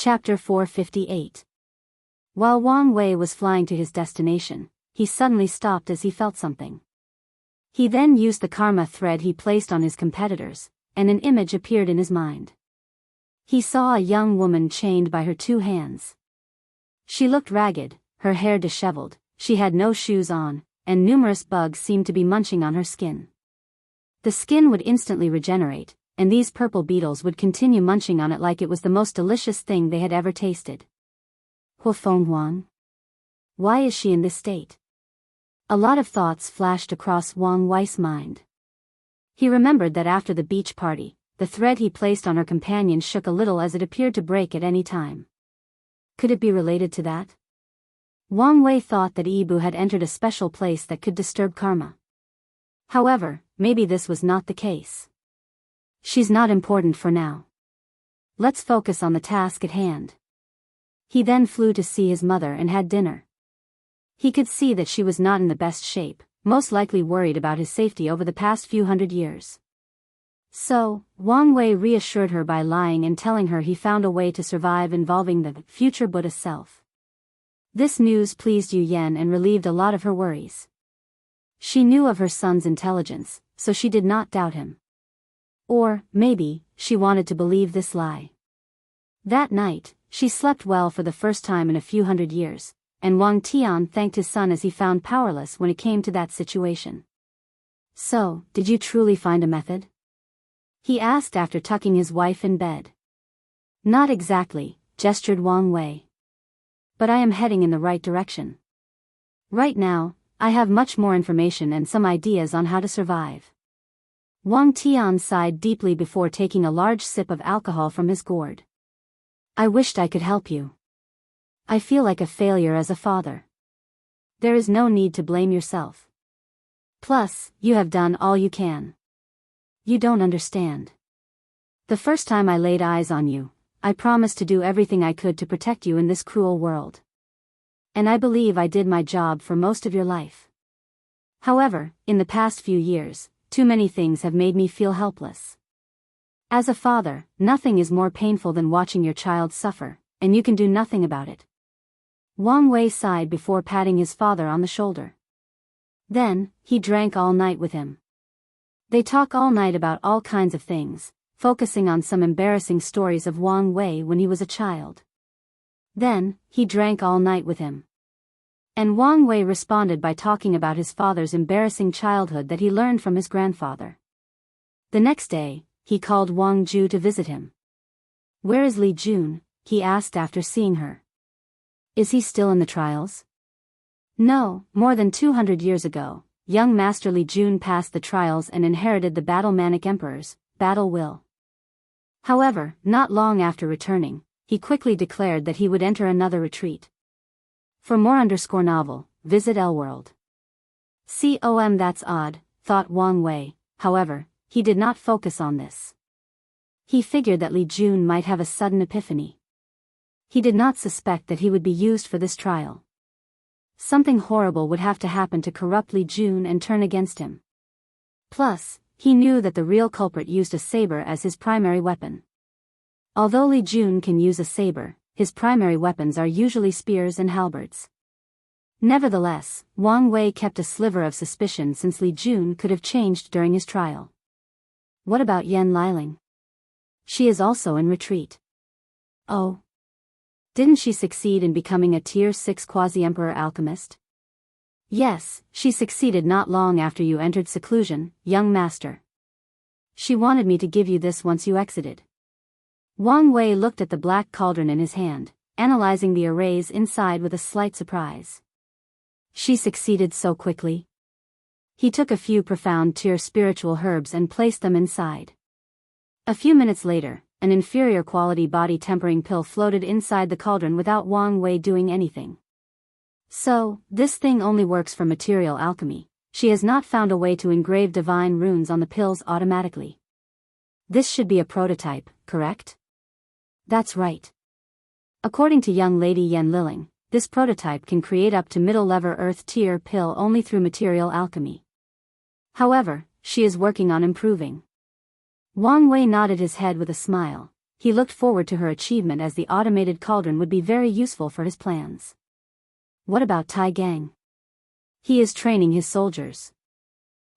Chapter 458. While Wang Wei was flying to his destination, he suddenly stopped as he felt something. He then used the karma thread he placed on his competitors, and an image appeared in his mind. He saw a young woman chained by her two hands. She looked ragged, her hair disheveled, she had no shoes on, and numerous bugs seemed to be munching on her skin. The skin would instantly regenerate, and these purple beetles would continue munching on it like it was the most delicious thing they had ever tasted. Huofeng Huang? Why is she in this state? A lot of thoughts flashed across Wang Wei's mind. He remembered that after the beach party, the thread he placed on her companion shook a little as it appeared to break at any time. Could it be related to that? Wang Wei thought that Ibu had entered a special place that could disturb karma. However, maybe this was not the case. She's not important for now. Let's focus on the task at hand. He then flew to see his mother and had dinner. He could see that she was not in the best shape, most likely worried about his safety over the past few hundred years. So, Wang Wei reassured her by lying and telling her he found a way to survive involving the future Buddha self. This news pleased Yu Yan and relieved a lot of her worries. She knew of her son's intelligence, so she did not doubt him. Or, maybe, she wanted to believe this lie. That night, she slept well for the first time in a few hundred years, and Wang Tian thanked his son as he found powerless when it came to that situation. So, did you truly find a method? He asked after tucking his wife in bed. Not exactly, gestured Wang Wei. But I am heading in the right direction. Right now, I have much more information and some ideas on how to survive. Wang Tian sighed deeply before taking a large sip of alcohol from his gourd. I wished I could help you. I feel like a failure as a father. There is no need to blame yourself. Plus, you have done all you can. You don't understand. The first time I laid eyes on you, I promised to do everything I could to protect you in this cruel world. And I believe I did my job for most of your life. However, in the past few years, too many things have made me feel helpless. As a father, nothing is more painful than watching your child suffer, and you can do nothing about it. Wang Wei sighed before patting his father on the shoulder. Then, he drank all night with him. They talk all night about all kinds of things, focusing on some embarrassing stories of Wang Wei when he was a child. Then, he drank all night with him. And Wang Wei responded by talking about his father's embarrassing childhood that he learned from his grandfather. The next day, he called Wang Ju to visit him. Where is Li Jun? He asked after seeing her. Is he still in the trials? No, more than 200 years ago, young Master Li Jun passed the trials and inherited the Battle-Manic Emperor's battle will. However, not long after returning, he quickly declared that he would enter another retreat. For more _novel, visit Elworld. That's odd, thought Wang Wei. However, he did not focus on this. He figured that Li Jun might have a sudden epiphany. He did not suspect that he would be used for this trial. Something horrible would have to happen to corrupt Li Jun and turn against him. Plus, he knew that the real culprit used a saber as his primary weapon. Although Li Jun can use a saber, his primary weapons are usually spears and halberds. Nevertheless, Wang Wei kept a sliver of suspicion since Li Jun could have changed during his trial. What about Yan Liling? She is also in retreat. Oh. Didn't she succeed in becoming a Tier 6 quasi-emperor alchemist? Yes, she succeeded not long after you entered seclusion, young master. She wanted me to give you this once you exited. Wang Wei looked at the black cauldron in his hand, analyzing the arrays inside with a slight surprise. She succeeded so quickly. He took a few profound tier spiritual herbs and placed them inside. A few minutes later, an inferior quality body tempering pill floated inside the cauldron without Wang Wei doing anything. So, this thing only works for material alchemy. She has not found a way to engrave divine runes on the pills automatically. This should be a prototype, correct? That's right. According to young lady Yan Liling, this prototype can create up to middle-level earth tier pill only through material alchemy. However, she is working on improving. Wang Wei nodded his head with a smile. he looked forward to her achievement as the automated cauldron would be very useful for his plans. What about Tai Gang? He is training his soldiers.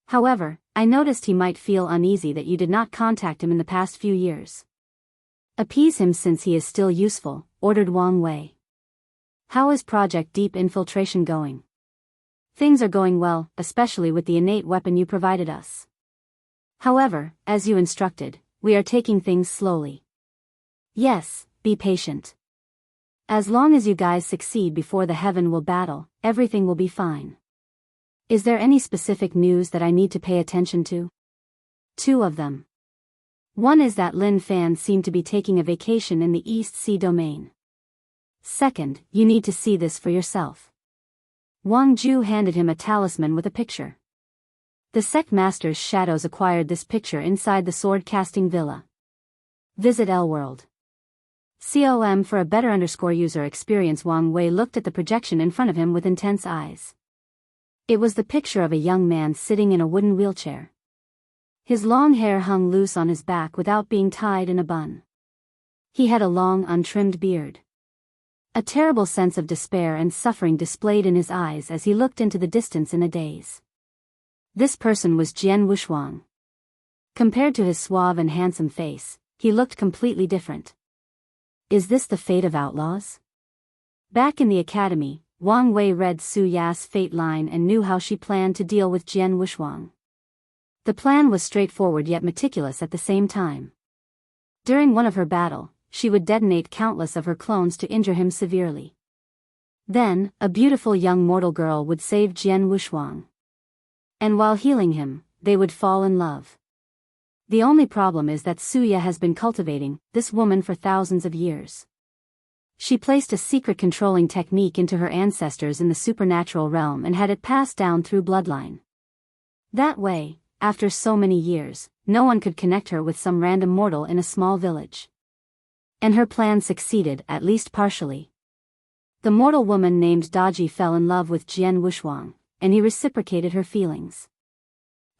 However, I noticed he might feel uneasy that you did not contact him in the past few years. Appease him since he is still useful, ordered Wang Wei. How is Project Deep Infiltration going? Things are going well, especially with the innate weapon you provided us. However, as you instructed, we are taking things slowly. Yes, be patient. As long as you guys succeed before the heaven will battle, everything will be fine. Is there any specific news that I need to pay attention to? Two of them. One is that Lin Fan seemed to be taking a vacation in the East Sea domain. Second, you need to see this for yourself. Wang Ju handed him a talisman with a picture. The sect master's shadows acquired this picture inside the sword-casting villa. Visit L-World. COM for a better user experience. Wang Wei looked at the projection in front of him with intense eyes. It was the picture of a young man sitting in a wooden wheelchair. His long hair hung loose on his back without being tied in a bun. He had a long untrimmed beard. A terrible sense of despair and suffering displayed in his eyes as he looked into the distance in a daze. This person was Jian Wushuang. Compared to his suave and handsome face, he looked completely different. Is this the fate of outlaws? Back in the academy, Wang Wei read Su Ya's fate line and knew how she planned to deal with Jian Wushuang. The plan was straightforward yet meticulous at the same time. During one of her battle, she would detonate countless of her clones to injure him severely. Then, a beautiful young mortal girl would save Jian Wushuang. And while healing him, they would fall in love. The only problem is that Su Ya has been cultivating this woman for thousands of years. She placed a secret controlling technique into her ancestors in the supernatural realm and had it passed down through bloodline. That way, after so many years, no one could connect her with some random mortal in a small village. And her plan succeeded, at least partially. The mortal woman named Daji fell in love with Jian Wushuang, and he reciprocated her feelings.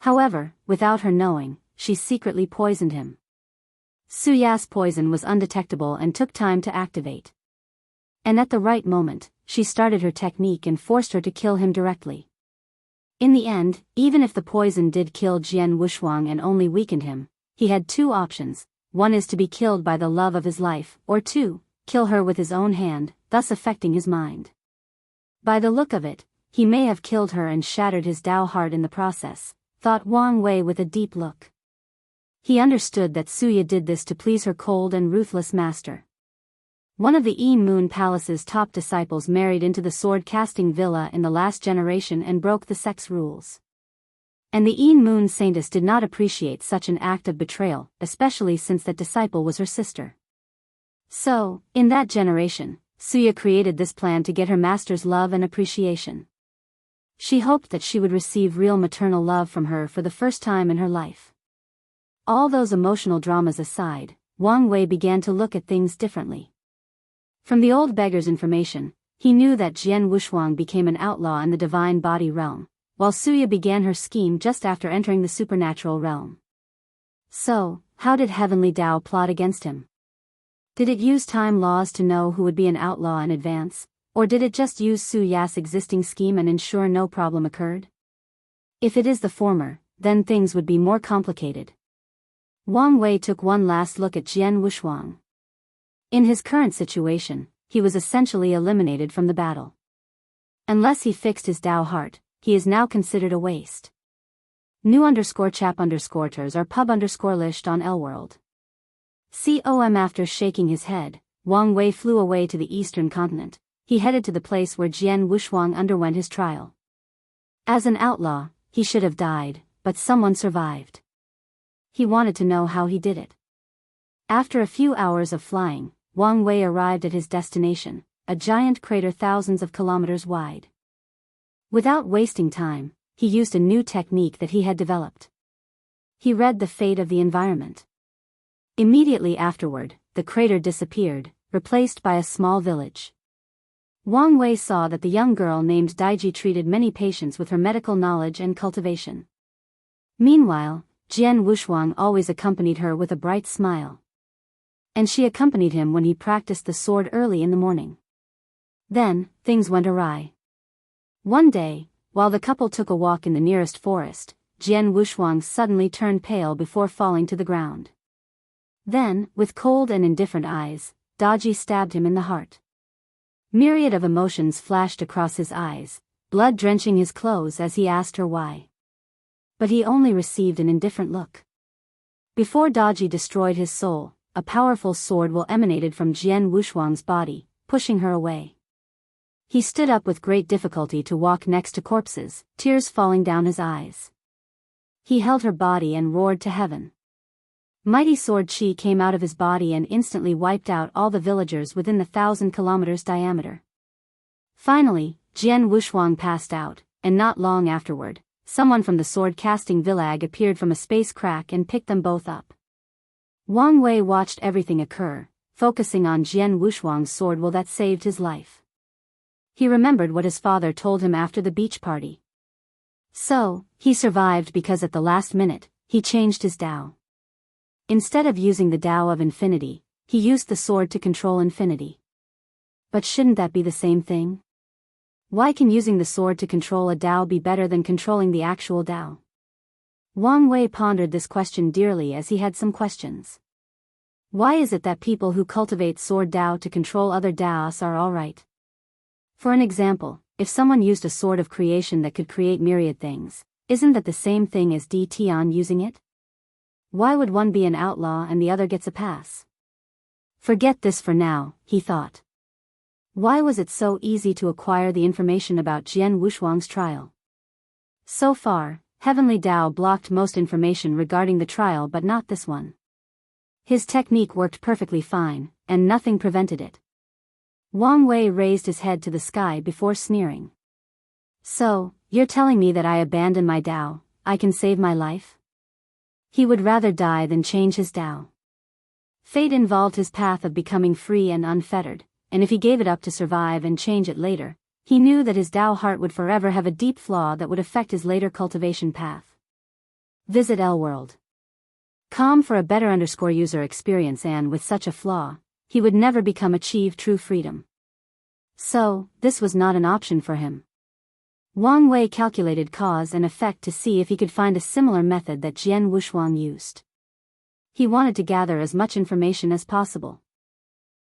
However, without her knowing, she secretly poisoned him. Su Ya's poison was undetectable and took time to activate. And at the right moment, she started her technique and forced her to kill him directly. In the end, even if the poison did kill Jian Wushuang and only weakened him, he had two options. One is to be killed by the love of his life, or two, kill her with his own hand, thus affecting his mind. By the look of it, he may have killed her and shattered his Dao heart in the process, thought Wang Wei with a deep look. He understood that Su Ya did this to please her cold and ruthless master. One of the Yi Moon Palace's top disciples married into the sword-casting villa in the last generation and broke the sect's rules. And the Yi Moon Saintess did not appreciate such an act of betrayal, especially since that disciple was her sister. So, in that generation, Su Ya created this plan to get her master's love and appreciation. She hoped that she would receive real maternal love from her for the first time in her life. All those emotional dramas aside, Wang Wei began to look at things differently. From the old beggar's information, he knew that Jian Wushuang became an outlaw in the divine body realm, while Su Ya began her scheme just after entering the supernatural realm. So, how did Heavenly Dao plot against him? Did it use time laws to know who would be an outlaw in advance, or did it just use Su Ya's existing scheme and ensure no problem occurred? If it is the former, then things would be more complicated. Wang Wei took one last look at Jian Wushuang. In his current situation, he was essentially eliminated from the battle. Unless he fixed his Dao heart, he is now considered a waste. New_chap_ters or pub_list on L-World. COM. After shaking his head, Wang Wei flew away to the eastern continent. He headed to the place where Jian Wushuang underwent his trial. As an outlaw, he should have died, but someone survived. He wanted to know how he did it. After a few hours of flying, Wang Wei arrived at his destination, a giant crater thousands of kilometers wide. Without wasting time, he used a new technique that he had developed. He read the fate of the environment. Immediately afterward, the crater disappeared, replaced by a small village. Wang Wei saw that the young girl named Daiji treated many patients with her medical knowledge and cultivation. Meanwhile, Jian Wushuang always accompanied her with a bright smile. and she accompanied him when he practiced the sword early in the morning. Then, things went awry. One day, while the couple took a walk in the nearest forest, Jian Wushuang suddenly turned pale before falling to the ground. Then, with cold and indifferent eyes, Daji stabbed him in the heart. Myriad of emotions flashed across his eyes, blood drenching his clothes as he asked her why. But he only received an indifferent look. Before Daji destroyed his soul, a powerful sword will emanated from Jian Wushuang's body, pushing her away. He stood up with great difficulty to walk next to corpses, tears falling down his eyes. He held her body and roared to heaven. Mighty sword chi came out of his body and instantly wiped out all the villagers within the 1,000 kilometers diameter. Finally, Jian Wushuang passed out, and not long afterward, someone from the sword-casting village appeared from a space crack and picked them both up. Wang Wei watched everything occur, focusing on Jian Wushuang's sword will that saved his life. He remembered what his father told him after the beach party. So, he survived because at the last minute, he changed his Tao. Instead of using the Tao of infinity, he used the sword to control infinity. But shouldn't that be the same thing? Why can using the sword to control a Tao be better than controlling the actual Tao? Wang Wei pondered this question dearly as he had some questions. Why is it that people who cultivate sword Tao to control other Taos are alright? For an example, if someone used a sword of creation that could create myriad things, isn't that the same thing as Di Tian using it? Why would one be an outlaw and the other gets a pass? Forget this for now, he thought. Why was it so easy to acquire the information about Jian Wushuang's trial? So far, Heavenly Tao blocked most information regarding the trial but not this one. His technique worked perfectly fine, and nothing prevented it. Wang Wei raised his head to the sky before sneering. So, you're telling me that I abandon my Tao, I can save my life? He would rather die than change his Tao. Fate involved his path of becoming free and unfettered, and if he gave it up to survive and change it later, he knew that his Tao heart would forever have a deep flaw that would affect his later cultivation path. Visit L-World.com for a better user experience, and with such a flaw, he would never achieve true freedom. So, this was not an option for him. Wang Wei calculated cause and effect to see if he could find a similar method that Jian Wushuang used. He wanted to gather as much information as possible.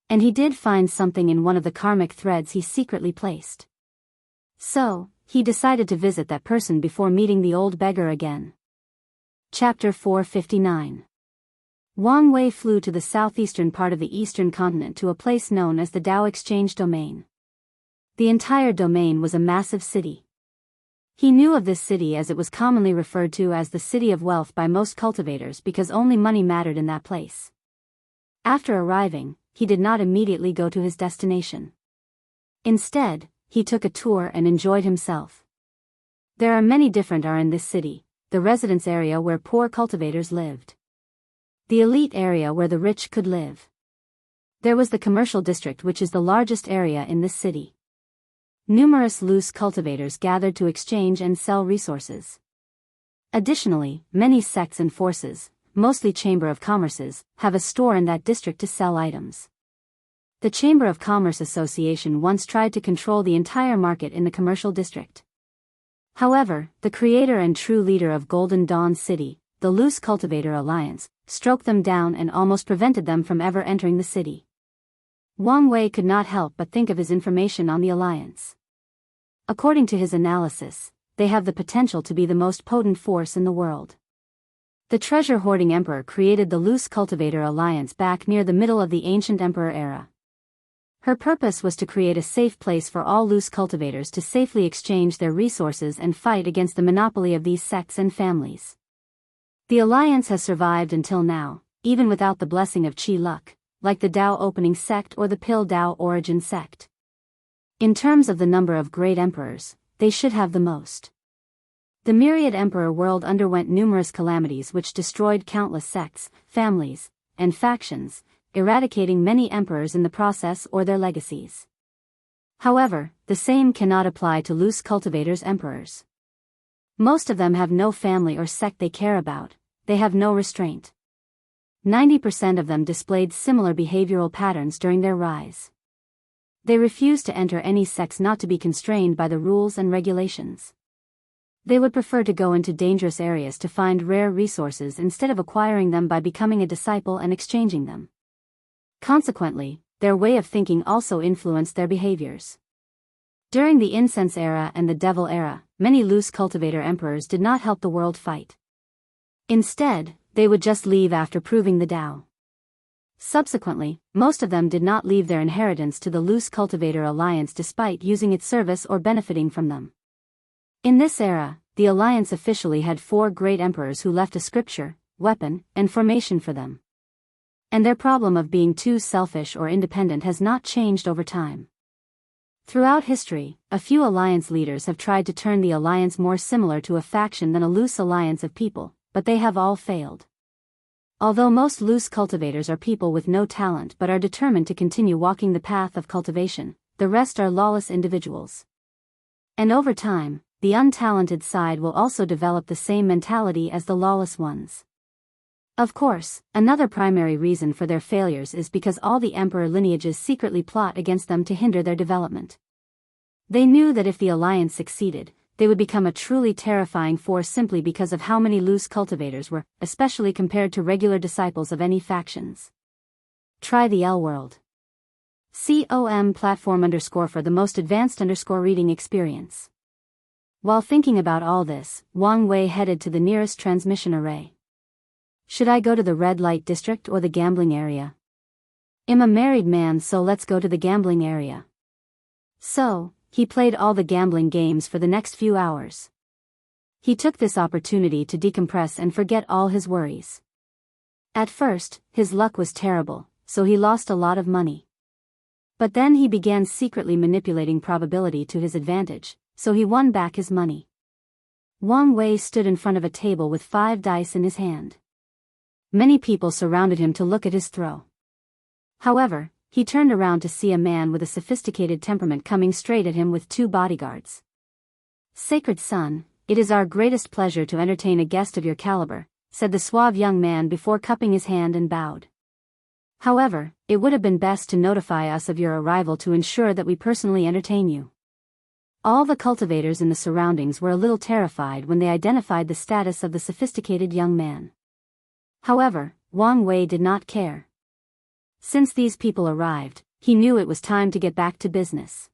And he did find something in one of the karmic threads he secretly placed. So, he decided to visit that person before meeting the old beggar again. Chapter 459. Wang Wei flew to the southeastern part of the eastern continent to a place known as the Tao Exchange Domain. The entire domain was a massive city. He knew of this city as it was commonly referred to as the City of Wealth by most cultivators because only money mattered in that place. After arriving, he did not immediately go to his destination. Instead, he took a tour and enjoyed himself. There are many different in this city, the residence area where poor cultivators lived. The elite area where the rich could live. There was the commercial district, which is the largest area in this city. Numerous loose cultivators gathered to exchange and sell resources. Additionally, many sects and forces, mostly Chamber of Commerces, have a store in that district to sell items. The Chamber of Commerce Association once tried to control the entire market in the commercial district. However, the creator and true leader of Golden Dawn City, the Loose Cultivator Alliance, stroked them down and almost prevented them from ever entering the city. Wang Wei could not help but think of his information on the alliance. According to his analysis, they have the potential to be the most potent force in the world. The treasure-hoarding emperor created the Loose Cultivator Alliance back near the middle of the ancient emperor era. Her purpose was to create a safe place for all loose cultivators to safely exchange their resources and fight against the monopoly of these sects and families. The alliance has survived until now, even without the blessing of Qi luck, like the Tao Opening Sect or the Pill Tao Origin Sect. In terms of the number of great emperors, they should have the most. The myriad emperor world underwent numerous calamities which destroyed countless sects, families, and factions, eradicating many emperors in the process or their legacies. However, the same cannot apply to loose cultivators' emperors. Most of them have no family or sect they care about, they have no restraint. 90% of them displayed similar behavioral patterns during their rise. They refused to enter any sects not to be constrained by the rules and regulations. They would prefer to go into dangerous areas to find rare resources instead of acquiring them by becoming a disciple and exchanging them. Consequently, their way of thinking also influenced their behaviors. During the incense era and the devil era, many loose cultivator emperors did not help the world fight. Instead, they would just leave after proving the Tao. Subsequently, most of them did not leave their inheritance to the loose cultivator alliance despite using its service or benefiting from them. In this era, the alliance officially had 4 great emperors who left a scripture, weapon, and formation for them. And their problem of being too selfish or independent has not changed over time. Throughout history, a few alliance leaders have tried to turn the alliance more similar to a faction than a loose alliance of people, but they have all failed. Although most loose cultivators are people with no talent but are determined to continue walking the path of cultivation, the rest are lawless individuals. And over time, the untalented side will also develop the same mentality as the lawless ones. Of course, another primary reason for their failures is because all the emperor lineages secretly plot against them to hinder their development. They knew that if the alliance succeeded, they would become a truly terrifying force simply because of how many loose cultivators were, especially compared to regular disciples of any factions. Try the L world. com platform_ for the most advanced reading experience. While thinking about all this, Wang Wei headed to the nearest transmission array. Should I go to the red light district or the gambling area? I'm a married man, so let's go to the gambling area. So, he played all the gambling games for the next few hours. He took this opportunity to decompress and forget all his worries. At first, his luck was terrible, so he lost a lot of money. But then he began secretly manipulating probability to his advantage, so he won back his money. Wang Wei stood in front of a table with 5 dice in his hand. Many people surrounded him to look at his throw. However, he turned around to see a man with a sophisticated temperament coming straight at him with 2 bodyguards. "Sacred son, it is our greatest pleasure to entertain a guest of your caliber," said the suave young man before cupping his hand and bowed. "However, it would have been best to notify us of your arrival to ensure that we personally entertain you." All the cultivators in the surroundings were a little terrified when they identified the status of the sophisticated young man. However, Wang Wei did not care. Since these people arrived, he knew it was time to get back to business.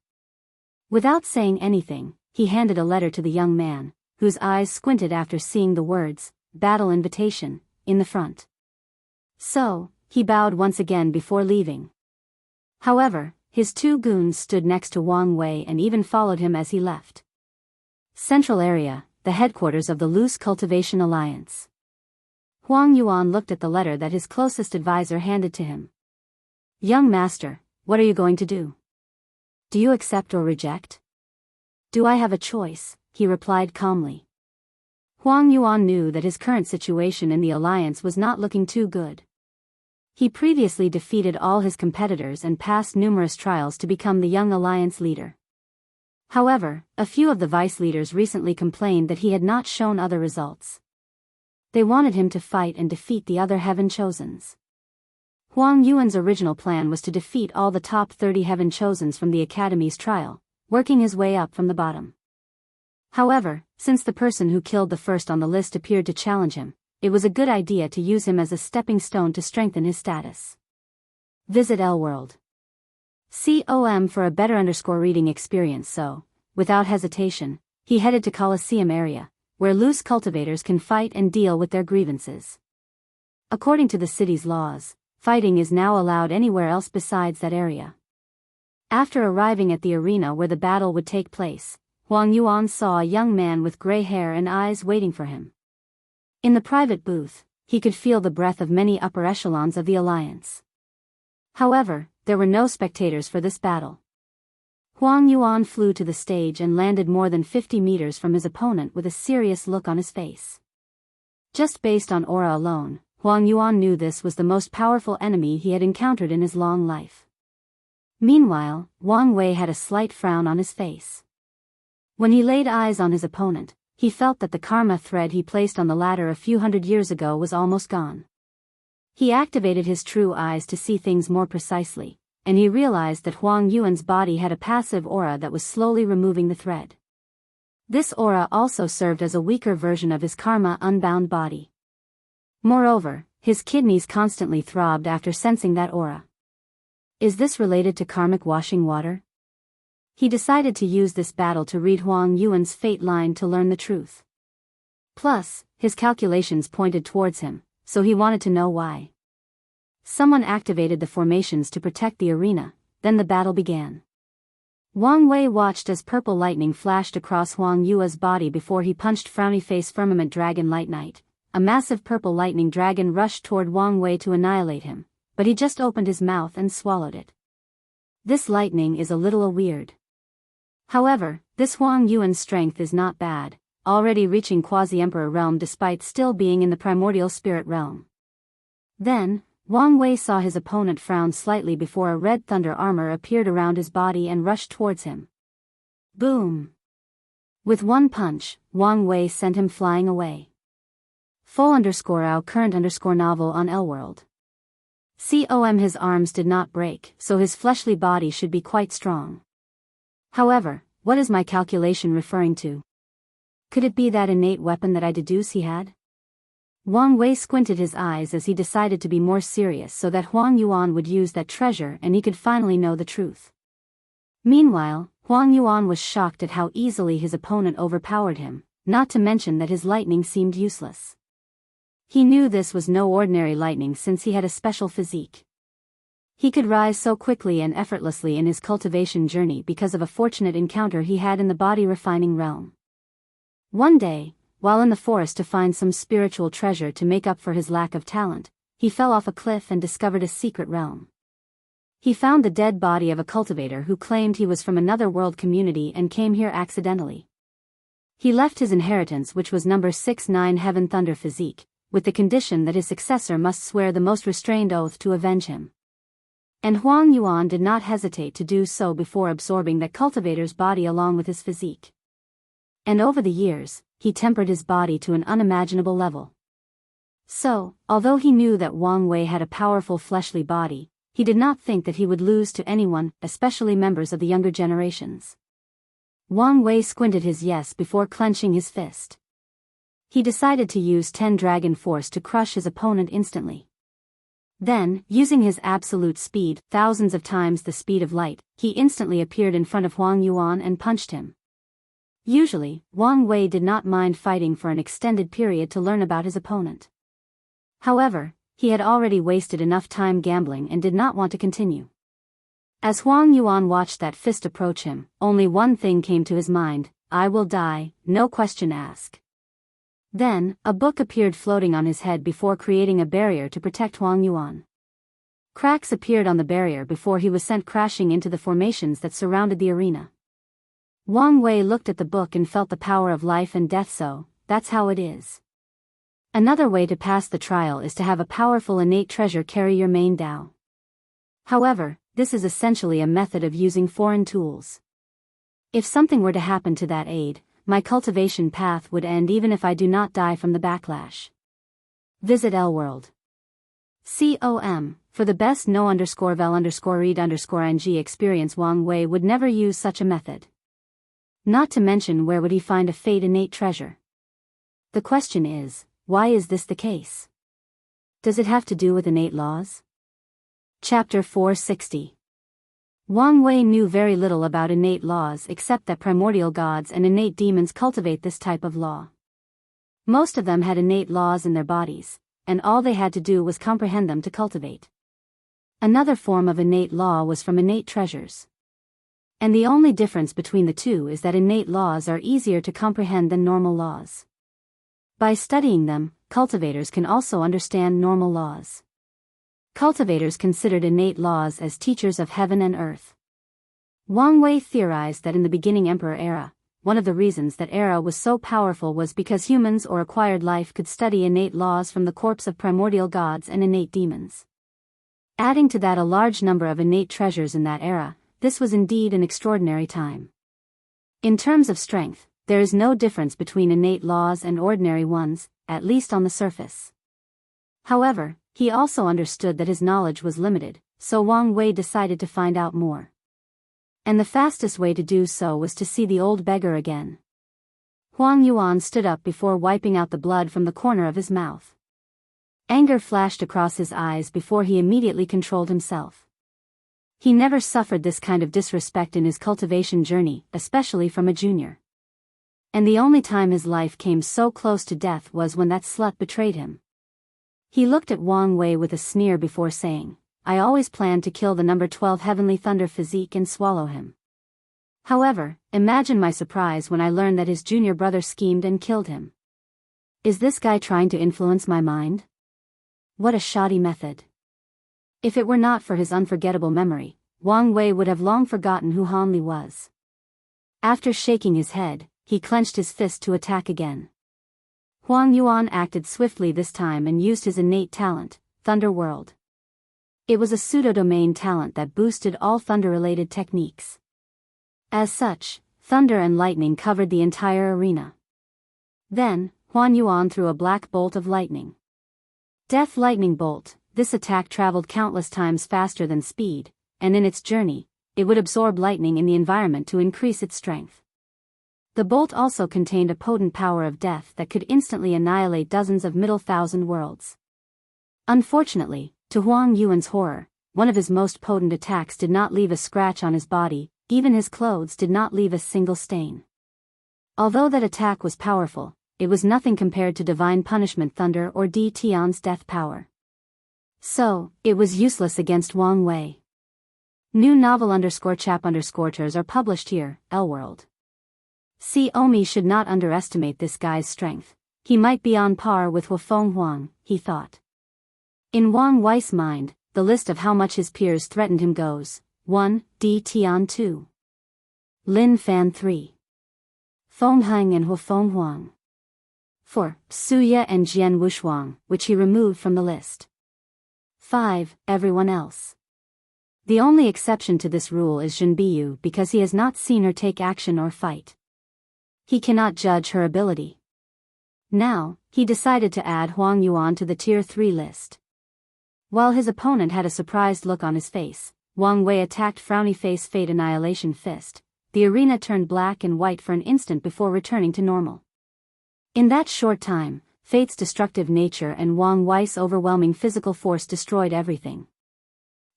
Without saying anything, he handed a letter to the young man, whose eyes squinted after seeing the words, "Battle Invitation," in the front. So, he bowed once again before leaving. However, his 2 goons stood next to Wang Wei and even followed him as he left. Central Area, the headquarters of the Loose Cultivation Alliance. Huang Yuan looked at the letter that his closest advisor handed to him. "Young master, what are you going to do? Do you accept or reject?" "Do I have a choice?" he replied calmly. Huang Yuan knew that his current situation in the alliance was not looking too good. He previously defeated all his competitors and passed numerous trials to become the young alliance leader. However, a few of the vice leaders recently complained that he had not shown other results. They wanted him to fight and defeat the other Heaven Chosens. Huang Yuan's original plan was to defeat all the top 30 Heaven Chosens from the Academy's trial, working his way up from the bottom. However, since the person who killed the first on the list appeared to challenge him, it was a good idea to use him as a stepping stone to strengthen his status. Visit L World. com for a better reading experience. So, without hesitation, he headed to Coliseum area, where loose cultivators can fight and deal with their grievances. According to the city's laws, fighting is now allowed anywhere else besides that area. After arriving at the arena where the battle would take place, Huang Yuan saw a young man with gray hair and eyes waiting for him. In the private booth, he could feel the breath of many upper echelons of the alliance. However, there were no spectators for this battle. Huang Yuan flew to the stage and landed more than 50 meters from his opponent with a serious look on his face. Just based on aura alone, Huang Yuan knew this was the most powerful enemy he had encountered in his long life. Meanwhile, Wang Wei had a slight frown on his face. When he laid eyes on his opponent, he felt that the karma thread he placed on the ladder a few hundred years ago was almost gone. He activated his true eyes to see things more precisely, and he realized that Huang Yuan's body had a passive aura that was slowly removing the thread. This aura also served as a weaker version of his karma unbound body. Moreover, his kidneys constantly throbbed after sensing that aura. Is this related to karmic washing water? He decided to use this battle to read Huang Yuan's fate line to learn the truth. Plus, his calculations pointed towards him, so he wanted to know why. Someone activated the formations to protect the arena, then the battle began. Wang Wei watched as purple lightning flashed across Huang Yuan's body before he punched frowny face firmament dragon Light Knight. A massive purple lightning dragon rushed toward Wang Wei to annihilate him, but he just opened his mouth and swallowed it. This lightning is a little weird. However, this Huang Yuan's strength is not bad, already reaching quasi-emperor realm despite still being in the primordial spirit realm. Then, Wang Wei saw his opponent frown slightly before a red thunder armor appeared around his body and rushed towards him. Boom! With one punch, Wang Wei sent him flying away. Full_our current_novel on Elworld. His arms did not break, so his fleshly body should be quite strong. However, what is my calculation referring to? Could it be that innate weapon that I deduce he had? Wang Wei squinted his eyes as he decided to be more serious so that Huang Yuan would use that treasure and he could finally know the truth. Meanwhile, Huang Yuan was shocked at how easily his opponent overpowered him, not to mention that his lightning seemed useless. He knew this was no ordinary lightning since he had a special physique. He could rise so quickly and effortlessly in his cultivation journey because of a fortunate encounter he had in the body refining realm. One day, while in the forest to find some spiritual treasure to make up for his lack of talent, he fell off a cliff and discovered a secret realm. He found the dead body of a cultivator who claimed he was from another world community and came here accidentally. He left his inheritance, which was number 69 Heaven Thunder physique, with the condition that his successor must swear the most restrained oath to avenge him. And Huang Yuan did not hesitate to do so before absorbing that cultivator's body along with his physique. And over the years, he tempered his body to an unimaginable level. So, although he knew that Wang Wei had a powerful fleshly body, he did not think that he would lose to anyone, especially members of the younger generations. Wang Wei squinted his yes before clenching his fist. He decided to use 10 Dragon Force to crush his opponent instantly. Then, using his absolute speed, thousands of times the speed of light, he instantly appeared in front of Huang Yuan and punched him. Usually, Wang Wei did not mind fighting for an extended period to learn about his opponent. However, he had already wasted enough time gambling and did not want to continue. As Huang Yuan watched that fist approach him, only one thing came to his mind: I will die, no question asked. Then, a book appeared floating on his head before creating a barrier to protect Huang Yuan. Cracks appeared on the barrier before he was sent crashing into the formations that surrounded the arena. Wang Wei looked at the book and felt the power of life and death. So, that's how it is. Another way to pass the trial is to have a powerful innate treasure carry your main Dao. However, this is essentially a method of using foreign tools. If something were to happen to that aid, my cultivation path would end even if I do not die from the backlash. Visit Elworld. For the best no_vel_read_ng experience. Wang Wei would never use such a method. Not to mention, where would he find a fate innate treasure? The question is, why is this the case? Does it have to do with innate laws? Chapter 460. Wang Wei knew very little about innate laws except that primordial gods and innate demons cultivate this type of law. Most of them had innate laws in their bodies, and all they had to do was comprehend them to cultivate. Another form of innate law was from innate treasures. And the only difference between the two is that innate laws are easier to comprehend than normal laws. By studying them, cultivators can also understand normal laws. Cultivators considered innate laws as teachers of heaven and earth. Wang Wei theorized that in the beginning Emperor era, one of the reasons that era was so powerful was because humans or acquired life could study innate laws from the corpse of primordial gods and innate demons. Adding to that a large number of innate treasures in that era, this was indeed an extraordinary time. In terms of strength, there is no difference between innate laws and ordinary ones, at least on the surface. However, He also understood that his knowledge was limited, so Wang Wei decided to find out more. And the fastest way to do so was to see the old beggar again. Huang Yuan stood up before wiping out the blood from the corner of his mouth. Anger flashed across his eyes before he immediately controlled himself. He never suffered this kind of disrespect in his cultivation journey, especially from a junior. And the only time his life came so close to death was when that slut betrayed him. He looked at Wang Wei with a sneer before saying, "I always planned to kill the number 12 Heavenly Thunder physique and swallow him. However, imagine my surprise when I learned that his junior brother schemed and killed him. Is this guy trying to influence my mind? What a shoddy method." If it were not for his unforgettable memory, Wang Wei would have long forgotten who Han Li was. After shaking his head, he clenched his fist to attack again. Huang Yuan acted swiftly this time and used his innate talent, Thunder World. It was a pseudo-domain talent that boosted all thunder-related techniques. As such, thunder and lightning covered the entire arena. Then, Huang Yuan threw a black bolt of lightning. Death Lightning Bolt. This attack traveled countless times faster than speed, and in its journey, it would absorb lightning in the environment to increase its strength. The bolt also contained a potent power of death that could instantly annihilate dozens of middle thousand worlds. Unfortunately, to Huang Yuan's horror, one of his most potent attacks did not leave a scratch on his body, even his clothes did not leave a single stain. Although that attack was powerful, it was nothing compared to Divine Punishment Thunder or Di Tian's death power. So, it was useless against Wang Wei. New novel _chap_ters are published here, L-World. See, Omi should not underestimate this guy's strength. He might be on par with Hufeng Huang, he thought. In Wang Wei's mind, the list of how much his peers threatened him goes: 1. Di Tian 2. Lin Fan 3. Feng Heng and Hufeng Huang. 4. Suya and Jian Wushuang, which he removed from the list. 5. Everyone else. The only exception to this rule is Jun Biyu because he has not seen her take action or fight. He cannot judge her ability. Now, he decided to add Huang Yuan to the Tier 3 list. While his opponent had a surprised look on his face, Wang Wei attacked Frowny Face Fate Annihilation Fist. The arena turned black and white for an instant before returning to normal. In that short time, Fate's destructive nature and Wang Wei's overwhelming physical force destroyed everything.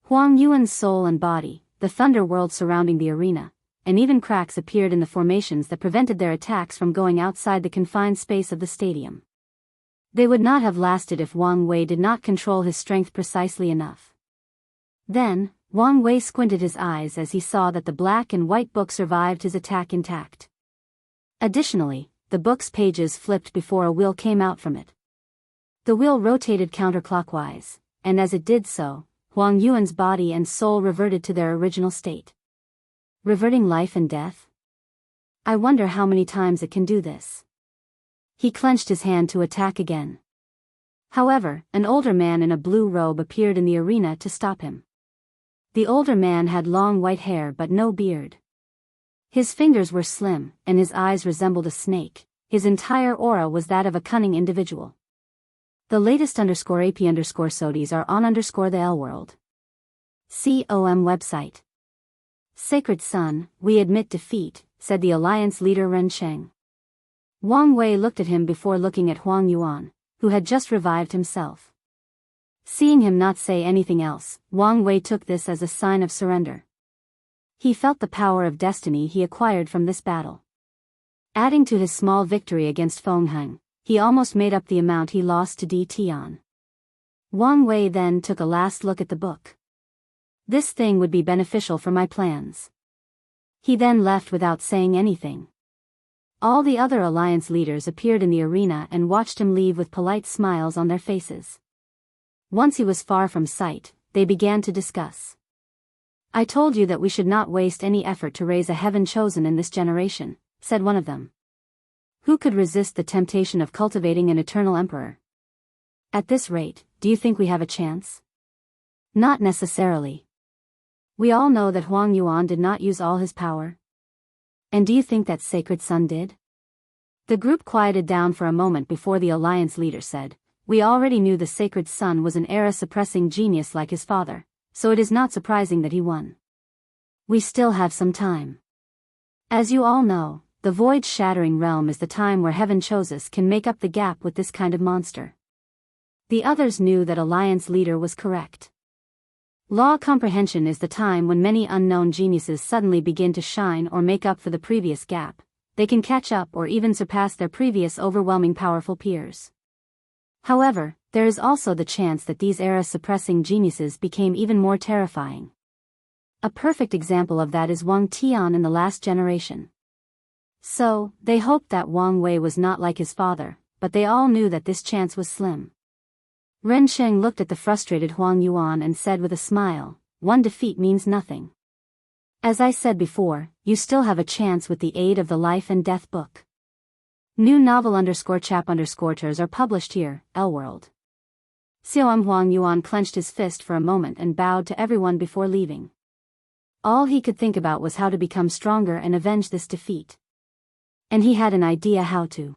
Huang Yuan's soul and body, the thunder world surrounding the arena, and even cracks appeared in the formations that prevented their attacks from going outside the confined space of the stadium. They would not have lasted if Wang Wei did not control his strength precisely enough. Then, Wang Wei squinted his eyes as he saw that the black and white book survived his attack intact. Additionally, the book's pages flipped before a wheel came out from it. The wheel rotated counterclockwise, and as it did so, Huang Yuan's body and soul reverted to their original state. Reverting life and death? I wonder how many times it can do this. He clenched his hand to attack again. However, an older man in a blue robe appeared in the arena to stop him. The older man had long white hair but no beard. His fingers were slim, and his eyes resembled a snake. His entire aura was that of a cunning individual. The latest _AP_SODIs are on _the L-World. COM website. Sacred Son, we admit defeat, said the alliance leader Ren Cheng. Wang Wei looked at him before looking at Huang Yuan, who had just revived himself. Seeing him not say anything else, Wang Wei took this as a sign of surrender. He felt the power of destiny he acquired from this battle. Adding to his small victory against Feng Heng, he almost made up the amount he lost to Di Tian. Wang Wei then took a last look at the book. This thing would be beneficial for my plans. He then left without saying anything. All the other alliance leaders appeared in the arena and watched him leave with polite smiles on their faces. Once he was far from sight, they began to discuss. I told you that we should not waste any effort to raise a heaven chosen in this generation, said one of them. Who could resist the temptation of cultivating an eternal emperor? At this rate, do you think we have a chance? Not necessarily. We all know that Huang Yuan did not use all his power. And do you think that Sacred Son did? The group quieted down for a moment before the alliance leader said, we already knew the sacred son was an era-suppressing genius like his father, so it is not surprising that he won. We still have some time. As you all know, the void-shattering realm is the time where heaven chooses can make up the gap with this kind of monster. The others knew that Alliance leader was correct. Law comprehension is the time when many unknown geniuses suddenly begin to shine or make up for the previous gap. They can catch up or even surpass their previous overwhelming powerful peers. However, there is also the chance that these era-suppressing geniuses became even more terrifying. A perfect example of that is Wang Tian in the last generation. So, they hoped that Wang Wei was not like his father, but they all knew that this chance was slim. Ren Sheng looked at the frustrated Huang Yuan and said with a smile, "One defeat means nothing. As I said before, you still have a chance with the aid of the Life and Death book. New novel _chap_ters are published here, L-World." Huang Yuan clenched his fist for a moment and bowed to everyone before leaving. All he could think about was how to become stronger and avenge this defeat. And he had an idea how to.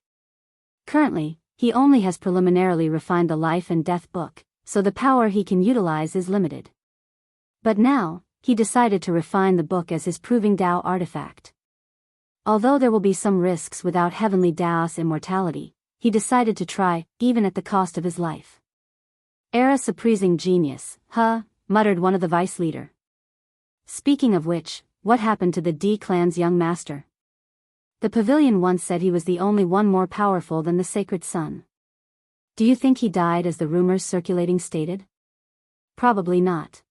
Currently, he only has preliminarily refined the Life and Death book, so the power he can utilize is limited. But now, he decided to refine the book as his proving Dao artifact. Although there will be some risks without heavenly Dao's immortality, he decided to try, even at the cost of his life. Era-suppressing genius, muttered one of the vice leader. Speaking of which, what happened to the D clan's young master? The pavilion once said he was the only one more powerful than the sacred son. Do you think he died as the rumors circulating stated? Probably not.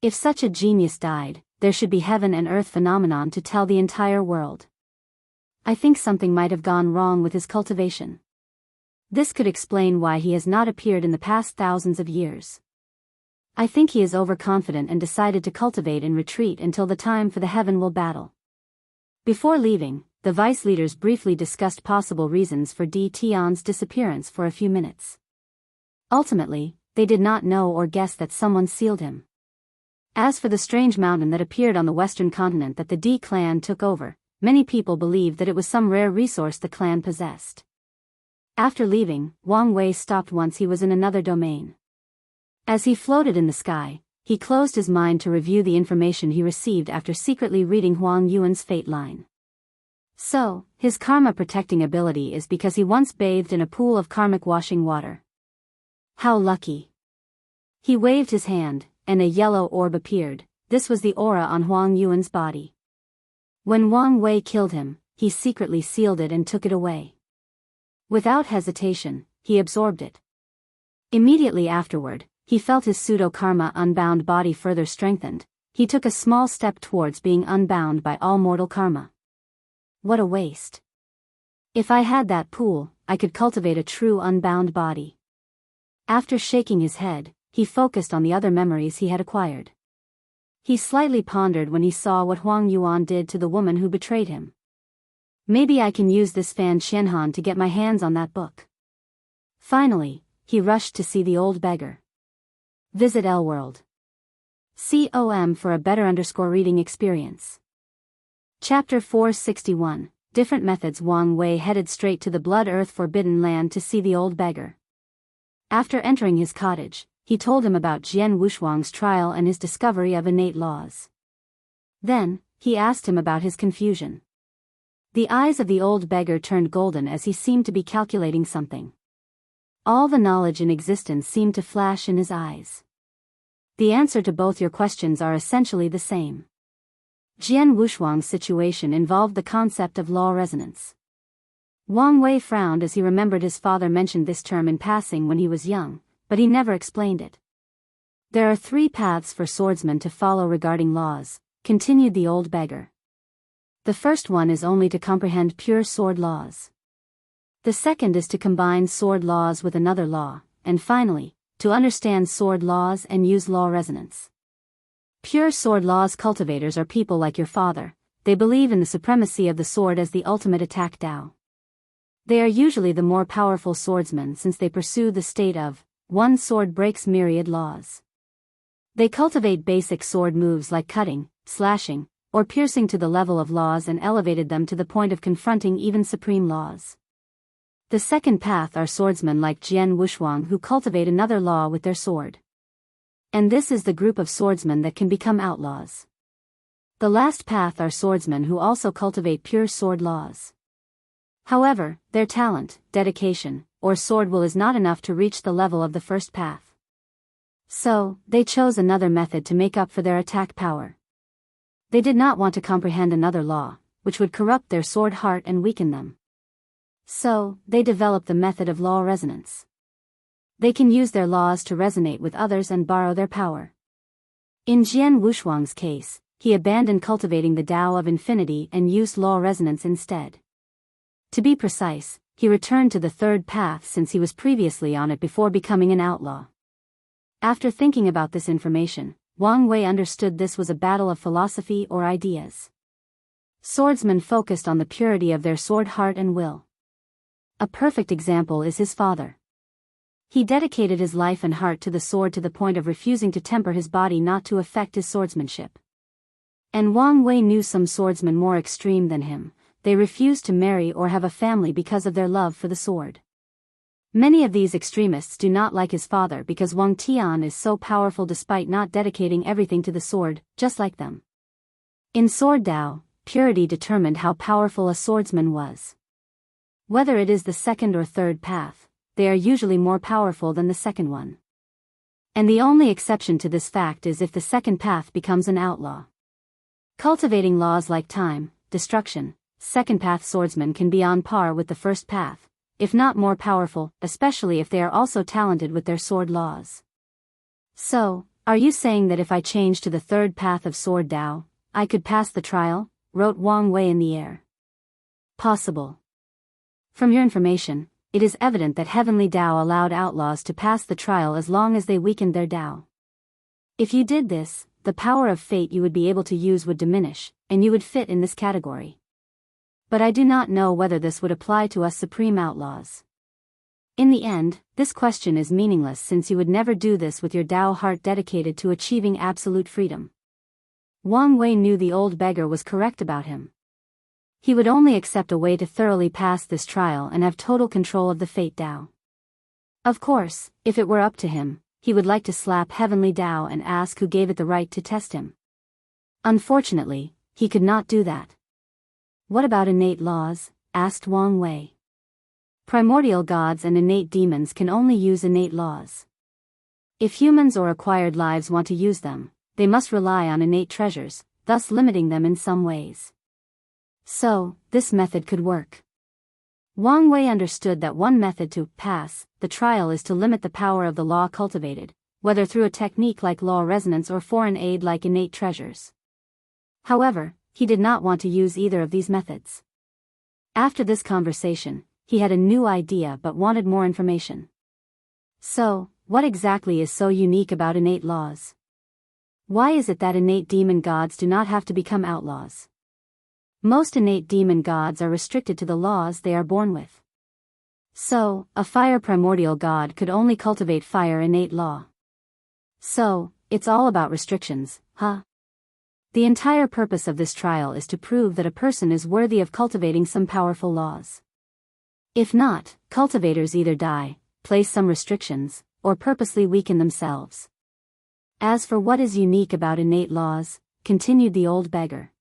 If such a genius died, there should be heaven and earth phenomenon to tell the entire world. I think something might have gone wrong with his cultivation. This could explain why he has not appeared in the past thousands of years. I think he is overconfident and decided to cultivate and retreat until the time for the heaven will battle. Before leaving, the vice leaders briefly discussed possible reasons for D Tian's disappearance for a few minutes. Ultimately, they did not know or guess that someone sealed him. As for the strange mountain that appeared on the western continent that the D clan took over, many people believed that it was some rare resource the clan possessed. After leaving, Wang Wei stopped once he was in another domain. As he floated in the sky, he closed his mind to review the information he received after secretly reading Huang Yuan's fate line. So, his karma-protecting ability is because he once bathed in a pool of karmic washing water. How lucky! He waved his hand, and a yellow orb appeared. This was the aura on Huang Yuan's body. When Wang Wei killed him, he secretly sealed it and took it away. Without hesitation, he absorbed it. Immediately afterward, he felt his pseudo-karma unbound body further strengthened. He took a small step towards being unbound by all mortal karma. What a waste. If I had that pool, I could cultivate a true unbound body. After shaking his head, he focused on the other memories he had acquired. He slightly pondered when he saw what Huang Yuan did to the woman who betrayed him. Maybe I can use this Fan Qianhan to get my hands on that book. Finally, he rushed to see the old beggar. Visit L-World. .com for a better reading experience. Chapter 461, Different Methods. Wang Wei headed straight to the Blood Earth Forbidden Land to see the old beggar. After entering his cottage, he told him about Jian Wushuang's trial and his discovery of innate laws. Then, he asked him about his confusion. The eyes of the old beggar turned golden as he seemed to be calculating something. All the knowledge in existence seemed to flash in his eyes. The answer to both your questions are essentially the same. Jian Wushuang's situation involved the concept of law resonance. Wang Wei frowned as he remembered his father mentioned this term in passing when he was young, but he never explained it. There are 3 paths for swordsmen to follow regarding laws, continued the old beggar. The first one is only to comprehend pure sword laws. The second is to combine sword laws with another law, and finally, to understand sword laws and use law resonance. Pure sword laws cultivators are people like your father. They believe in the supremacy of the sword as the ultimate attack Dao. They are usually the more powerful swordsmen since they pursue the state of, one sword breaks myriad laws. They cultivate basic sword moves like cutting, slashing, or piercing to the level of laws and elevated them to the point of confronting even supreme laws. The second path are swordsmen like Jian Wushuang who cultivate another law with their sword. And this is the group of swordsmen that can become outlaws. The last path are swordsmen who also cultivate pure sword laws. However, their talent, dedication, or sword will is not enough to reach the level of the first path. So, they chose another method to make up for their attack power. They did not want to comprehend another law, which would corrupt their sword heart and weaken them. So, they developed the method of law resonance. They can use their laws to resonate with others and borrow their power. In Jian Wushuang's case, he abandoned cultivating the Tao of infinity and used law resonance instead. To be precise, he returned to the third path since he was previously on it before becoming an outlaw. After thinking about this information, Wang Wei understood this was a battle of philosophy or ideas. Swordsmen focused on the purity of their sword heart and will. A perfect example is his father. He dedicated his life and heart to the sword to the point of refusing to temper his body not to affect his swordsmanship. And Wang Wei knew some swordsmen more extreme than him. They refused to marry or have a family because of their love for the sword. Many of these extremists do not like his father because Wang Tian is so powerful despite not dedicating everything to the sword, just like them. In Sword Tao, purity determined how powerful a swordsman was. Whether it is the second or third path, they are usually more powerful than the second one. And the only exception to this fact is if the second path becomes an outlaw. Cultivating laws like time, destruction, second path swordsmen can be on par with the first path, if not more powerful, especially if they are also talented with their sword laws. So, are you saying that if I change to the third path of Sword Tao, I could pass the trial? Wrote Wang Wei in the air. Possible. From your information, it is evident that Heavenly Tao allowed outlaws to pass the trial as long as they weakened their Tao. If you did this, the power of fate you would be able to use would diminish, and you would fit in this category. But I do not know whether this would apply to us supreme outlaws. In the end, this question is meaningless since you would never do this with your Tao heart dedicated to achieving absolute freedom. Wang Wei knew the old beggar was correct about him. He would only accept a way to thoroughly pass this trial and have total control of the fate Tao. Of course, if it were up to him, he would like to slap Heavenly Tao and ask who gave it the right to test him. Unfortunately, he could not do that. What about innate laws? Asked Wang Wei. Primordial gods and innate demons can only use innate laws. If humans or acquired lives want to use them, they must rely on innate treasures, thus limiting them in some ways. So, this method could work. Wang Wei understood that one method to pass the trial is to limit the power of the law cultivated, whether through a technique like law resonance or foreign aid like innate treasures. However, he did not want to use either of these methods. After this conversation, he had a new idea but wanted more information. So, what exactly is so unique about innate laws? Why is it that innate demon gods do not have to become outlaws? Most innate demon gods are restricted to the laws they are born with. So, a fire primordial god could only cultivate fire innate law. So, it's all about restrictions, huh? The entire purpose of this trial is to prove that a person is worthy of cultivating some powerful laws. If not, cultivators either die, place some restrictions, or purposely weaken themselves. As for what is unique about innate laws, continued the old beggar,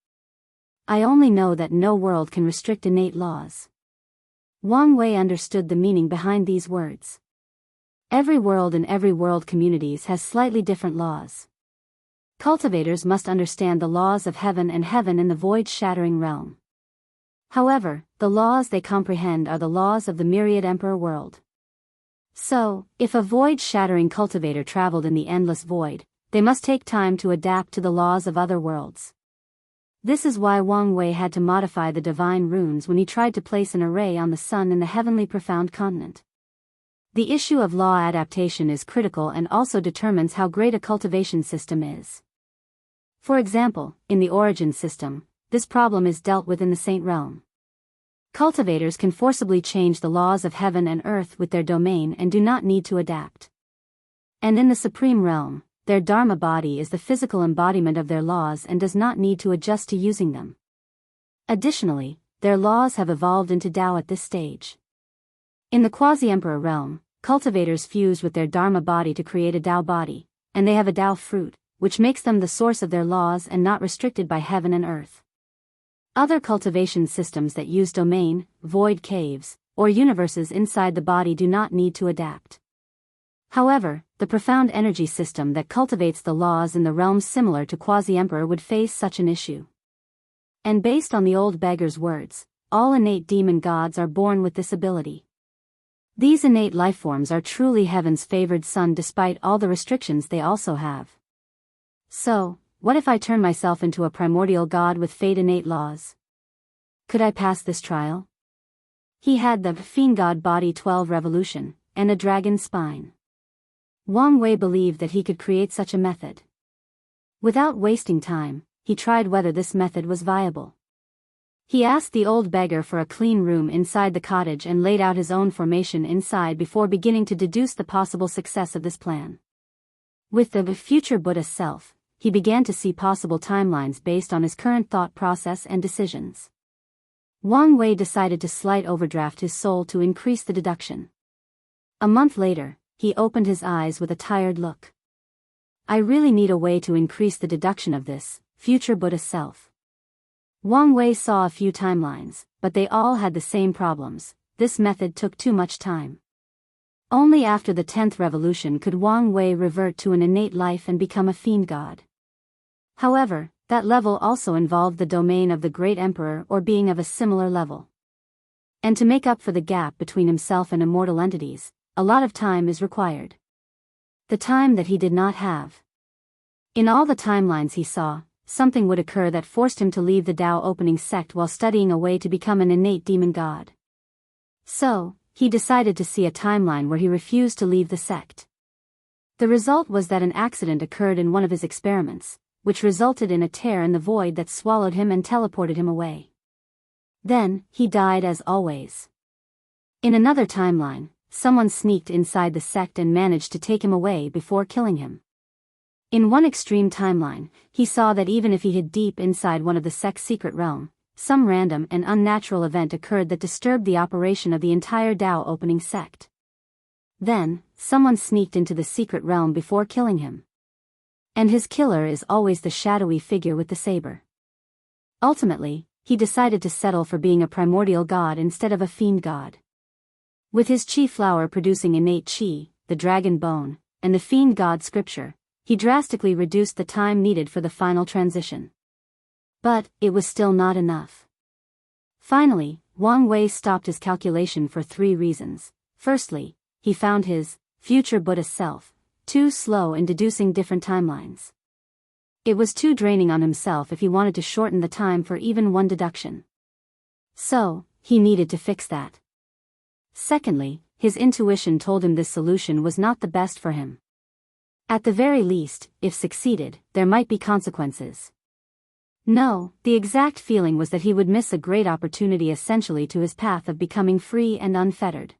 I only know that no world can restrict innate laws. Wang Wei understood the meaning behind these words. Every world and every world communities has slightly different laws. Cultivators must understand the laws of heaven and heaven in the void-shattering realm. However, the laws they comprehend are the laws of the myriad emperor world. So, if a void-shattering cultivator traveled in the endless void, they must take time to adapt to the laws of other worlds. This is why Wang Wei had to modify the divine runes when he tried to place an array on the sun in the heavenly profound continent. The issue of law adaptation is critical and also determines how great a cultivation system is. For example, in the origin system, this problem is dealt with in the saint realm. Cultivators can forcibly change the laws of heaven and earth with their domain and do not need to adapt. And in the supreme realm, their dharma body is the physical embodiment of their laws and does not need to adjust to using them. Additionally, their laws have evolved into Tao at this stage. In the quasi-emperor realm, cultivators fuse with their Dharma body to create a Tao body, and they have a Tao fruit, which makes them the source of their laws and not restricted by heaven and earth. Other cultivation systems that use domain, void caves, or universes inside the body do not need to adapt. However, the profound energy system that cultivates the laws in the realms similar to quasi-emperor would face such an issue. And based on the old beggar's words, all innate demon gods are born with this ability. These innate lifeforms are truly heaven's favored son despite all the restrictions they also have. So, what if I turn myself into a primordial god with fate innate laws? Could I pass this trial? He had the fiend god body 12 revolution, and a dragon spine. Wang Wei believed that he could create such a method. Without wasting time, he tried whether this method was viable. He asked the old beggar for a clean room inside the cottage and laid out his own formation inside before beginning to deduce the possible success of this plan. With the future Buddha self, he began to see possible timelines based on his current thought process and decisions. Wang Wei decided to slight overdraft his soul to increase the deduction. A month later, he opened his eyes with a tired look. I really need a way to increase the deduction of this future Buddha self. Wang Wei saw a few timelines, but they all had the same problems. This method took too much time. Only after the 10th revolution could Wang Wei revert to an innate life and become a fiend god. However, that level also involved the domain of the great emperor or being of a similar level. And to make up for the gap between himself and immortal entities, a lot of time is required. The time that he did not have. In all the timelines he saw, something would occur that forced him to leave the Tao opening sect while studying a way to become an innate demon god. So, he decided to see a timeline where he refused to leave the sect. The result was that an accident occurred in one of his experiments, which resulted in a tear in the void that swallowed him and teleported him away. Then, he died as always. In another timeline, someone sneaked inside the sect and managed to take him away before killing him. In one extreme timeline, he saw that even if he hid deep inside one of the sect's secret realm, some random and unnatural event occurred that disturbed the operation of the entire Tao opening sect. Then, someone sneaked into the secret realm before killing him. And his killer is always the shadowy figure with the saber. Ultimately, he decided to settle for being a primordial god instead of a fiend god. With his chi flower producing innate chi, the dragon bone, and the fiend god scripture, he drastically reduced the time needed for the final transition. But, it was still not enough. Finally, Wang Wei stopped his calculation for 3 reasons. Firstly, he found his future Buddha self too slow in deducing different timelines. It was too draining on himself if he wanted to shorten the time for even one deduction. So, he needed to fix that. Secondly, his intuition told him this solution was not the best for him. At the very least, if succeeded, there might be consequences. No, the exact feeling was that he would miss a great opportunity essentially to his path of becoming free and unfettered.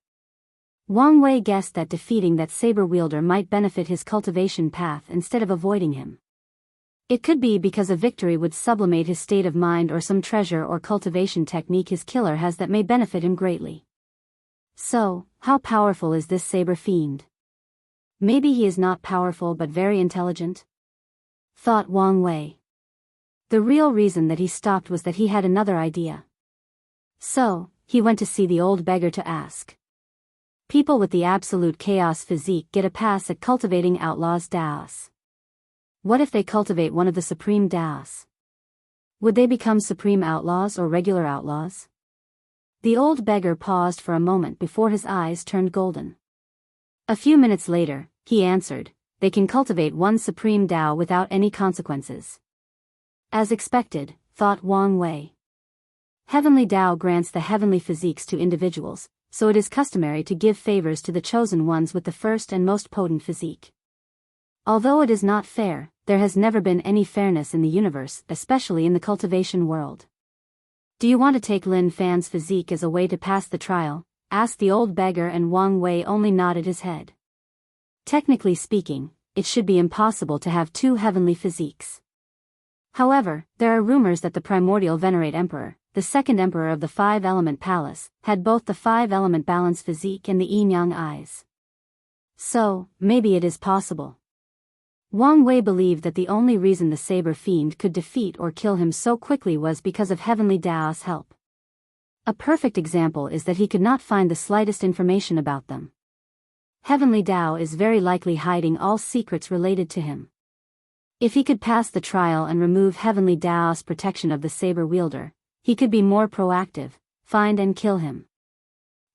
Wang Wei guessed that defeating that saber-wielder might benefit his cultivation path instead of avoiding him. It could be because a victory would sublimate his state of mind or some treasure or cultivation technique his killer has that may benefit him greatly. So, how powerful is this saber fiend? Maybe he is not powerful but very intelligent? Thought Wang Wei. The real reason that he stopped was that he had another idea. So, he went to see the old beggar to ask. People with the absolute chaos physique get a pass at cultivating outlaws Daos. What if they cultivate one of the supreme Daos? Would they become supreme outlaws or regular outlaws? The old beggar paused for a moment before his eyes turned golden. A few minutes later, he answered, they can cultivate one supreme Tao without any consequences. As expected, thought Wang Wei. Heavenly Tao grants the heavenly physiques to individuals, so it is customary to give favors to the chosen ones with the first and most potent physique. Although it is not fair, there has never been any fairness in the universe, especially in the cultivation world. Do you want to take Lin Fan's physique as a way to pass the trial? Asked the old beggar, and Wang Wei only nodded his head. Technically speaking, it should be impossible to have 2 heavenly physiques. However, there are rumors that the primordial venerate emperor, the second emperor of the five-element palace, had both the five-element balance physique and the yin-yang eyes. So, maybe it is possible. Wang Wei believed that the only reason the Saber Fiend could defeat or kill him so quickly was because of Heavenly Dao's help. A perfect example is that he could not find the slightest information about them. Heavenly Dao is very likely hiding all secrets related to him. If he could pass the trial and remove Heavenly Dao's protection of the saber wielder, he could be more proactive, find and kill him.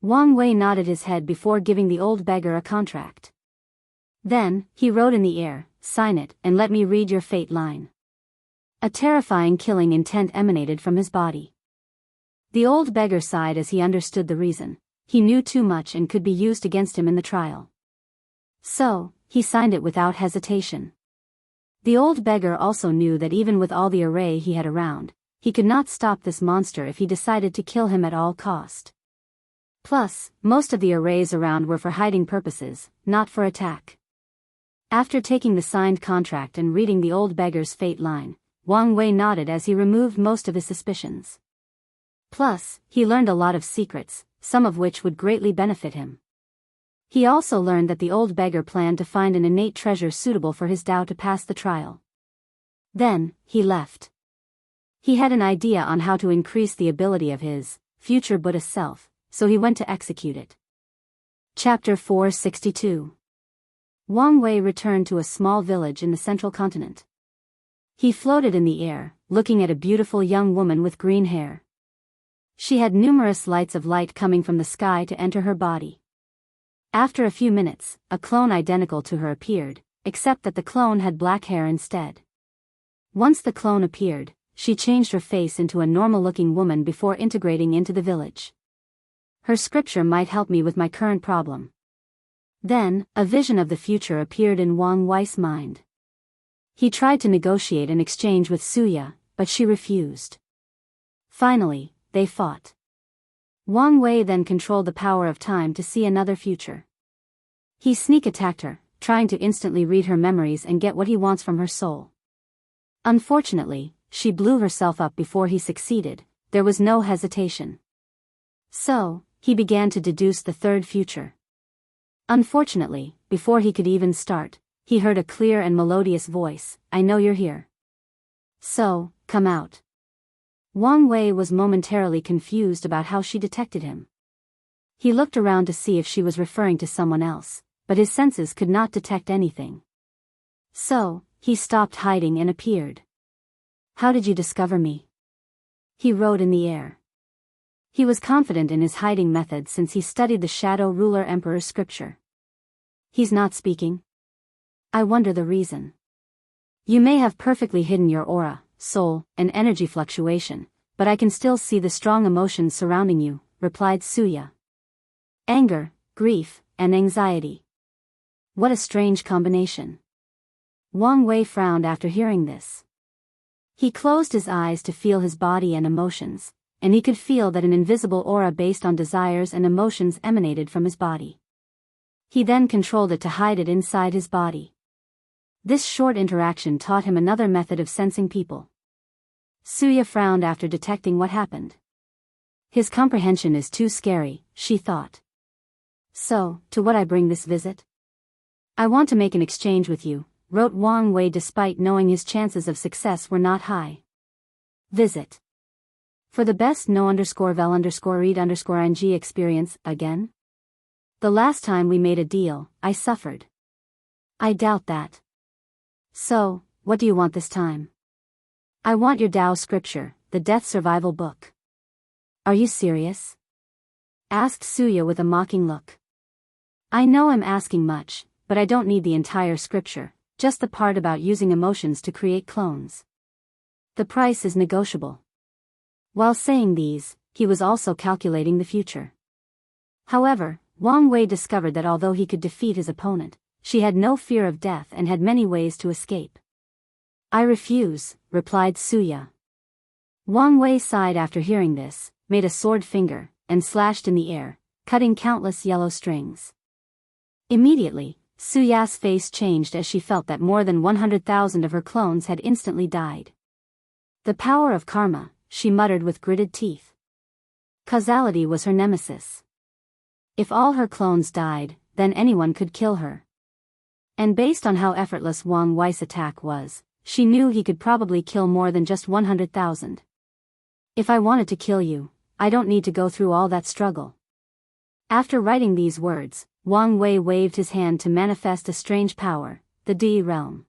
Wang Wei nodded his head before giving the old beggar a contract. Then, he wrote in the air, "Sign it, and let me read your fate line." A terrifying killing intent emanated from his body. The old beggar sighed as he understood the reason. He knew too much and could be used against him in the trial. So, he signed it without hesitation. The old beggar also knew that even with all the array he had around, he could not stop this monster if he decided to kill him at all cost. Plus, most of the arrays around were for hiding purposes, not for attack. After taking the signed contract and reading the old beggar's fate line, Wang Wei nodded as he removed most of his suspicions. Plus, he learned a lot of secrets, some of which would greatly benefit him. He also learned that the old beggar planned to find an innate treasure suitable for his Dao to pass the trial. Then, he left. He had an idea on how to increase the ability of his future Buddha self, so he went to execute it. Chapter 462. Wang Wei returned to a small village in the central continent. He floated in the air, looking at a beautiful young woman with green hair. She had numerous lights of light coming from the sky to enter her body. After a few minutes, a clone identical to her appeared, except that the clone had black hair instead. Once the clone appeared, she changed her face into a normal-looking woman before integrating into the village. Her scripture might help me with my current problem. Then, a vision of the future appeared in Wang Wei's mind. He tried to negotiate an exchange with Suya, but she refused. Finally, they fought. Wang Wei then controlled the power of time to see another future. He sneak attacked her, trying to instantly read her memories and get what he wants from her soul. Unfortunately, she blew herself up before he succeeded. There was no hesitation. So, he began to deduce the third future. Unfortunately, before he could even start, he heard a clear and melodious voice, "I know you're here. So, come out." Wang Wei was momentarily confused about how she detected him. He looked around to see if she was referring to someone else, but his senses could not detect anything. So, he stopped hiding and appeared. "How did you discover me?" He wrote in the air. He was confident in his hiding method since he studied the Shadow Ruler Emperor's scripture. He's not speaking. I wonder the reason. You may have perfectly hidden your aura, soul, and energy fluctuation, but I can still see the strong emotions surrounding you, replied Suya. Anger, grief, and anxiety. What a strange combination. Wang Wei frowned after hearing this. He closed his eyes to feel his body and emotions, and he could feel that an invisible aura based on desires and emotions emanated from his body. He then controlled it to hide it inside his body. This short interaction taught him another method of sensing people. Suya frowned after detecting what happened. His comprehension is too scary, she thought. So, to what I bring this visit? I want to make an exchange with you, wrote Wang Wei despite knowing his chances of success were not high. Visit. For the best no_vel_read_ing experience, again? The last time we made a deal, I suffered. I doubt that. So, what do you want this time? I want your Tao scripture, the Death Survival book. Are you serious? Asked Suya with a mocking look. I know I'm asking much, but I don't need the entire scripture, just the part about using emotions to create clones. The price is negotiable. While saying these, he was also calculating the future. However, Wang Wei discovered that although he could defeat his opponent, she had no fear of death and had many ways to escape. I refuse, replied Suya. Wang Wei sighed after hearing this, made a sword finger, and slashed in the air, cutting countless yellow strings. Immediately, Suya's face changed as she felt that more than 100,000 of her clones had instantly died. The power of karma, she muttered with gritted teeth. Causality was her nemesis. If all her clones died, then anyone could kill her. And based on how effortless Wang Wei's attack was, she knew he could probably kill more than just 100,000. If I wanted to kill you, I don't need to go through all that struggle. After writing these words, Wang Wei waved his hand to manifest a strange power, the Di realm.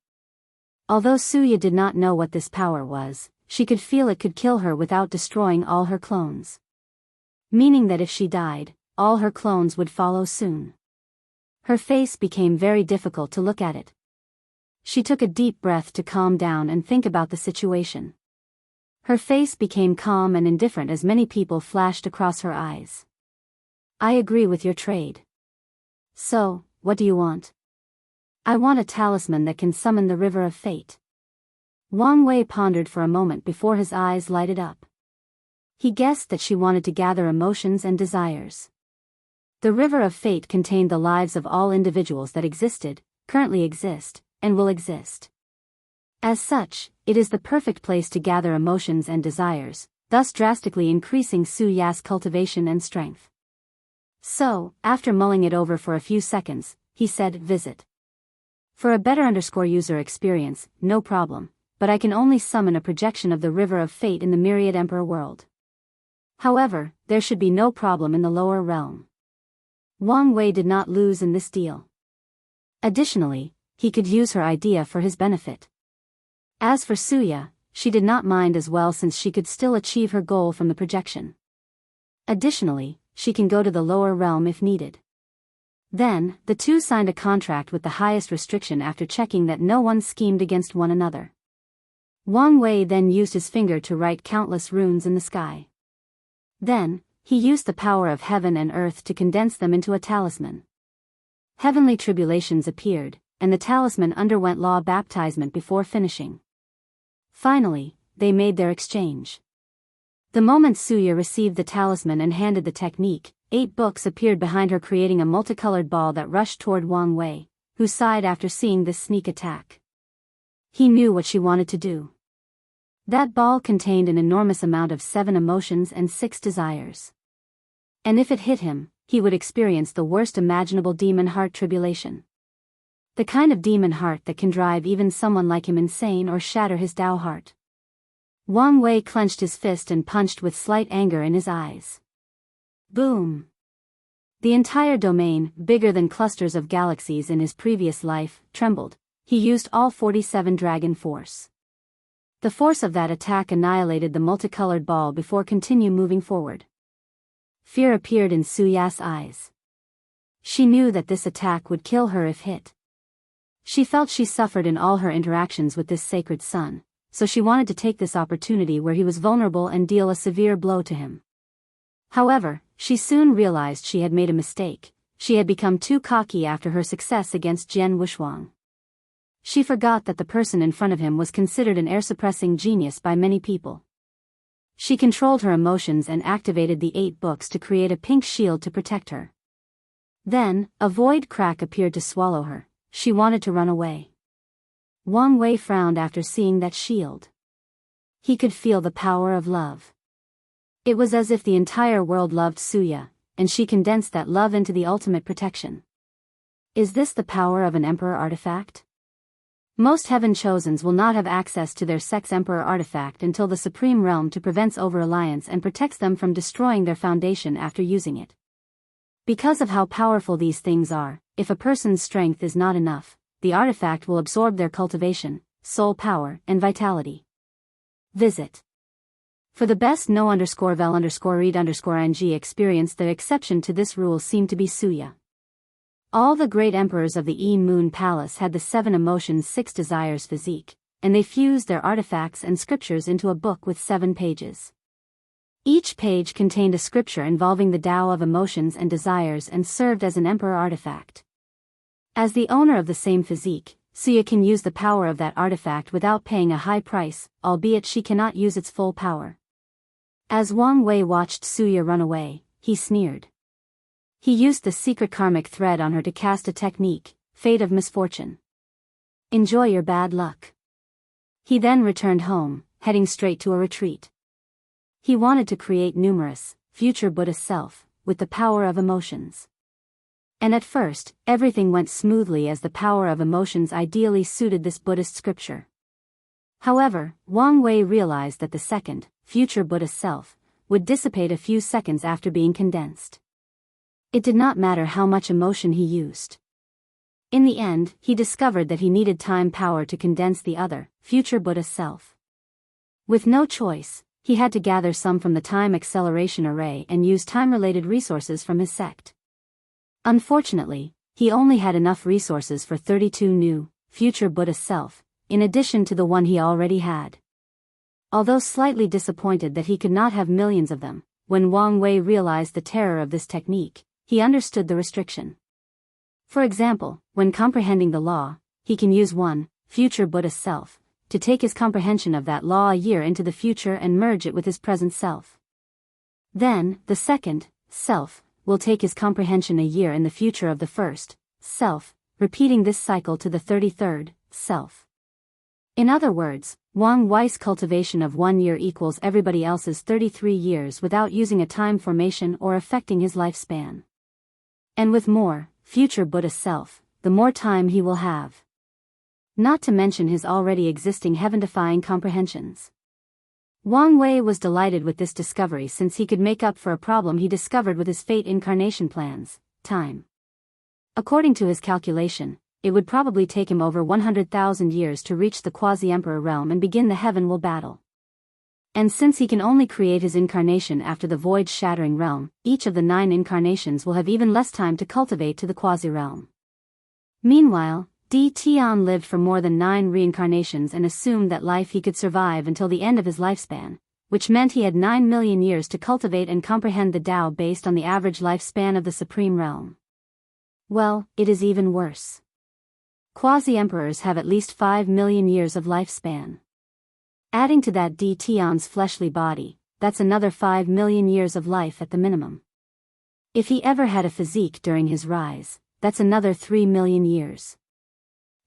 Although Suya did not know what this power was, she could feel it could kill her without destroying all her clones. Meaning that if she died, all her clones would follow soon. Her face became very difficult to look at it. She took a deep breath to calm down and think about the situation. Her face became calm and indifferent as many people flashed across her eyes. I agree with your trade. So, what do you want? I want a talisman that can summon the river of fate. Wang Wei pondered for a moment before his eyes lighted up. He guessed that she wanted to gather emotions and desires. The river of fate contained the lives of all individuals that existed, currently exist, and will exist. As such, it is the perfect place to gather emotions and desires, thus drastically increasing Su Ya's cultivation and strength. So, after mulling it over for a few seconds, he said, visit. For a better user experience, no problem, but I can only summon a projection of the river of fate in the myriad emperor world. However, there should be no problem in the lower realm. Wang Wei did not lose in this deal. Additionally, he could use her idea for his benefit. As for Suya, she did not mind as well since she could still achieve her goal from the projection. Additionally, she can go to the lower realm if needed. Then, the two signed a contract with the highest restriction after checking that no one schemed against one another. Wang Wei then used his finger to write countless runes in the sky. Then, he used the power of heaven and earth to condense them into a talisman. Heavenly tribulations appeared, and the talisman underwent law baptizement before finishing. Finally, they made their exchange. The moment Suya received the talisman and handed the technique, 8 books appeared behind her, creating a multicolored ball that rushed toward Wang Wei, who sighed after seeing this sneak attack. He knew what she wanted to do. That ball contained an enormous amount of 7 emotions and 6 desires. And if it hit him, he would experience the worst imaginable demon heart tribulation. The kind of demon heart that can drive even someone like him insane or shatter his Tao heart. Wang Wei clenched his fist and punched with slight anger in his eyes. Boom! The entire domain, bigger than clusters of galaxies in his previous life, trembled. He used all 47 dragon force. The force of that attack annihilated the multicolored ball before continue moving forward. Fear appeared in Suya's eyes. She knew that this attack would kill her if hit. She felt she suffered in all her interactions with this sacred son, so she wanted to take this opportunity where he was vulnerable and deal a severe blow to him. However, she soon realized she had made a mistake. She had become too cocky after her success against Jian Wushuang. She forgot that the person in front of him was considered an air-suppressing genius by many people. She controlled her emotions and activated the 8 books to create a pink shield to protect her. Then, a void crack appeared to swallow her. She wanted to run away. Wang Wei frowned after seeing that shield. He could feel the power of love. It was as if the entire world loved Suya, and she condensed that love into the ultimate protection. Is this the power of an emperor artifact? Most heaven chosens will not have access to their sex emperor artifact until the supreme realm to prevents over-alliance and protects them from destroying their foundation after using it. Because of how powerful these things are, if a person's strength is not enough, the artifact will absorb their cultivation, soul power, and vitality. Visit. For the best no_vel_read_ing experience, the exception to this rule seemed to be Suya. All the great emperors of the Moon Palace had the 7 emotions 6 desires physique, and they fused their artifacts and scriptures into a book with 7 pages. Each page contained a scripture involving the Tao of emotions and desires and served as an emperor artifact. As the owner of the same physique, Suya can use the power of that artifact without paying a high price, albeit she cannot use its full power. As Wang Wei watched Suya run away, he sneered. He used the secret karmic thread on her to cast a technique, Fate of Misfortune. Enjoy your bad luck. He then returned home, heading straight to a retreat. He wanted to create numerous, future Buddhist self, with the power of emotions. And at first, everything went smoothly as the power of emotions ideally suited this Buddhist scripture. However, Wang Wei realized that the second, future Buddhist self, would dissipate a few seconds after being condensed. It did not matter how much emotion he used. In the end, he discovered that he needed time power to condense the other, future Buddhist self. With no choice, he had to gather some from the time acceleration array and use time-related resources from his sect. Unfortunately, he only had enough resources for 32 new, future Buddhist self, in addition to the one he already had. Although slightly disappointed that he could not have millions of them, when Wang Wei realized the terror of this technique, he understood the restriction. For example, when comprehending the law, he can use one, future Buddhist self, to take his comprehension of that law a year into the future and merge it with his present self. Then, the second, self, will take his comprehension a year in the future of the first, self, repeating this cycle to the 33rd, self. In other words, Wang Wei's cultivation of 1 year equals everybody else's 33 years without using a time formation or affecting his lifespan. And with more, future Buddhist self, the more time he will have. Not to mention his already existing heaven-defying comprehensions. Wang Wei was delighted with this discovery since he could make up for a problem he discovered with his fate incarnation plans, time. According to his calculation, it would probably take him over 100,000 years to reach the quasi-emperor realm and begin the heaven-will battle. And since he can only create his incarnation after the void-shattering realm, each of the 9 incarnations will have even less time to cultivate to the quasi-realm. Meanwhile, Di Tian lived for more than 9 reincarnations and assumed that life he could survive until the end of his lifespan, which meant he had 9 million years to cultivate and comprehend the Tao based on the average lifespan of the Supreme Realm. Well, it is even worse. Quasi-emperors have at least 5 million years of lifespan. Adding to that Di Tian's fleshly body, that's another 5 million years of life at the minimum. If he ever had a physique during his rise, that's another 3 million years.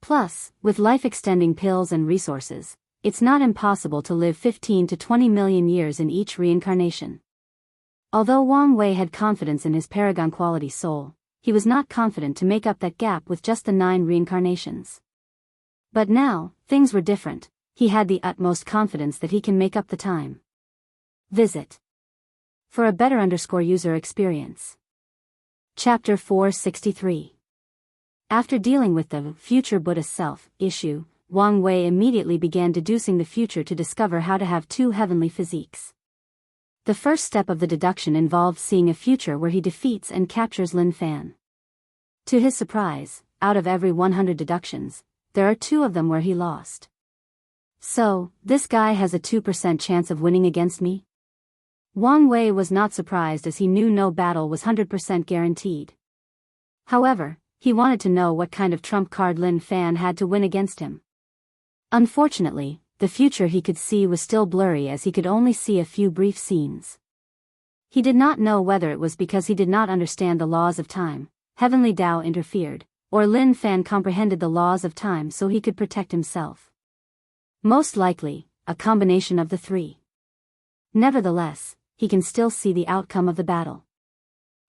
Plus, with life-extending pills and resources, it's not impossible to live 15 to 20 million years in each reincarnation. Although Wang Wei had confidence in his paragon quality soul, he was not confident to make up that gap with just the 9 reincarnations. But now, things were different. He had the utmost confidence that he can make up the time. Visit. For a better user experience. Chapter 463. After dealing with the future Buddhist self issue, Wang Wei immediately began deducing the future to discover how to have 2 heavenly physiques. The first step of the deduction involved seeing a future where he defeats and captures Lin Fan. To his surprise, out of every 100 deductions, there are 2 of them where he lost. So, this guy has a 2% chance of winning against me? Wang Wei was not surprised as he knew no battle was 100% guaranteed. However, he wanted to know what kind of trump card Lin Fan had to win against him. Unfortunately, the future he could see was still blurry as he could only see a few brief scenes. He did not know whether it was because he did not understand the laws of time, heavenly Tao interfered, or Lin Fan comprehended the laws of time so he could protect himself. Most likely, a combination of the 3. Nevertheless, he can still see the outcome of the battle.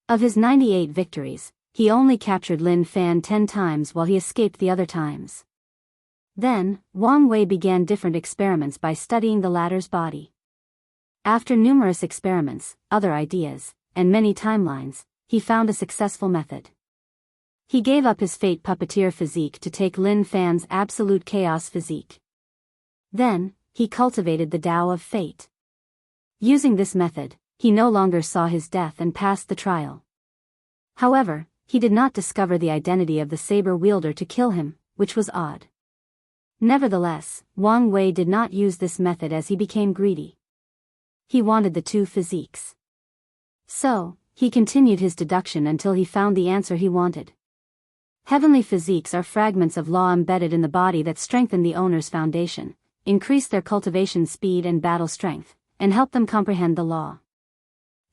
Of his 98 victories, he only captured Lin Fan 10 times while he escaped the other times. Then, Wang Wei began different experiments by studying the latter's body. After numerous experiments, other ideas, and many timelines, he found a successful method. He gave up his fate puppeteer physique to take Lin Fan's absolute chaos physique. Then, he cultivated the Tao of fate. Using this method, he no longer saw his death and passed the trial. However, he did not discover the identity of the saber wielder to kill him, which was odd. Nevertheless, Wang Wei did not use this method as he became greedy. He wanted the 2 physiques. So, he continued his deduction until he found the answer he wanted. Heavenly physiques are fragments of law embedded in the body that strengthen the owner's foundation, increase their cultivation speed and battle strength, and help them comprehend the law.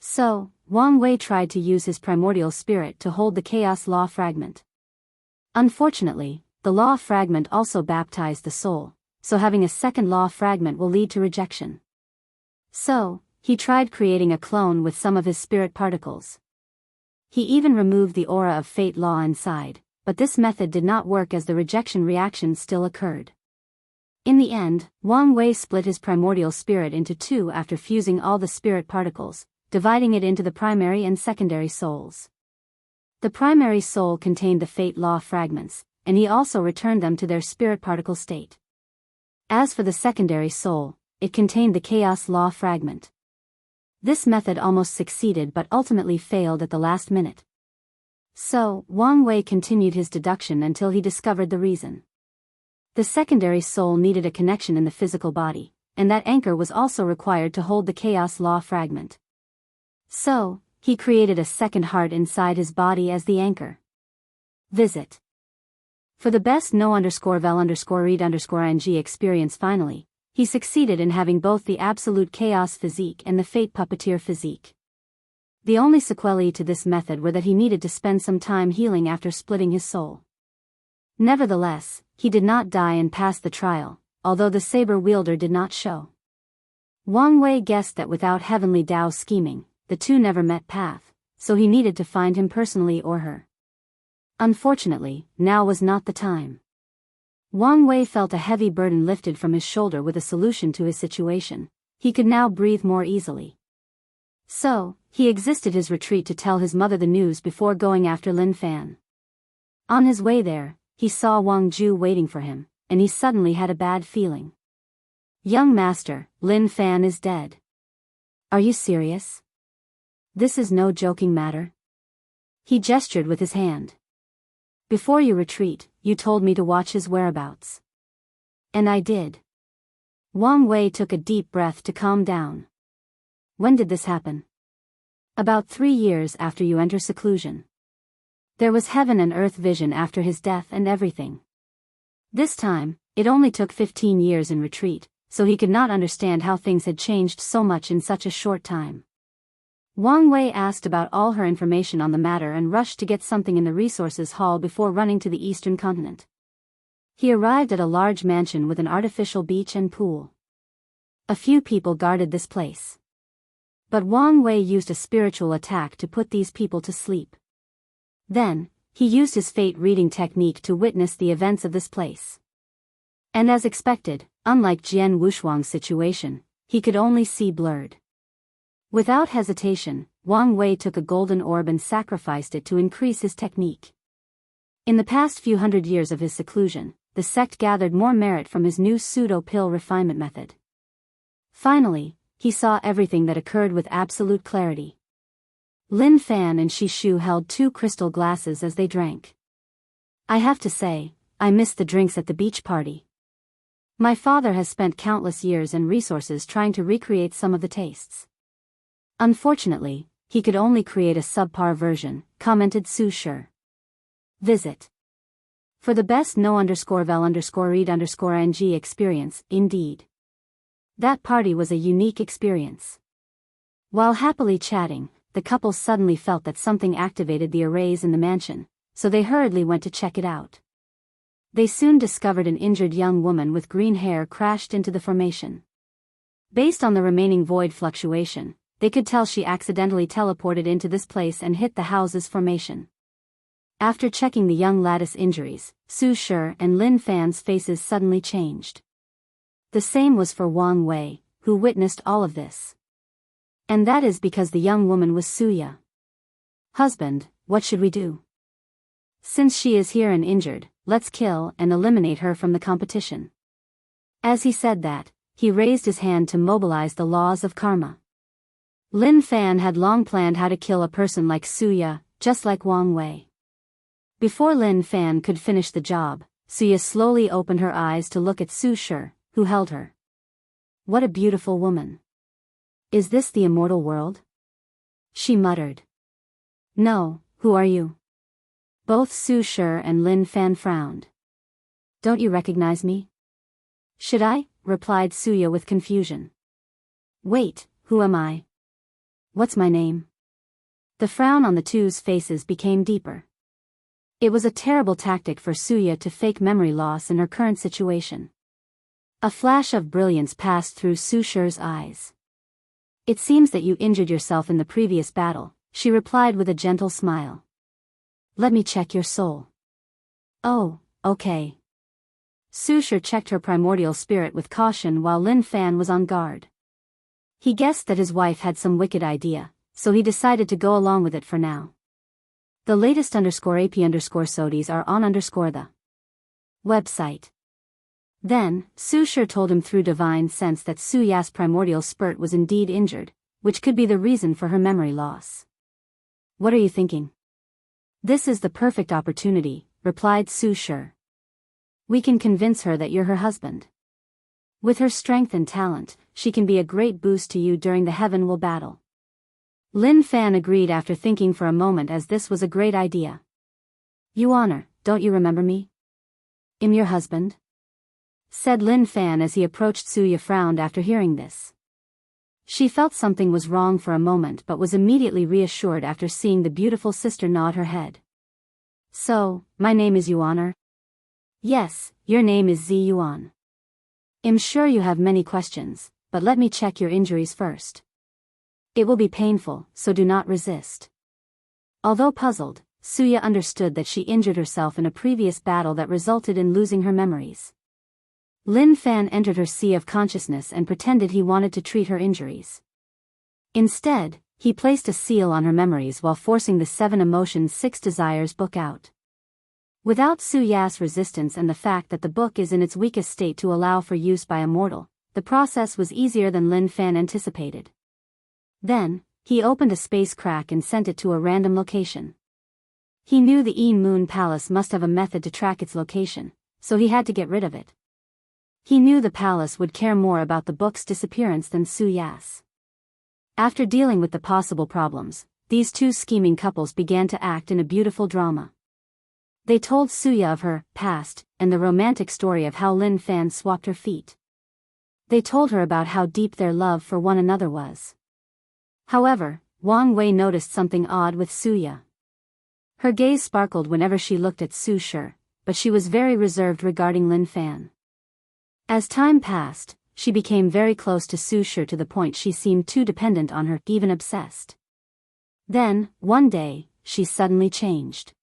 So, Wang Wei tried to use his primordial spirit to hold the chaos law fragment. Unfortunately, the law fragment also baptized the soul, so having a second law fragment will lead to rejection. So, he tried creating a clone with some of his spirit particles. He even removed the aura of fate law inside, but this method did not work as the rejection reaction still occurred. In the end, Wang Wei split his primordial spirit into two after fusing all the spirit particles, dividing it into the primary and secondary souls. The primary soul contained the fate law fragments, and he also returned them to their spirit particle state. As for the secondary soul, it contained the chaos law fragment. This method almost succeeded but ultimately failed at the last minute. So, Wang Wei continued his deduction until he discovered the reason. The secondary soul needed a connection in the physical body, and that anchor was also required to hold the chaos law fragment. So, he created a second heart inside his body as the anchor. Visit. For the best no_vel_read_ing experience finally, he succeeded in having both the absolute chaos physique and the fate puppeteer physique. The only sequelae to this method were that he needed to spend some time healing after splitting his soul. Nevertheless, he did not die and passed the trial, although the saber wielder did not show. Wang Wei guessed that without heavenly Tao scheming, the two never met path, so he needed to find him personally or her. Unfortunately, now was not the time. Wang Wei felt a heavy burden lifted from his shoulder with a solution to his situation. He could now breathe more easily. So, he exited his retreat to tell his mother the news before going after Lin Fan. On his way there, he saw Wang Ju waiting for him, and he suddenly had a bad feeling. "Young master, Lin Fan is dead." "Are you serious? This is no joking matter." He gestured with his hand. "Before you retreat, you told me to watch his whereabouts. And I did." Wang Wei took a deep breath to calm down. "When did this happen?" "About 3 years after you enter seclusion. There was heaven and earth vision after his death and everything. This time, it only took 15 years in retreat, so he could not understand how things had changed so much in such a short time." Wang Wei asked about all her information on the matter and rushed to get something in the resources hall before running to the eastern continent. He arrived at a large mansion with an artificial beach and pool. A few people guarded this place. But Wang Wei used a spiritual attack to put these people to sleep. Then, he used his fate reading technique to witness the events of this place. And as expected, unlike Jian Wushuang's situation, he could only see blurred. Without hesitation, Wang Wei took a golden orb and sacrificed it to increase his technique. In the past few hundred years of his seclusion, the sect gathered more merit from his new pseudo-pill refinement method. Finally, he saw everything that occurred with absolute clarity. Lin Fan and Shi Shu held 2 crystal glasses as they drank. "I have to say, I missed the drinks at the beach party. My father has spent countless years and resources trying to recreate some of the tastes. Unfortunately, he could only create a subpar version," commented Su Shi. Visit. For the best no_vel_read_ing experience, indeed. That party was a unique experience. While happily chatting, the couple suddenly felt that something activated the arrays in the mansion, so they hurriedly went to check it out. They soon discovered an injured young woman with green hair crashed into the formation. Based on the remaining void fluctuation, they could tell she accidentally teleported into this place and hit the house's formation. After checking the young lattice injuries, Su Shi and Lin Fan's faces suddenly changed. The same was for Wang Wei, who witnessed all of this. And that is because the young woman was Suya. "Husband, what should we do? Since she is here and injured, let's kill and eliminate her from the competition." As he said that, he raised his hand to mobilize the laws of karma. Lin Fan had long planned how to kill a person like Suya, just like Wang Wei. Before Lin Fan could finish the job, Suya slowly opened her eyes to look at Su Shi, who held her. "What a beautiful woman. Is this the immortal world?" she muttered. "No, who are you?" Both Su Shi and Lin Fan frowned. "Don't you recognize me?" "Should I?" replied Suya with confusion. "Wait, who am I? What's my name?" The frown on the two's faces became deeper. It was a terrible tactic for Suya to fake memory loss in her current situation. A flash of brilliance passed through Su Shi's eyes. It seems that you injured yourself in the previous battle, she replied with a gentle smile. Let me check your soul. Oh, okay. Su Shi checked her primordial spirit with caution while Lin Fan was on guard. He guessed that his wife had some wicked idea, so he decided to go along with it for now. The latest _AP_SODIes are on _the website. Then, Su Shi told him through divine sense that Su Ya's primordial spirit was indeed injured, which could be the reason for her memory loss. What are you thinking? This is the perfect opportunity, replied Su Shi. We can convince her that you're her husband. With her strength and talent, she can be a great boost to you during the Heaven Will battle. Lin Fan agreed after thinking for a moment, as this was a great idea. You honor, don't you remember me? I'm your husband? Said Lin Fan as he approached. Suya frowned after hearing this. She felt something was wrong for a moment but was immediately reassured after seeing the beautiful sister nod her head. So, my name is Yuan? Yes, your name is Zi Yuan. I'm sure you have many questions, but let me check your injuries first. It will be painful, so do not resist. Although puzzled, Suya understood that she injured herself in a previous battle that resulted in losing her memories. Lin Fan entered her sea of consciousness and pretended he wanted to treat her injuries. Instead, he placed a seal on her memories while forcing the 7 Emotions 6 Desires book out. Without Su Ya's resistance and the fact that the book is in its weakest state to allow for use by a mortal, the process was easier than Lin Fan anticipated. Then, he opened a space crack and sent it to a random location. He knew the Een Moon Palace must have a method to track its location, so he had to get rid of it. He knew the palace would care more about the book's disappearance than Su Ya's. After dealing with the possible problems, these two scheming couples began to act in a beautiful drama. They told Suya of her past and the romantic story of how Lin Fan swapped her feet. They told her about how deep their love for one another was. However, Wang Wei noticed something odd with Suya. Her gaze sparkled whenever she looked at Su Shi, but she was very reserved regarding Lin Fan. As time passed, she became very close to Su Shi to the point she seemed too dependent on her, even obsessed. Then, one day, she suddenly changed.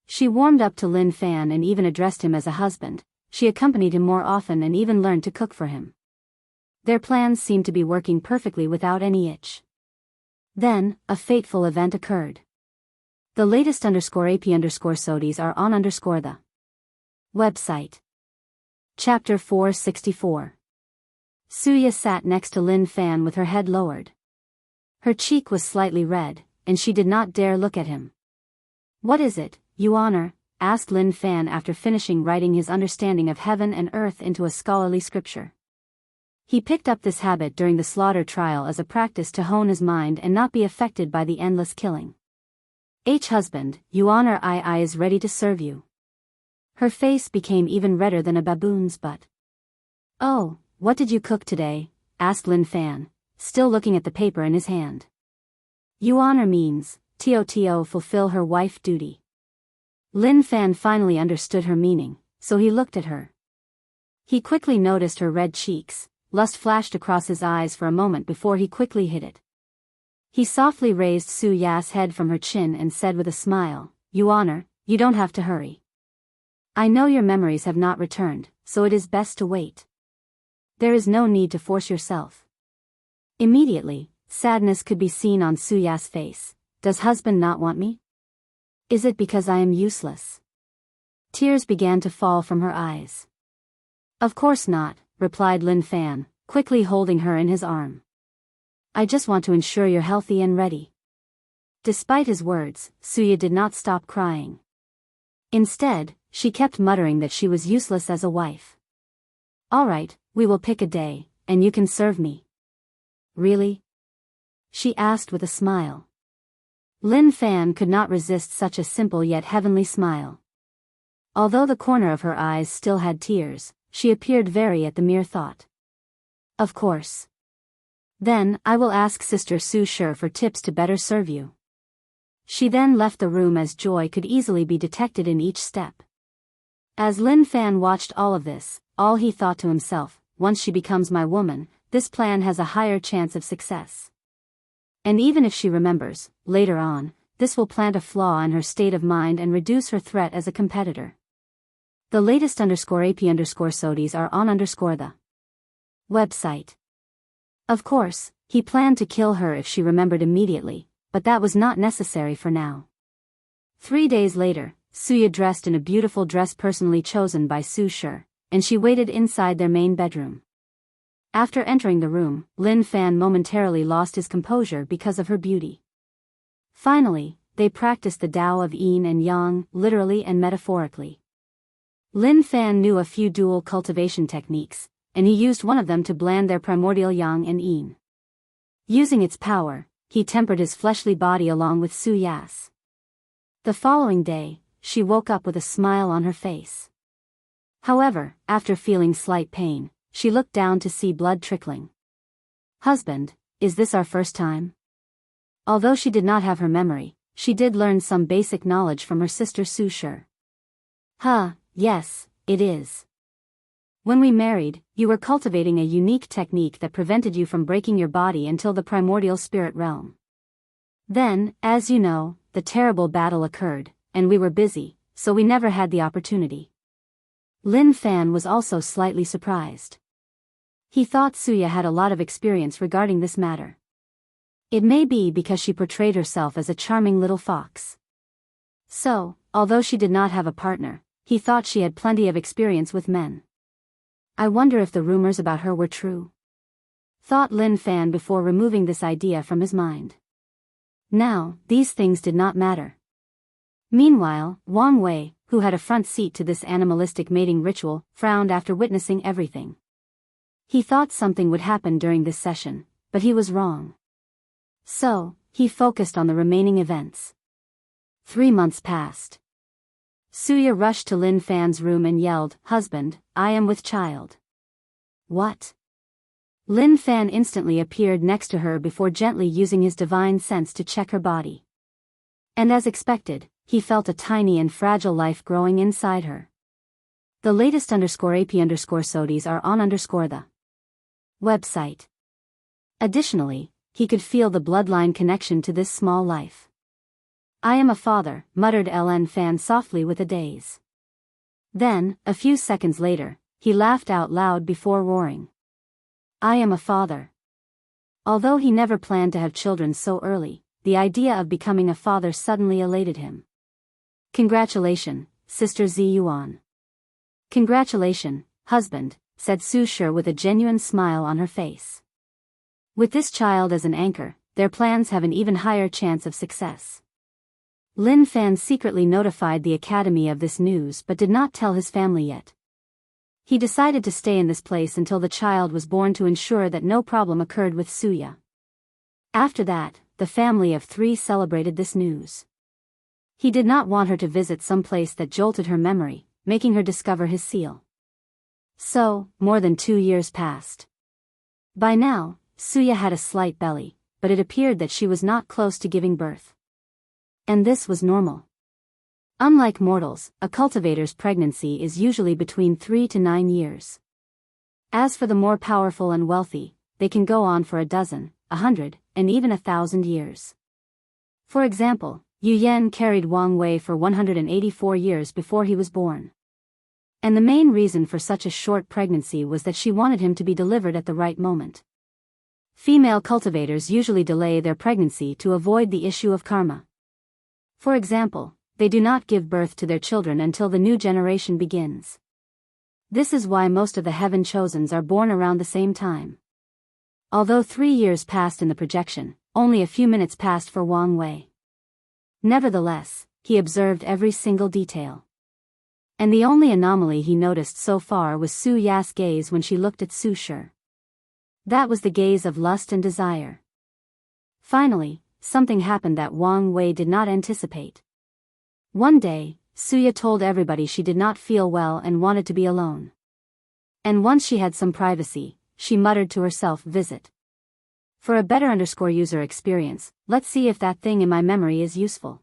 She warmed up to Lin Fan and even addressed him as a husband. She accompanied him more often and even learned to cook for him. Their plans seemed to be working perfectly without any itch. Then, a fateful event occurred. The latest _AP_SODIes are on the website. Chapter 464. Suya sat next to Lin Fan with her head lowered. Her cheek was slightly red, and she did not dare look at him. What is it, Yuan? Asked Lin Fan after finishing writing his understanding of heaven and earth into a scholarly scripture. He picked up this habit during the slaughter trial as a practice to hone his mind and not be affected by the endless killing. Husband, Yuan I is ready to serve you. Her face became even redder than a baboon's butt. Oh, what did you cook today? Asked Lin Fan, still looking at the paper in his hand. Yuan means, to fulfill her wife duty. Lin Fan finally understood her meaning, so he looked at her. He quickly noticed her red cheeks. Lust flashed across his eyes for a moment before he quickly hid it. He softly raised Su Ya's head from her chin and said with a smile, Yuan, you don't have to hurry. I know your memories have not returned, so it is best to wait. There is no need to force yourself. Immediately, sadness could be seen on Suya's face. Does husband not want me? Is it because I am useless? Tears began to fall from her eyes. Of course not, replied Lin Fan, quickly holding her in his arm. I just want to ensure you're healthy and ready. Despite his words, Suya did not stop crying. Instead, she kept muttering that she was useless as a wife. All right, we will pick a day, and you can serve me. Really? She asked with a smile. Lin Fan could not resist such a simple yet heavenly smile. Although the corner of her eyes still had tears, she appeared very at the mere thought. Of course. Then, I will ask Sister Su Shi for tips to better serve you. She then left the room as joy could easily be detected in each step. As Lin Fan watched all of this, all he thought to himself, once she becomes my woman, this plan has a higher chance of success. And even if she remembers, later on, this will plant a flaw in her state of mind and reduce her threat as a competitor. The latest _AP_SODIs are on _the website. Of course, he planned to kill her if she remembered immediately, but that was not necessary for now. 3 days later, Suya dressed in a beautiful dress personally chosen by Su Shi, and she waited inside their main bedroom. After entering the room, Lin Fan momentarily lost his composure because of her beauty. Finally, they practiced the Tao of Yin and Yang, literally and metaphorically. Lin Fan knew a few dual cultivation techniques, and he used one of them to blend their primordial Yang and Yin. Using its power, he tempered his fleshly body along with Su Ya's. The following day, she woke up with a smile on her face. However, after feeling slight pain, she looked down to see blood trickling. "Husband, is this our first time?" Although she did not have her memory, she did learn some basic knowledge from her sister Su Shi. Yes, it is. When we married, you were cultivating a unique technique that prevented you from breaking your body until the primordial spirit realm. Then, as you know, the terrible battle occurred, and we were busy, so we never had the opportunity. Lin Fan was also slightly surprised. He thought Suya had a lot of experience regarding this matter. It may be because she portrayed herself as a charming little fox. So, although she did not have a partner, he thought she had plenty of experience with men. I wonder if the rumors about her were true, thought Lin Fan before removing this idea from his mind. Now, these things did not matter. Meanwhile, Wang Wei, who had a front seat to this animalistic mating ritual, frowned after witnessing everything. He thought something would happen during this session, but he was wrong. So, he focused on the remaining events. 3 months passed. Suya rushed to Lin Fan's room and yelled, "Husband, I am with child." "What?" Lin Fan instantly appeared next to her before gently using his divine sense to check her body. And as expected, he felt a tiny and fragile life growing inside her. The latest _AP_SODIs are on the website. Additionally, he could feel the bloodline connection to this small life. "I am a father," muttered Lin Fan softly with a daze. Then, a few seconds later, he laughed out loud before roaring. "I am a father." Although he never planned to have children so early, the idea of becoming a father suddenly elated him. "Congratulations, Sister Ziyuan." "Congratulations, husband," said Su Shi with a genuine smile on her face. With this child as an anchor, their plans have an even higher chance of success. Lin Fan secretly notified the academy of this news but did not tell his family yet. He decided to stay in this place until the child was born to ensure that no problem occurred with Suya. After that, the family of 3 celebrated this news. He did not want her to visit some place that jolted her memory, making her discover his seal. So, more than 2 years passed. By now, Suya had a slight belly, but it appeared that she was not close to giving birth. And this was normal. Unlike mortals, a cultivator's pregnancy is usually between 3 to 9 years. As for the more powerful and wealthy, they can go on for 12, 100, and even 1,000 years. For example, Yu Yan carried Wang Wei for 184 years before he was born. And the main reason for such a short pregnancy was that she wanted him to be delivered at the right moment. Female cultivators usually delay their pregnancy to avoid the issue of karma. For example, they do not give birth to their children until the new generation begins. This is why most of the heaven chosens are born around the same time. Although 3 years passed in the projection, only a few minutes passed for Wang Wei. Nevertheless, he observed every single detail. And the only anomaly he noticed so far was Su Ya's gaze when she looked at Su Shi. That was the gaze of lust and desire. Finally, something happened that Wang Wei did not anticipate. One day, Suya told everybody she did not feel well and wanted to be alone. And once she had some privacy, she muttered to herself, "Visit." For a better _user experience, let's see if that thing in my memory is useful.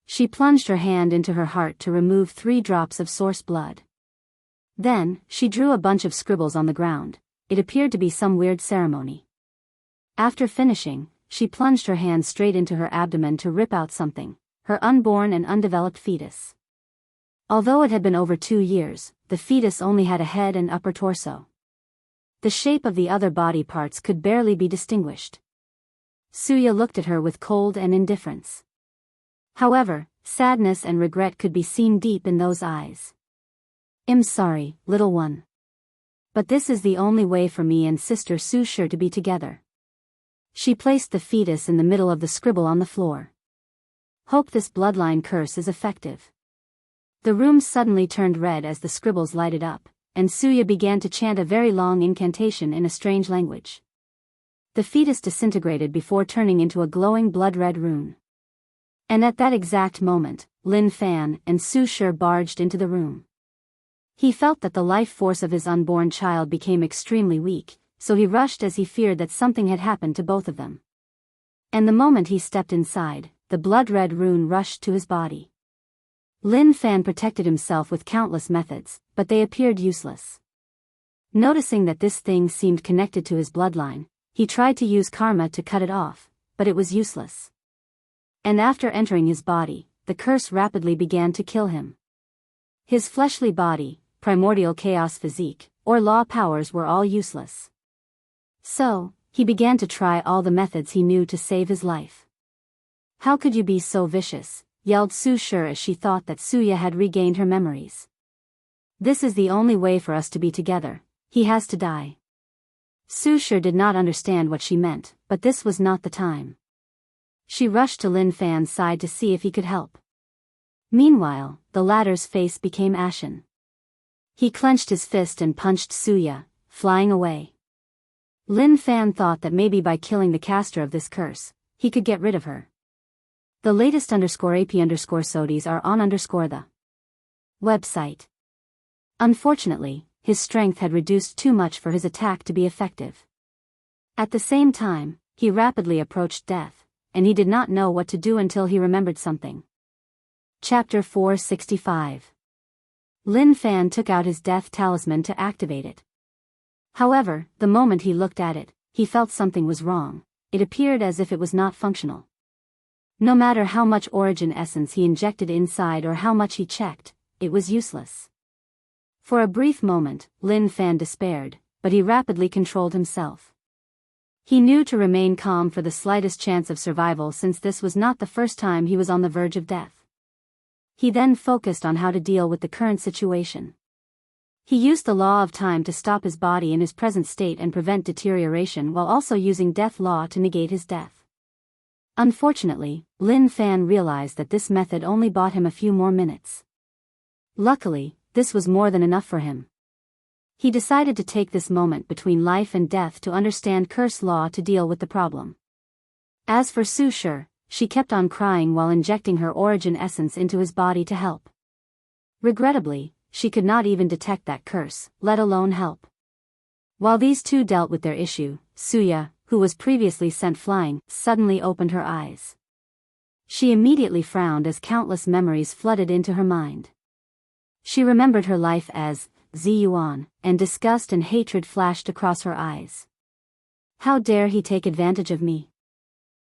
She plunged her hand into her heart to remove 3 drops of source blood. Then, she drew a bunch of scribbles on the ground, it appeared to be some weird ceremony. After finishing, she plunged her hand straight into her abdomen to rip out something, her unborn and undeveloped fetus. Although it had been over 2 years, the fetus only had a head and upper torso. The shape of the other body parts could barely be distinguished. Suya looked at her with cold and indifference. However, sadness and regret could be seen deep in those eyes. "I'm sorry, little one. But this is the only way for me and Sister Su to be together." She placed the fetus in the middle of the scribble on the floor. "Hope this bloodline curse is effective." The room suddenly turned red as the scribbles lighted up, and Suya began to chant a very long incantation in a strange language. The fetus disintegrated before turning into a glowing blood-red rune. And at that exact moment, Lin Fan and Su barged into the room. He felt that the life force of his unborn child became extremely weak, so he rushed as he feared that something had happened to both of them. And the moment he stepped inside, the blood-red rune rushed to his body. Lin Fan protected himself with countless methods, but they appeared useless. Noticing that this thing seemed connected to his bloodline, he tried to use karma to cut it off, but it was useless. And after entering his body, the curse rapidly began to kill him. His fleshly body, primordial chaos physique, or law powers were all useless. So, he began to try all the methods he knew to save his life. "How could you be so vicious?" yelled Su as she thought that Suya had regained her memories. "This is the only way for us to be together. He has to die." Su did not understand what she meant, but this was not the time. She rushed to Lin Fan's side to see if he could help. Meanwhile, the latter's face became ashen. He clenched his fist and punched Suya, flying away. Lin Fan thought that maybe by killing the caster of this curse, he could get rid of her. The latest _AP_SODIes are on the website. Unfortunately, his strength had reduced too much for his attack to be effective. At the same time, he rapidly approached death, and he did not know what to do until he remembered something. Chapter 465. Lin Fan took out his death talisman to activate it. However, the moment he looked at it, he felt something was wrong. It appeared as if it was not functional. No matter how much origin essence he injected inside or how much he checked, it was useless. For a brief moment, Lin Fan despaired, but he rapidly controlled himself. He knew to remain calm for the slightest chance of survival since this was not the first time he was on the verge of death. He then focused on how to deal with the current situation. He used the law of time to stop his body in his present state and prevent deterioration while also using death law to negate his death. Unfortunately, Lin Fan realized that this method only bought him a few more minutes. Luckily, this was more than enough for him. He decided to take this moment between life and death to understand curse law to deal with the problem. As for Su she kept on crying while injecting her origin essence into his body to help. Regrettably, she could not even detect that curse, let alone help. While these two dealt with their issue, Suya, who was previously sent flying, suddenly opened her eyes. She immediately frowned as countless memories flooded into her mind. She remembered her life as Ziyuan, and disgust and hatred flashed across her eyes. How dare he take advantage of me?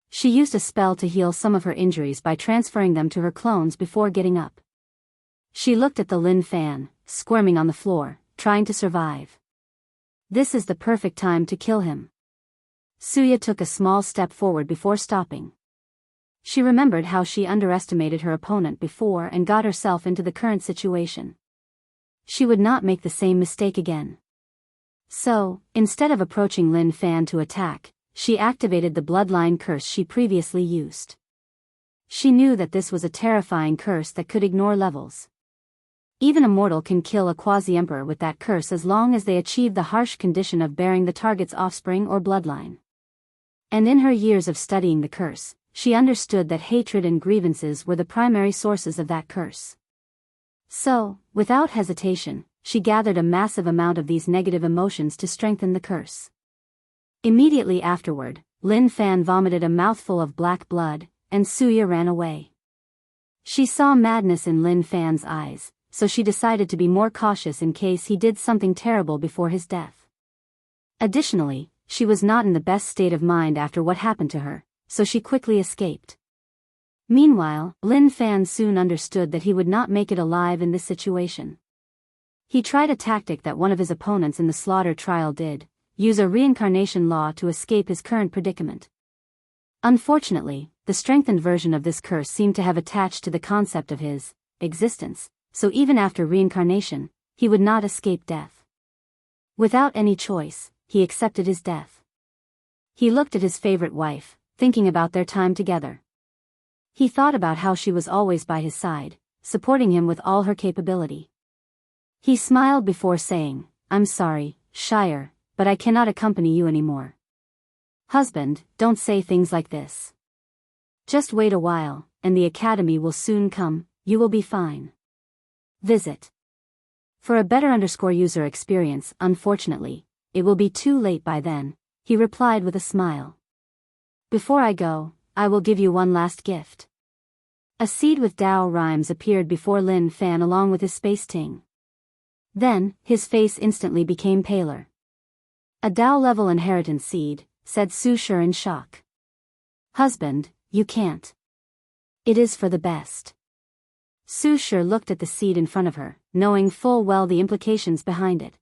She used a spell to heal some of her injuries by transferring them to her clones before getting up. She looked at the Lin Fan, squirming on the floor, trying to survive. This is the perfect time to kill him. Suya took a small step forward before stopping. She remembered how she underestimated her opponent before and got herself into the current situation. She would not make the same mistake again. So, instead of approaching Lin Fan to attack, she activated the bloodline curse she previously used. She knew that this was a terrifying curse that could ignore levels. Even a mortal can kill a quasi-emperor with that curse as long as they achieve the harsh condition of bearing the target's offspring or bloodline. And in her years of studying the curse, she understood that hatred and grievances were the primary sources of that curse. So, without hesitation, she gathered a massive amount of these negative emotions to strengthen the curse. Immediately afterward, Lin Fan vomited a mouthful of black blood, and Suya ran away. She saw madness in Lin Fan's eyes, so she decided to be more cautious in case he did something terrible before his death. Additionally, she was not in the best state of mind after what happened to her, so she quickly escaped. Meanwhile, Lin Fan soon understood that he would not make it alive in this situation. He tried a tactic that one of his opponents in the slaughter trial did, use a reincarnation law to escape his current predicament. Unfortunately, the strengthened version of this curse seemed to have attached to the concept of his existence, so even after reincarnation, he would not escape death. Without any choice, he accepted his death. He looked at his favorite wife, thinking about their time together. He thought about how she was always by his side, supporting him with all her capability. He smiled before saying, "I'm sorry, Shire, but I cannot accompany you anymore." "Husband, don't say things like this. Just wait a while, and the academy will soon come, you will be fine. Visit." For a better user experience, unfortunately, it will be too late by then, he replied with a smile. "Before I go, I will give you one last gift." A seed with Dao rhymes appeared before Lin Fan along with his space ting. Then, his face instantly became paler. "A Dao-level inheritance seed," said Su Shi in shock. "Husband, you can't. It is for the best." Su Shi looked at the seed in front of her, knowing full well the implications behind it.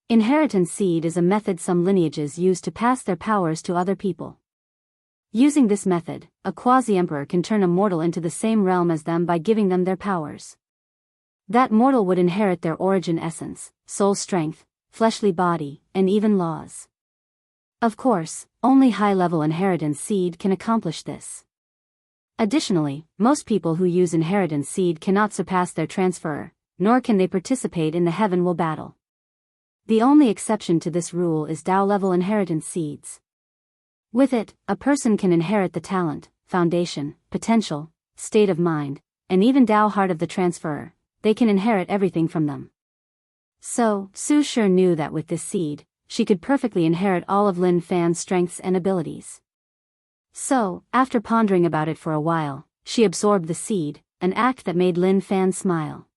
Inheritance seed is a method some lineages use to pass their powers to other people. Using this method, a quasi-emperor can turn a mortal into the same realm as them by giving them their powers. That mortal would inherit their origin essence, soul strength, fleshly body, and even laws. Of course, only high-level inheritance seed can accomplish this. Additionally, most people who use inheritance seed cannot surpass their transferor, nor can they participate in the Heaven Will battle. The only exception to this rule is Dao-level inheritance seeds. With it, a person can inherit the talent, foundation, potential, state of mind, and even Dao heart of the transferor. They can inherit everything from them. So, Su Shi knew that with this seed, she could perfectly inherit all of Lin Fan's strengths and abilities. So, after pondering about it for a while, she absorbed the seed, an act that made Lin Fan smile.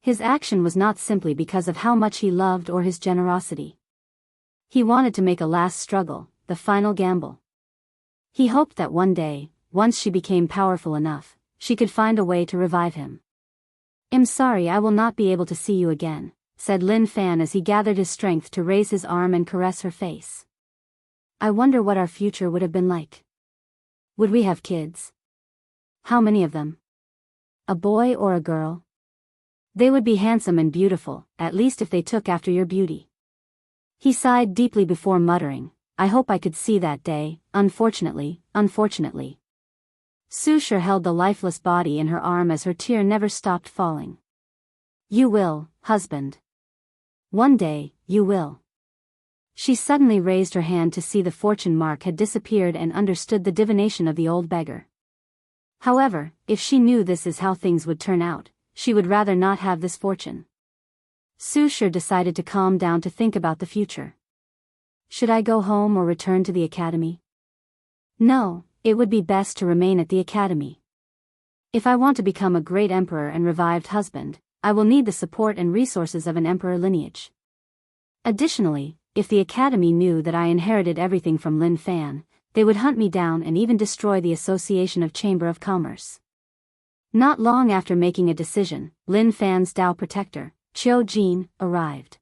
His action was not simply because of how much he loved or his generosity. He wanted to make a last struggle, the final gamble. He hoped that one day, once she became powerful enough, she could find a way to revive him. "I'm sorry I will not be able to see you again," said Lin Fan as he gathered his strength to raise his arm and caress her face. "I wonder what our future would have been like. Would we have kids? How many of them? A boy or a girl? They would be handsome and beautiful, at least if they took after your beauty." He sighed deeply before muttering, "I hope I could see that day, unfortunately. Su Shi held the lifeless body in her arm as her tear never stopped falling. "You will, husband. One day, you will." She suddenly raised her hand to see the fortune mark had disappeared and understood the divination of the old beggar. However, if she knew this is how things would turn out, she would rather not have this fortune. Su Shi decided to calm down to think about the future. Should I go home or return to the academy? No, it would be best to remain at the academy. If I want to become a great emperor and revived husband, I will need the support and resources of an emperor lineage. Additionally, if the academy knew that I inherited everything from Lin Fan, they would hunt me down and even destroy the Association of Chamber of Commerce. Not long after making a decision, Lin Fan's Dao protector, Qiu Jin, arrived.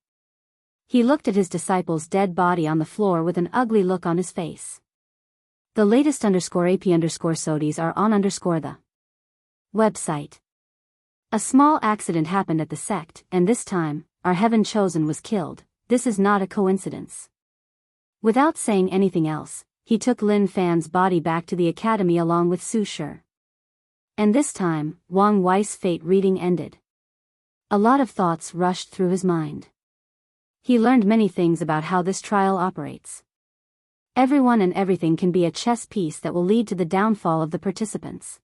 He looked at his disciple's dead body on the floor with an ugly look on his face. The latest _AP_SODIes are on the website. A small accident happened at the sect, and this time, our heaven chosen was killed. This is not a coincidence. Without saying anything else, he took Lin Fan's body back to the academy along with Su Shi. And this time, Wang Wei's fate reading ended. A lot of thoughts rushed through his mind. He learned many things about how this trial operates. Everyone and everything can be a chess piece that will lead to the downfall of the participants.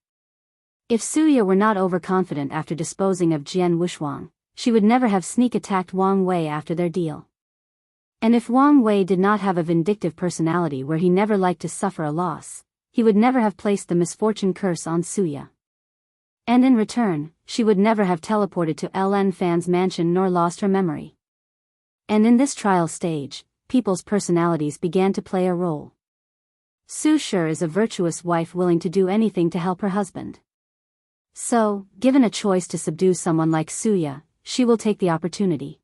If Suya were not overconfident after disposing of Jian Wushuang, she would never have sneak attacked Wang Wei after their deal. And if Wang Wei did not have a vindictive personality where he never liked to suffer a loss, he would never have placed the misfortune curse on Suya. And in return, she would never have teleported to Lin Fan's mansion nor lost her memory. And in this trial stage, people's personalities began to play a role. Su Shi is a virtuous wife willing to do anything to help her husband. So, given a choice to subdue someone like Suya, she will take the opportunity.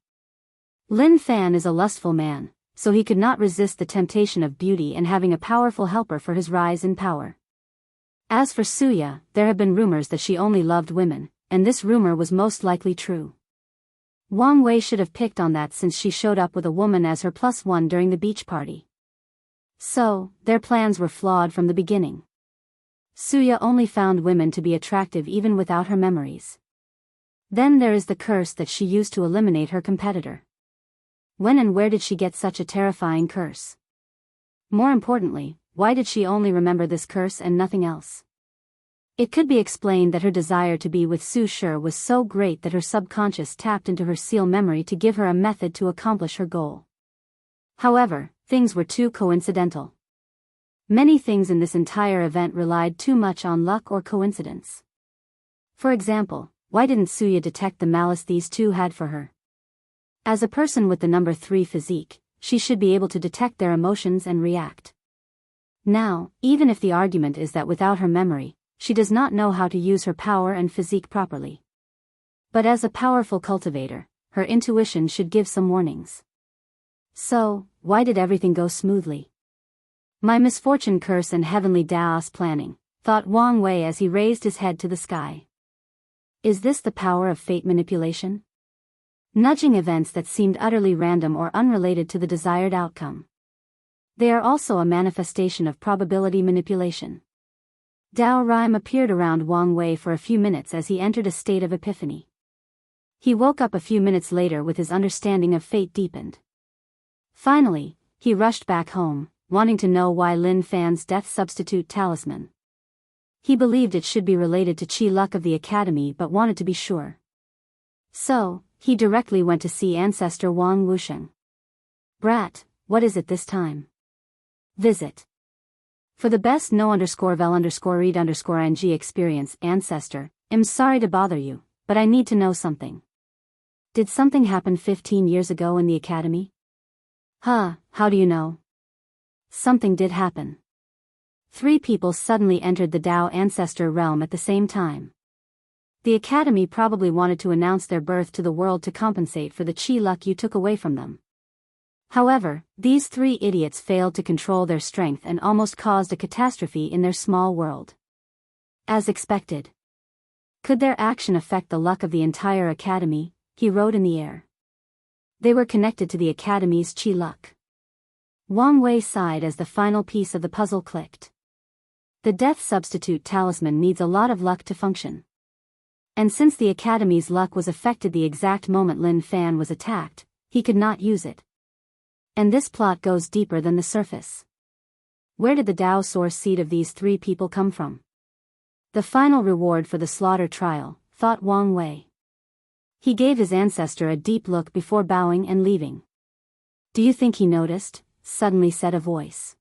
Lin Fan is a lustful man, so he could not resist the temptation of beauty and having a powerful helper for his rise in power. As for Suya, there have been rumors that she only loved women, and this rumor was most likely true. Wang Wei should have picked on that since she showed up with a woman as her +1 during the beach party. So, their plans were flawed from the beginning. Suya only found women to be attractive even without her memories. Then there is the curse that she used to eliminate her competitor. When and where did she get such a terrifying curse? More importantly, why did she only remember this curse and nothing else? It could be explained that her desire to be with Su Shi was so great that her subconscious tapped into her seal memory to give her a method to accomplish her goal. However, things were too coincidental. Many things in this entire event relied too much on luck or coincidence. For example, why didn't Suya detect the malice these two had for her? As a person with the number 3 physique, she should be able to detect their emotions and react. Now, even if the argument is that without her memory, she does not know how to use her power and physique properly. But as a powerful cultivator, her intuition should give some warnings. So, why did everything go smoothly? My misfortune curse and heavenly Daos planning, thought Wang Wei as he raised his head to the sky. Is this the power of fate manipulation? Nudging events that seemed utterly random or unrelated to the desired outcome. They are also a manifestation of probability manipulation. Dao Rime appeared around Wang Wei for a few minutes as he entered a state of epiphany. He woke up a few minutes later with his understanding of fate deepened. Finally, he rushed back home, wanting to know why Lin Fan's death substitute talisman. He believed it should be related to Qi luck of the academy but wanted to be sure. So, he directly went to see ancestor Wang Wusheng. Brat, what is it this time? Visit. For the best no_vel_read_ing experience, ancestor, I'm sorry to bother you, but I need to know something. Did something happen 15 years ago in the academy? How do you know? Something did happen. 3 people suddenly entered the Dao ancestor realm at the same time. The academy probably wanted to announce their birth to the world to compensate for the Qi luck you took away from them. However, these 3 idiots failed to control their strength and almost caused a catastrophe in their small world. As expected. Could their action affect the luck of the entire academy? He wrote in the air. They were connected to the academy's Qi luck. Wang Wei sighed as the final piece of the puzzle clicked. The death substitute talisman needs a lot of luck to function. And since the academy's luck was affected the exact moment Lin Fan was attacked, he could not use it. And this plot goes deeper than the surface. Where did the Dao source seed of these 3 people come from? The final reward for the slaughter trial, thought Wang Wei. He gave his ancestor a deep look before bowing and leaving. Do you think he noticed? Suddenly said a voice.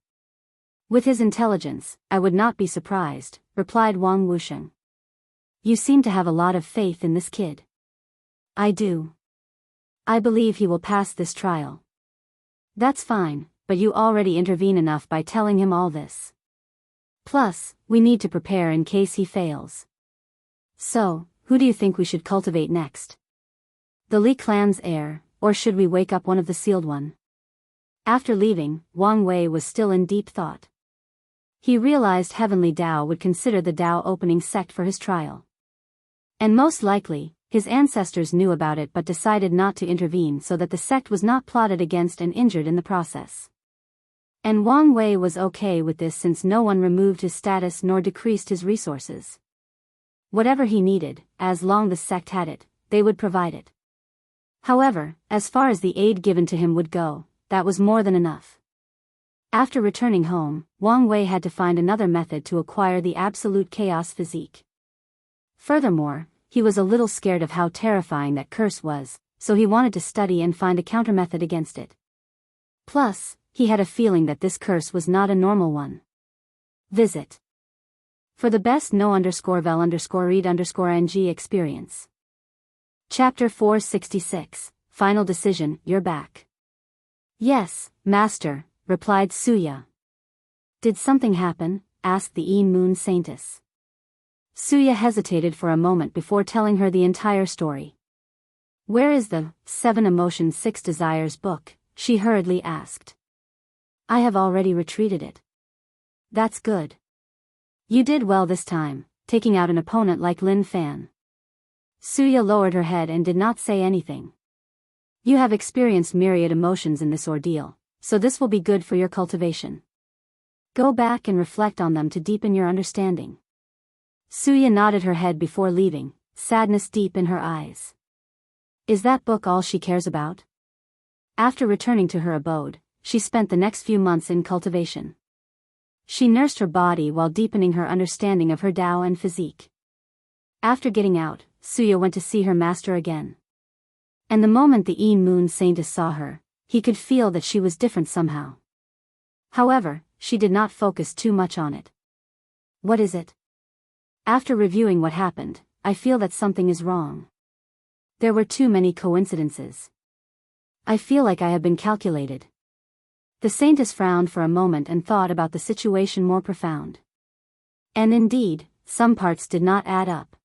With his intelligence, I would not be surprised, replied Wang Wusheng. You seem to have a lot of faith in this kid. I do. I believe he will pass this trial. That's fine, but you already intervene enough by telling him all this. Plus, we need to prepare in case he fails. So, who do you think we should cultivate next? The Li clan's heir, or should we wake up one of the sealed one? After leaving, Wang Wei was still in deep thought. He realized Heavenly Dao would consider the Dao opening sect for his trial. And most likely, his ancestors knew about it but decided not to intervene so that the sect was not plotted against and injured in the process. And Wang Wei was okay with this since no one removed his status nor decreased his resources. Whatever he needed, as long the sect had it, they would provide it. However, as far as the aid given to him would go, that was more than enough. After returning home, Wang Wei had to find another method to acquire the absolute chaos physique. Furthermore, he was a little scared of how terrifying that curse was, so he wanted to study and find a countermethod against it. Plus, he had a feeling that this curse was not a normal one. Visit. For the best no_vel_read_ing experience. Chapter 466, Final Decision, You're Back. Yes, master, replied Suya. Did something happen? Asked the Moon Saintess. Suya hesitated for a moment before telling her the entire story. Where is the 7 Emotions 6 Desires book? She hurriedly asked. I have already retreated it. That's good. You did well this time, taking out an opponent like Lin Fan. Suya lowered her head and did not say anything. You have experienced myriad emotions in this ordeal, so this will be good for your cultivation. Go back and reflect on them to deepen your understanding. Suya nodded her head before leaving, sadness deep in her eyes. Is that book all she cares about? After returning to her abode, she spent the next few months in cultivation. She nursed her body while deepening her understanding of her Tao and physique. After getting out, Suya went to see her master again. And the moment the Moon Saintess saw her, he could feel that she was different somehow. However, she did not focus too much on it. What is it? After reviewing what happened, I feel that something is wrong. There were too many coincidences. I feel like I have been calculated. The Saintess frowned for a moment and thought about the situation more profound. And indeed, some parts did not add up.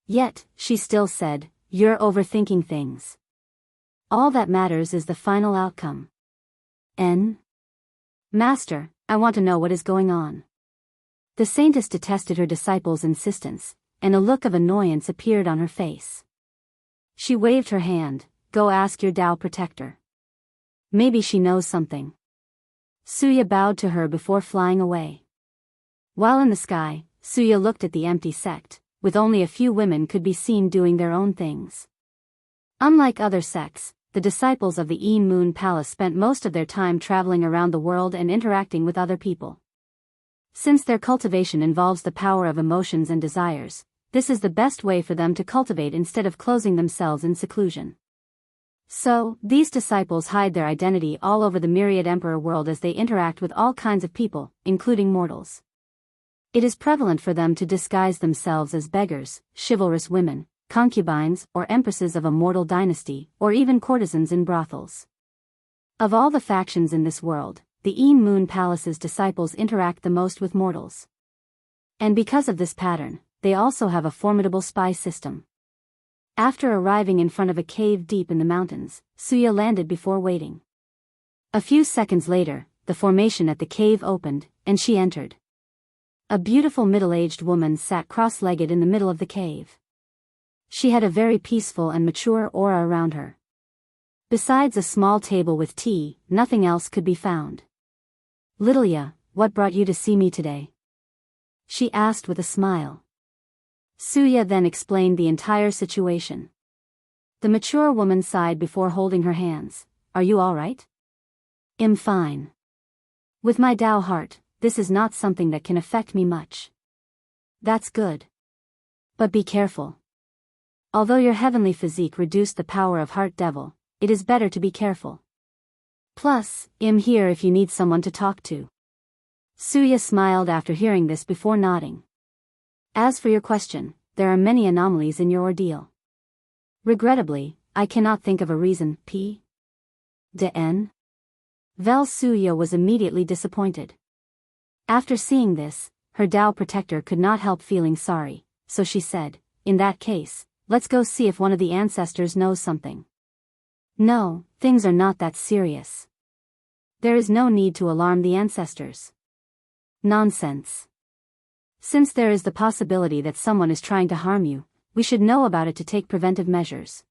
Yet, she still said, you're overthinking things. All that matters is the final outcome. Master, I want to know what is going on. The Saintess detested her disciple's insistence, and a look of annoyance appeared on her face. She waved her hand. Go ask your Tao protector. Maybe she knows something. Suya bowed to her before flying away. While in the sky, Suya looked at the empty sect, with only a few women could be seen doing their own things. Unlike other sects, the disciples of the Moon Palace spent most of their time traveling around the world and interacting with other people. Since their cultivation involves the power of emotions and desires, this is the best way for them to cultivate instead of closing themselves in seclusion. So, these disciples hide their identity all over the myriad emperor world as they interact with all kinds of people, including mortals. It is prevalent for them to disguise themselves as beggars, chivalrous women, concubines or empresses of a mortal dynasty, or even courtesans in brothels. Of all the factions in this world, the Moon Palace's disciples interact the most with mortals. And because of this pattern, they also have a formidable spy system. After arriving in front of a cave deep in the mountains, Suya landed before waiting. A few seconds later, the formation at the cave opened, and she entered. A beautiful middle-aged woman sat cross-legged in the middle of the cave. She had a very peaceful and mature aura around her. Besides a small table with tea, nothing else could be found. Littleya, what brought you to see me today? She asked with a smile. Suya then explained the entire situation. The mature woman sighed before holding her hands. Are you all right? I'm fine. With my Tao heart, this is not something that can affect me much. That's good. But be careful. Although your heavenly physique reduced the power of Heart Devil, it is better to be careful. Plus, I'm here if you need someone to talk to. Suya smiled after hearing this before nodding. As for your question, there are many anomalies in your ordeal. Regrettably, I cannot think of a reason. Vel Suya was immediately disappointed. After seeing this, her Tao protector could not help feeling sorry, so she said, in that case, let's go see if one of the ancestors knows something. No, things are not that serious. There is no need to alarm the ancestors. Nonsense. Since there is the possibility that someone is trying to harm you, we should know about it to take preventive measures.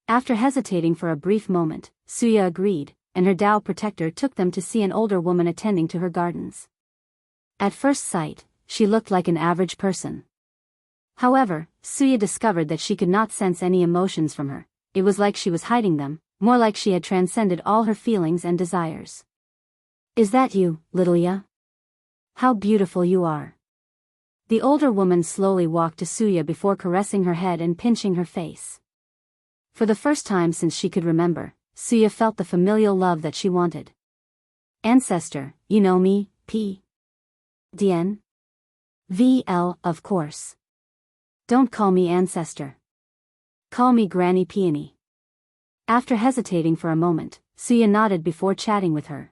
After hesitating for a brief moment, Suya agreed, and her Tao protector took them to see an older woman attending to her gardens. At first sight, she looked like an average person. However, Suya discovered that she could not sense any emotions from her. It was like she was hiding them, more like she had transcended all her feelings and desires. Is that you, Littleya? How beautiful you are. The older woman slowly walked to Suya before caressing her head and pinching her face. For the first time since she could remember, Suya felt the familial love that she wanted. Ancestor, you know me, Dien? VL, of course. Don't call me ancestor. Call me Granny Peony. After hesitating for a moment, Suya nodded before chatting with her.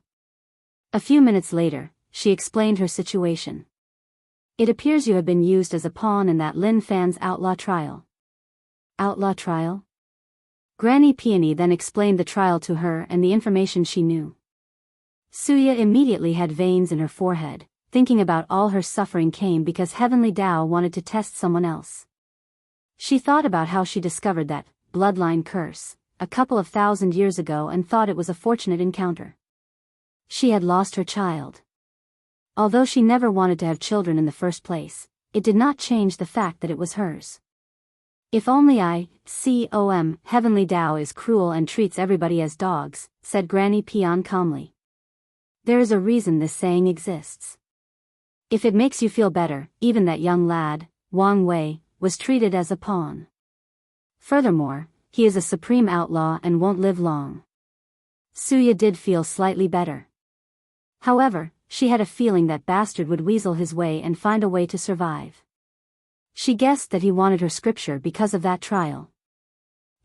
A few minutes later, she explained her situation. It appears you have been used as a pawn in that Lin Fan's outlaw trial. Outlaw trial? Granny Peony then explained the trial to her and the information she knew. Suya immediately had veins in her forehead, thinking about all her suffering came because Heavenly Tao wanted to test someone else. She thought about how she discovered that bloodline curse a couple of 1,000 years ago and thought it was a fortunate encounter. She had lost her child. Although she never wanted to have children in the first place, it did not change the fact that it was hers. If only Heavenly Tao is cruel and treats everybody as dogs, said Granny Peon calmly. There is a reason this saying exists. If it makes you feel better, even that young lad, Wang Wei, was treated as a pawn. Furthermore, he is a supreme outlaw and won't live long. Suya did feel slightly better. However, she had a feeling that bastard would weasel his way and find a way to survive. She guessed that he wanted her scripture because of that trial.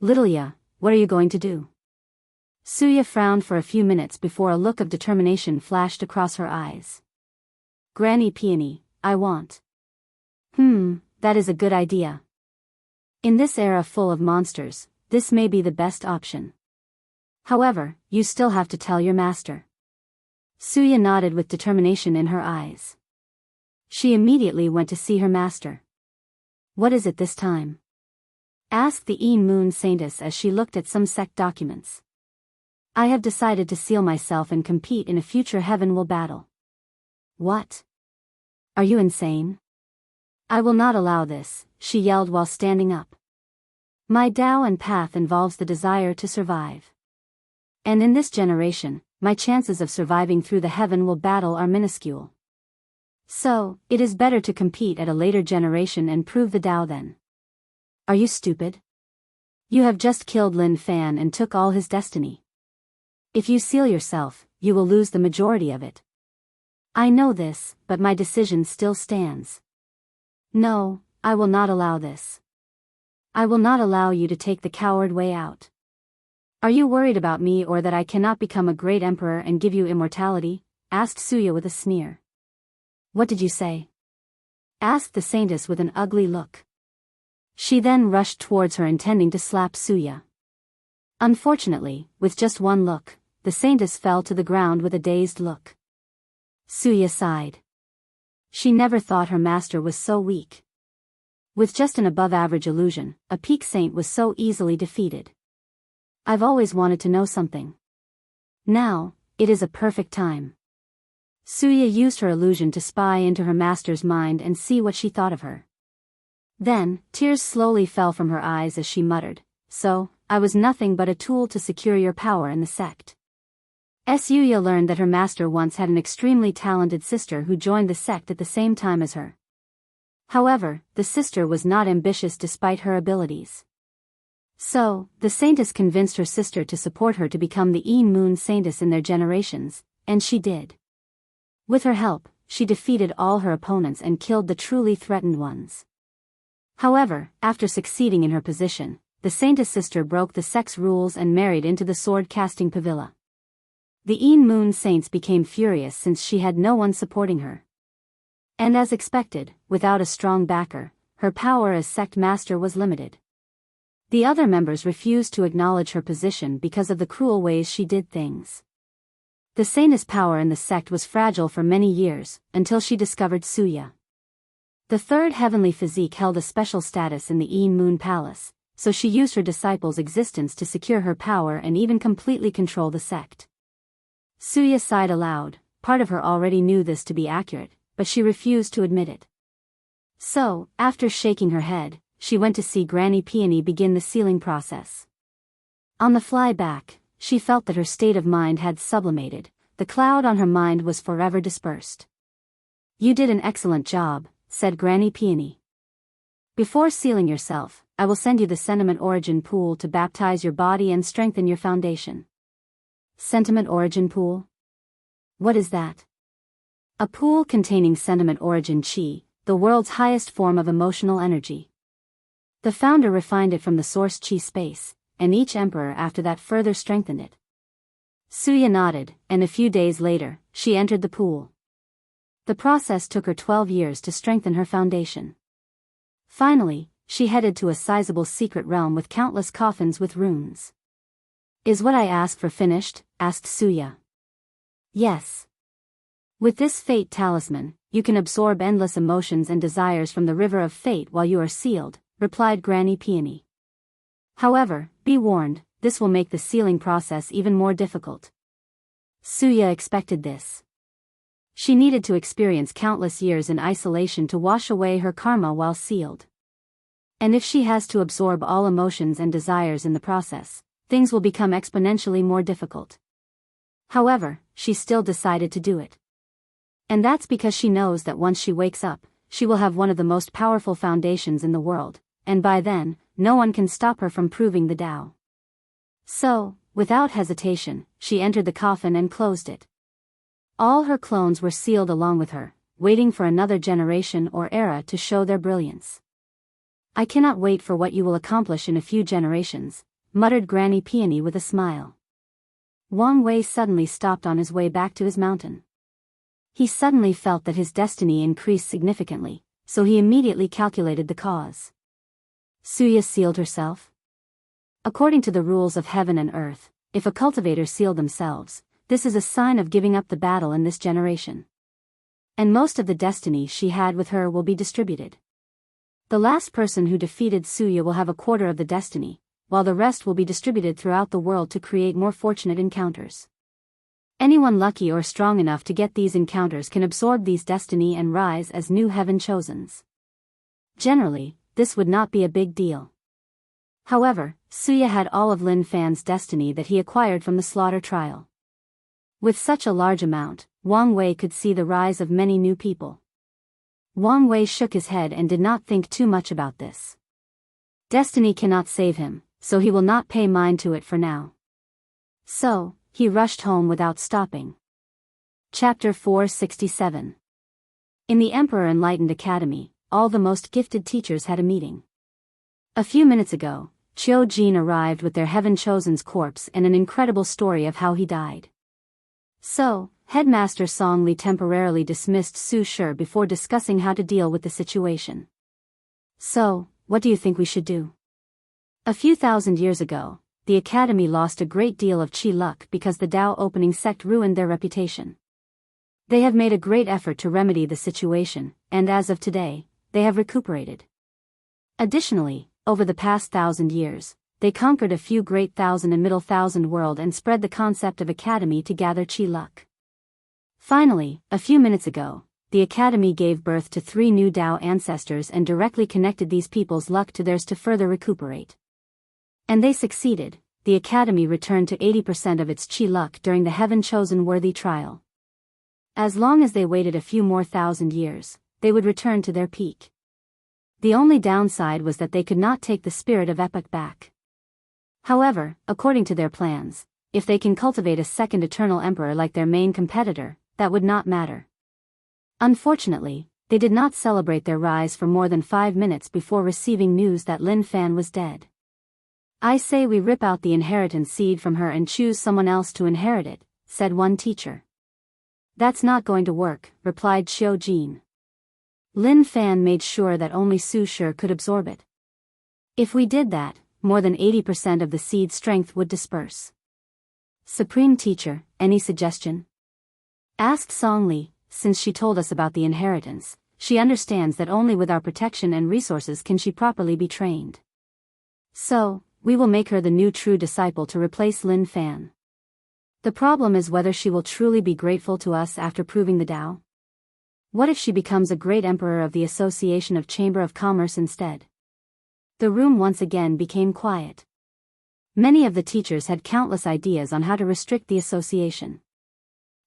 Littleya, what are you going to do? Suya frowned for a few minutes before a look of determination flashed across her eyes. Granny Peony, I want. That is a good idea. In this era full of monsters, this may be the best option. However, you still have to tell your master. Suya nodded with determination in her eyes. She immediately went to see her master. What is it this time? Asked the Een Moon Saintess as she looked at some sect documents. I have decided to seal myself and compete in a future heaven will battle. What? Are you insane? I will not allow this, she yelled while standing up. My Tao and path involves the desire to survive. And in this generation, my chances of surviving through the heaven will battle are minuscule. So, it is better to compete at a later generation and prove the Tao then. Are you stupid? You have just killed Lin Fan and took all his destiny. If you seal yourself, you will lose the majority of it. I know this, but my decision still stands. No, I will not allow this. I will not allow you to take the coward way out. Are you worried about me or that I cannot become a great emperor and give you immortality? Asked Suya with a sneer. What did you say? Asked the saintess with an ugly look. She then rushed towards her intending to slap Suya. Unfortunately, with just one look, the saintess fell to the ground with a dazed look. Suya sighed. She never thought her master was so weak. With just an above-average illusion, a peak saint was so easily defeated. I've always wanted to know something. Now, it is a perfect time. Suya used her illusion to spy into her master's mind and see what she thought of her. Then, tears slowly fell from her eyes as she muttered, So, I was nothing but a tool to secure your power in the sect. Suya learned that her master once had an extremely talented sister who joined the sect at the same time as her. However, the sister was not ambitious despite her abilities. So, the saintess convinced her sister to support her to become the Een Moon Saintess in their generations, and she did. With her help, she defeated all her opponents and killed the truly threatened ones. However, after succeeding in her position, the saintess sister broke the sect's rules and married into the sword-casting Pavilla. The Een Moon Saints became furious since she had no one supporting her. And as expected, without a strong backer, her power as sect master was limited. The other members refused to acknowledge her position because of the cruel ways she did things. The saintess' power in the sect was fragile for many years, until she discovered Suya. The third heavenly physique held a special status in the Een Moon Palace, so she used her disciple's existence to secure her power and even completely control the sect. Suya sighed aloud. Part of her already knew this to be accurate, but she refused to admit it. So, after shaking her head, she went to see Granny Peony begin the sealing process. On the fly back, she felt that her state of mind had sublimated, the cloud on her mind was forever dispersed. You did an excellent job, said Granny Peony. Before sealing yourself, I will send you the sentiment origin pool to baptize your body and strengthen your foundation. Sentiment origin pool? What is that? A pool containing sentiment origin chi, the world's highest form of emotional energy. The founder refined it from the source chi space, and each emperor after that further strengthened it. Suya nodded, and a few days later, she entered the pool. The process took her 12 years to strengthen her foundation. Finally, she headed to a sizable secret realm with countless coffins with runes. "Is what I asked for finished?" asked Suya. "Yes. With this fate talisman, you can absorb endless emotions and desires from the river of fate while you are sealed," replied Granny Peony. "However, be warned, this will make the sealing process even more difficult." Suya expected this. She needed to experience countless years in isolation to wash away her karma while sealed. And if she has to absorb all emotions and desires in the process, things will become exponentially more difficult. However, she still decided to do it. And that's because she knows that once she wakes up, she will have one of the most powerful foundations in the world, and by then, no one can stop her from proving the Tao. So, without hesitation, she entered the coffin and closed it. All her clones were sealed along with her, waiting for another generation or era to show their brilliance. "I cannot wait for what you will accomplish in a few generations," muttered Granny Peony with a smile. Wang Wei suddenly stopped on his way back to his mountain. He suddenly felt that his destiny increased significantly, so he immediately calculated the cause. Suya sealed herself. According to the rules of heaven and earth, if a cultivator sealed themselves, this is a sign of giving up the battle in this generation. And most of the destiny she had with her will be distributed. The last person who defeated Suya will have a quarter of the destiny, while the rest will be distributed throughout the world to create more fortunate encounters. Anyone lucky or strong enough to get these encounters can absorb these destiny and rise as new heaven chosens. Generally, this would not be a big deal. However, Suya had all of Lin Fan's destiny that he acquired from the slaughter trial. With such a large amount, Wang Wei could see the rise of many new people. Wang Wei shook his head and did not think too much about this. Destiny cannot save him, so he will not pay mind to it for now. So, he rushed home without stopping. Chapter 467. In the Emperor Enlightened Academy, all the most gifted teachers had a meeting. A few minutes ago, Qiu Jin arrived with their Heaven Chosen's corpse and an incredible story of how he died. So, Headmaster Song Li temporarily dismissed Su Shi before discussing how to deal with the situation. "So, what do you think we should do?" A few thousand years ago, the Academy lost a great deal of Qi luck because the Tao opening sect ruined their reputation. They have made a great effort to remedy the situation, and as of today, they have recuperated. Additionally, over the past 1,000 years, they conquered a few great thousand and middle thousand world and spread the concept of Academy to gather Qi luck. Finally, a few minutes ago, the Academy gave birth to 3 new Tao ancestors and directly connected these people's luck to theirs to further recuperate. And they succeeded. The Academy returned to 80% of its Qi luck during the Heaven Chosen Worthy trial. As long as they waited a few more thousand years, they would return to their peak. The only downside was that they could not take the spirit of Epoch back. However, according to their plans, if they can cultivate a second Eternal Emperor like their main competitor, that would not matter. Unfortunately, they did not celebrate their rise for more than 5 minutes before receiving news that Lin Fan was dead. "I say we rip out the inheritance seed from her and choose someone else to inherit it," said one teacher. "That's not going to work," replied Qiu Jin. "Lin Fan made sure that only Su Shi could absorb it. If we did that, more than 80% of the seed strength would disperse." "Supreme Teacher, any suggestion?" asked Song Li. "Since she told us about the inheritance, she understands that only with our protection and resources can she properly be trained. So, we will make her the new true disciple to replace Lin Fan. The problem is whether she will truly be grateful to us after proving the Tao. What if she becomes a great emperor of the Association of Chamber of Commerce instead?" The room once again became quiet. Many of the teachers had countless ideas on how to restrict the association.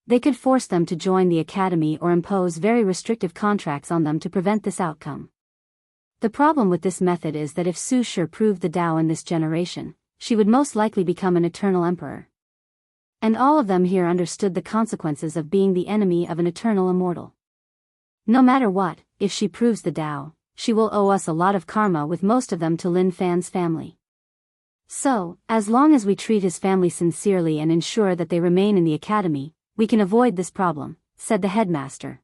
They could force them to join the academy or impose very restrictive contracts on them to prevent this outcome. The problem with this method is that if Su Shi proved the Tao in this generation, she would most likely become an eternal emperor. And all of them here understood the consequences of being the enemy of an eternal immortal. No matter what, if she proves the Tao, she will owe us a lot of karma, with most of them to Lin Fan's family. So, as long as we treat his family sincerely and ensure that they remain in the academy, we can avoid this problem, said the headmaster.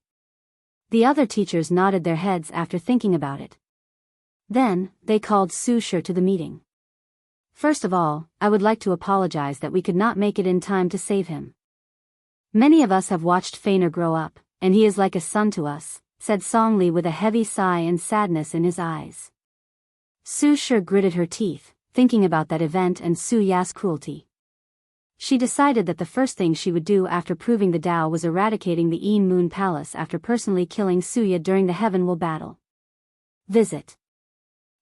The other teachers nodded their heads after thinking about it. Then, they called Su Shi to the meeting. First of all, I would like to apologize that we could not make it in time to save him. Many of us have watched Feiner grow up, and he is like a son to us, said Song Li with a heavy sigh and sadness in his eyes. Su Shi gritted her teeth, thinking about that event and Su Ya's cruelty. She decided that the first thing she would do after proving the Tao was eradicating the Yin Moon Palace after personally killing Su Ya during the Heaven Will battle. Visit.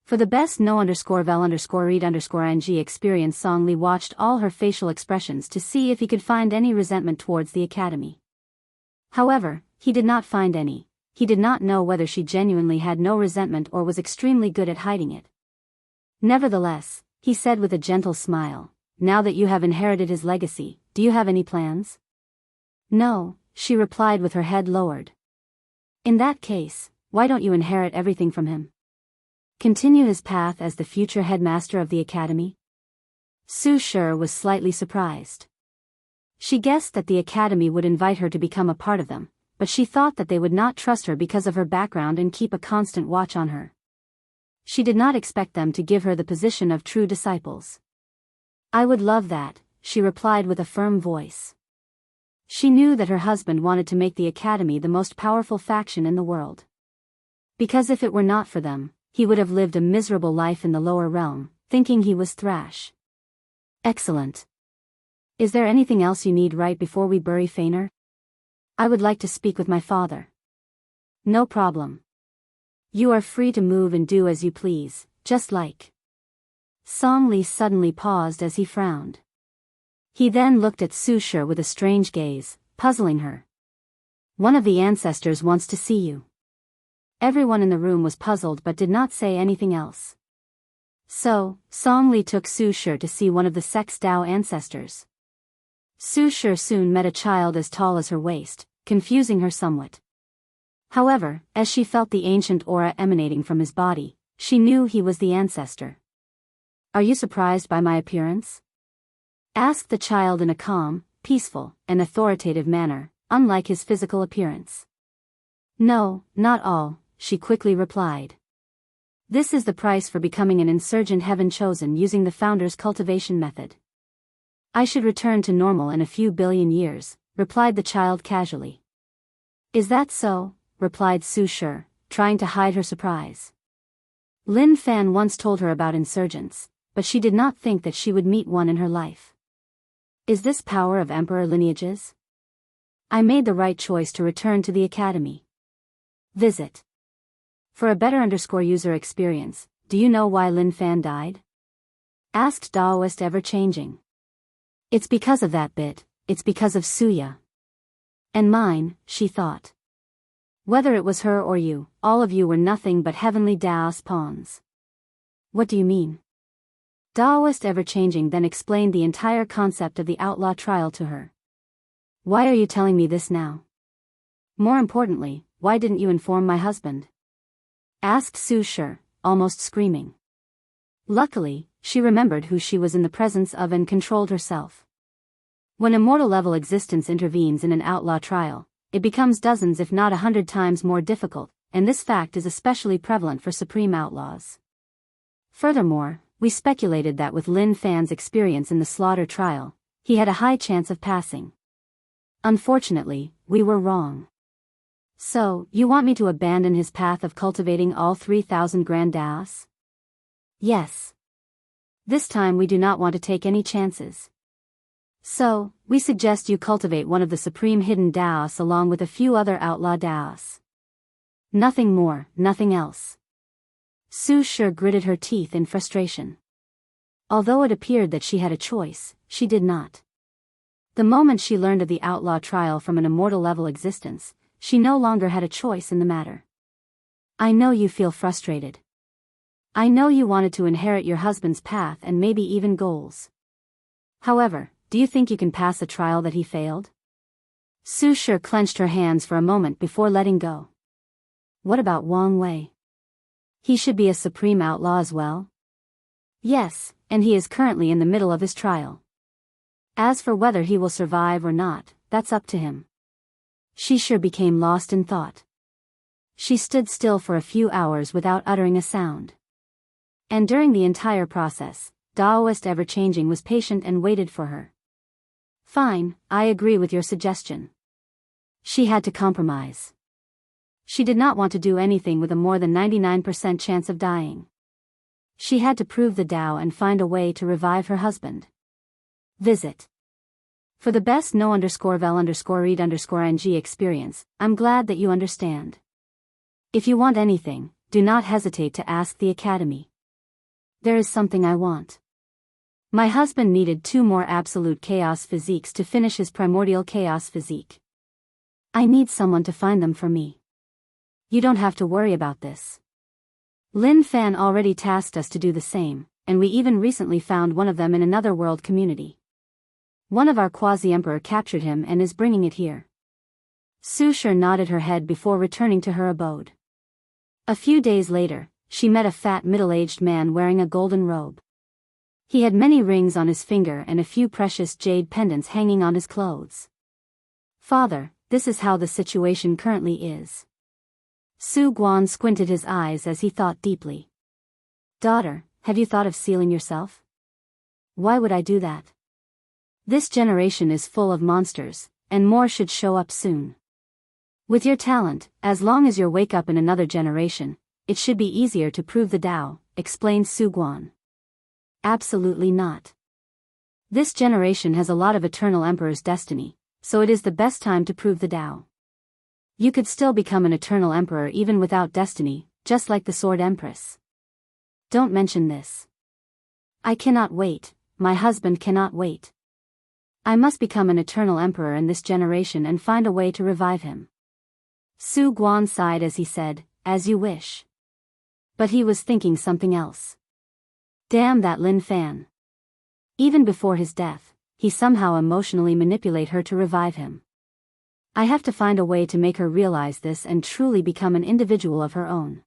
For the best no_vel_read_ng experience, Song Li watched all her facial expressions to see if he could find any resentment towards the academy. However, he did not find any. He did not know whether she genuinely had no resentment or was extremely good at hiding it. Nevertheless, he said with a gentle smile, now that you have inherited his legacy, do you have any plans? No, she replied with her head lowered. In that case, why don't you inherit everything from him? Continue his path as the future headmaster of the academy? Su Shi was slightly surprised. She guessed that the academy would invite her to become a part of them, but she thought that they would not trust her because of her background and keep a constant watch on her. She did not expect them to give her the position of true disciples. I would love that, she replied with a firm voice. She knew that her husband wanted to make the academy the most powerful faction in the world. Because if it were not for them, he would have lived a miserable life in the lower realm, thinking he was Thrash. Excellent. Is there anything else you need right before we bury Feiner? I would like to speak with my father. No problem. You are free to move and do as you please, just like. Song Li suddenly paused as he frowned. He then looked at Su Shi with a strange gaze, puzzling her. One of the ancestors wants to see you. Everyone in the room was puzzled but did not say anything else. So, Song Li took Su Shi to see one of the Sex Tao ancestors. Su Shi soon met a child as tall as her waist, confusing her somewhat. However, as she felt the ancient aura emanating from his body, she knew he was the ancestor. Are you surprised by my appearance? Asked the child in a calm, peaceful, and authoritative manner, unlike his physical appearance. No, not all, she quickly replied. This is the price for becoming an insurgent heaven chosen using the founder's cultivation method. I should return to normal in a few billion years, replied the child casually. Is that so? Replied Su Shi, trying to hide her surprise. Lin Fan once told her about insurgents, but she did not think that she would meet one in her life. Is this power of emperor lineages? I made the right choice to return to the academy. Visit. For a better user experience, do you know why Lin Fan died? Asked Daoist ever-changing. It's because of that bit, it's because of Suya. And mine, she thought. Whether it was her or you, all of you were nothing but heavenly Daoist pawns. What do you mean? Daoist ever-changing then explained the entire concept of the outlaw trial to her. Why are you telling me this now? More importantly, why didn't you inform my husband? Asked Su Shi, almost screaming. Luckily, she remembered who she was in the presence of and controlled herself. When a mortal-level existence intervenes in an outlaw trial, it becomes dozens if not 100 times more difficult, and this fact is especially prevalent for supreme outlaws. Furthermore, we speculated that with Lin Fan's experience in the slaughter trial, he had a high chance of passing. Unfortunately, we were wrong. So, you want me to abandon his path of cultivating all 3,000 Grand Daos? Yes. This time we do not want to take any chances. So, we suggest you cultivate one of the supreme hidden Daos along with a few other outlaw Daos. Nothing more, nothing else. Su Shi gritted her teeth in frustration. Although it appeared that she had a choice, she did not. The moment she learned of the outlaw trial from an immortal-level existence, she no longer had a choice in the matter. I know you feel frustrated. I know you wanted to inherit your husband's path and maybe even goals. However, do you think you can pass a trial that he failed? Su Shi clenched her hands for a moment before letting go. What about Wang Wei? He should be a supreme outlaw as well? Yes, and he is currently in the middle of his trial. As for whether he will survive or not, that's up to him. She sure became lost in thought. She stood still for a few hours without uttering a sound. And during the entire process, Taoist Ever-Changing was patient and waited for her. Fine, I agree with your suggestion. She had to compromise. She did not want to do anything with a more than 99% chance of dying. She had to prove the Tao and find a way to revive her husband. Visit. For the best no_vel_read_ng experience, I'm glad that you understand. If you want anything, do not hesitate to ask the Academy. There is something I want. My husband needed 2 more absolute chaos physiques to finish his primordial chaos physique. I need someone to find them for me. You don't have to worry about this. Lin Fan already tasked us to do the same, and we even recently found one of them in another world community. One of our quasi-emperor captured him and is bringing it here. Su Shi nodded her head before returning to her abode. A few days later, she met a fat middle-aged man wearing a golden robe. He had many rings on his finger and a few precious jade pendants hanging on his clothes. Father, this is how the situation currently is. Su Guan squinted his eyes as he thought deeply. Daughter, have you thought of sealing yourself? Why would I do that? This generation is full of monsters, and more should show up soon. With your talent, as long as you wake up in another generation, it should be easier to prove the Tao, explained Su Guan. Absolutely not. This generation has a lot of eternal emperor's destiny, so it is the best time to prove the Tao. You could still become an eternal emperor even without destiny, just like the Sword Empress. Don't mention this. I cannot wait, my husband cannot wait. I must become an eternal emperor in this generation and find a way to revive him. Su Guan sighed as he said, as you wish. But he was thinking something else. Damn that Lin Fan. Even before his death, he somehow emotionally manipulated her to revive him. I have to find a way to make her realize this and truly become an individual of her own.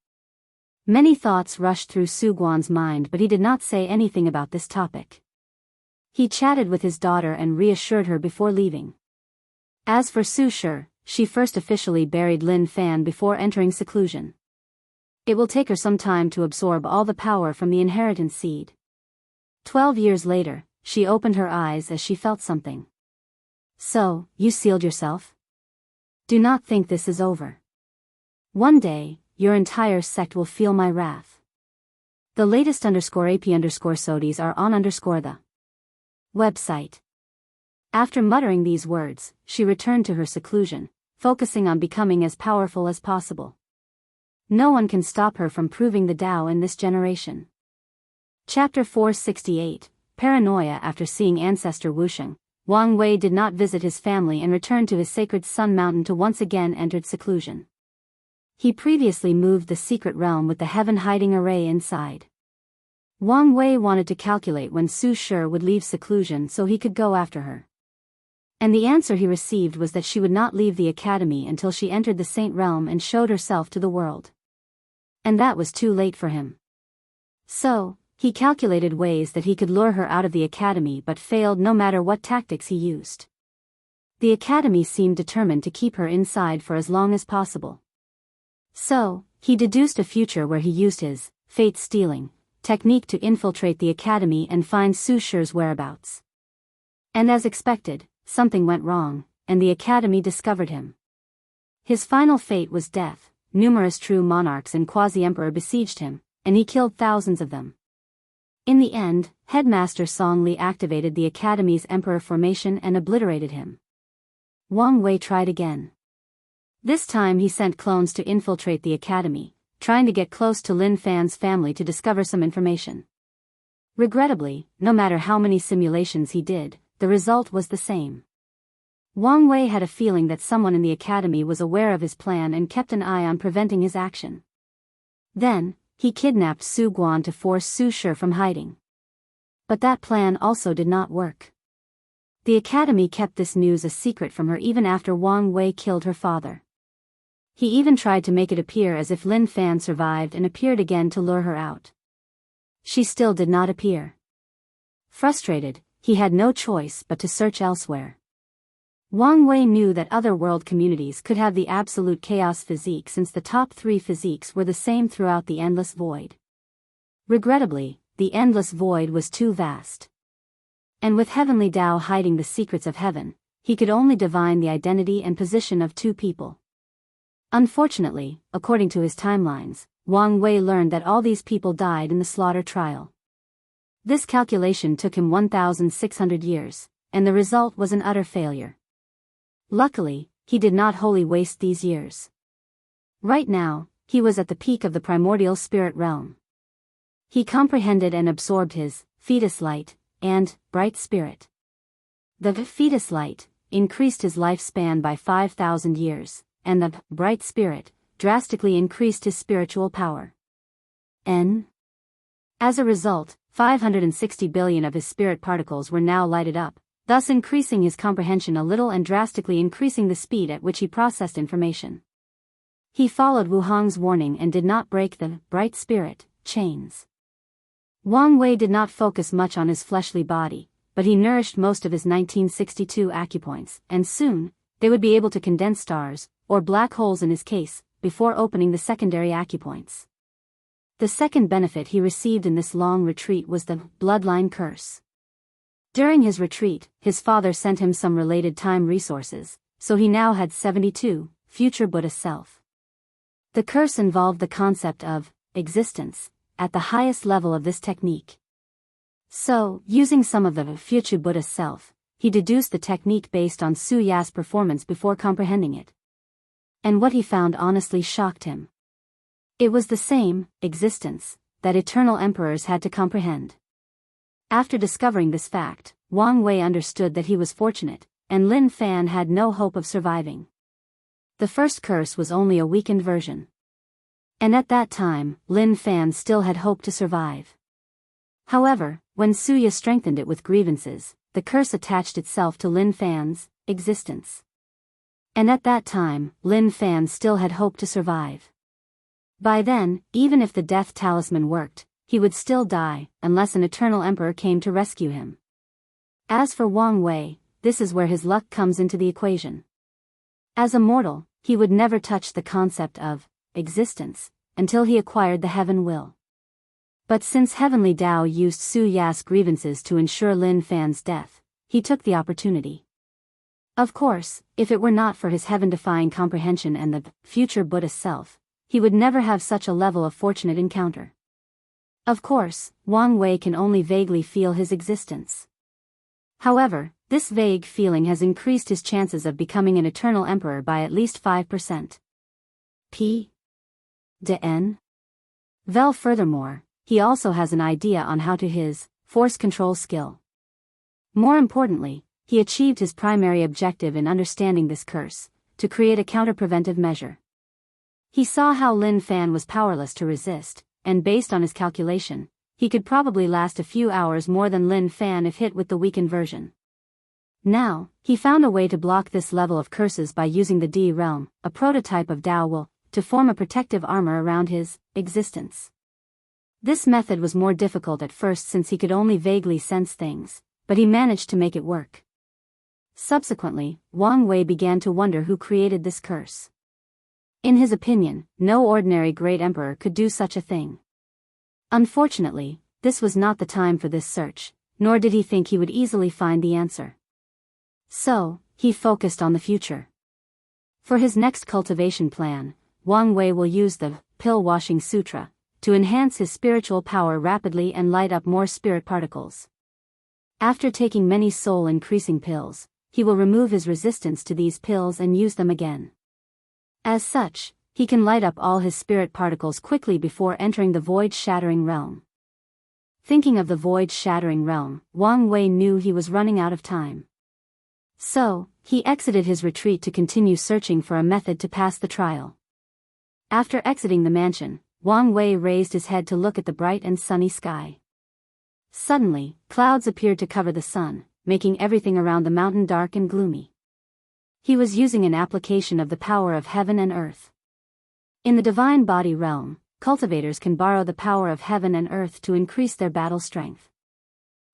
Many thoughts rushed through Su Guan's mind, but he did not say anything about this topic. He chatted with his daughter and reassured her before leaving. As for Su Shi, she first officially buried Lin Fan before entering seclusion. It will take her some time to absorb all the power from the inheritance seed. 12 years later, she opened her eyes as she felt something. So, you sealed yourself? Do not think this is over. One day, your entire sect will feel my wrath. The latest _AP_SODIes are on the website. After muttering these words, she returned to her seclusion, focusing on becoming as powerful as possible. No one can stop her from proving the Tao in this generation. Chapter 468, Paranoia. After seeing ancestor Wuxia, Wang Wei did not visit his family and returned to his sacred Sun Mountain to once again enter seclusion. He previously moved the secret realm with the heaven hiding array inside. Wang Wei wanted to calculate when Su Shi would leave seclusion so he could go after her. And the answer he received was that she would not leave the academy until she entered the Saint Realm and showed herself to the world. And that was too late for him. So, he calculated ways that he could lure her out of the academy but failed no matter what tactics he used. The academy seemed determined to keep her inside for as long as possible. So, he deduced a future where he used his fate-stealing technique to infiltrate the academy and find Su Shi's whereabouts. And as expected, something went wrong, and the academy discovered him. His final fate was death. Numerous true monarchs and quasi-emperor besieged him, and he killed thousands of them. In the end, Headmaster Song Li activated the academy's emperor formation and obliterated him. Wang Wei tried again. This time he sent clones to infiltrate the academy, trying to get close to Lin Fan's family to discover some information. Regrettably, no matter how many simulations he did, the result was the same. Wang Wei had a feeling that someone in the academy was aware of his plan and kept an eye on preventing his action. Then, he kidnapped Su Guan to force Su Shi from hiding. But that plan also did not work. The academy kept this news a secret from her even after Wang Wei killed her father. He even tried to make it appear as if Lin Fan survived and appeared again to lure her out. she still did not appear. Frustrated, he had no choice but to search elsewhere. Wang Wei knew that other world communities could have the absolute chaos physique since the top 3 physiques were the same throughout the endless void. Regrettably, the endless void was too vast. And with heavenly Tao hiding the secrets of heaven, he could only divine the identity and position of 2 people. Unfortunately, according to his timelines, Wang Wei learned that all these people died in the slaughter trial. This calculation took him 1,600 years, and the result was an utter failure. Luckily, he did not wholly waste these years. Right now, he was at the peak of the primordial spirit realm. He comprehended and absorbed his fetus light and bright spirit. The fetus light increased his lifespan by 5,000 years, and the bright spirit drastically increased his spiritual power. As a result, 560 billion of his spirit particles were now lighted up, thus increasing his comprehension a little and drastically increasing the speed at which he processed information. He followed Wu Hong's warning and did not break the bright spirit chains. Wang Wei did not focus much on his fleshly body, but he nourished most of his 1962 acupoints, and soon, they would be able to condense stars, or black holes in his case, before opening the secondary acupoints. The second benefit he received in this long retreat was the bloodline curse. During his retreat, his father sent him some related time resources, so he now had 72 future Buddha self. The curse involved the concept of existence at the highest level of this technique. So, using some of the future Buddha self, he deduced the technique based on Su Ya's performance before comprehending it. And what he found honestly shocked him. It was the same existence that eternal emperors had to comprehend. After discovering this fact, Wang Wei understood that he was fortunate, and Lin Fan had no hope of surviving. The first curse was only a weakened version. And at that time, Lin Fan still had hope to survive. However, when Su Ya strengthened it with grievances, the curse attached itself to Lin Fan's existence. And at that time, Lin Fan still had hope to survive. By then, even if the death talisman worked, he would still die, unless an eternal emperor came to rescue him. As for Wang Wei, this is where his luck comes into the equation. As a mortal, he would never touch the concept of existence until he acquired the heaven will. But since Heavenly Tao used Su Ya's grievances to ensure Lin Fan's death, he took the opportunity. Of course, if it were not for his heaven-defying comprehension and the future Buddha self, he would never have such a level of fortunate encounter. Of course, Wang Wei can only vaguely feel his existence. However, this vague feeling has increased his chances of becoming an eternal emperor by at least 5%. Furthermore, he also has an idea on how to his force control skill. More importantly, he achieved his primary objective in understanding this curse, to create a counter-preventive measure. He saw how Lin Fan was powerless to resist, and based on his calculation, he could probably last a few hours more than Lin Fan if hit with the weakened version. Now, he found a way to block this level of curses by using the D realm, a prototype of Tao Will, to form a protective armor around his existence. This method was more difficult at first since he could only vaguely sense things, but he managed to make it work. Subsequently, Wang Wei began to wonder who created this curse. In his opinion, no ordinary great emperor could do such a thing. Unfortunately, this was not the time for this search, nor did he think he would easily find the answer. So, he focused on the future. For his next cultivation plan, Wang Wei will use the Pill Washing Sutra to enhance his spiritual power rapidly and light up more spirit particles. After taking many soul-increasing pills, he will remove his resistance to these pills and use them again. As such, he can light up all his spirit particles quickly before entering the void-shattering realm. Thinking of the void-shattering realm, Wang Wei knew he was running out of time. So, he exited his retreat to continue searching for a method to pass the trial. After exiting the mansion, Wang Wei raised his head to look at the bright and sunny sky. Suddenly, clouds appeared to cover the sun, making everything around the mountain dark and gloomy. He was using an application of the power of heaven and earth. In the divine body realm, cultivators can borrow the power of heaven and earth to increase their battle strength.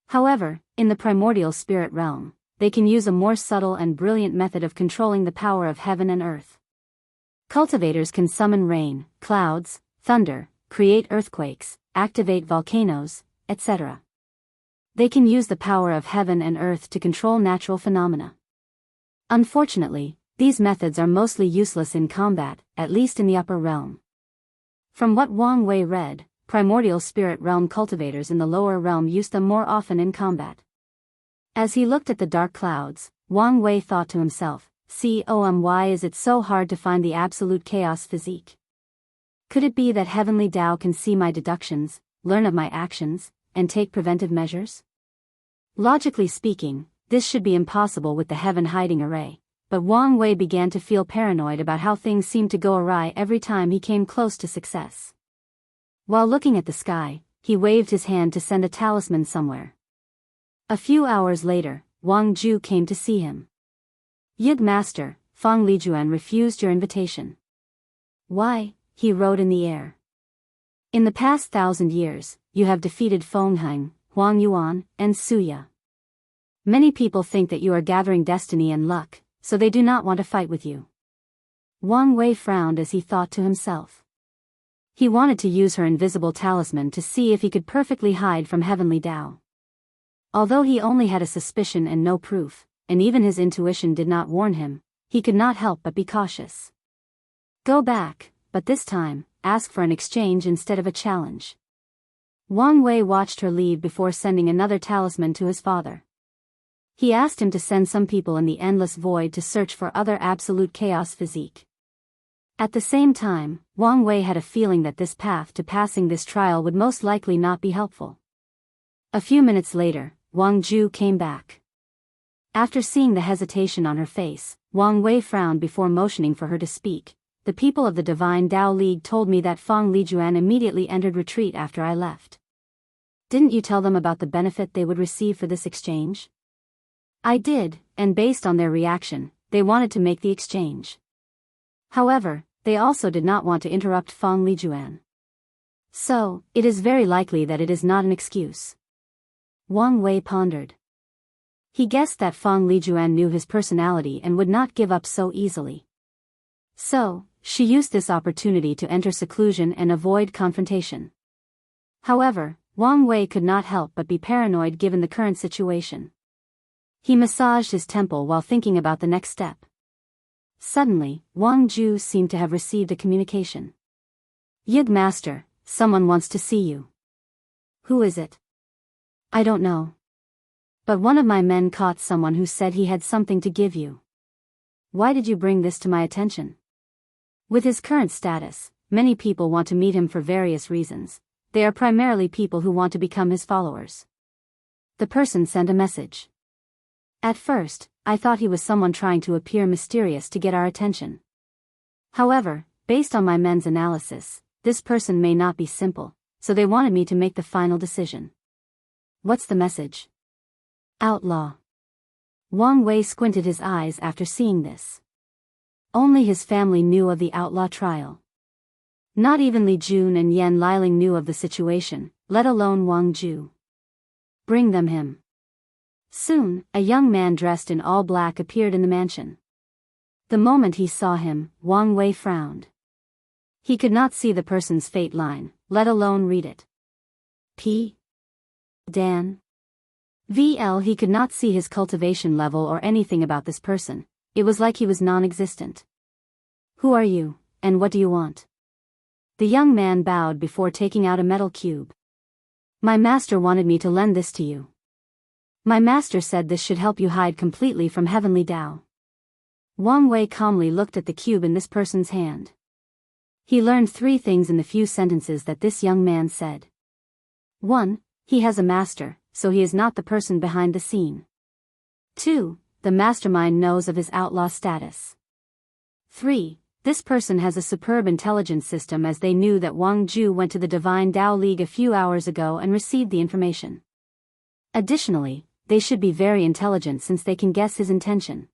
However, in the primordial spirit realm, they can use a more subtle and brilliant method of controlling the power of heaven and earth. Cultivators can summon rain, clouds, thunder, create earthquakes, activate volcanoes, etc. They can use the power of heaven and earth to control natural phenomena. Unfortunately, these methods are mostly useless in combat, at least in the upper realm. From what Wang Wei read, primordial spirit realm cultivators in the lower realm use them more often in combat. As he looked at the dark clouds, Wang Wei thought to himself, why is it so hard to find the absolute chaos physique? Could it be that heavenly Tao can see my deductions, learn of my actions, and take preventive measures? Logically speaking, this should be impossible with the heaven hiding array, but Wang Wei began to feel paranoid about how things seemed to go awry every time he came close to success. While looking at the sky, he waved his hand to send a talisman somewhere. A few hours later, Wang Ju came to see him. Yig Master, Fang Lijuan refused your invitation. Why? He wrote in the air. In the past 1,000 years, you have defeated Feng Heng, Huang Yuan, and Suya. Many people think that you are gathering destiny and luck, so they do not want to fight with you. Wang Wei frowned as he thought to himself. He wanted to use her invisible talisman to see if he could perfectly hide from heavenly Tao. Although he only had a suspicion and no proof, and even his intuition did not warn him, he could not help but be cautious. Go back, but this time, ask for an exchange instead of a challenge. Wang Wei watched her leave before sending another talisman to his father. He asked him to send some people in the endless void to search for other absolute chaos physique. At the same time, Wang Wei had a feeling that this path to passing this trial would most likely not be helpful. A few minutes later, Wang Ju came back. After seeing the hesitation on her face, Wang Wei frowned before motioning for her to speak. The people of the Divine Tao League told me that Fang Lijuan immediately entered retreat after I left. Didn't you tell them about the benefit they would receive for this exchange? I did, and based on their reaction, they wanted to make the exchange. However, they also did not want to interrupt Fang Lijuan. So, it is very likely that it is not an excuse. Wang Wei pondered. He guessed that Fang Lijuan knew his personality and would not give up so easily. So, she used this opportunity to enter seclusion and avoid confrontation. However, Wang Wei could not help but be paranoid given the current situation. He massaged his temple while thinking about the next step. Suddenly, Wang Ju seemed to have received a communication. Yig Master, someone wants to see you. Who is it? I don't know. But one of my men caught someone who said he had something to give you. Why did you bring this to my attention? With his current status, many people want to meet him for various reasons. They are primarily people who want to become his followers. The person sent a message. At first, I thought he was someone trying to appear mysterious to get our attention. However, based on my men's analysis, this person may not be simple, so they wanted me to make the final decision. What's the message? Outlaw. Wang Wei squinted his eyes after seeing this. Only his family knew of the outlaw trial. Not even Li Jun and Yan Liling knew of the situation, let alone Wang Ju. Bring them him. Soon, a young man dressed in all black appeared in the mansion. The moment he saw him, Wang Wei frowned. He could not see the person's fate line, let alone read it. P. Dan. VL. He could not see his cultivation level or anything about this person. It was like he was non-existent. Who are you, and what do you want? The young man bowed before taking out a metal cube. My master wanted me to lend this to you. My master said this should help you hide completely from heavenly Tao. Wang Wei calmly looked at the cube in this person's hand. He learned 3 things in the few sentences that this young man said. 1. He has a master, so he is not the person behind the scene. 2. The mastermind knows of his outlaw status. 3. This person has a superb intelligence system, as they knew that Wang Ju went to the Divine Tao League a few hours ago and received the information. Additionally, they should be very intelligent since they can guess his intention.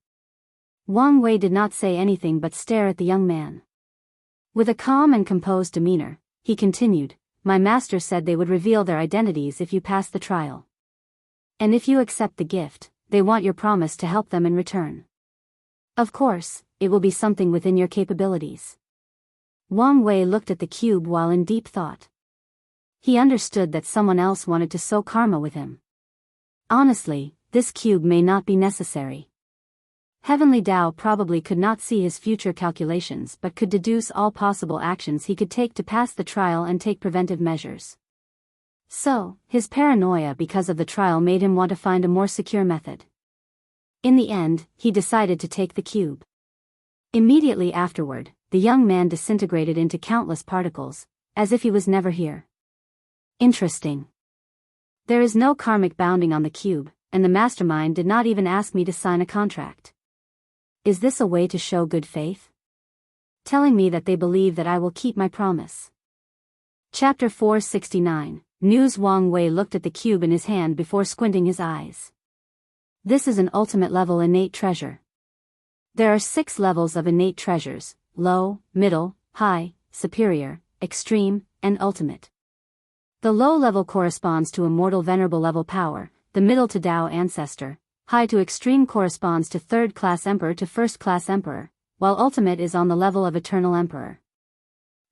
Wang Wei did not say anything but stare at the young man. With a calm and composed demeanor, he continued, my master said they would reveal their identities if you pass the trial. And if you accept the gift, they want your promise to help them in return. Of course, it will be something within your capabilities. Wang Wei looked at the cube while in deep thought. He understood that someone else wanted to sow karma with him. Honestly, this cube may not be necessary. Heavenly Tao probably could not see his future calculations but could deduce all possible actions he could take to pass the trial and take preventive measures. So, his paranoia because of the trial made him want to find a more secure method. In the end, he decided to take the cube. Immediately afterward, the young man disintegrated into countless particles, as if he was never here. Interesting. There is no karmic bounding on the cube, and the mastermind did not even ask me to sign a contract. Is this a way to show good faith? Telling me that they believe that I will keep my promise. Chapter 469. News. Wang Wei looked at the cube in his hand before squinting his eyes. This is an ultimate level innate treasure. There are 6 levels of innate treasures: low, middle, high, superior, extreme, and ultimate. The low level corresponds to immortal venerable level power, the middle to Tao ancestor, high to extreme corresponds to third-class emperor to first-class emperor, while ultimate is on the level of eternal emperor.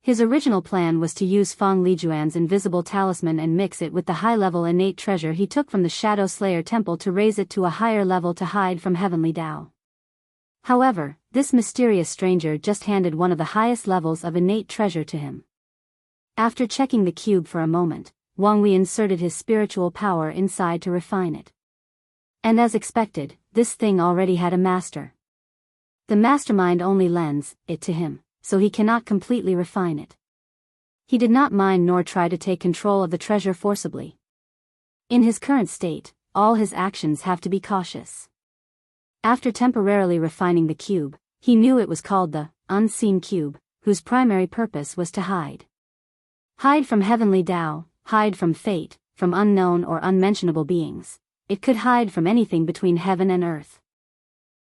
His original plan was to use Feng Lijuan's invisible talisman and mix it with the high-level innate treasure he took from the Shadow Slayer temple to raise it to a higher level to hide from heavenly Tao. However, this mysterious stranger just handed one of the highest levels of innate treasure to him. After checking the cube for a moment, Wang Wei inserted his spiritual power inside to refine it. And as expected, this thing already had a master. The mastermind only lends it to him, so he cannot completely refine it. He did not mind nor try to take control of the treasure forcibly. In his current state, all his actions have to be cautious. After temporarily refining the cube, he knew it was called the unseen cube, whose primary purpose was to hide. Hide from heavenly Tao, hide from fate, from unknown or unmentionable beings. It could hide from anything between heaven and earth.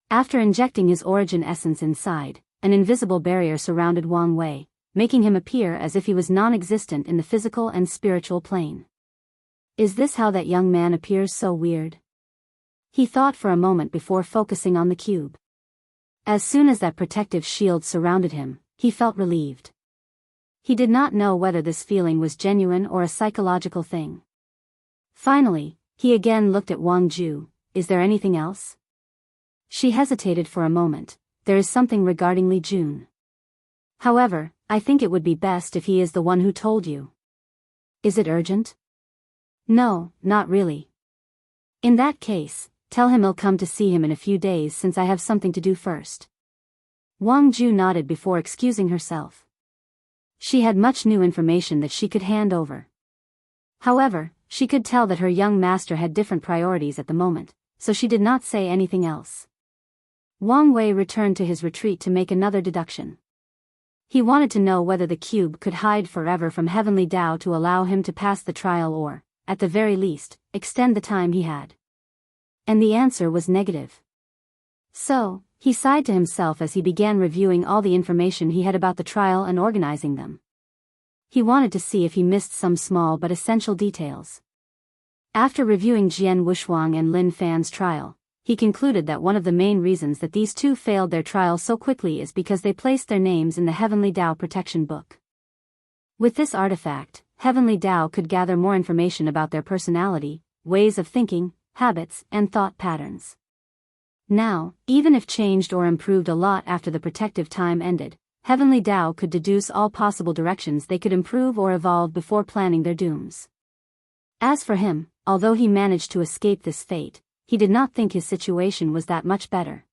After injecting his origin essence inside, an invisible barrier surrounded Wang Wei, making him appear as if he was non-existent in the physical and spiritual plane. Is this how that young man appears so weird? He thought for a moment before focusing on the cube. As soon as that protective shield surrounded him, he felt relieved. He did not know whether this feeling was genuine or a psychological thing. Finally, he again looked at Wang Ju. Is there anything else? She hesitated for a moment. There is something regarding Li Jun. However, I think it would be best if he is the one who told you. Is it urgent? No, not really. In that case, tell him I'll come to see him in a few days since I have something to do first. Wang Ju nodded before excusing herself. She had much new information that she could hand over. However, she could tell that her young master had different priorities at the moment, so she did not say anything else. Wang Wei returned to his retreat to make another deduction. He wanted to know whether the cube could hide forever from heavenly Tao to allow him to pass the trial or, at the very least, extend the time he had. And the answer was negative. So, he sighed to himself as he began reviewing all the information he had about the trial and organizing them. He wanted to see if he missed some small but essential details. After reviewing Jian Wushuang and Lin Fan's trial, he concluded that one of the main reasons that these two failed their trial so quickly is because they placed their names in the Heavenly Tao Protection Book. With this artifact, Heavenly Tao could gather more information about their personality, ways of thinking, habits, and thought patterns. Now, even if changed or improved a lot after the protective time ended, Heavenly Tao could deduce all possible directions they could improve or evolve before planning their dooms. As for him, although he managed to escape this fate, he did not think his situation was that much better.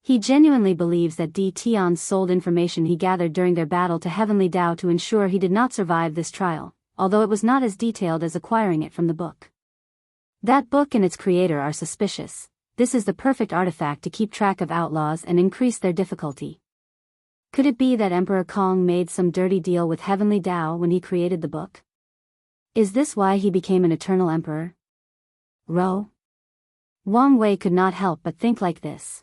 He genuinely believes that Di Tian sold information he gathered during their battle to Heavenly Tao to ensure he did not survive this trial, although it was not as detailed as acquiring it from the book. That book and its creator are suspicious. This is the perfect artifact to keep track of outlaws and increase their difficulty. Could it be that Emperor Kong made some dirty deal with Heavenly Tao when he created the book? Is this why he became an eternal emperor? Wang Wei could not help but think like this.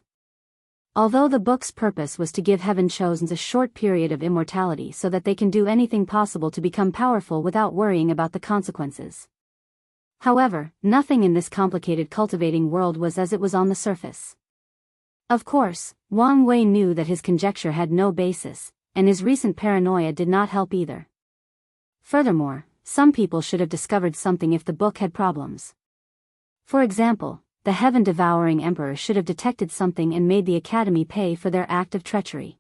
Although the book's purpose was to give heaven-chosens a short period of immortality so that they can do anything possible to become powerful without worrying about the consequences. However, nothing in this complicated cultivating world was as it was on the surface. Of course, Wang Wei knew that his conjecture had no basis, and his recent paranoia did not help either. Furthermore, some people should have discovered something if the book had problems. For example, the heaven-devouring emperor should have detected something and made the academy pay for their act of treachery.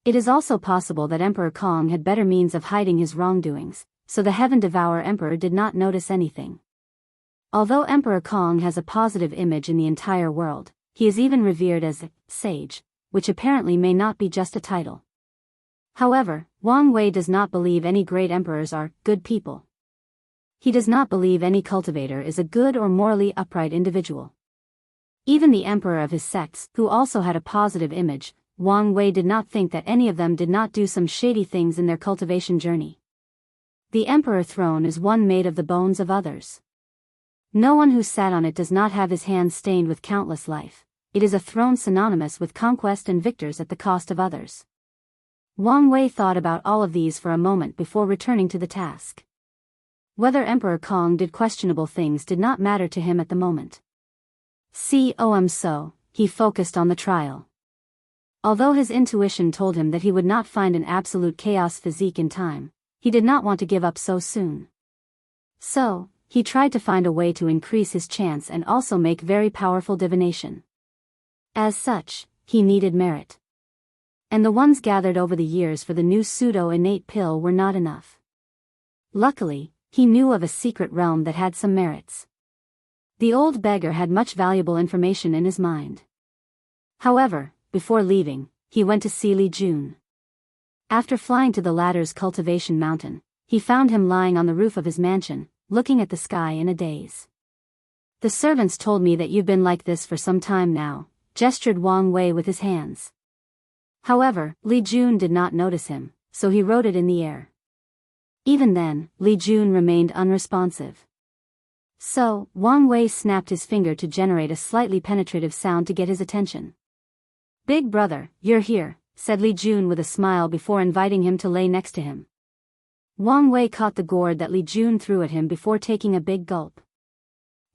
It is also possible that Emperor Kong had better means of hiding his wrongdoings, so the heaven-devourer emperor did not notice anything. Although Emperor Kong has a positive image in the entire world, he is even revered as a sage, which apparently may not be just a title. However, Wang Wei does not believe any great emperors are good people. He does not believe any cultivator is a good or morally upright individual. Even the emperor of his sects, who also had a positive image, Wang Wei did not think that any of them did not do some shady things in their cultivation journey. The emperor throne is one made of the bones of others. No one who sat on it does not have his hands stained with countless life. It is a throne synonymous with conquest and victors at the cost of others. Wang Wei thought about all of these for a moment before returning to the task. Whether Emperor Kong did questionable things did not matter to him at the moment. So, he focused on the trial. Although his intuition told him that he would not find an absolute chaos physique in time, he did not want to give up so soon. So, he tried to find a way to increase his chance and also make very powerful divination. As such, he needed merit. And the ones gathered over the years for the new pseudo-innate pill were not enough. Luckily, he knew of a secret realm that had some merits. The old beggar had much valuable information in his mind. However, before leaving, he went to see Li Jun. After flying to the latter's cultivation mountain, he found him lying on the roof of his mansion, looking at the sky in a daze. "The servants told me that you've been like this for some time now," gestured Wang Wei with his hands. However, Li Jun did not notice him, so he wrote it in the air. Even then, Li Jun remained unresponsive. So, Wang Wei snapped his finger to generate a slightly penetrative sound to get his attention. "Big brother, you're here," said Li Jun with a smile before inviting him to lay next to him. Wang Wei caught the gourd that Li Jun threw at him before taking a big gulp.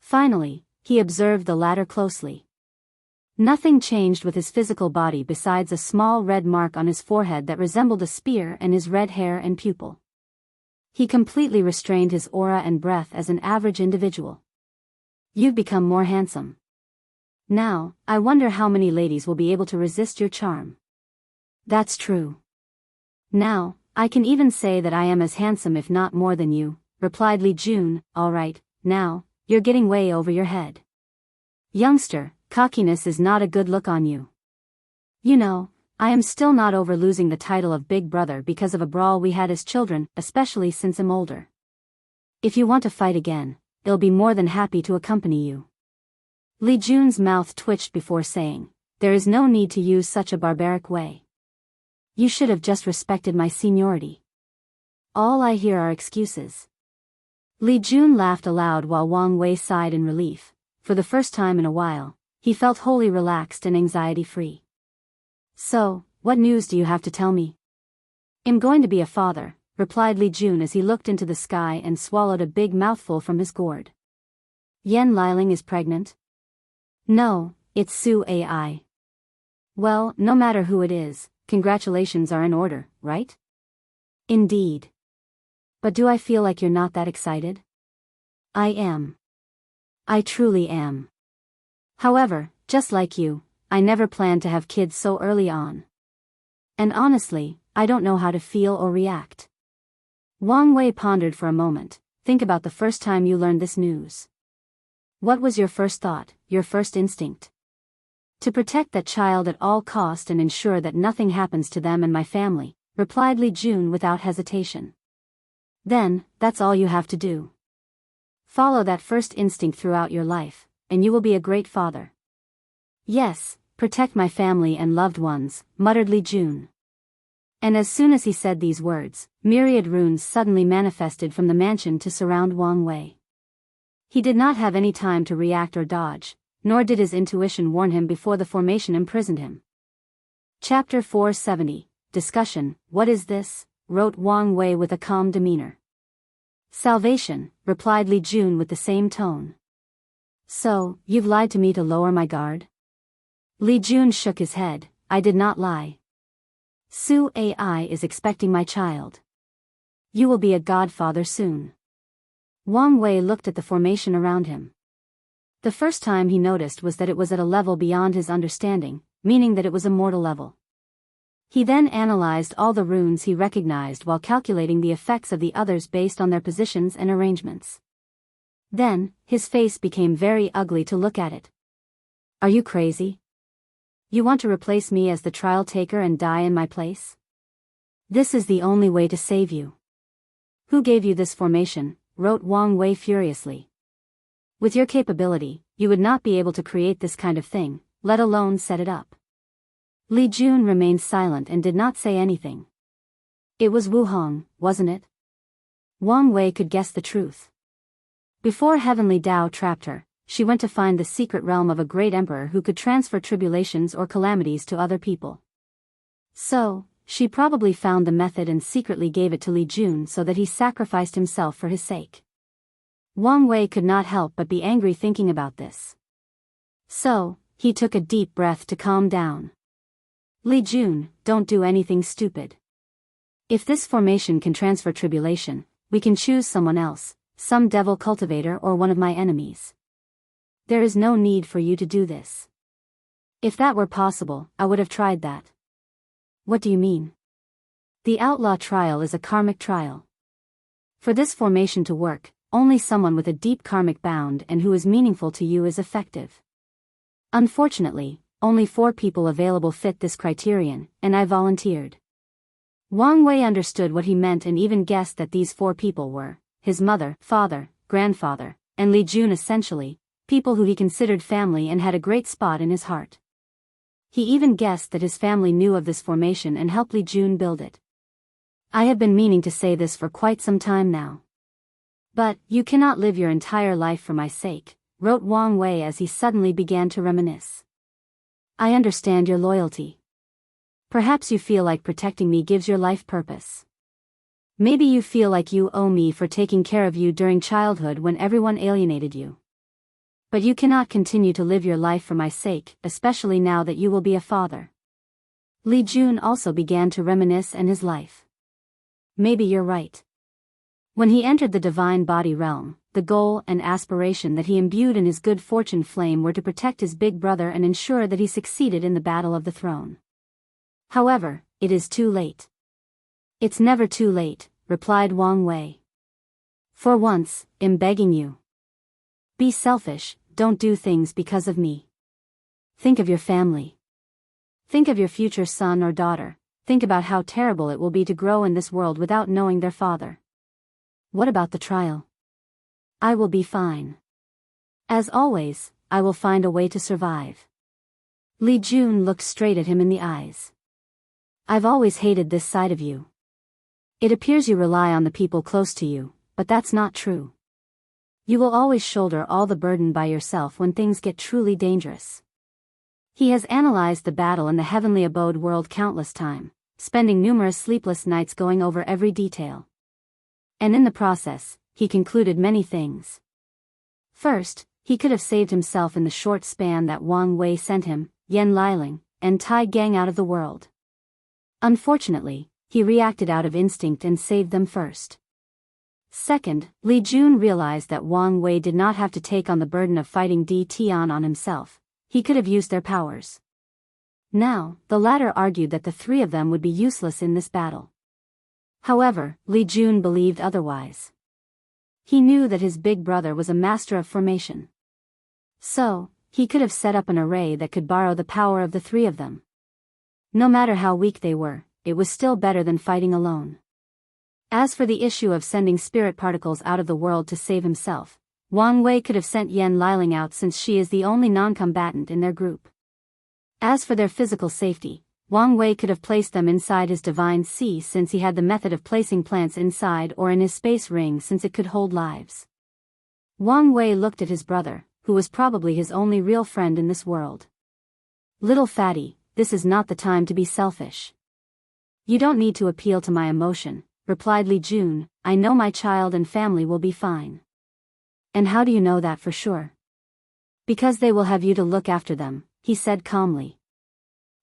Finally, he observed the latter closely. Nothing changed with his physical body besides a small red mark on his forehead that resembled a spear and his red hair and pupil. He completely restrained his aura and breath as an average individual. "You've become more handsome. Now, I wonder how many ladies will be able to resist your charm." "That's true. Now, I can even say that I am as handsome if not more than you," replied Li Jun. "All right, now, you're getting way over your head. Youngster, cockiness is not a good look on you. You know, I am still not over losing the title of Big Brother because of a brawl we had as children, especially since I'm older. If you want to fight again, they'll be more than happy to accompany you." Li Jun's mouth twitched before saying, "There is no need to use such a barbaric way. You should have just respected my seniority. All I hear are excuses." Li Jun laughed aloud while Wang Wei sighed in relief. For the first time in a while, he felt wholly relaxed and anxiety-free. "So, what news do you have to tell me?" "I'm going to be a father," replied Li Jun as he looked into the sky and swallowed a big mouthful from his gourd. "Yan Liling is pregnant?" "No, it's Su Ai." "Well, no matter who it is, congratulations are in order, right?" "Indeed. But do I feel like you're not that excited?" "I am. I truly am. However, just like you, I never planned to have kids so early on. And honestly, I don't know how to feel or react." Wang Wei pondered for a moment. "Think about the first time you learned this news. What was your first thought, your first instinct?" "To protect that child at all cost and ensure that nothing happens to them and my family," replied Li Jun without hesitation. "Then, that's all you have to do. Follow that first instinct throughout your life, and you will be a great father." "Yes, protect my family and loved ones," muttered Li Jun. And as soon as he said these words, myriad runes suddenly manifested from the mansion to surround Wang Wei. He did not have any time to react or dodge, nor did his intuition warn him before the formation imprisoned him. Chapter 470, Discussion. What is this? Wrote Wang Wei with a calm demeanor. Salvation, replied Li Jun with the same tone. So, you've lied to me to lower my guard? Li Jun shook his head. I did not lie. Su Ai is expecting my child. You will be a godfather soon. Wang Wei looked at the formation around him. The first time he noticed was that it was at a level beyond his understanding, meaning that it was a mortal level. He then analyzed all the runes he recognized while calculating the effects of the others based on their positions and arrangements. Then, his face became very ugly to look at it. Are you crazy? You want to replace me as the trial taker and die in my place? This is the only way to save you. Who gave you this formation? Wrote Wang Wei furiously. With your capability, you would not be able to create this kind of thing, let alone set it up. Li Jun remained silent and did not say anything. It was Wu Hong, wasn't it? Wang Wei could guess the truth. Before Heavenly Tao trapped her, she went to find the secret realm of a great emperor who could transfer tribulations or calamities to other people. So, she probably found the method and secretly gave it to Li Jun so that he sacrificed himself for his sake. Wang Wei could not help but be angry thinking about this. So, he took a deep breath to calm down. Li Jun, don't do anything stupid. If this formation can transfer tribulation, we can choose someone else, some devil cultivator or one of my enemies. There is no need for you to do this. If that were possible, I would have tried that. What do you mean? The outlaw trial is a karmic trial. For this formation to work, only someone with a deep karmic bound and who is meaningful to you is effective. Unfortunately, only 4 people available fit this criterion, and I volunteered. Wang Wei understood what he meant and even guessed that these 4 people were his mother, father, grandfather, and Li Jun, essentially, people who he considered family and had a great spot in his heart. He even guessed that his family knew of this formation and helped Li Jun build it. I have been meaning to say this for quite some time now. But, you cannot live your entire life for my sake, wrote Wang Wei as he suddenly began to reminisce. I understand your loyalty. Perhaps you feel like protecting me gives your life purpose. Maybe you feel like you owe me for taking care of you during childhood when everyone alienated you. But you cannot continue to live your life for my sake, especially now that you will be a father. Li Jun also began to reminisce on his life. Maybe you're right. When he entered the divine body realm, the goal and aspiration that he imbued in his good fortune flame were to protect his big brother and ensure that he succeeded in the battle of the throne. However, it is too late. It's never too late, replied Wang Wei. For once, I'm begging you. Be selfish, don't do things because of me. Think of your family. Think of your future son or daughter, think about how terrible it will be to grow in this world without knowing their father. What about the trial? I will be fine. As always, I will find a way to survive. Li Jun looked straight at him in the eyes. I've always hated this side of you. It appears you rely on the people close to you, but that's not true. You will always shoulder all the burden by yourself when things get truly dangerous. He has analyzed the battle in the heavenly abode world countless times, spending numerous sleepless nights going over every detail. And in the process, he concluded many things. First, he could have saved himself in the short span that Wang Wei sent him, Yan Liling, and Tai Gang out of the world. Unfortunately, he reacted out of instinct and saved them first. Second, Li Jun realized that Wang Wei did not have to take on the burden of fighting Di Tian on himself, he could have used their powers. Now, the latter argued that the 3 of them would be useless in this battle. However, Li Jun believed otherwise. He knew that his big brother was a master of formation. So, he could have set up an array that could borrow the power of the 3 of them. No matter how weak they were, it was still better than fighting alone. As for the issue of sending spirit particles out of the world to save himself, Wang Wei could have sent Yan Liling out since she is the only non-combatant in their group. As for their physical safety, Wang Wei could have placed them inside his divine sea since he had the method of placing plants inside or in his space ring since it could hold lives. Wang Wei looked at his brother, who was probably his only real friend in this world. "Little fatty, this is not the time to be selfish. You don't need to appeal to my emotion," replied Li Jun. "I know my child and family will be fine." "And how do you know that for sure?" "Because they will have you to look after them," he said calmly.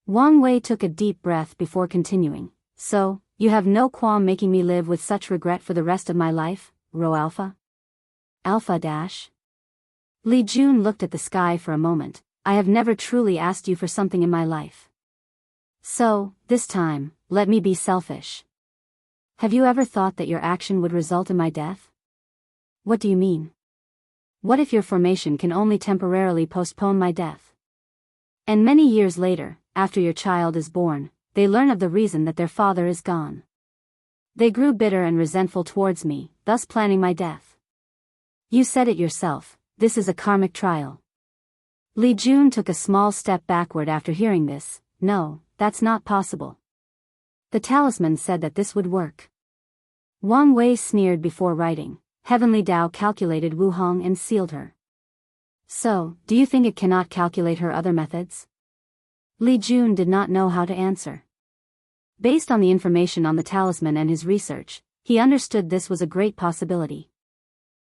Wang Wei took a deep breath before continuing. "So, you have no qualm making me live with such regret for the rest of my life, Rho Alpha?" Alpha dash. Li Jun looked at the sky for a moment. "I have never truly asked you for something in my life. So, this time, let me be selfish. Have you ever thought that your action would result in my death?" "What do you mean? What if your formation can only temporarily postpone my death? And many years later, after your child is born, they learn of the reason that their father is gone. They grew bitter and resentful towards me, thus planning my death. You said it yourself, this is a karmic trial." Li Jun took a small step backward after hearing this. "No, that's not possible. The talisman said that this would work." Wang Wei sneered before writing. "Heavenly Tao calculated Wu Hong and sealed her. So, do you think it cannot calculate her other methods?" Li Jun did not know how to answer. Based on the information on the talisman and his research, he understood this was a great possibility.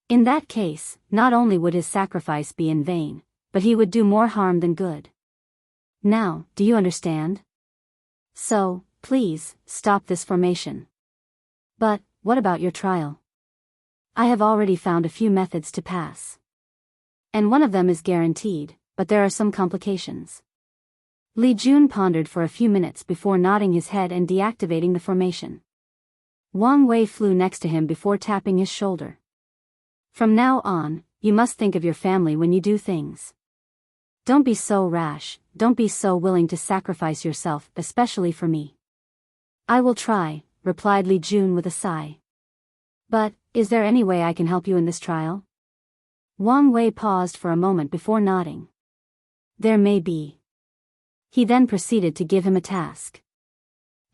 In that case, not only would his sacrifice be in vain, but he would do more harm than good. Now, do you understand? So, please, stop this formation. But, what about your trial? I have already found a few methods to pass. And one of them is guaranteed, but there are some complications. Li Jun pondered for a few minutes before nodding his head and deactivating the formation. Wang Wei flew next to him before tapping his shoulder. "From now on, you must think of your family when you do things. Don't be so rash, don't be so willing to sacrifice yourself, especially for me." "I will try," replied Li Jun with a sigh. "But, is there any way I can help you in this trial?" Wang Wei paused for a moment before nodding. "There may be." He then proceeded to give him a task.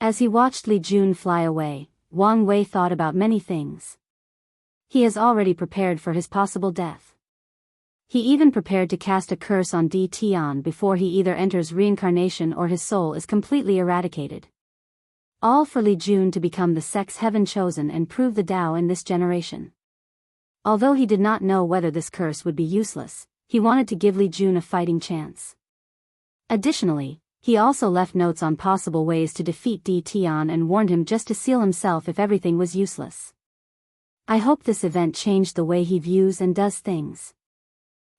As he watched Li Jun fly away, Wang Wei thought about many things. He has already prepared for his possible death. He even prepared to cast a curse on Di Tian before he either enters reincarnation or his soul is completely eradicated. All for Li Jun to become the sex heaven chosen and prove the Tao in this generation. Although he did not know whether this curse would be useless, he wanted to give Li Jun a fighting chance. Additionally, he also left notes on possible ways to defeat Di Tian and warned him just to seal himself if everything was useless. I hope this event changed the way he views and does things.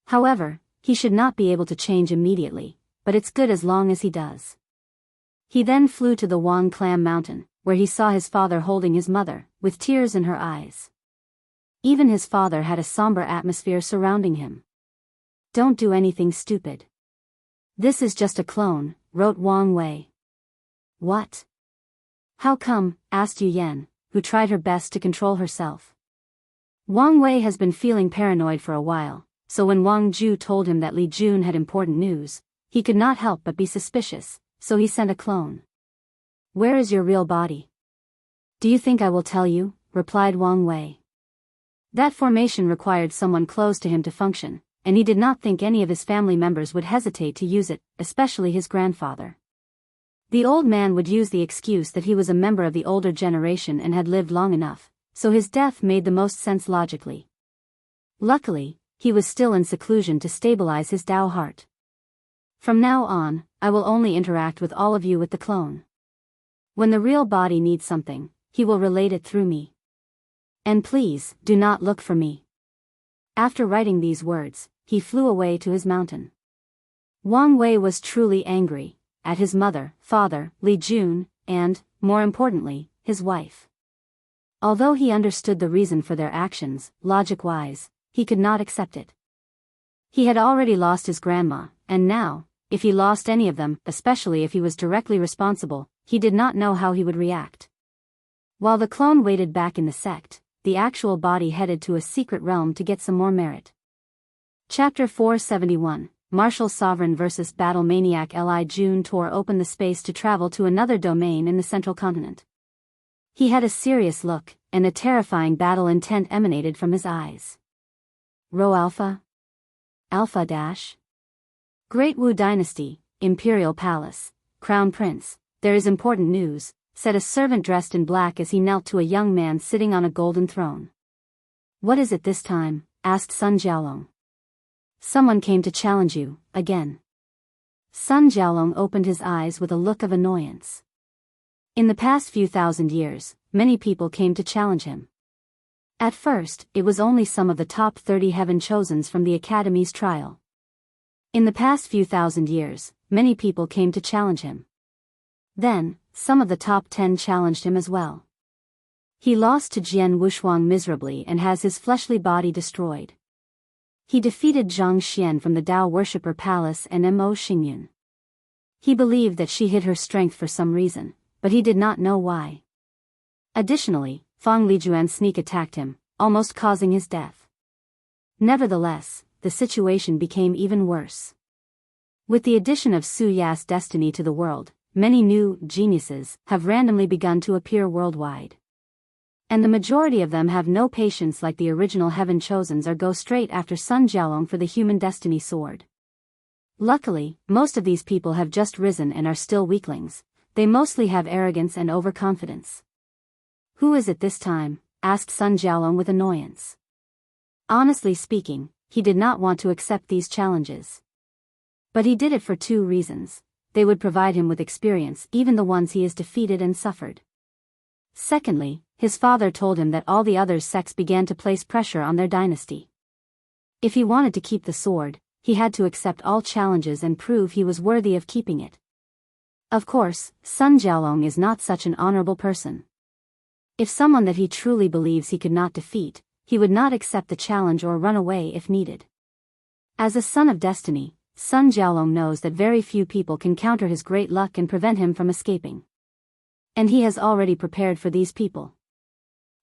However, he should not be able to change immediately, but it's good as long as he does. He then flew to the Wang Clam Mountain, where he saw his father holding his mother, with tears in her eyes. Even his father had a somber atmosphere surrounding him. "Don't do anything stupid. This is just a clone," wrote Wang Wei. "What? How come?" asked Yu Yan, who tried her best to control herself. Wang Wei has been feeling paranoid for a while, so when Wang Ju told him that Li Jun had important news, he could not help but be suspicious, so he sent a clone. "Where is your real body?" "Do you think I will tell you?" replied Wang Wei. That formation required someone close to him to function, and he did not think any of his family members would hesitate to use it, especially his grandfather. The old man would use the excuse that he was a member of the older generation and had lived long enough, so his death made the most sense logically. Luckily, he was still in seclusion to stabilize his Tao heart. "From now on, I will only interact with all of you with the clone. When the real body needs something, he will relate it through me. And please, do not look for me." After writing these words, he flew away to his mountain. Wang Wei was truly angry, at his mother, father, Li Jun, and, more importantly, his wife. Although he understood the reason for their actions, logic-wise, he could not accept it. He had already lost his grandma, and now, if he lost any of them, especially if he was directly responsible, he did not know how he would react. While the clone waited back in the sect, the actual body headed to a secret realm to get some more merit. Chapter 471, Martial Sovereign vs. Battle Maniac. Li Jun tore open the space to travel to another domain in the central continent. He had a serious look, and a terrifying battle intent emanated from his eyes. "Rho Alpha?" Alpha Dash. Great Wu Dynasty, Imperial Palace, Crown Prince, there is important news, said a servant dressed in black as he knelt to a young man sitting on a golden throne. What is it this time? Asked Sun Jiaolong. Someone came to challenge you, again. Sun Jiaolong opened his eyes with a look of annoyance. In the past few thousand years, many people came to challenge him. At first, it was only some of the top 30 heaven chosens from the Academy's trial. In the past few thousand years, many people came to challenge him. Then, some of the top 10 challenged him as well. He lost to Jian Wushuang miserably and has his fleshly body destroyed. He defeated Zhang Xian from the Tao Worshipper Palace and Mo Xingyun. He believed that she hid her strength for some reason, but he did not know why. Additionally, Fang Lijuan sneak attacked him, almost causing his death. Nevertheless, the situation became even worse. With the addition of Su Ya's destiny to the world, many new geniuses have randomly begun to appear worldwide. And the majority of them have no patience like the original heaven chosens or go straight after Sun Jiaolong for the human destiny sword. Luckily, most of these people have just risen and are still weaklings. They mostly have arrogance and overconfidence. Who is it this time? Asked Sun Jiaolong with annoyance. Honestly speaking, he did not want to accept these challenges. But he did it for two reasons. They would provide him with experience, even the ones he has defeated and suffered. Secondly, his father told him that all the other sects began to place pressure on their dynasty. If he wanted to keep the sword, he had to accept all challenges and prove he was worthy of keeping it. Of course, Sun Jiaolong is not such an honorable person. If someone that he truly believes he could not defeat, he would not accept the challenge or run away if needed. As a son of destiny, Sun Jiaolong knows that very few people can counter his great luck and prevent him from escaping. And he has already prepared for these people.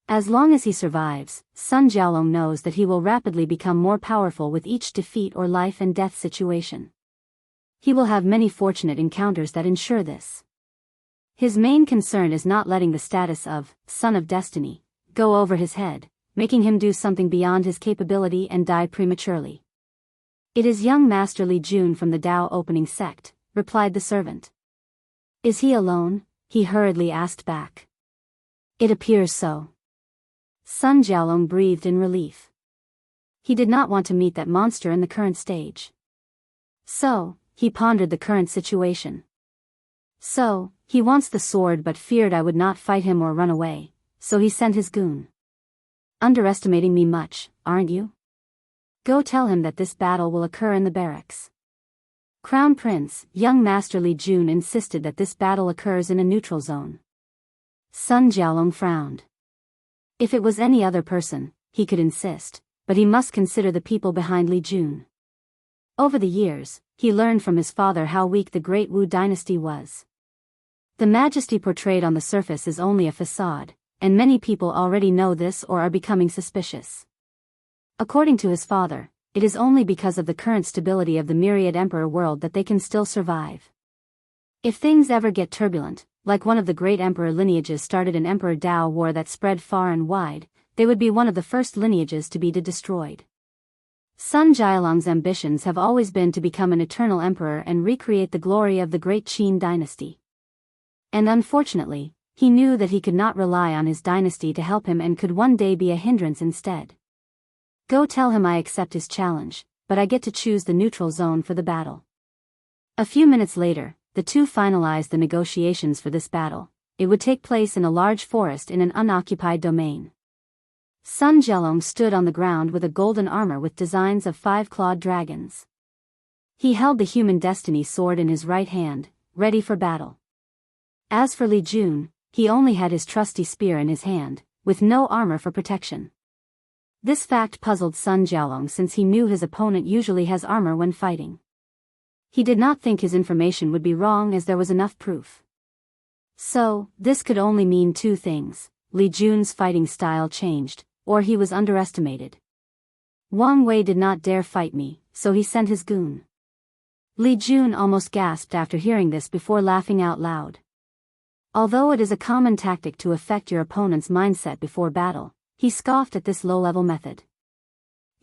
As long as he survives, Sun Jiaolong knows that he will rapidly become more powerful with each defeat or life and death situation. He will have many fortunate encounters that ensure this. His main concern is not letting the status of Son of Destiny go over his head, making him do something beyond his capability and die prematurely. It is young Master Li Jun from the Tao opening sect, replied the servant. Is he alone? He hurriedly asked back. It appears so. Sun Jiaolong breathed in relief. He did not want to meet that monster in the current stage. So, he pondered the current situation. So, he wants the sword but feared I would not fight him or run away, so he sent his goon. Underestimating me much, aren't you? Go tell him that this battle will occur in the barracks. Crown Prince, young Master Li Jun insisted that this battle occurs in a neutral zone. Sun Jiaolong frowned. If it was any other person, he could insist, but he must consider the people behind Li Jun. Over the years, he learned from his father how weak the Great Wu Dynasty was. The majesty portrayed on the surface is only a facade, and many people already know this or are becoming suspicious. According to his father, it is only because of the current stability of the myriad emperor world that they can still survive. If things ever get turbulent, like one of the great emperor lineages started an emperor Tao war that spread far and wide, they would be one of the first lineages to be destroyed. Sun Jiaolong's ambitions have always been to become an eternal emperor and recreate the glory of the great Qin dynasty. And unfortunately, he knew that he could not rely on his dynasty to help him and could one day be a hindrance instead. Go tell him I accept his challenge, but I get to choose the neutral zone for the battle. A few minutes later, the two finalized the negotiations for this battle. It would take place in a large forest in an unoccupied domain. Sun Jiaolong stood on the ground with a golden armor with designs of 5-clawed dragons. He held the human destiny sword in his right hand, ready for battle. As for Li Jun, he only had his trusty spear in his hand, with no armor for protection. This fact puzzled Sun Jiaolong since he knew his opponent usually has armor when fighting. He did not think his information would be wrong as there was enough proof. So, this could only mean two things: Li Jun's fighting style changed, or he was underestimated. Wang Wei did not dare fight me, so he sent his goon. Li Jun almost gasped after hearing this before laughing out loud. Although it is a common tactic to affect your opponent's mindset before battle, he scoffed at this low-level method.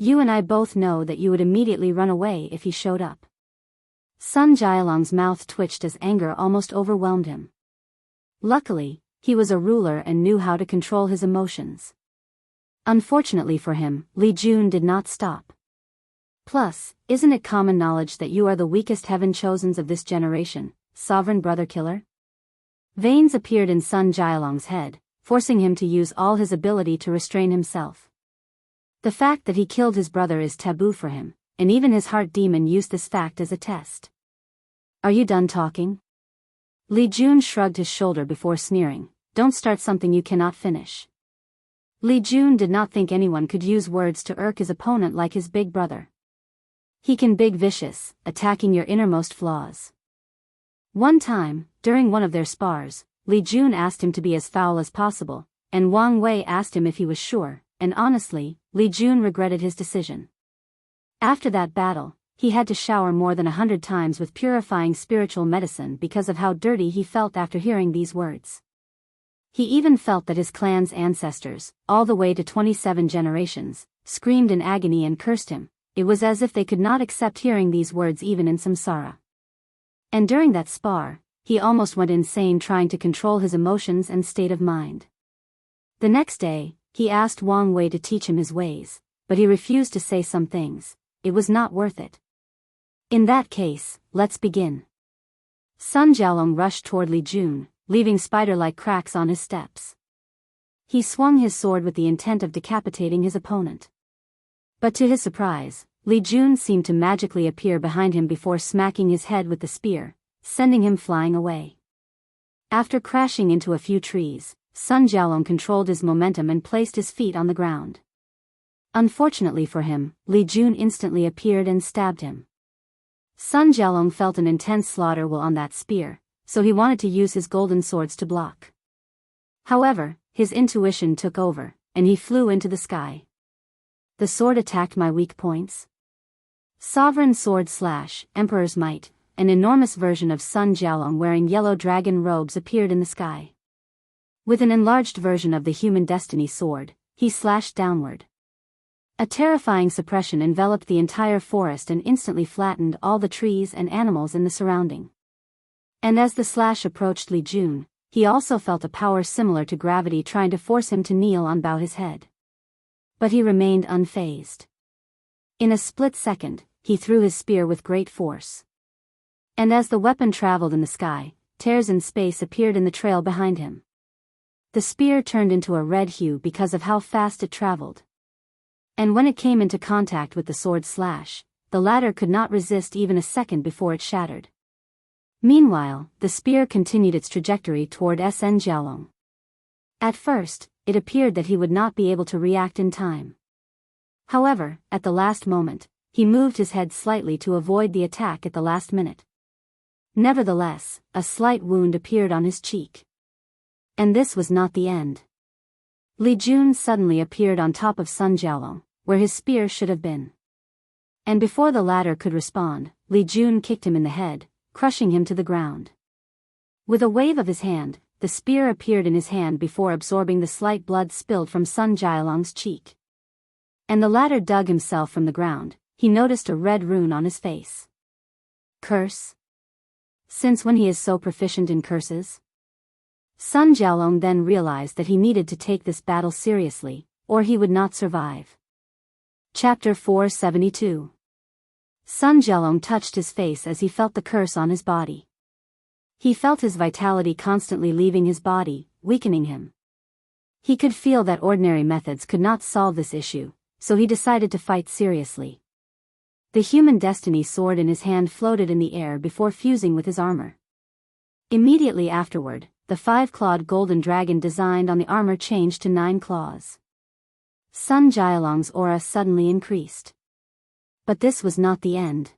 You and I both know that you would immediately run away if he showed up. Sun Jialong's mouth twitched as anger almost overwhelmed him. Luckily, he was a ruler and knew how to control his emotions. Unfortunately for him, Li Jun did not stop. Plus, isn't it common knowledge that you are the weakest heaven-chosens of this generation, sovereign brother killer? Veins appeared in Sun Jialong's head, forcing him to use all his ability to restrain himself. The fact that he killed his brother is taboo for him, and even his heart demon used this fact as a test. Are you done talking? Li Jun shrugged his shoulder before sneering, don't start something you cannot finish. Li Jun did not think anyone could use words to irk his opponent like his big brother. He can be vicious, attacking your innermost flaws. One time, during one of their spars, Li Jun asked him to be as foul as possible, and Wang Wei asked him if he was sure, and honestly, Li Jun regretted his decision. After that battle, he had to shower more than 100 times with purifying spiritual medicine because of how dirty he felt after hearing these words. He even felt that his clan's ancestors, all the way to 27 generations, screamed in agony and cursed him. It was as if they could not accept hearing these words even in samsara. And during that spar, he almost went insane trying to control his emotions and state of mind. The next day, he asked Wang Wei to teach him his ways, but he refused to say some things. It was not worth it. In that case, let's begin. Sun Jialong rushed toward Li Jun, leaving spider-like cracks on his steps. He swung his sword with the intent of decapitating his opponent. But to his surprise, Li Jun seemed to magically appear behind him before smacking his head with the spear, sending him flying away. After crashing into a few trees, Sun Jialong controlled his momentum and placed his feet on the ground. Unfortunately for him, Li Jun instantly appeared and stabbed him. Sun Jialong felt an intense slaughter while on that spear, so he wanted to use his golden swords to block. However, his intuition took over, and he flew into the sky. The sword attacked my weak points. Sovereign sword slash, Emperor's might, an enormous version of Sun Jialong wearing yellow dragon robes appeared in the sky. With an enlarged version of the human destiny sword, he slashed downward. A terrifying suppression enveloped the entire forest and instantly flattened all the trees and animals in the surrounding. And as the slash approached Li Jun, he also felt a power similar to gravity trying to force him to kneel and bow his head. But he remained unfazed. In a split second, he threw his spear with great force. And as the weapon traveled in the sky, tears in space appeared in the trail behind him. The spear turned into a red hue because of how fast it traveled. And when it came into contact with the sword slash, the latter could not resist even a second before it shattered. Meanwhile, the spear continued its trajectory toward Sun Jialong. At first, it appeared that he would not be able to react in time. However, at the last moment, he moved his head slightly to avoid the attack at the last minute. Nevertheless, a slight wound appeared on his cheek. And this was not the end. Li Jun suddenly appeared on top of Sun Jialong, where his spear should have been. And before the latter could respond, Li Jun kicked him in the head, crushing him to the ground. With a wave of his hand, the spear appeared in his hand before absorbing the slight blood spilled from Sun Jialong's cheek. And the latter dug himself from the ground. He noticed a red rune on his face. Curse? Since when he is so proficient in curses? Sun Jialong then realized that he needed to take this battle seriously, or he would not survive. Chapter 472. Sun Jialong touched his face as he felt the curse on his body. He felt his vitality constantly leaving his body, weakening him. He could feel that ordinary methods could not solve this issue, so he decided to fight seriously. The human destiny sword in his hand floated in the air before fusing with his armor. Immediately afterward, the 5-clawed golden dragon designed on the armor changed to 9 claws. Sun Jialong's aura suddenly increased. But this was not the end.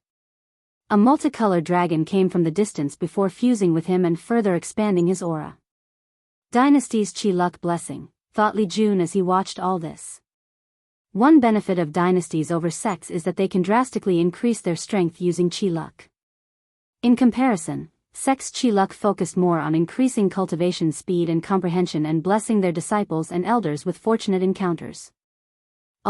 A multicolored dragon came from the distance before fusing with him and further expanding his aura. Dynasty's Qi Luck blessing, thought Li Jun as he watched all this. One benefit of dynasties over sects is that they can drastically increase their strength using Qi Luck. In comparison, sects' Qi Luck focused more on increasing cultivation speed and comprehension and blessing their disciples and elders with fortunate encounters.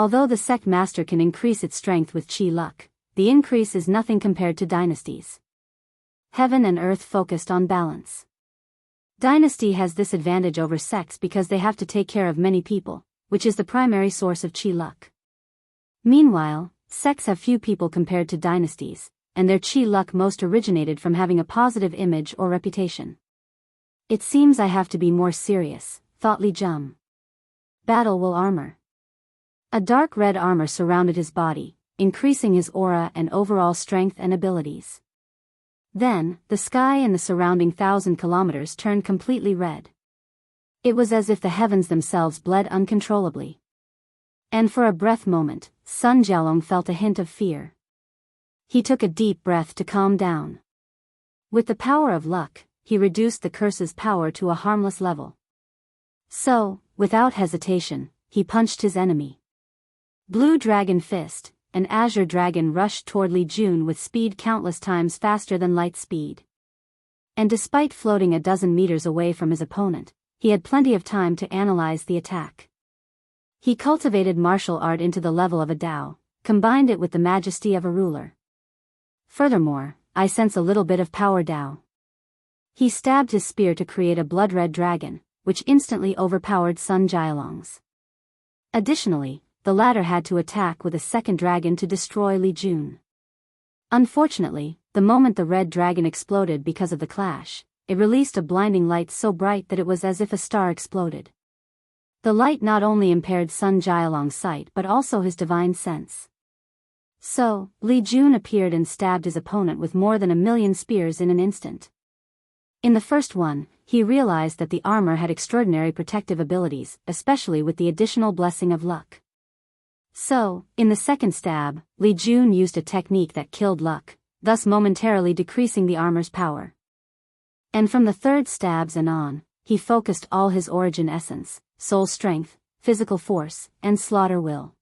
Although the sect master can increase its strength with chi luck, the increase is nothing compared to dynasties. Heaven and earth focused on balance. Dynasty has this advantage over sects because they have to take care of many people, which is the primary source of chi luck. Meanwhile, sects have few people compared to dynasties, and their chi luck most originated from having a positive image or reputation. It seems I have to be more serious, thought Li Jun. Battle will armor. A dark red armor surrounded his body, increasing his aura and overall strength and abilities. Then, the sky and the surrounding 1,000 kilometers turned completely red. It was as if the heavens themselves bled uncontrollably. And for a breath moment, Sun Jialong felt a hint of fear. He took a deep breath to calm down. With the power of luck, he reduced the curse's power to a harmless level. So, without hesitation, he punched his enemy. Blue Dragon Fist. An azure dragon rushed toward Li Jun with speed countless times faster than light speed. And despite floating a dozen meters away from his opponent, he had plenty of time to analyze the attack. He cultivated martial art into the level of a Tao, combined it with the majesty of a ruler. Furthermore, I sense a little bit of power Tao. He stabbed his spear to create a blood-red dragon, which instantly overpowered Sun Jialong's. Additionally, the latter had to attack with a second dragon to destroy Li Jun. Unfortunately, the moment the red dragon exploded because of the clash, it released a blinding light so bright that it was as if a star exploded. The light not only impaired Sun Jialong's sight but also his divine sense. So, Li Jun appeared and stabbed his opponent with more than 1,000,000 spears in an instant. In the first one, he realized that the armor had extraordinary protective abilities, especially with the additional blessing of luck. So, in the second stab, Li Jun used a technique that killed luck, thus momentarily decreasing the armor's power. And from the third stabs and on, he focused all his origin essence, soul strength, physical force, and slaughter will.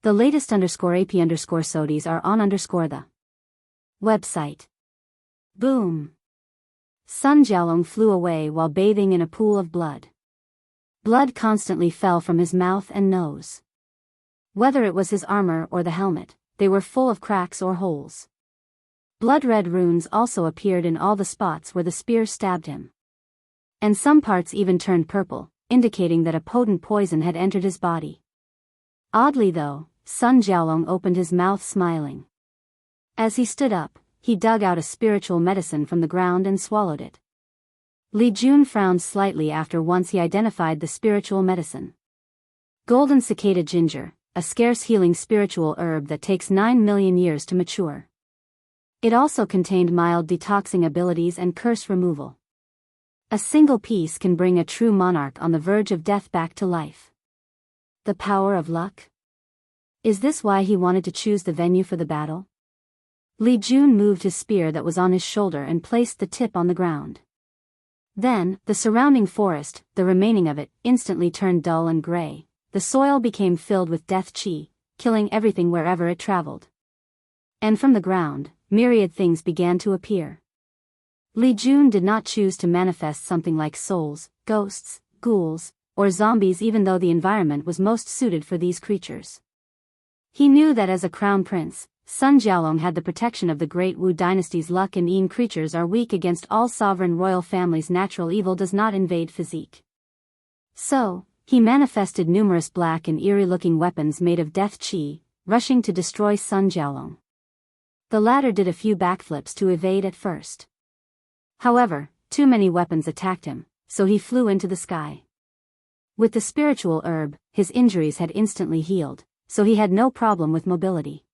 The latest _AP_SODIs are on the website. Boom! Sun Jialong flew away while bathing in a pool of blood. Blood constantly fell from his mouth and nose. Whether it was his armor or the helmet, they were full of cracks or holes. Blood-red runes also appeared in all the spots where the spear stabbed him. And some parts even turned purple, indicating that a potent poison had entered his body. Oddly though, Sun Jialong opened his mouth smiling. As he stood up, he dug out a spiritual medicine from the ground and swallowed it. Li Jun frowned slightly after once he identified the spiritual medicine. Golden cicada ginger, a scarce healing spiritual herb that takes 9 million years to mature. It also contained mild detoxing abilities and curse removal. A single piece can bring a true monarch on the verge of death back to life. The power of luck? Is this why he wanted to choose the venue for the battle? Li Jun moved his spear that was on his shoulder and placed the tip on the ground. Then, the surrounding forest, the remaining of it, instantly turned dull and gray. The soil became filled with death chi, killing everything wherever it traveled. And from the ground, myriad things began to appear. Li Jun did not choose to manifest something like souls, ghosts, ghouls, or zombies even though the environment was most suited for these creatures. He knew that as a crown prince, Sun Jialong had the protection of the great Wu dynasty's luck and Yin creatures are weak against all sovereign royal families. Natural evil does not invade physique. So, he manifested numerous black and eerie-looking weapons made of death chi, rushing to destroy Sun Jialong. The latter did a few backflips to evade at first. However, too many weapons attacked him, so he flew into the sky. With the spiritual herb, his injuries had instantly healed, so he had no problem with mobility.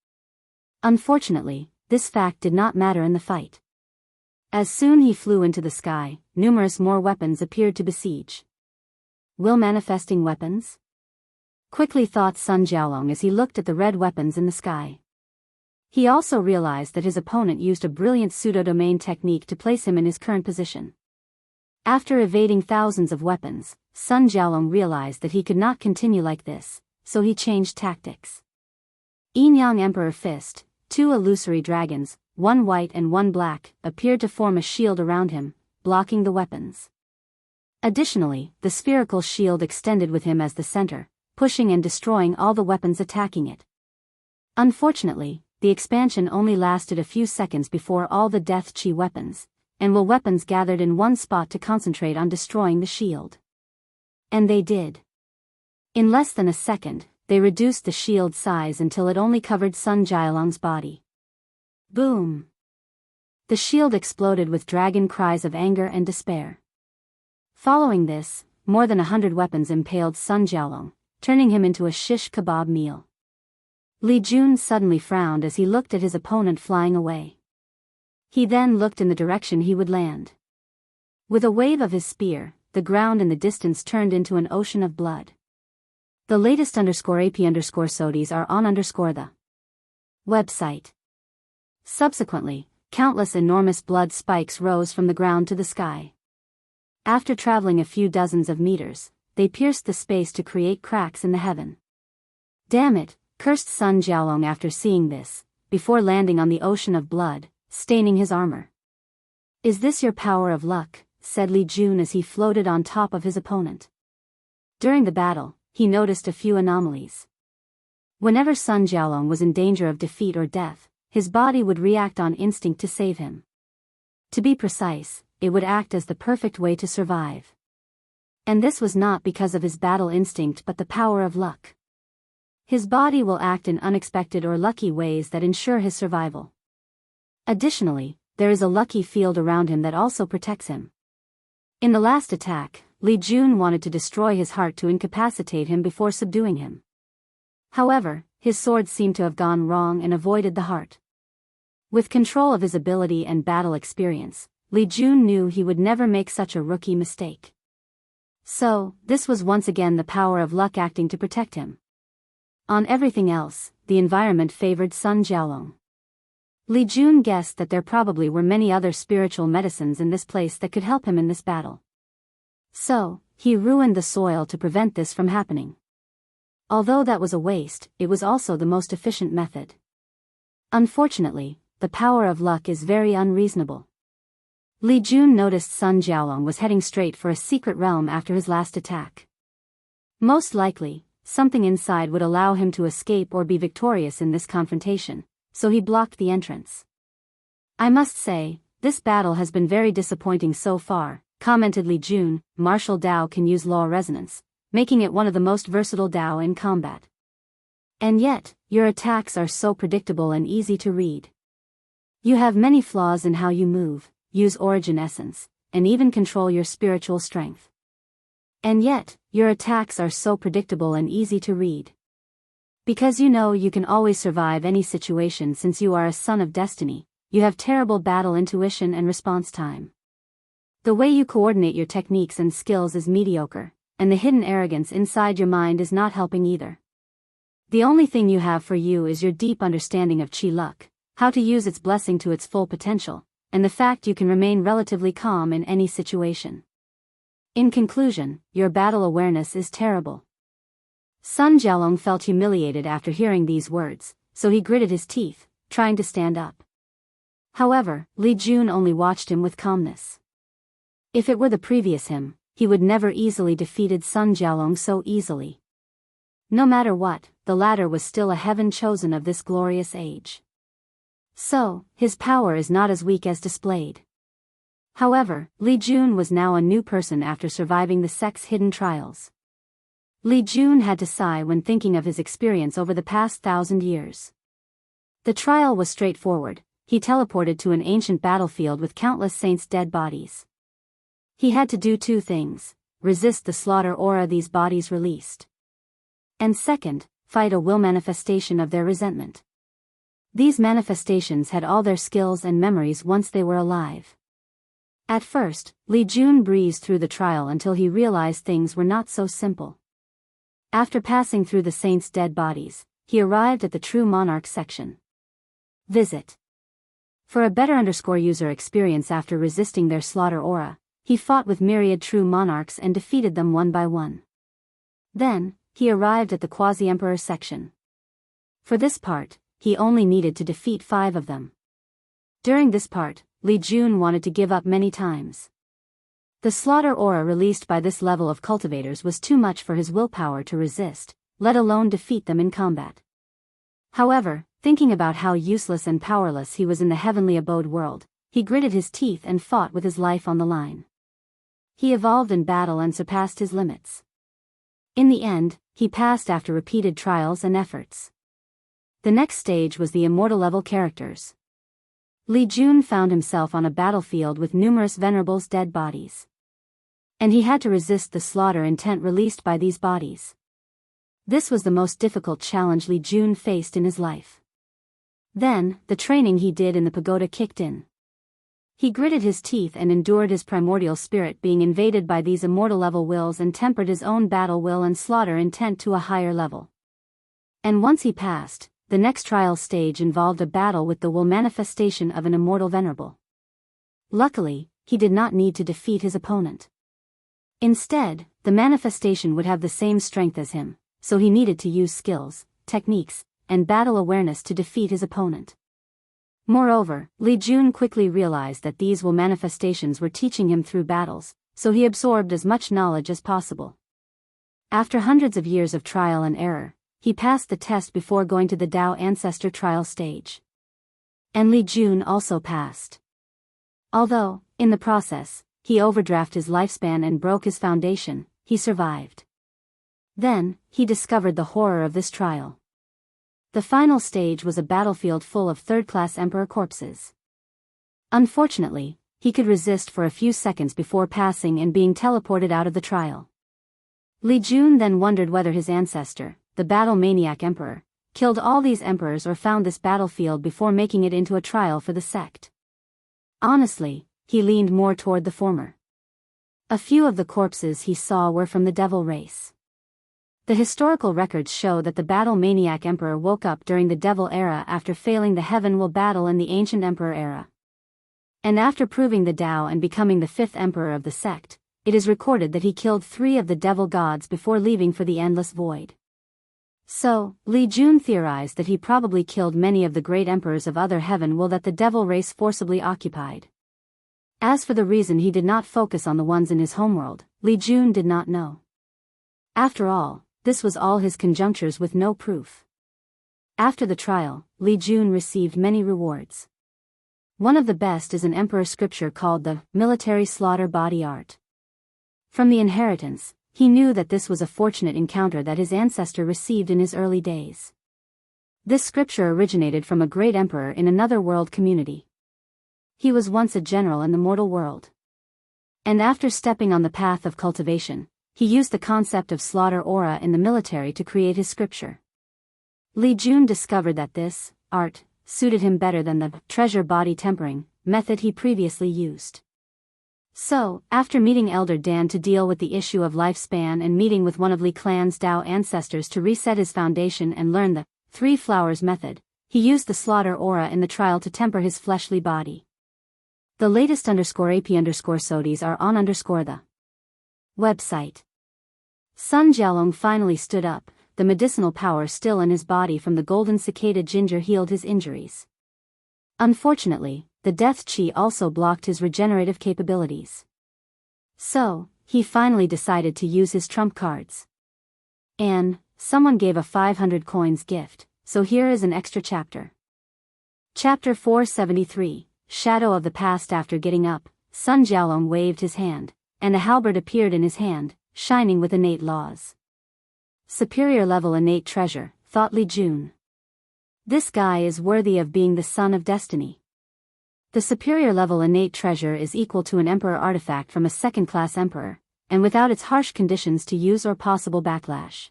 Unfortunately, this fact did not matter in the fight. As soon he flew into the sky, numerous more weapons appeared to besiege. Will manifesting weapons? Quickly thought Sun Jialong as he looked at the red weapons in the sky. He also realized that his opponent used a brilliant pseudo-domain technique to place him in his current position. After evading thousands of weapons, Sun Jialong realized that he could not continue like this, so he changed tactics. Yin-Yang Emperor Fist, 2 illusory dragons, one white and one black, appeared to form a shield around him, blocking the weapons. Additionally, the spherical shield extended with him as the center, pushing and destroying all the weapons attacking it. Unfortunately, the expansion only lasted a few seconds before all the death chi weapons, and will weapons gathered in one spot to concentrate on destroying the shield. And they did. In less than a second, they reduced the shield size until it only covered Sun Jialong's body. Boom! The shield exploded with dragon cries of anger and despair. Following this, more than 100 weapons impaled Sun Jialong, turning him into a shish kebab meal. Li Jun suddenly frowned as he looked at his opponent flying away. He then looked in the direction he would land. With a wave of his spear, the ground in the distance turned into an ocean of blood. The latest _AP_SODIs are on the website. Subsequently, countless enormous blood spikes rose from the ground to the sky. After traveling a few dozens of meters, they pierced the space to create cracks in the heaven. Damn it, cursed Sun Jialong after seeing this, before landing on the ocean of blood, staining his armor. Is this your power of luck? Said Li Jun as he floated on top of his opponent. During the battle, he noticed a few anomalies. Whenever Sun Jialong was in danger of defeat or death, his body would react on instinct to save him. To be precise, it would act as the perfect way to survive. And this was not because of his battle instinct but the power of luck. His body will act in unexpected or lucky ways that ensure his survival. Additionally, there is a lucky field around him that also protects him. In the last attack, Li Jun wanted to destroy his heart to incapacitate him before subduing him. However, his sword seemed to have gone wrong and avoided the heart. With control of his ability and battle experience, Li Jun knew he would never make such a rookie mistake. So, this was once again the power of luck acting to protect him. On everything else, the environment favored Sun Jialong. Li Jun guessed that there probably were many other spiritual medicines in this place that could help him in this battle. So, he ruined the soil to prevent this from happening. Although that was a waste, it was also the most efficient method. Unfortunately, the power of luck is very unreasonable. Li Jun noticed Sun Jialong was heading straight for a secret realm after his last attack. Most likely, something inside would allow him to escape or be victorious in this confrontation, so he blocked the entrance. I must say, this battle has been very disappointing so far, commented Li Jun. Martial Dao can use law resonance, making it one of the most versatile Dao in combat. And yet, your attacks are so predictable and easy to read. You have many flaws in how you move, use origin essence, and even control your spiritual strength. And yet, your attacks are so predictable and easy to read. Because you know you can always survive any situation since you are a son of destiny, you have terrible battle intuition and response time. The way you coordinate your techniques and skills is mediocre, and the hidden arrogance inside your mind is not helping either. The only thing you have for you is your deep understanding of Qi luck, how to use its blessing to its full potential, and the fact you can remain relatively calm in any situation. In conclusion, your battle awareness is terrible. Sun Jialong felt humiliated after hearing these words, so he gritted his teeth, trying to stand up. However, Li Jun only watched him with calmness. If it were the previous him, he would never easily defeated Sun Jialong so easily. No matter what, the latter was still a heaven chosen of this glorious age. So, his power is not as weak as displayed. However, Li Jun was now a new person after surviving the sect's hidden trials. Li Jun had to sigh when thinking of his experience over the past 1,000 years. The trial was straightforward. He teleported to an ancient battlefield with countless saints' dead bodies. He had to do two things: resist the slaughter aura these bodies released. And second, fight a will manifestation of their resentment. These manifestations had all their skills and memories once they were alive. At first, Li Jun breezed through the trial until he realized things were not so simple. After passing through the saints' dead bodies, he arrived at the True Monarch section. Visit. For a better user experience after resisting their slaughter aura, he fought with myriad True Monarchs and defeated them one by one. Then, he arrived at the Quasi-Emperor section. For this part, he only needed to defeat 5 of them. During this part, Li Jun wanted to give up many times. The slaughter aura released by this level of cultivators was too much for his willpower to resist, let alone defeat them in combat. However, thinking about how useless and powerless he was in the heavenly abode world, he gritted his teeth and fought with his life on the line. He evolved in battle and surpassed his limits. In the end, he passed after repeated trials and efforts. The next stage was the immortal level characters. Li Jun found himself on a battlefield with numerous venerables' dead bodies. And he had to resist the slaughter intent released by these bodies. This was the most difficult challenge Li Jun faced in his life. Then, the training he did in the pagoda kicked in. He gritted his teeth and endured his primordial spirit being invaded by these immortal level wills and tempered his own battle will and slaughter intent to a higher level. And once he passed, the next trial stage involved a battle with the will manifestation of an immortal venerable. Luckily, he did not need to defeat his opponent. Instead, the manifestation would have the same strength as him, so he needed to use skills, techniques, and battle awareness to defeat his opponent. Moreover, Li Jun quickly realized that these will manifestations were teaching him through battles, so he absorbed as much knowledge as possible. After hundreds of years of trial and error, he passed the test before going to the Dao Ancestor trial stage. And Li Jun also passed. Although, in the process, he overdrafted his lifespan and broke his foundation, he survived. Then, he discovered the horror of this trial. The final stage was a battlefield full of third-class emperor corpses. Unfortunately, he could resist for a few seconds before passing and being teleported out of the trial. Li Jun then wondered whether his ancestor, the battle maniac emperor, killed all these emperors or found this battlefield before making it into a trial for the sect. Honestly, he leaned more toward the former. A few of the corpses he saw were from the devil race. The historical records show that the battle maniac emperor woke up during the devil era after failing the heaven will battle in the ancient emperor era. And after proving the Dao and becoming the fifth emperor of the sect, it is recorded that he killed 3 of the devil gods before leaving for the endless void. So, Li Jun theorized that he probably killed many of the great emperors of other heaven will that the devil race forcibly occupied. As for the reason he did not focus on the ones in his homeworld, Li Jun did not know. After all, this was all his conjunctures with no proof. After the trial, Li Jun received many rewards. One of the best is an emperor scripture called the Military Slaughter Body Art. From the inheritance, he knew that this was a fortunate encounter that his ancestor received in his early days. This scripture originated from a great emperor in another world community. He was once a general in the mortal world. And after stepping on the path of cultivation, he used the concept of slaughter aura in the military to create his scripture. Li Jun discovered that this art suited him better than the treasure body tempering method he previously used. So, after meeting Elder Dan to deal with the issue of lifespan and meeting with one of Li Clan's Dao ancestors to reset his foundation and learn the 3 flowers method, he used the slaughter aura in the trial to temper his fleshly body. The latest _AP_SODIs are on the website. Sun Jialong finally stood up, the medicinal power still in his body from the golden cicada ginger healed his injuries. Unfortunately, the death chi also blocked his regenerative capabilities. So, he finally decided to use his trump cards. And, someone gave a 500 coins gift, so here is an extra chapter. Chapter 473, Shadow of the Past. After getting up, Sun Jialong waved his hand, and a halberd appeared in his hand, shining with innate laws. Superior level innate treasure, thought Li Jun. This guy is worthy of being the son of destiny. The superior level innate treasure is equal to an emperor artifact from a second-class emperor, and without its harsh conditions to use or possible backlash.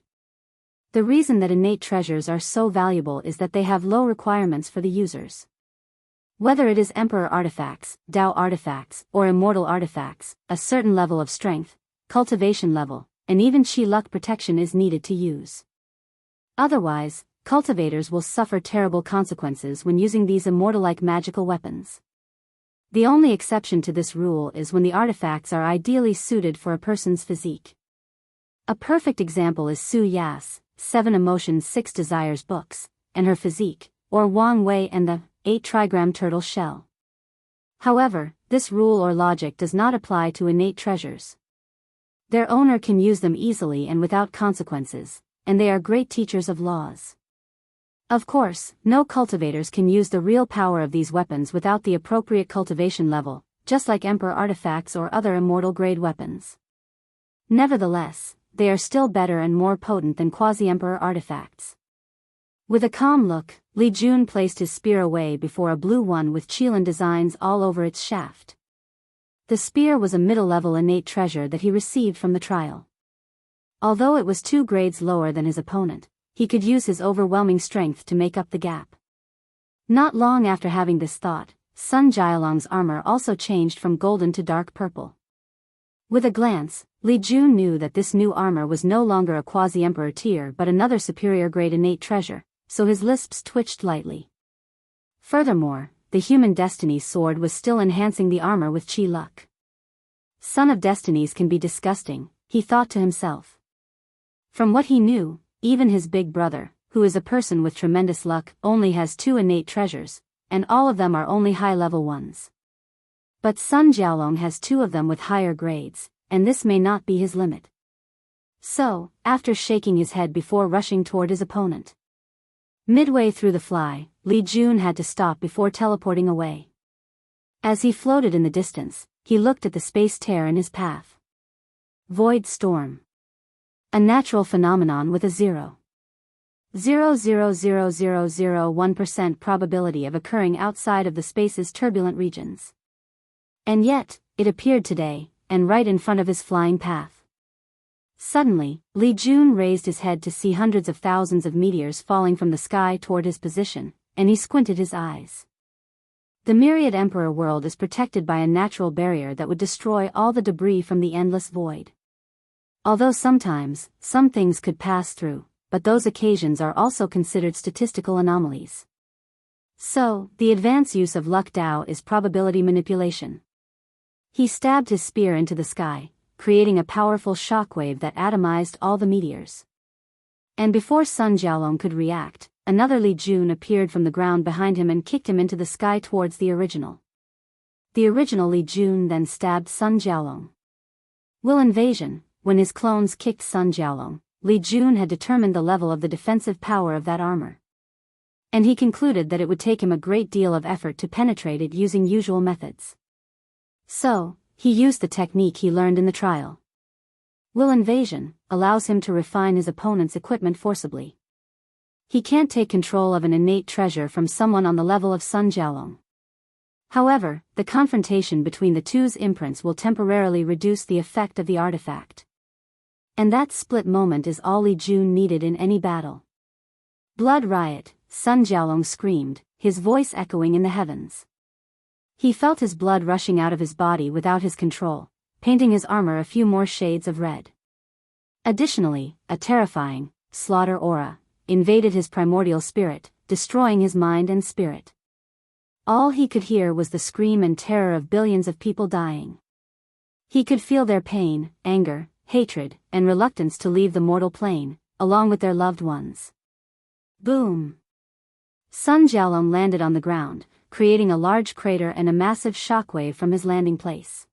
The reason that innate treasures are so valuable is that they have low requirements for the users. Whether it is emperor artifacts, Dao artifacts, or immortal artifacts, a certain level of strength, cultivation level, and even chi luck protection is needed to use. Otherwise, cultivators will suffer terrible consequences when using these immortal-like magical weapons. The only exception to this rule is when the artifacts are ideally suited for a person's physique. A perfect example is Su Yas, 7 Emotions 6 Desires books, and her physique, or Wang Wei and the 8 trigram turtle shell. However, this rule or logic does not apply to innate treasures. Their owner can use them easily and without consequences, and they are great teachers of laws. Of course, no cultivators can use the real power of these weapons without the appropriate cultivation level, just like Emperor artifacts or other immortal-grade weapons. Nevertheless, they are still better and more potent than quasi-Emperor artifacts. With a calm look, Li Jun placed his spear away before a blue one with Qilin designs all over its shaft. The spear was a middle-level innate treasure that he received from the trial. Although it was 2 grades lower than his opponent, he could use his overwhelming strength to make up the gap. Not long after having this thought, Sun Jialong's armor also changed from golden to dark purple. With a glance, Li Jun knew that this new armor was no longer a quasi-emperor tier but another superior grade innate treasure, so his lips twitched lightly. Furthermore, the human destiny's sword was still enhancing the armor with chi luck. Son of destinies can be disgusting, he thought to himself. From what he knew, even his big brother, who is a person with tremendous luck, only has 2 innate treasures, and all of them are only high-level ones. But Sun Jialong has 2 of them with higher grades, and this may not be his limit. So, after shaking his head before rushing toward his opponent. Midway through the fly, Li Jun had to stop before teleporting away. As he floated in the distance, he looked at the space tear in his path. Void storm. A natural phenomenon with a 0.0000001% probability of occurring outside of the space's turbulent regions. And yet, it appeared today, and right in front of his flying path. Suddenly, Li Jun raised his head to see hundreds of thousands of meteors falling from the sky toward his position, and he squinted his eyes. The myriad Emperor world is protected by a natural barrier that would destroy all the debris from the endless void. Although sometimes, some things could pass through, but those occasions are also considered statistical anomalies. So, the advanced use of luck Dao is probability manipulation. He stabbed his spear into the sky, creating a powerful shockwave that atomized all the meteors. And before Sun Jialong could react, another Li Jun appeared from the ground behind him and kicked him into the sky towards the original. The original Li Jun then stabbed Sun Jialong. Will invasion. When his clones kicked Sun Jialong, Li Jun had determined the level of the defensive power of that armor. And he concluded that it would take him a great deal of effort to penetrate it using usual methods. So, he used the technique he learned in the trial. Will invasion allows him to refine his opponent's equipment forcibly. He can't take control of an innate treasure from someone on the level of Sun Jialong. However, the confrontation between the two's imprints will temporarily reduce the effect of the artifact. And that split moment is all Li Jun needed in any battle. Blood riot, Sun Jialong screamed, his voice echoing in the heavens. He felt his blood rushing out of his body without his control, painting his armor a few more shades of red. Additionally, a terrifying slaughter aura invaded his primordial spirit, destroying his mind and spirit. All he could hear was the scream and terror of billions of people dying. He could feel their pain, anger, hatred, and reluctance to leave the mortal plane, along with their loved ones. Boom! Sun Jialong landed on the ground, creating a large crater and a massive shockwave from his landing place.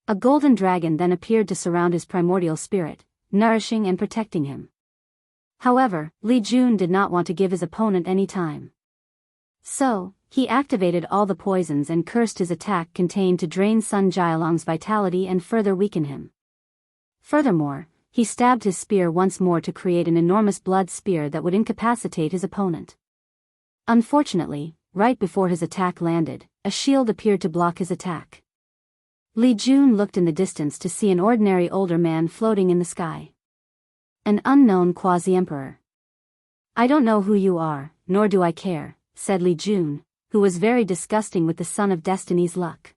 A golden dragon then appeared to surround his primordial spirit, nourishing and protecting him. However, Li Jun did not want to give his opponent any time. So, he activated all the poisons and cursed his attack contained to drain Sun Jialong's vitality and further weaken him. Furthermore, he stabbed his spear once more to create an enormous blood spear that would incapacitate his opponent. Unfortunately, right before his attack landed, a shield appeared to block his attack. Li Jun looked in the distance to see an ordinary older man floating in the sky. An unknown quasi-emperor. "I don't know who you are, nor do I care," said Li Jun, who was very disgusting with the son of destiny's luck.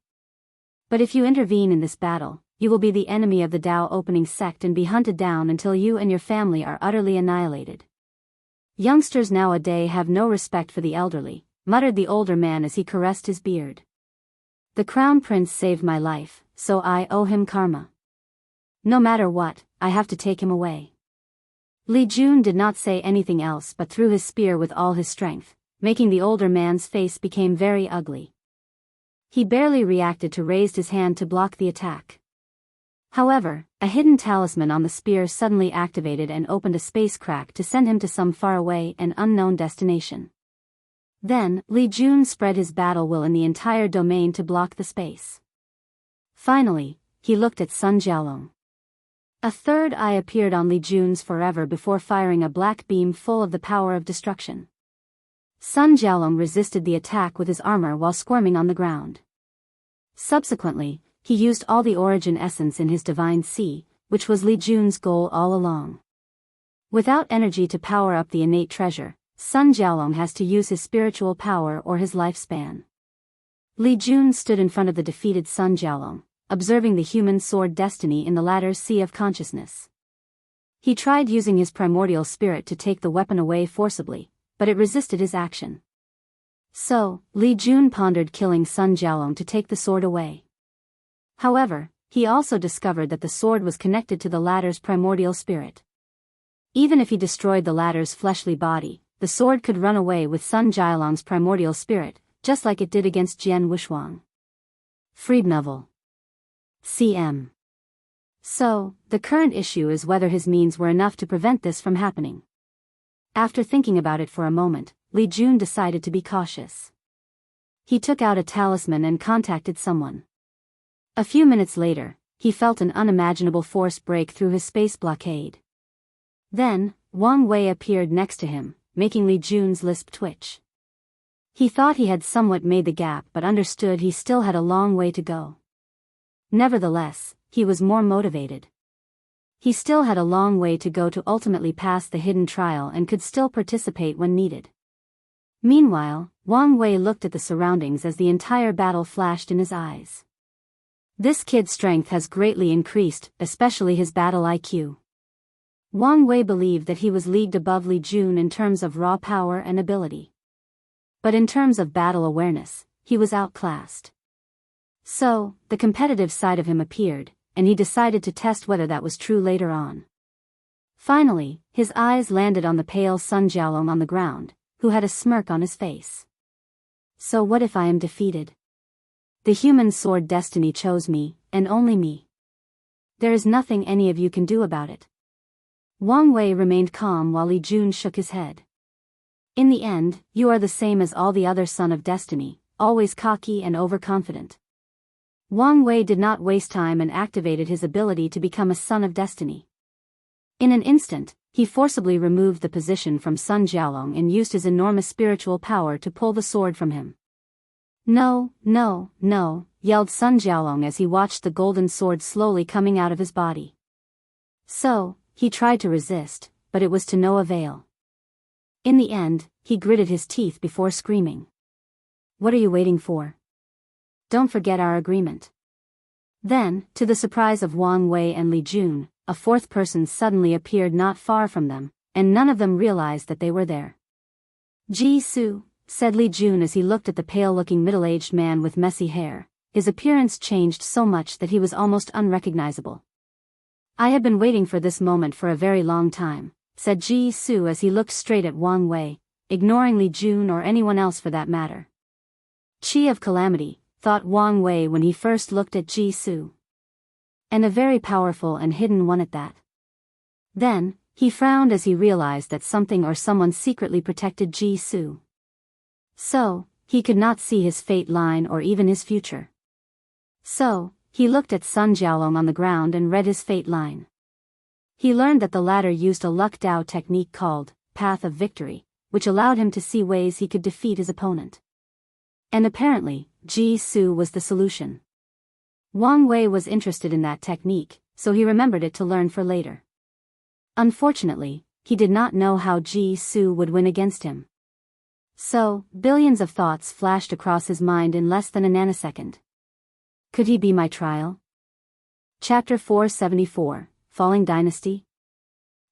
"But if you intervene in this battle, you will be the enemy of the Dao opening sect and be hunted down until you and your family are utterly annihilated. Youngsters nowadays have no respect for the elderly," muttered the older man as he caressed his beard. "The crown prince saved my life, so I owe him karma. No matter what, I have to take him away." Li Jun did not say anything else but threw his spear with all his strength, making the older man's face become very ugly. He barely reacted to raise his hand to block the attack. However, a hidden talisman on the spear suddenly activated and opened a space crack to send him to some faraway and unknown destination. Then, Li Jun spread his battle will in the entire domain to block the space. Finally, he looked at Sun Jialong. A third eye appeared on Li Jun's forever before firing a black beam full of the power of destruction. Sun Jialong resisted the attack with his armor while squirming on the ground. Subsequently, he used all the origin essence in his divine sea, which was Li Jun's goal all along. Without energy to power up the innate treasure, Sun Jialong has to use his spiritual power or his lifespan. Li Jun stood in front of the defeated Sun Jialong, observing the human sword destiny in the latter's sea of consciousness. He tried using his primordial spirit to take the weapon away forcibly, but it resisted his action. So, Li Jun pondered killing Sun Jialong to take the sword away. However, he also discovered that the sword was connected to the latter's primordial spirit. Even if he destroyed the latter's fleshly body, the sword could run away with Sun Jialong's primordial spirit, just like it did against Jian Wuxuang. Freed novel. CM. So, the current issue is whether his means were enough to prevent this from happening. After thinking about it for a moment, Li Jun decided to be cautious. He took out a talisman and contacted someone. A few minutes later, he felt an unimaginable force break through his space blockade. Then, Wang Wei appeared next to him, making Li Jun's lisp twitch. He thought he had somewhat made the gap but understood he still had a long way to go. Nevertheless, he was more motivated. He still had a long way to go to ultimately pass the hidden trial and could still participate when needed. Meanwhile, Wang Wei looked at the surroundings as the entire battle flashed in his eyes. This kid's strength has greatly increased, especially his battle IQ. Wang Wei believed that he was leagued above Li Jun in terms of raw power and ability. But in terms of battle awareness, he was outclassed. So, the competitive side of him appeared, and he decided to test whether that was true later on. Finally, his eyes landed on the pale Sun Jialong on the ground, who had a smirk on his face. So what if I am defeated? The human sword destiny chose me, and only me. There is nothing any of you can do about it. Wang Wei remained calm while Li Jun shook his head. In the end, you are the same as all the other Son of Destiny, always cocky and overconfident. Wang Wei did not waste time and activated his ability to become a Son of Destiny. In an instant, he forcibly removed the position from Sun Jialong and used his enormous spiritual power to pull the sword from him. No, no, no, yelled Sun Jialong as he watched the golden sword slowly coming out of his body. So, he tried to resist, but it was to no avail. In the end, he gritted his teeth before screaming. What are you waiting for? Don't forget our agreement. Then, to the surprise of Wang Wei and Li Jun, a fourth person suddenly appeared not far from them, and none of them realized that they were there. Ji Su, said Li Jun as he looked at the pale-looking middle-aged man with messy hair. His appearance changed so much that he was almost unrecognizable. I have been waiting for this moment for a very long time, said Ji Su as he looked straight at Wang Wei, ignoring Li Jun or anyone else for that matter. Chi of Calamity, thought Wang Wei when he first looked at Ji Su. And a very powerful and hidden one at that. Then, he frowned as he realized that something or someone secretly protected Ji Su. So, he could not see his fate line or even his future. So, he looked at Sun Jialong on the ground and read his fate line. He learned that the latter used a luck Dao technique called Path of Victory, which allowed him to see ways he could defeat his opponent. And apparently, Ji Su was the solution. Wang Wei was interested in that technique, so he remembered it to learn for later. Unfortunately, he did not know how Ji Su would win against him. So, billions of thoughts flashed across his mind in less than a nanosecond. Could he be my trial? Chapter 474, Falling Dynasty?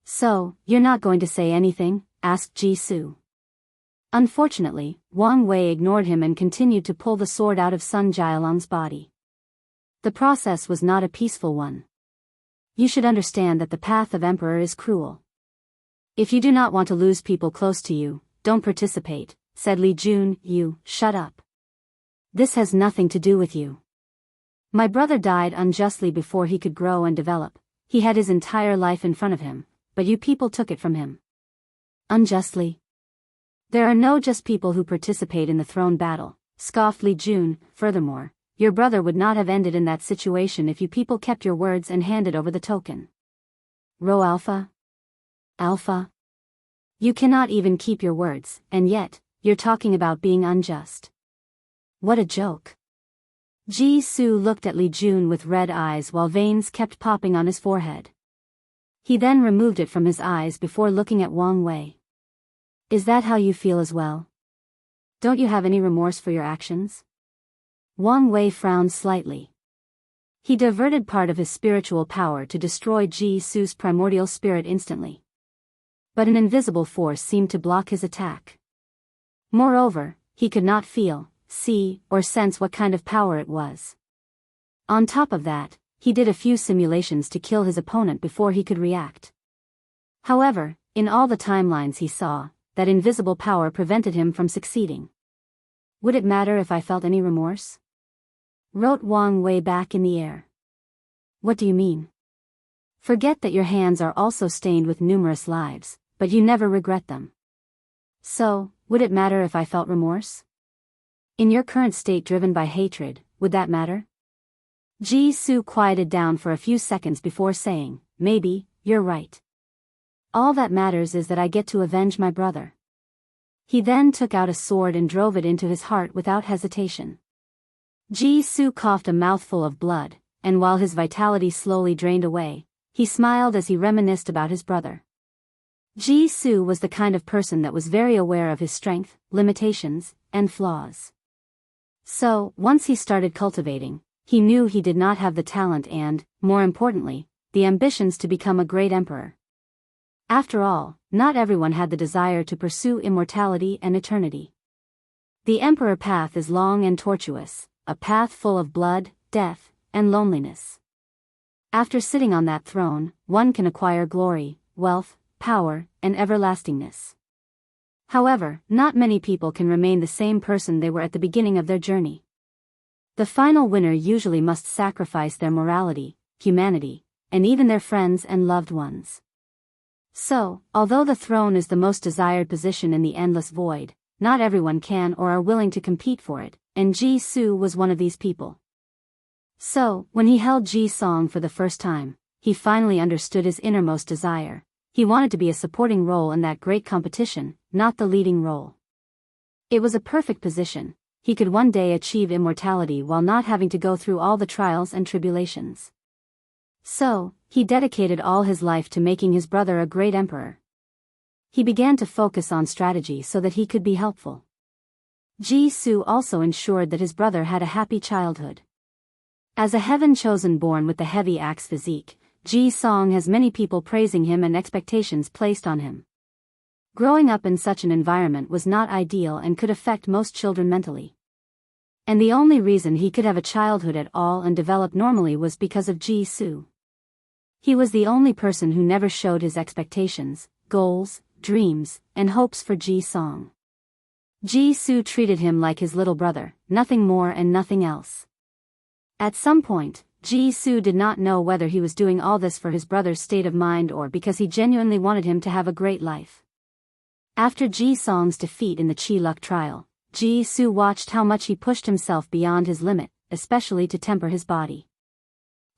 So, you're not going to say anything? Asked Ji Su. Unfortunately, Wang Wei ignored him and continued to pull the sword out of Sun Jialong's body. The process was not a peaceful one. You should understand that the path of Emperor is cruel. If you do not want to lose people close to you, don't participate, said Li Jun. You, shut up. This has nothing to do with you. My brother died unjustly before he could grow and develop. He had his entire life in front of him, but you people took it from him. Unjustly? There are no just people who participate in the throne battle, scoffed Li Jun. Furthermore, your brother would not have ended in that situation if you people kept your words and handed over the token. Rho Alpha? Alpha? You cannot even keep your words, and yet, you're talking about being unjust. What a joke. Ji Su looked at Li Jun with red eyes while veins kept popping on his forehead. He then removed it from his eyes before looking at Wang Wei. Is that how you feel as well? Don't you have any remorse for your actions? Wang Wei frowned slightly. He diverted part of his spiritual power to destroy Ji Su's primordial spirit instantly. But an invisible force seemed to block his attack. Moreover, he could not feel, see, or sense what kind of power it was. On top of that, he did a few simulations to kill his opponent before he could react. However, in all the timelines he saw, that invisible power prevented him from succeeding. Would it matter if I felt any remorse? Wrote Wang Wei back in the air. What do you mean? Forget that your hands are also stained with numerous lives, but you never regret them. So, would it matter if I felt remorse? In your current state driven by hatred, would that matter? Ji Su quieted down for a few seconds before saying, maybe, you're right. All that matters is that I get to avenge my brother. He then took out a sword and drove it into his heart without hesitation. Ji Su coughed a mouthful of blood, and while his vitality slowly drained away, he smiled as he reminisced about his brother. Ji Su was the kind of person that was very aware of his strength, limitations, and flaws. So, once he started cultivating, he knew he did not have the talent and, more importantly, the ambitions to become a great emperor. After all, not everyone had the desire to pursue immortality and eternity. The emperor path is long and tortuous, a path full of blood, death, and loneliness. After sitting on that throne, one can acquire glory, wealth, power, and everlastingness. However, not many people can remain the same person they were at the beginning of their journey. The final winner usually must sacrifice their morality, humanity, and even their friends and loved ones. So, although the throne is the most desired position in the endless void, not everyone can or are willing to compete for it, and Ji Su was one of these people. So, when he held Ji Song for the first time, he finally understood his innermost desire. He wanted to be a supporting role in that great competition, not the leading role. It was a perfect position. He could one day achieve immortality while not having to go through all the trials and tribulations. So, he dedicated all his life to making his brother a great emperor. He began to focus on strategy so that he could be helpful. Ji Su also ensured that his brother had a happy childhood. As a heaven-chosen born with the heavy axe physique, Ji Song has many people praising him and expectations placed on him. Growing up in such an environment was not ideal and could affect most children mentally. And the only reason he could have a childhood at all and develop normally was because of Ji Su. He was the only person who never showed his expectations, goals, dreams, and hopes for Ji Song. Ji Su treated him like his little brother, nothing more and nothing else. At some point, Ji Su did not know whether he was doing all this for his brother's state of mind or because he genuinely wanted him to have a great life. After Ji Song's defeat in the Qi Luck trial, Ji Su watched how much he pushed himself beyond his limit, especially to temper his body.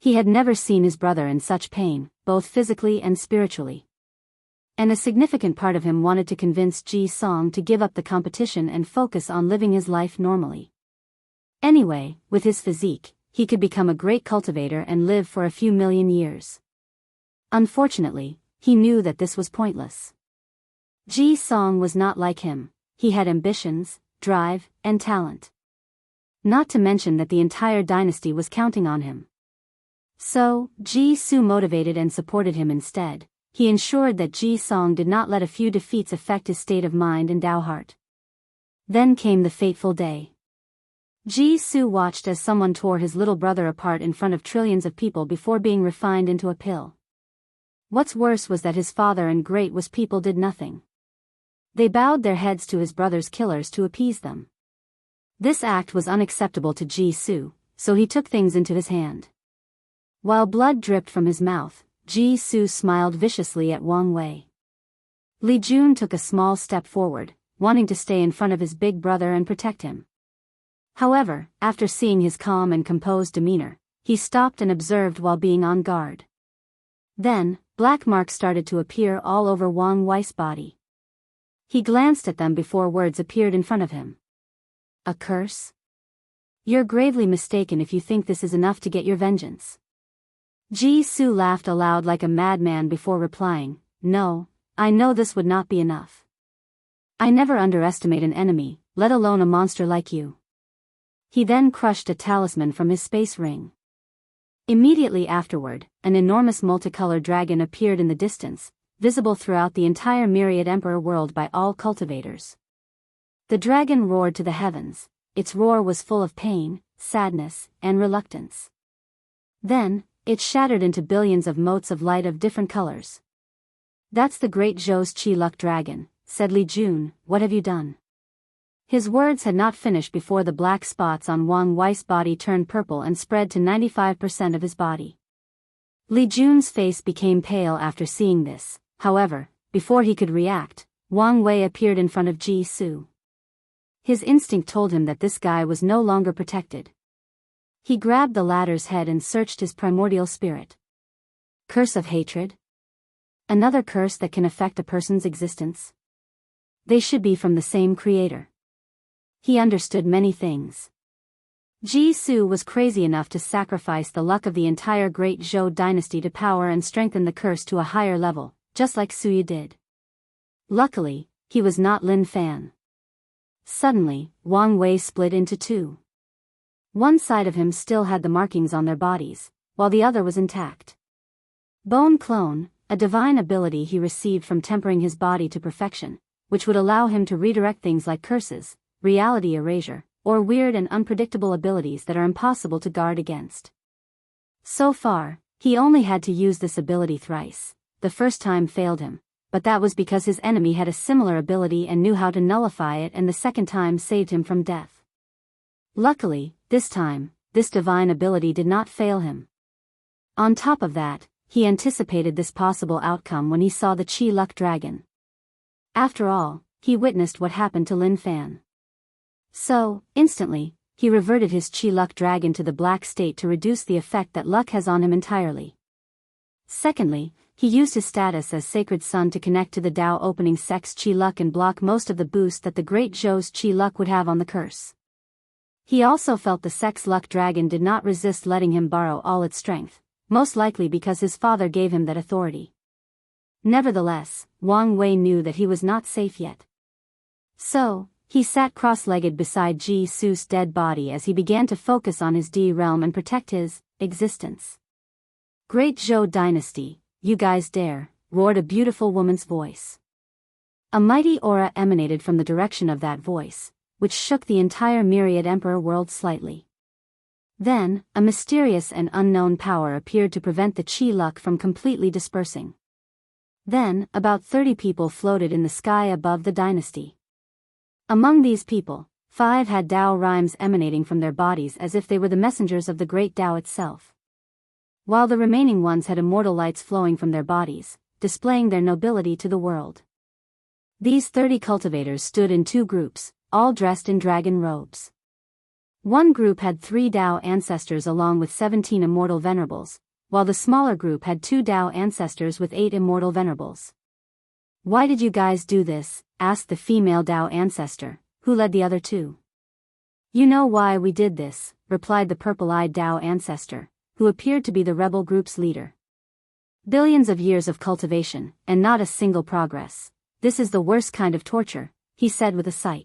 He had never seen his brother in such pain, both physically and spiritually. And a significant part of him wanted to convince Ji Song to give up the competition and focus on living his life normally. Anyway, with his physique, he could become a great cultivator and live for a few million years. Unfortunately, he knew that this was pointless. Ji Song was not like him. He had ambitions, drive, and talent. Not to mention that the entire dynasty was counting on him. So, Ji Su motivated and supported him instead. He ensured that Ji Song did not let a few defeats affect his state of mind and Dao heart. Then came the fateful day. Ji Su watched as someone tore his little brother apart in front of trillions of people before being refined into a pill. What's worse was that his father and great was people did nothing. They bowed their heads to his brother's killers to appease them. This act was unacceptable to Ji Su, so he took things into his hand. While blood dripped from his mouth, Ji-Su smiled viciously at Wang Wei. Li Jun took a small step forward, wanting to stay in front of his big brother and protect him. However, after seeing his calm and composed demeanor, he stopped and observed while being on guard. Then, black marks started to appear all over Wang Wei's body. He glanced at them before words appeared in front of him. A curse? You're gravely mistaken if you think this is enough to get your vengeance. Ji-Su laughed aloud like a madman before replying, No, I know this would not be enough. I never underestimate an enemy, let alone a monster like you. He then crushed a talisman from his space ring. Immediately afterward, an enormous multicolored dragon appeared in the distance, visible throughout the entire myriad emperor world by all cultivators. The dragon roared to the heavens. Its roar was full of pain, sadness, and reluctance. Then, it shattered into billions of motes of light of different colors. That's the great Zhou's Qi Luck dragon, said Li Jun. What have you done? His words had not finished before the black spots on Wang Wei's body turned purple and spread to 95% of his body. Li Jun's face became pale after seeing this. However, before he could react, Wang Wei appeared in front of Ji-Su. His instinct told him that this guy was no longer protected. He grabbed the latter's head and searched his primordial spirit. Curse of hatred? Another curse that can affect a person's existence? They should be from the same creator. He understood many things. Ji-Su was crazy enough to sacrifice the luck of the entire great Zhou dynasty to power and strengthen the curse to a higher level, just like Suya did. Luckily, he was not Lin Fan. Suddenly, Wang Wei split into two. One side of him still had the markings on their bodies, while the other was intact. Bone Clone, a divine ability he received from tempering his body to perfection, which would allow him to redirect things like curses, reality erasure, or weird and unpredictable abilities that are impossible to guard against. So far, he only had to use this ability thrice. The first time failed him, but that was because his enemy had a similar ability and knew how to nullify it, and the second time saved him from death. Luckily, this time, this divine ability did not fail him. On top of that, he anticipated this possible outcome when he saw the Qi Luck dragon. After all, he witnessed what happened to Lin Fan. So, instantly, he reverted his Qi Luck dragon to the black state to reduce the effect that luck has on him entirely. Secondly, he used his status as Sacred Son to connect to the Tao opening Sect's Qi Luck and block most of the boost that the Great Zhou's Qi Luck would have on the curse. He also felt the Sect's Luck dragon did not resist letting him borrow all its strength, most likely because his father gave him that authority. Nevertheless, Wang Wei knew that he was not safe yet. So, he sat cross-legged beside Ji-Su's dead body as he began to focus on his D realm and protect his existence. Great Zhou dynasty, you guys dare, roared a beautiful woman's voice. A mighty aura emanated from the direction of that voice, which shook the entire myriad emperor world slightly. Then, a mysterious and unknown power appeared to prevent the Qi Luck from completely dispersing. Then, about 30 people floated in the sky above the dynasty. Among these people, 5 had Tao rhymes emanating from their bodies as if they were the messengers of the great Tao itself. While the remaining ones had immortal lights flowing from their bodies, displaying their nobility to the world. These 30 cultivators stood in 2 groups, all dressed in dragon robes. One group had 3 Tao ancestors along with 17 immortal venerables, while the smaller group had 2 Tao ancestors with 8 immortal venerables. Why did you guys do this? Asked the female Tao ancestor, who led the other 2. You know why we did this, replied the purple-eyed Tao ancestor, who appeared to be the rebel group's leader. Billions of years of cultivation, and not a single progress. This is the worst kind of torture, he said with a sigh.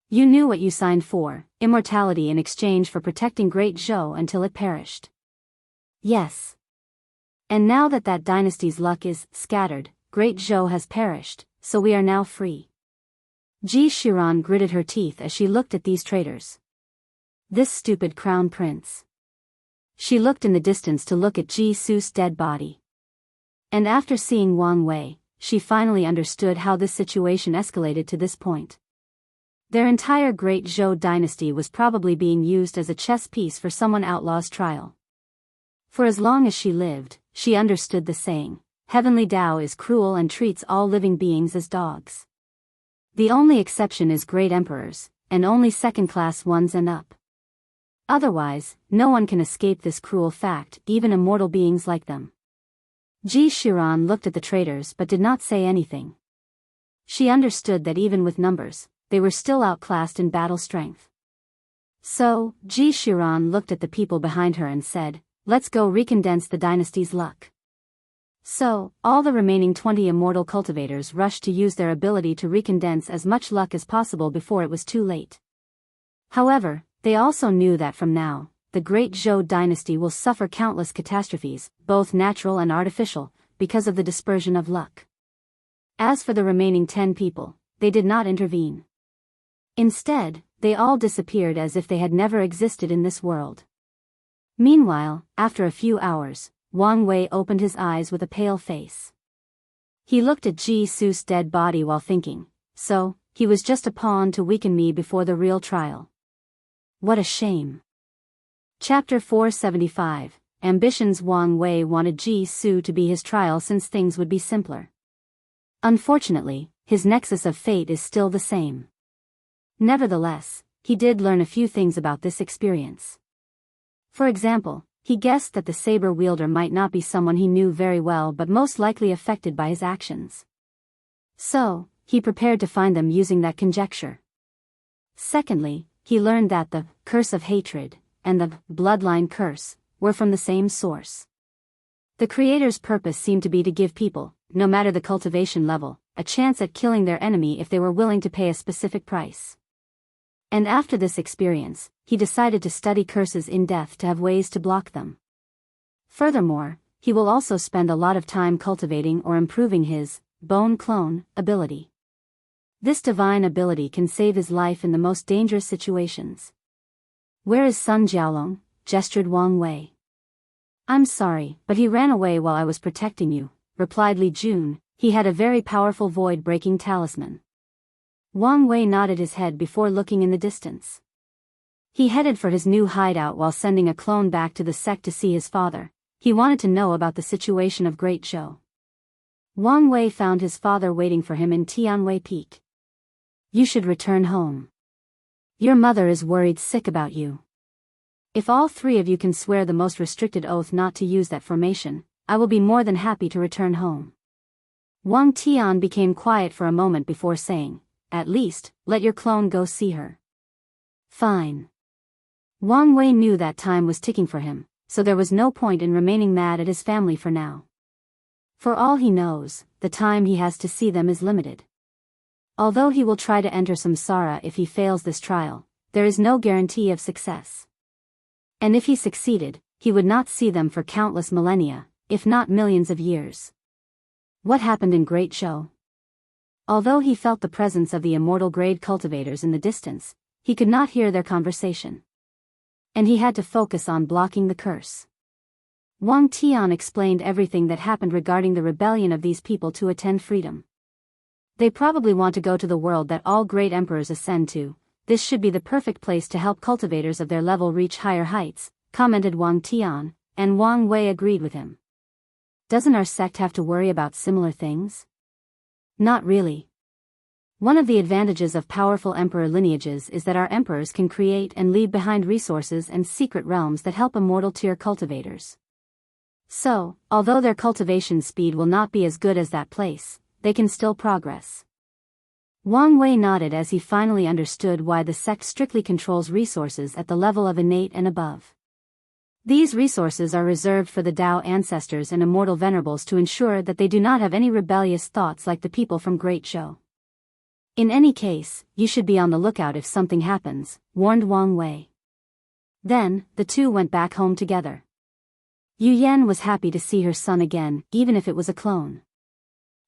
You knew what you signed for, immortality in exchange for protecting Great Zhou until it perished. Yes. And now that that dynasty's luck is scattered, Great Zhou has perished, so we are now free. Ji Shiran gritted her teeth as she looked at these traitors. This stupid crown prince. She looked in the distance to look at Ji-Su's dead body. And after seeing Wang Wei, she finally understood how this situation escalated to this point. Their entire Great Zhou dynasty was probably being used as a chess piece for someone outlaw's trial. For as long as she lived, she understood the saying, "Heavenly Tao is cruel and treats all living beings as dogs." The only exception is great emperors, and only second-class ones and up. Otherwise, no one can escape this cruel fact, even immortal beings like them. Ji Shiran looked at the traitors but did not say anything. She understood that even with numbers, they were still outclassed in battle strength. So, Ji Shiran looked at the people behind her and said, "Let's go recondense the dynasty's luck." So, all the remaining 20 immortal cultivators rushed to use their ability to recondense as much luck as possible before it was too late. However, they also knew that from now, the Great Zhou dynasty will suffer countless catastrophes, both natural and artificial, because of the dispersion of luck. As for the remaining 10 people, they did not intervene. Instead, they all disappeared as if they had never existed in this world. Meanwhile, after a few hours, Wang Wei opened his eyes with a pale face. He looked at Ji Su's dead body while thinking, so, he was just a pawn to weaken me before the real trial. What a shame. Chapter 475, Ambitions. Wang Wei wanted Ji Su to be his trial since things would be simpler. Unfortunately, his nexus of fate is still the same. Nevertheless, he did learn a few things about this experience. For example, he guessed that the saber wielder might not be someone he knew very well but most likely affected by his actions. So, he prepared to find them using that conjecture. Secondly, he learned that the curse of hatred and the bloodline curse were from the same source. The creator's purpose seemed to be to give people, no matter the cultivation level, a chance at killing their enemy if they were willing to pay a specific price. And after this experience, he decided to study curses in depth to have ways to block them. Furthermore, he will also spend a lot of time cultivating or improving his bone clone ability. This divine ability can save his life in the most dangerous situations. "Where is Sun Jiaolong?" gestured Wang Wei. "I'm sorry, but he ran away while I was protecting you," replied Li Jun. He had a very powerful void-breaking talisman. Wang Wei nodded his head before looking in the distance. He headed for his new hideout while sending a clone back to the sect to see his father. He wanted to know about the situation of Great Zhou. Wang Wei found his father waiting for him in Tianwei Peak. "You should return home. Your mother is worried sick about you. If all three of you can swear the most restricted oath not to use that formation, I will be more than happy to return home." Wang Tian became quiet for a moment before saying, "At least, let your clone go see her." "Fine." Wang Wei knew that time was ticking for him, so there was no point in remaining mad at his family for now. For all he knows, the time he has to see them is limited. Although he will try to enter samsara if he fails this trial, there is no guarantee of success. And if he succeeded, he would not see them for countless millennia, if not millions of years. What happened in Great Zhou? Although he felt the presence of the immortal grade cultivators in the distance, he could not hear their conversation. And he had to focus on blocking the curse. Wang Tian explained everything that happened regarding the rebellion of these people to attend freedom. They probably want to go to the world that all great emperors ascend to. This should be the perfect place to help cultivators of their level reach higher heights, commented Wang Tian, and Wang Wei agreed with him. Doesn't our sect have to worry about similar things? Not really. One of the advantages of powerful emperor lineages is that our emperors can create and leave behind resources and secret realms that help immortal tier cultivators. So, although their cultivation speed will not be as good as that place, they can still progress. Wang Wei nodded as he finally understood why the sect strictly controls resources at the level of innate and above. These resources are reserved for the Tao ancestors and immortal venerables to ensure that they do not have any rebellious thoughts like the people from Great Zhou. In any case, you should be on the lookout if something happens, warned Wang Wei. Then, the two went back home together. Yu Yan was happy to see her son again, even if it was a clone.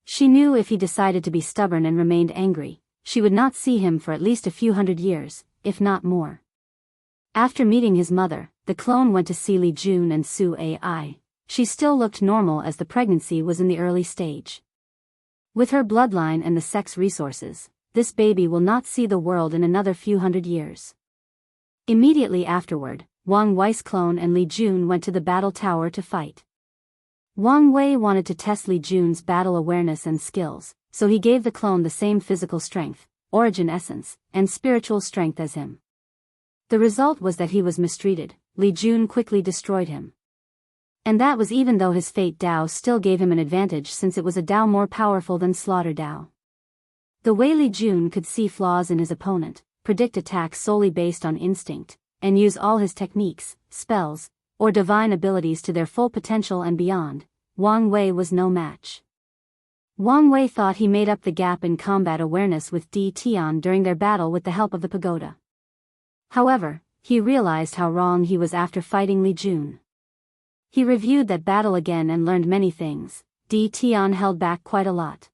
She knew if he decided to be stubborn and remained angry, she would not see him for at least a few hundred years, if not more. After meeting his mother, the clone went to see Li Jun and Su Ai. She still looked normal as the pregnancy was in the early stage. With her bloodline and the sect's resources, this baby will not see the world in another few hundred years. Immediately afterward, Wang Wei's clone and Li Jun went to the battle tower to fight. Wang Wei wanted to test Li Jun's battle awareness and skills, so he gave the clone the same physical strength, origin essence, and spiritual strength as him. The result was that he was mistreated. Li Jun quickly destroyed him. And that was even though his Fate Dao still gave him an advantage, since it was a Dao more powerful than Slaughter Dao. The way Li Jun could see flaws in his opponent, predict attacks solely based on instinct, and use all his techniques, spells, or divine abilities to their full potential and beyond, Wang Wei was no match. Wang Wei thought he made up the gap in combat awareness with Di Tian during their battle with the help of the pagoda. However, he realized how wrong he was after fighting Li Jun. He reviewed that battle again and learned many things. Di Tian held back quite a lot.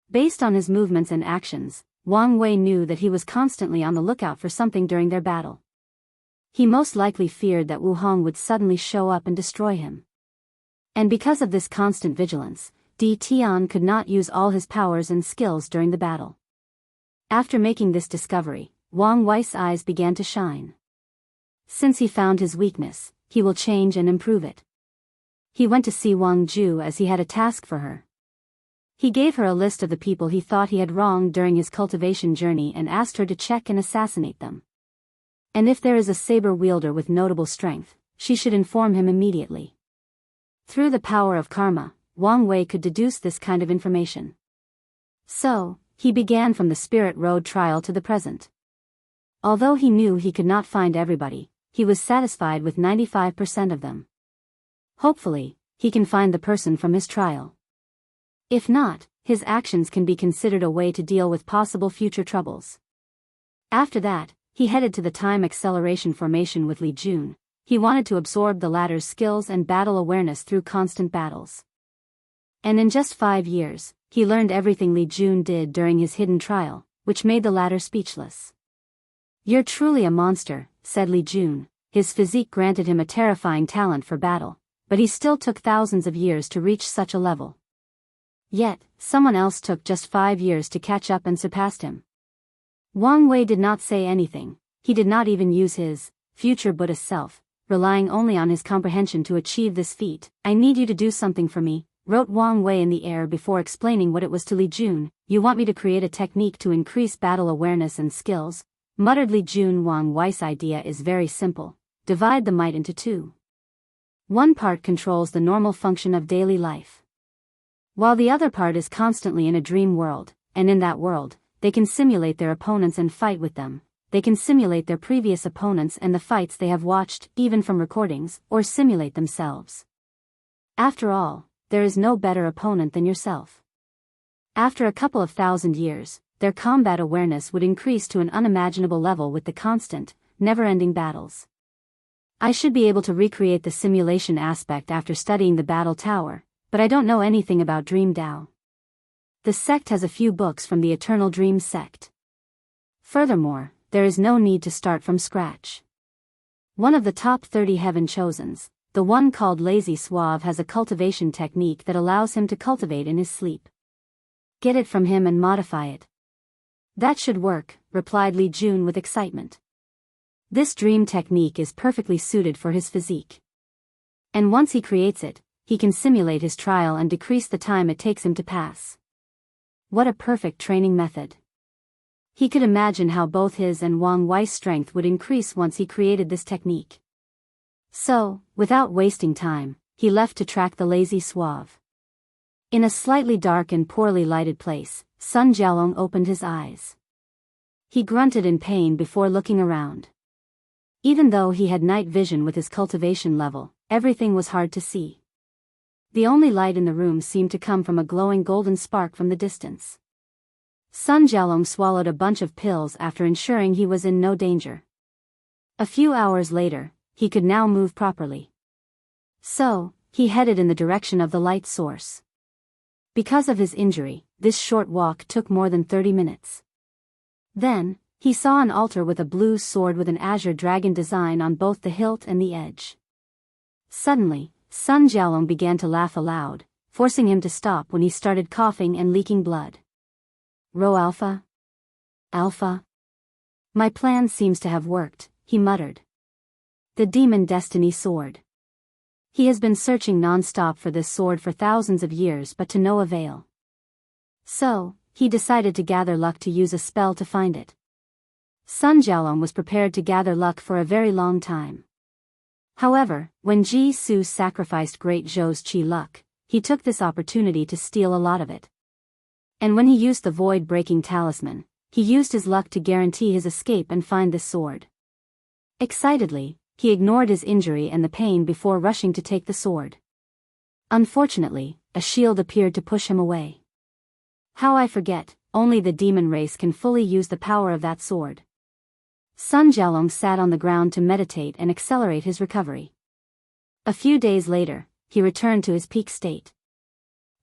Based on his movements and actions, Wang Wei knew that he was constantly on the lookout for something during their battle. He most likely feared that Wu Hong would suddenly show up and destroy him. And because of this constant vigilance, Di Tian could not use all his powers and skills during the battle. After making this discovery, Wang Wei's eyes began to shine. Since he found his weakness, he will change and improve it. He went to see Wang Ju as he had a task for her. He gave her a list of the people he thought he had wronged during his cultivation journey and asked her to check and assassinate them. And if there is a saber wielder with notable strength, she should inform him immediately. Through the power of karma, Wang Wei could deduce this kind of information. So, he began from the Spirit Road trial to the present. Although he knew he could not find everybody, he was satisfied with 95% of them. Hopefully, he can find the person from his trial. If not, his actions can be considered a way to deal with possible future troubles. After that, he headed to the time acceleration formation with Li Jun. He wanted to absorb the latter's skills and battle awareness through constant battles. And in just 5 years, he learned everything Li Jun did during his hidden trial, which made the latter speechless. "You're truly a monster," said Li Jun. His physique granted him a terrifying talent for battle, but he still took thousands of years to reach such a level. Yet, someone else took just 5 years to catch up and surpassed him. Wang Wei did not say anything. He did not even use his future Buddhist self, relying only on his comprehension to achieve this feat. "I need you to do something for me," wrote Wang Wei in the air before explaining what it was to Li Jun. "You want me to create a technique to increase battle awareness and skills?" muttered Li Jun. Wang Wei's idea is very simple. Divide the might into two. One part controls the normal function of daily life, while the other part is constantly in a dream world, and in that world, they can simulate their opponents and fight with them. They can simulate their previous opponents and the fights they have watched, even from recordings, or simulate themselves. After all, there is no better opponent than yourself. After a couple of thousand years, their combat awareness would increase to an unimaginable level with the constant, never-ending battles. I should be able to recreate the simulation aspect after studying the battle tower, but I don't know anything about Dream Dao. The sect has a few books from the Eternal Dream sect. Furthermore, there is no need to start from scratch. One of the top 30 heaven chosens, the one called Lazy Suave, has a cultivation technique that allows him to cultivate in his sleep. Get it from him and modify it. That should work, replied Li Jun with excitement. This dream technique is perfectly suited for his physique. And once he creates it, he can simulate his trial and decrease the time it takes him to pass. What a perfect training method. He could imagine how both his and Wang Wei's strength would increase once he created this technique. So, without wasting time, he left to track the Lazy Suave. In a slightly dark and poorly lighted place, Sun Jialong opened his eyes. He grunted in pain before looking around. Even though he had night vision with his cultivation level, everything was hard to see. The only light in the room seemed to come from a glowing golden spark from the distance. Sun Jialong swallowed a bunch of pills after ensuring he was in no danger. A few hours later, he could now move properly. So, he headed in the direction of the light source. Because of his injury, this short walk took more than 30 minutes. Then, he saw an altar with a blue sword with an azure dragon design on both the hilt and the edge. Suddenly, Sun Jialong began to laugh aloud, forcing him to stop when he started coughing and leaking blood. Rho Alpha? Alpha? My plan seems to have worked, he muttered. The Demon Destiny Sword. He has been searching non-stop for this sword for thousands of years but to no avail. So, he decided to gather luck to use a spell to find it. Sun Jialong was prepared to gather luck for a very long time. However, when Ji Su sacrificed Great Zhou's Qi luck, he took this opportunity to steal a lot of it. And when he used the void-breaking talisman, he used his luck to guarantee his escape and find this sword. Excitedly, he ignored his injury and the pain before rushing to take the sword. Unfortunately, a shield appeared to push him away. How I forget, only the demon race can fully use the power of that sword. Sun Jialong sat on the ground to meditate and accelerate his recovery. A few days later, he returned to his peak state.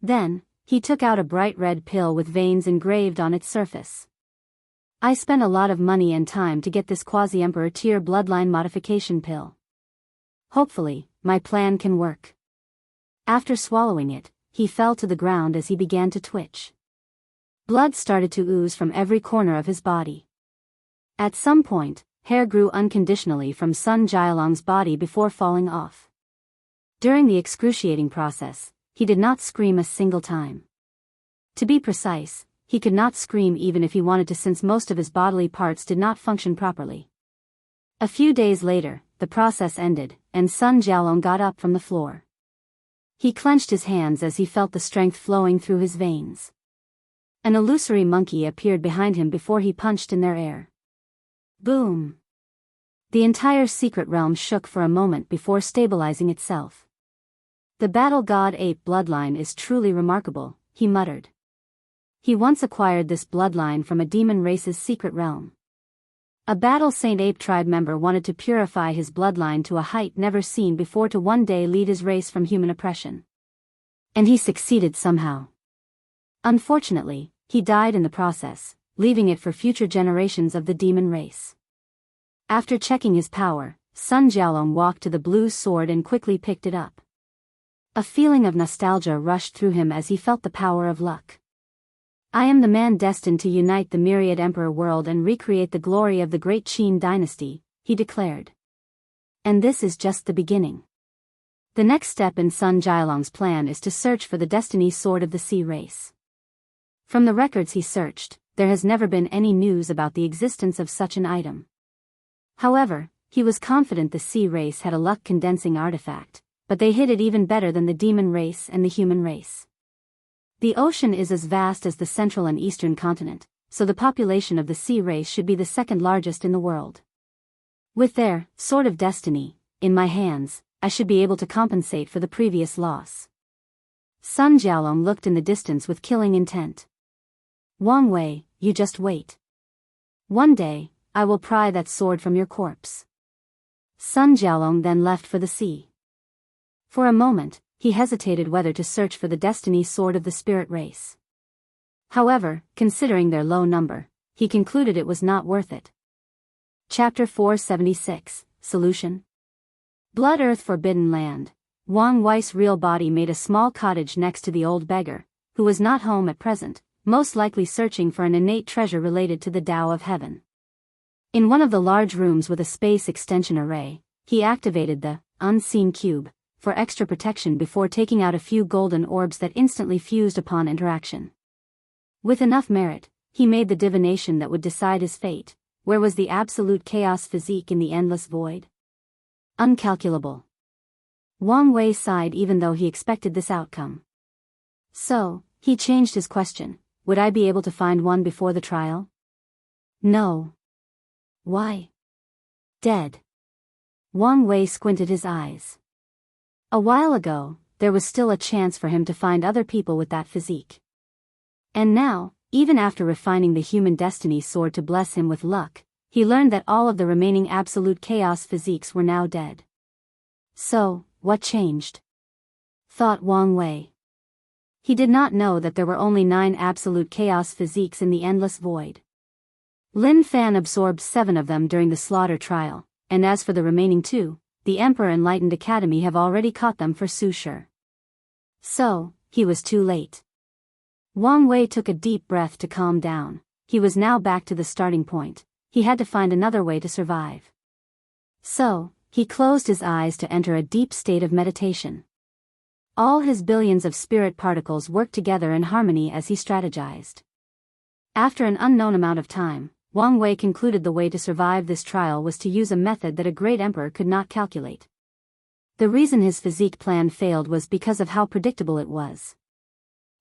Then, he took out a bright red pill with veins engraved on its surface. I spent a lot of money and time to get this quasi-emperor tier bloodline modification pill. Hopefully, my plan can work. After swallowing it, he fell to the ground as he began to twitch. Blood started to ooze from every corner of his body. At some point, hair grew unconditionally from Sun Jialong's body before falling off. During the excruciating process, he did not scream a single time. To be precise, he could not scream even if he wanted to since most of his bodily parts did not function properly. A few days later, the process ended, and Sun Jialong got up from the floor. He clenched his hands as he felt the strength flowing through his veins. An illusory monkey appeared behind him before he punched in their air. Boom! The entire secret realm shook for a moment before stabilizing itself. The battle god ape bloodline is truly remarkable, he muttered. He once acquired this bloodline from a demon race's secret realm. A battle Saint Ape tribe member wanted to purify his bloodline to a height never seen before to one day lead his race from human oppression. And he succeeded somehow. Unfortunately, he died in the process, leaving it for future generations of the demon race. After checking his power, Sun Jialong walked to the blue sword and quickly picked it up. A feeling of nostalgia rushed through him as he felt the power of luck. I am the man destined to unite the myriad emperor world and recreate the glory of the great Qin dynasty, he declared. And this is just the beginning. The next step in Sun Jialong's plan is to search for the destiny sword of the sea race. From the records he searched, there has never been any news about the existence of such an item. However, he was confident the sea race had a luck-condensing artifact, but they hid it even better than the demon race and the human race. The ocean is as vast as the central and eastern continent, so the population of the sea race should be the second largest in the world. With their sword of destiny in my hands, I should be able to compensate for the previous loss. Sun Jialong looked in the distance with killing intent. Wang Wei, you just wait. One day, I will pry that sword from your corpse. Sun Jialong then left for the sea. For a moment, he hesitated whether to search for the destiny sword of the spirit race. However, considering their low number, he concluded it was not worth it. Chapter 476, Solution. Blood Earth Forbidden Land. Wang Wei's real body made a small cottage next to the old beggar, who was not home at present, most likely searching for an innate treasure related to the Tao of Heaven. In one of the large rooms with a space extension array, he activated the unseen cube for extra protection before taking out a few golden orbs that instantly fused upon interaction. With enough merit, he made the divination that would decide his fate. Where was the absolute chaos physique in the endless void? Uncalculable. Wang Wei sighed even though he expected this outcome. So, he changed his question, would I be able to find one before the trial? No. Why? Dead. Wang Wei squinted his eyes. A while ago, there was still a chance for him to find other people with that physique. And now, even after refining the human destiny sword to bless him with luck, he learned that all of the remaining absolute chaos physiques were now dead. So, what changed? Thought Wang Wei. He did not know that there were only 9 absolute chaos physiques in the endless void. Lin Fan absorbed 7 of them during the slaughter trial, and as for the remaining 2, the Emperor Enlightened Academy have already caught them for Susure. So, he was too late. Wang Wei took a deep breath to calm down. he was now back to the starting point. He had to find another way to survive. So, he closed his eyes to enter a deep state of meditation. All his billions of spirit particles worked together in harmony as he strategized. After an unknown amount of time, Wang Wei concluded the way to survive this trial was to use a method that a great emperor could not calculate. The reason his physique plan failed was because of how predictable it was.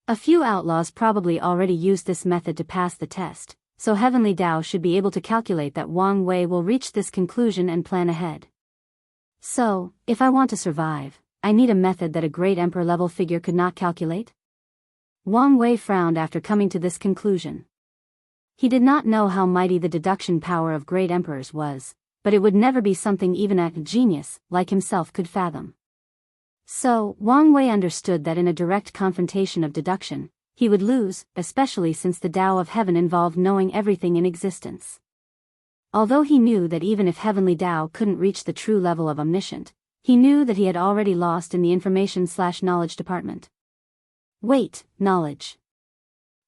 A few outlaws probably already used this method to pass the test, so Heavenly Tao should be able to calculate that Wang Wei will reach this conclusion and plan ahead. So, if I want to survive, I need a method that a great emperor-level figure could not calculate? Wang Wei frowned after coming to this conclusion. He did not know how mighty the deduction power of great emperors was, but it would never be something even a genius like himself could fathom. So, Wang Wei understood that in a direct confrontation of deduction, he would lose, especially since the Tao of Heaven involved knowing everything in existence. Although he knew that even if Heavenly Tao couldn't reach the true level of omniscient, he knew that he had already lost in the information/knowledge department. Wait, knowledge.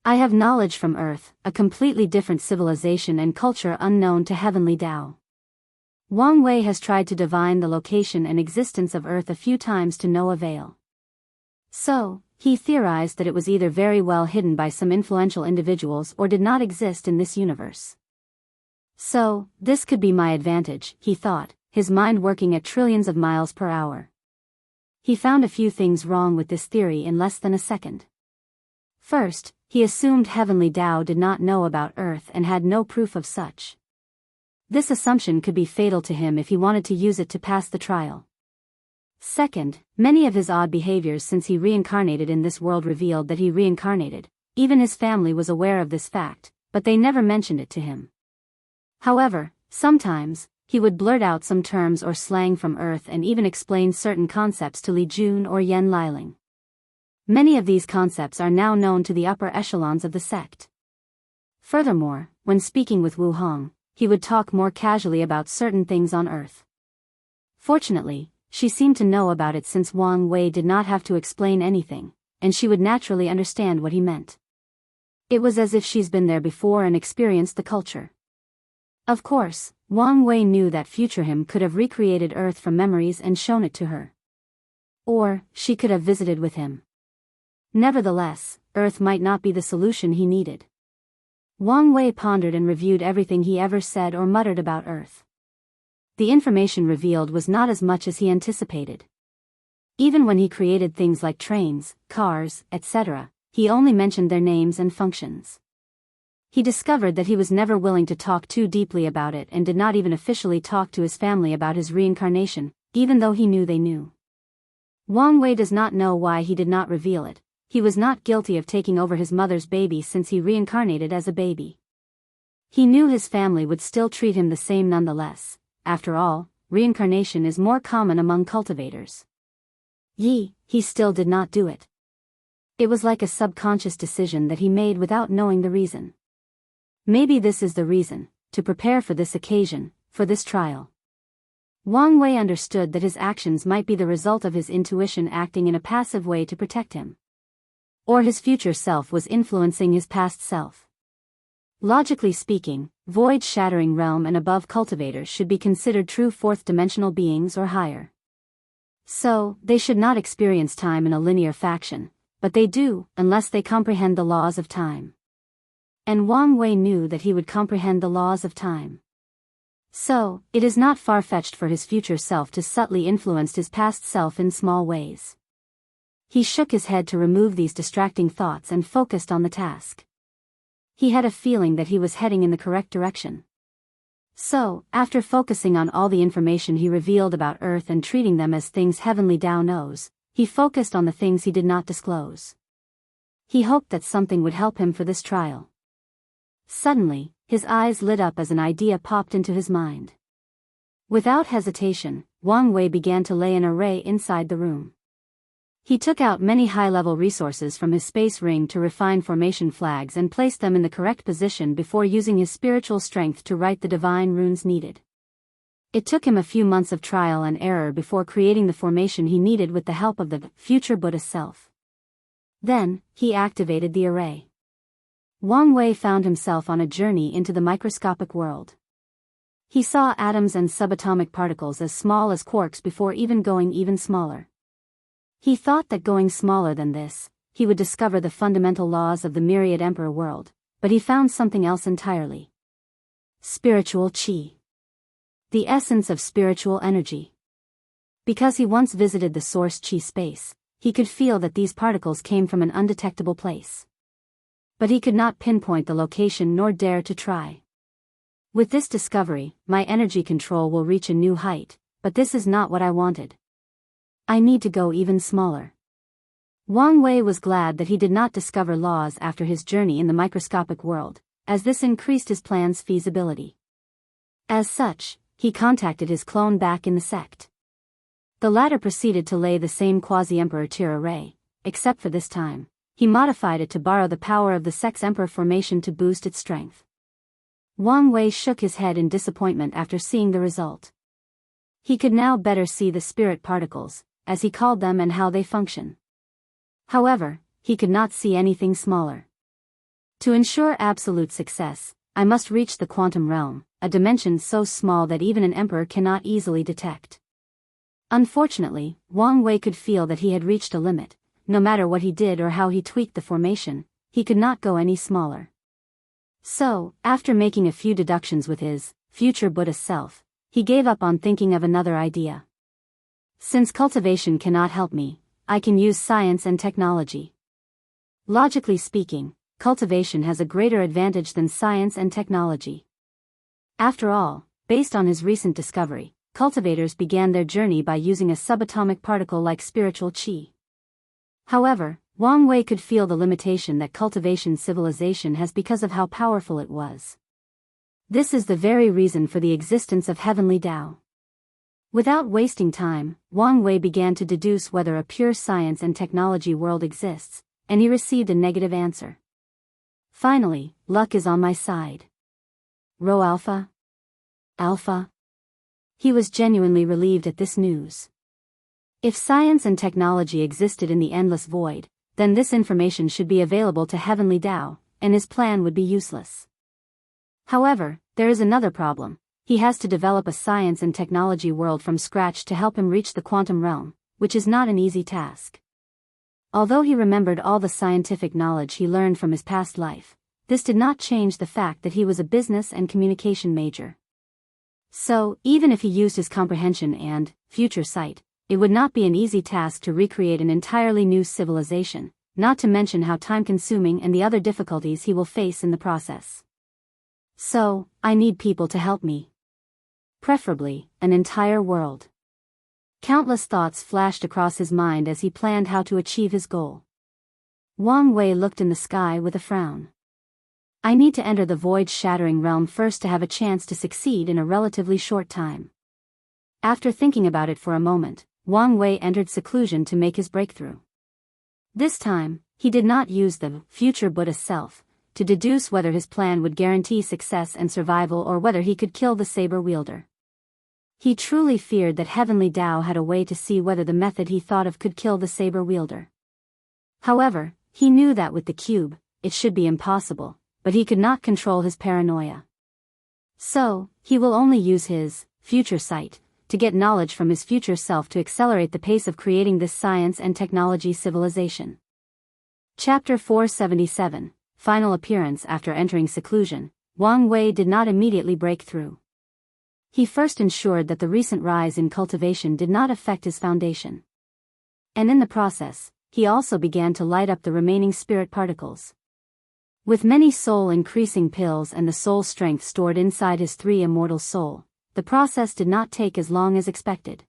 I have knowledge from Earth, a completely different civilization and culture unknown to Heavenly Tao. Wang Wei has tried to divine the location and existence of Earth a few times to no avail. So, he theorized that it was either very well hidden by some influential individuals or did not exist in this universe. So, this could be my advantage, he thought, his mind working at trillions of miles per hour. He found a few things wrong with this theory in less than a second. First, he assumed Heavenly Tao did not know about Earth and had no proof of such. This assumption could be fatal to him if he wanted to use it to pass the trial. Second, many of his odd behaviors since he reincarnated in this world revealed that he reincarnated. Even his family was aware of this fact, but they never mentioned it to him. However, sometimes, he would blurt out some terms or slang from Earth and even explain certain concepts to Li Jun or Yen Liling. Many of these concepts are now known to the upper echelons of the sect. Furthermore, when speaking with Wu Hong, he would talk more casually about certain things on Earth. Fortunately, she seemed to know about it since Wang Wei did not have to explain anything, and she would naturally understand what he meant. It was as if she's been there before and experienced the culture. Of course, Wang Wei knew that future him could have recreated Earth from memories and shown it to her. Or, she could have visited with him. Nevertheless, Earth might not be the solution he needed. Wang Wei pondered and reviewed everything he ever said or muttered about Earth. The information revealed was not as much as he anticipated. Even when he created things like trains, cars, etc., he only mentioned their names and functions. He discovered that he was never willing to talk too deeply about it and did not even officially talk to his family about his reincarnation, even though he knew they knew. Wang Wei does not know why he did not reveal it. He was not guilty of taking over his mother's baby since he reincarnated as a baby. He knew his family would still treat him the same nonetheless. After all, reincarnation is more common among cultivators. He still did not do it. It was like a subconscious decision that he made without knowing the reason. Maybe this is the reason, to prepare for this occasion, for this trial. Wang Wei understood that his actions might be the result of his intuition acting in a passive way to protect him. Or his future self was influencing his past self. Logically speaking, void-shattering realm and above cultivators should be considered true fourth-dimensional beings or higher. So, they should not experience time in a linear fashion, but they do, unless they comprehend the laws of time. And Wang Wei knew that he would comprehend the laws of time. So, it is not far-fetched for his future self to subtly influence his past self in small ways. He shook his head to remove these distracting thoughts and focused on the task. He had a feeling that he was heading in the correct direction. So, after focusing on all the information he revealed about Earth and treating them as things Heavenly Tao knows, he focused on the things he did not disclose. He hoped that something would help him for this trial. Suddenly, his eyes lit up as an idea popped into his mind. Without hesitation, Wang Wei began to lay an array inside the room. He took out many high-level resources from his space ring to refine formation flags and placed them in the correct position before using his spiritual strength to write the divine runes needed. It took him a few months of trial and error before creating the formation he needed with the help of the future Buddha self. Then, he activated the array. Wang Wei found himself on a journey into the microscopic world. He saw atoms and subatomic particles as small as quarks before going even smaller. He thought that going smaller than this, he would discover the fundamental laws of the myriad emperor world, but he found something else entirely. Spiritual qi. The essence of spiritual energy. Because he once visited the source qi space, he could feel that these particles came from an undetectable place. But he could not pinpoint the location nor dare to try. With this discovery, my energy control will reach a new height, but this is not what I wanted. I need to go even smaller. Wang Wei was glad that he did not discover laws after his journey in the microscopic world, as this increased his plan's feasibility. As such, he contacted his clone back in the sect. The latter proceeded to lay the same quasi-emperor tier array, except for this time, he modified it to borrow the power of the sect's emperor formation to boost its strength. Wang Wei shook his head in disappointment after seeing the result. He could now better see the spirit particles, as he called them, and how they function. However, he could not see anything smaller. To ensure absolute success, I must reach the quantum realm, a dimension so small that even an emperor cannot easily detect. Unfortunately, Wang Wei could feel that he had reached a limit. No matter what he did or how he tweaked the formation, he could not go any smaller. So, after making a few deductions with his future Buddha self, he gave up on thinking of another idea. Since cultivation cannot help me, I can use science and technology. Logically speaking, cultivation has a greater advantage than science and technology. After all, based on his recent discovery, cultivators began their journey by using a subatomic particle like spiritual qi. However, Wang Wei could feel the limitation that cultivation civilization has because of how powerful it was. This is the very reason for the existence of heavenly Tao. Without wasting time, Wang Wei began to deduce whether a pure science and technology world exists, and he received a negative answer. Finally, luck is on my side. Rho Alpha? Alpha? He was genuinely relieved at this news. If science and technology existed in the endless void, then this information should be available to heavenly Tao, and his plan would be useless. However, there is another problem. He has to develop a science and technology world from scratch to help him reach the quantum realm, which is not an easy task. Although he remembered all the scientific knowledge he learned from his past life, this did not change the fact that he was a business and communication major. So, even if he used his comprehension and future sight, it would not be an easy task to recreate an entirely new civilization, not to mention how time-consuming and the other difficulties he will face in the process. So, I need people to help me. Preferably, an entire world. Countless thoughts flashed across his mind as he planned how to achieve his goal. Wang Wei looked in the sky with a frown. I need to enter the void-shattering realm first to have a chance to succeed in a relatively short time. After thinking about it for a moment, Wang Wei entered seclusion to make his breakthrough. This time, he did not use the future Buddha self to deduce whether his plan would guarantee success and survival or whether he could kill the saber wielder. He truly feared that heavenly Tao had a way to see whether the method he thought of could kill the saber wielder. However, he knew that with the cube, it should be impossible, but he could not control his paranoia. So, he will only use his future sight to get knowledge from his future self to accelerate the pace of creating this science and technology civilization. Chapter 477, Final Appearance. After entering seclusion, Wang Wei did not immediately break through. He first ensured that the recent rise in cultivation did not affect his foundation. And in the process, he also began to light up the remaining spirit particles. With many soul-increasing pills and the soul strength stored inside his 3 immortal soul, the process did not take as long as expected.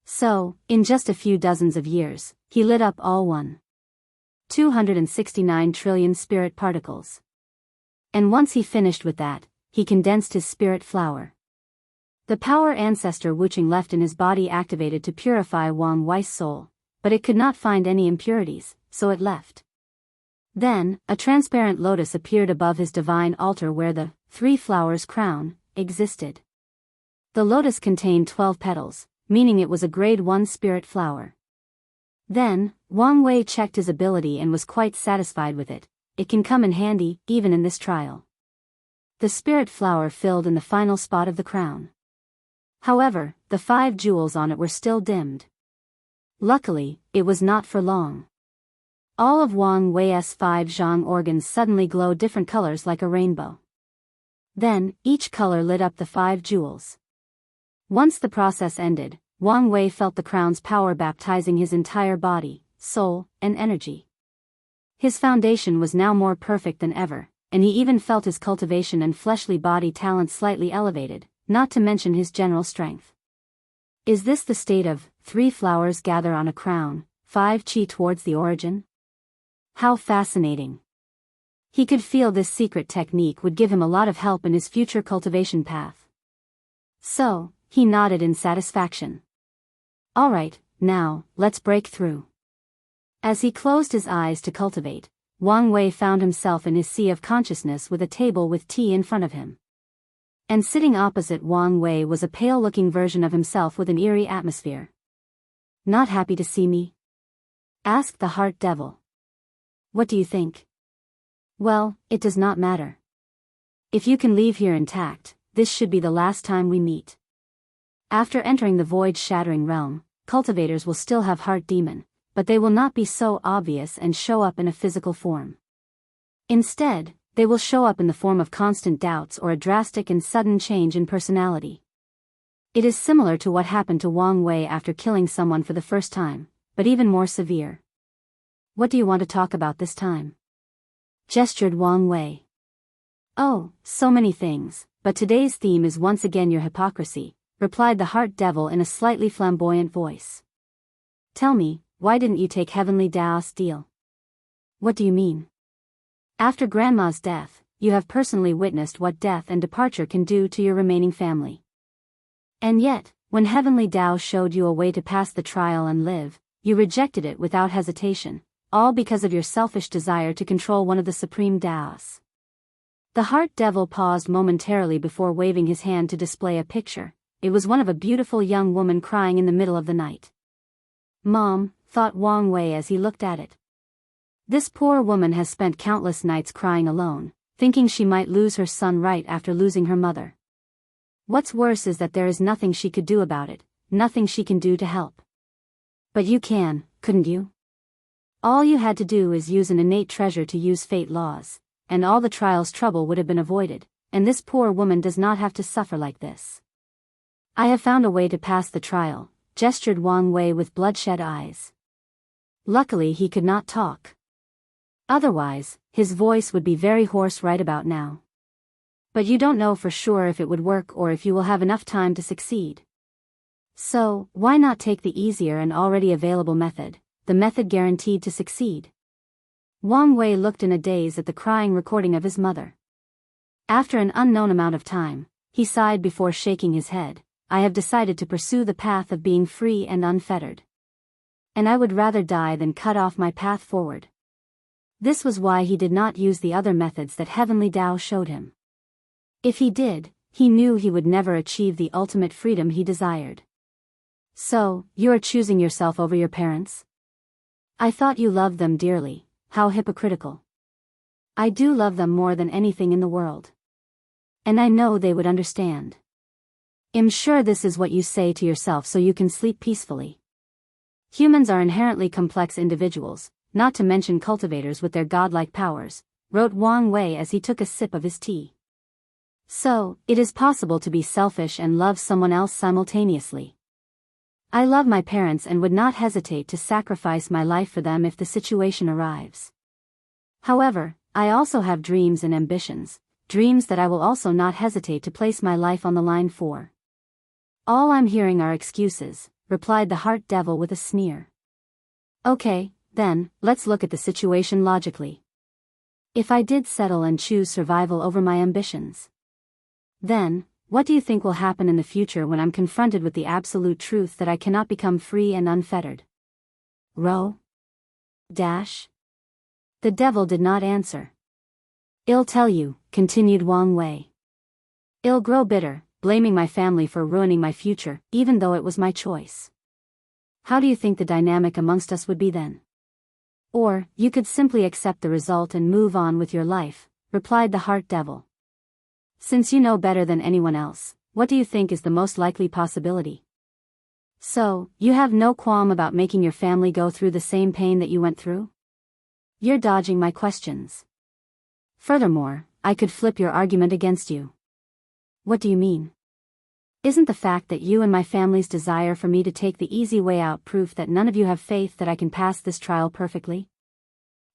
So, in just a few dozens of years, he lit up all 269 trillion spirit particles. And once he finished with that, he condensed his spirit flower. The power ancestor Wuxia left in his body activated to purify Wang Wei's soul, but it could not find any impurities, so it left. Then, a transparent lotus appeared above his divine altar where the 3 flowers crown existed. The lotus contained 12 petals, meaning it was a grade 1 spirit flower. Then, Wang Wei checked his ability and was quite satisfied with it. it can come in handy, even in this trial. The spirit flower filled in the final spot of the crown. However, the 5 jewels on it were still dimmed. Luckily, it was not for long. All of Wang Wei's 5 zhang organs suddenly glowed different colors like a rainbow. Then, each color lit up the 5 jewels. Once the process ended, Wang Wei felt the crown's power baptizing his entire body, soul, and energy. His foundation was now more perfect than ever, and he even felt his cultivation and fleshly body talents slightly elevated, not to mention his general strength. Is this the state of 3 flowers gather on a crown, 5 qi towards the origin? How fascinating. He could feel this secret technique would give him a lot of help in his future cultivation path. So, he nodded in satisfaction. Alright, now, let's break through. As he closed his eyes to cultivate, Wang Wei found himself in his sea of consciousness with a table with tea in front of him. And sitting opposite Wang Wei was a pale-looking version of himself with an eerie atmosphere. Not happy to see me? Asked the heart devil. What do you think? Well, it does not matter. If you can leave here intact, this should be the last time we meet. After entering the void-shattering realm, cultivators will still have heart demon, but they will not be so obvious and show up in a physical form. Instead, they will show up in the form of constant doubts or a drastic and sudden change in personality. It is similar to what happened to Wang Wei after killing someone for the first time, but even more severe. What do you want to talk about this time? Gestured Wang Wei. Oh, so many things, but today's theme is once again your hypocrisy, replied the heart devil in a slightly flamboyant voice. Tell me, why didn't you take Heavenly Dao's deal? What do you mean? After Grandma's death, you have personally witnessed what death and departure can do to your remaining family. And yet, when Heavenly Dao showed you a way to pass the trial and live, you rejected it without hesitation, all because of your selfish desire to control one of the supreme Daos. The heart devil paused momentarily before waving his hand to display a picture. It was one of a beautiful young woman crying in the middle of the night. Mom, thought Wang Wei as he looked at it. This poor woman has spent countless nights crying alone, thinking she might lose her son right after losing her mother. What's worse is that there is nothing she could do about it, nothing she can do to help. But you can, couldn't you? All you had to do is use an innate treasure to use fate laws, and all the trial's trouble would have been avoided, and this poor woman does not have to suffer like this. I have found a way to pass the trial, gestured Wang Wei with bloodshot eyes. Luckily he could not talk. Otherwise, his voice would be very hoarse right about now. But you don't know for sure if it would work or if you will have enough time to succeed. So, why not take the easier and already available method, the method guaranteed to succeed? Wang Wei looked in a daze at the crying recording of his mother. After an unknown amount of time, he sighed before shaking his head. I have decided to pursue the path of being free and unfettered. And I would rather die than cut off my path forward. This was why he did not use the other methods that Heavenly Dao showed him. If he did, he knew he would never achieve the ultimate freedom he desired. So, you are choosing yourself over your parents? I thought you loved them dearly. How hypocritical. I do love them more than anything in the world. And I know they would understand. I'm sure this is what you say to yourself so you can sleep peacefully. Humans are inherently complex individuals, not to mention cultivators with their godlike powers, wrote Wang Wei as he took a sip of his tea. So, it is possible to be selfish and love someone else simultaneously. I love my parents and would not hesitate to sacrifice my life for them if the situation arrives. However, I also have dreams and ambitions, dreams that I will also not hesitate to place my life on the line for. All I'm hearing are excuses, replied the heart devil with a sneer. Okay, then, let's look at the situation logically. If I did settle and choose survival over my ambitions, then, what do you think will happen in the future when I'm confronted with the absolute truth that I cannot become free and unfettered? Rho? Dash? The devil did not answer. I'll tell you, continued Wang Wei. I'll grow bitter, blaming my family for ruining my future, even though it was my choice. How do you think the dynamic amongst us would be then? Or, you could simply accept the result and move on with your life, replied the heart devil. Since you know better than anyone else, what do you think is the most likely possibility? So, you have no qualm about making your family go through the same pain that you went through? You're dodging my questions. Furthermore, I could flip your argument against you. What do you mean? Isn't the fact that you and my family's desire for me to take the easy way out proof that none of you have faith that I can pass this trial perfectly?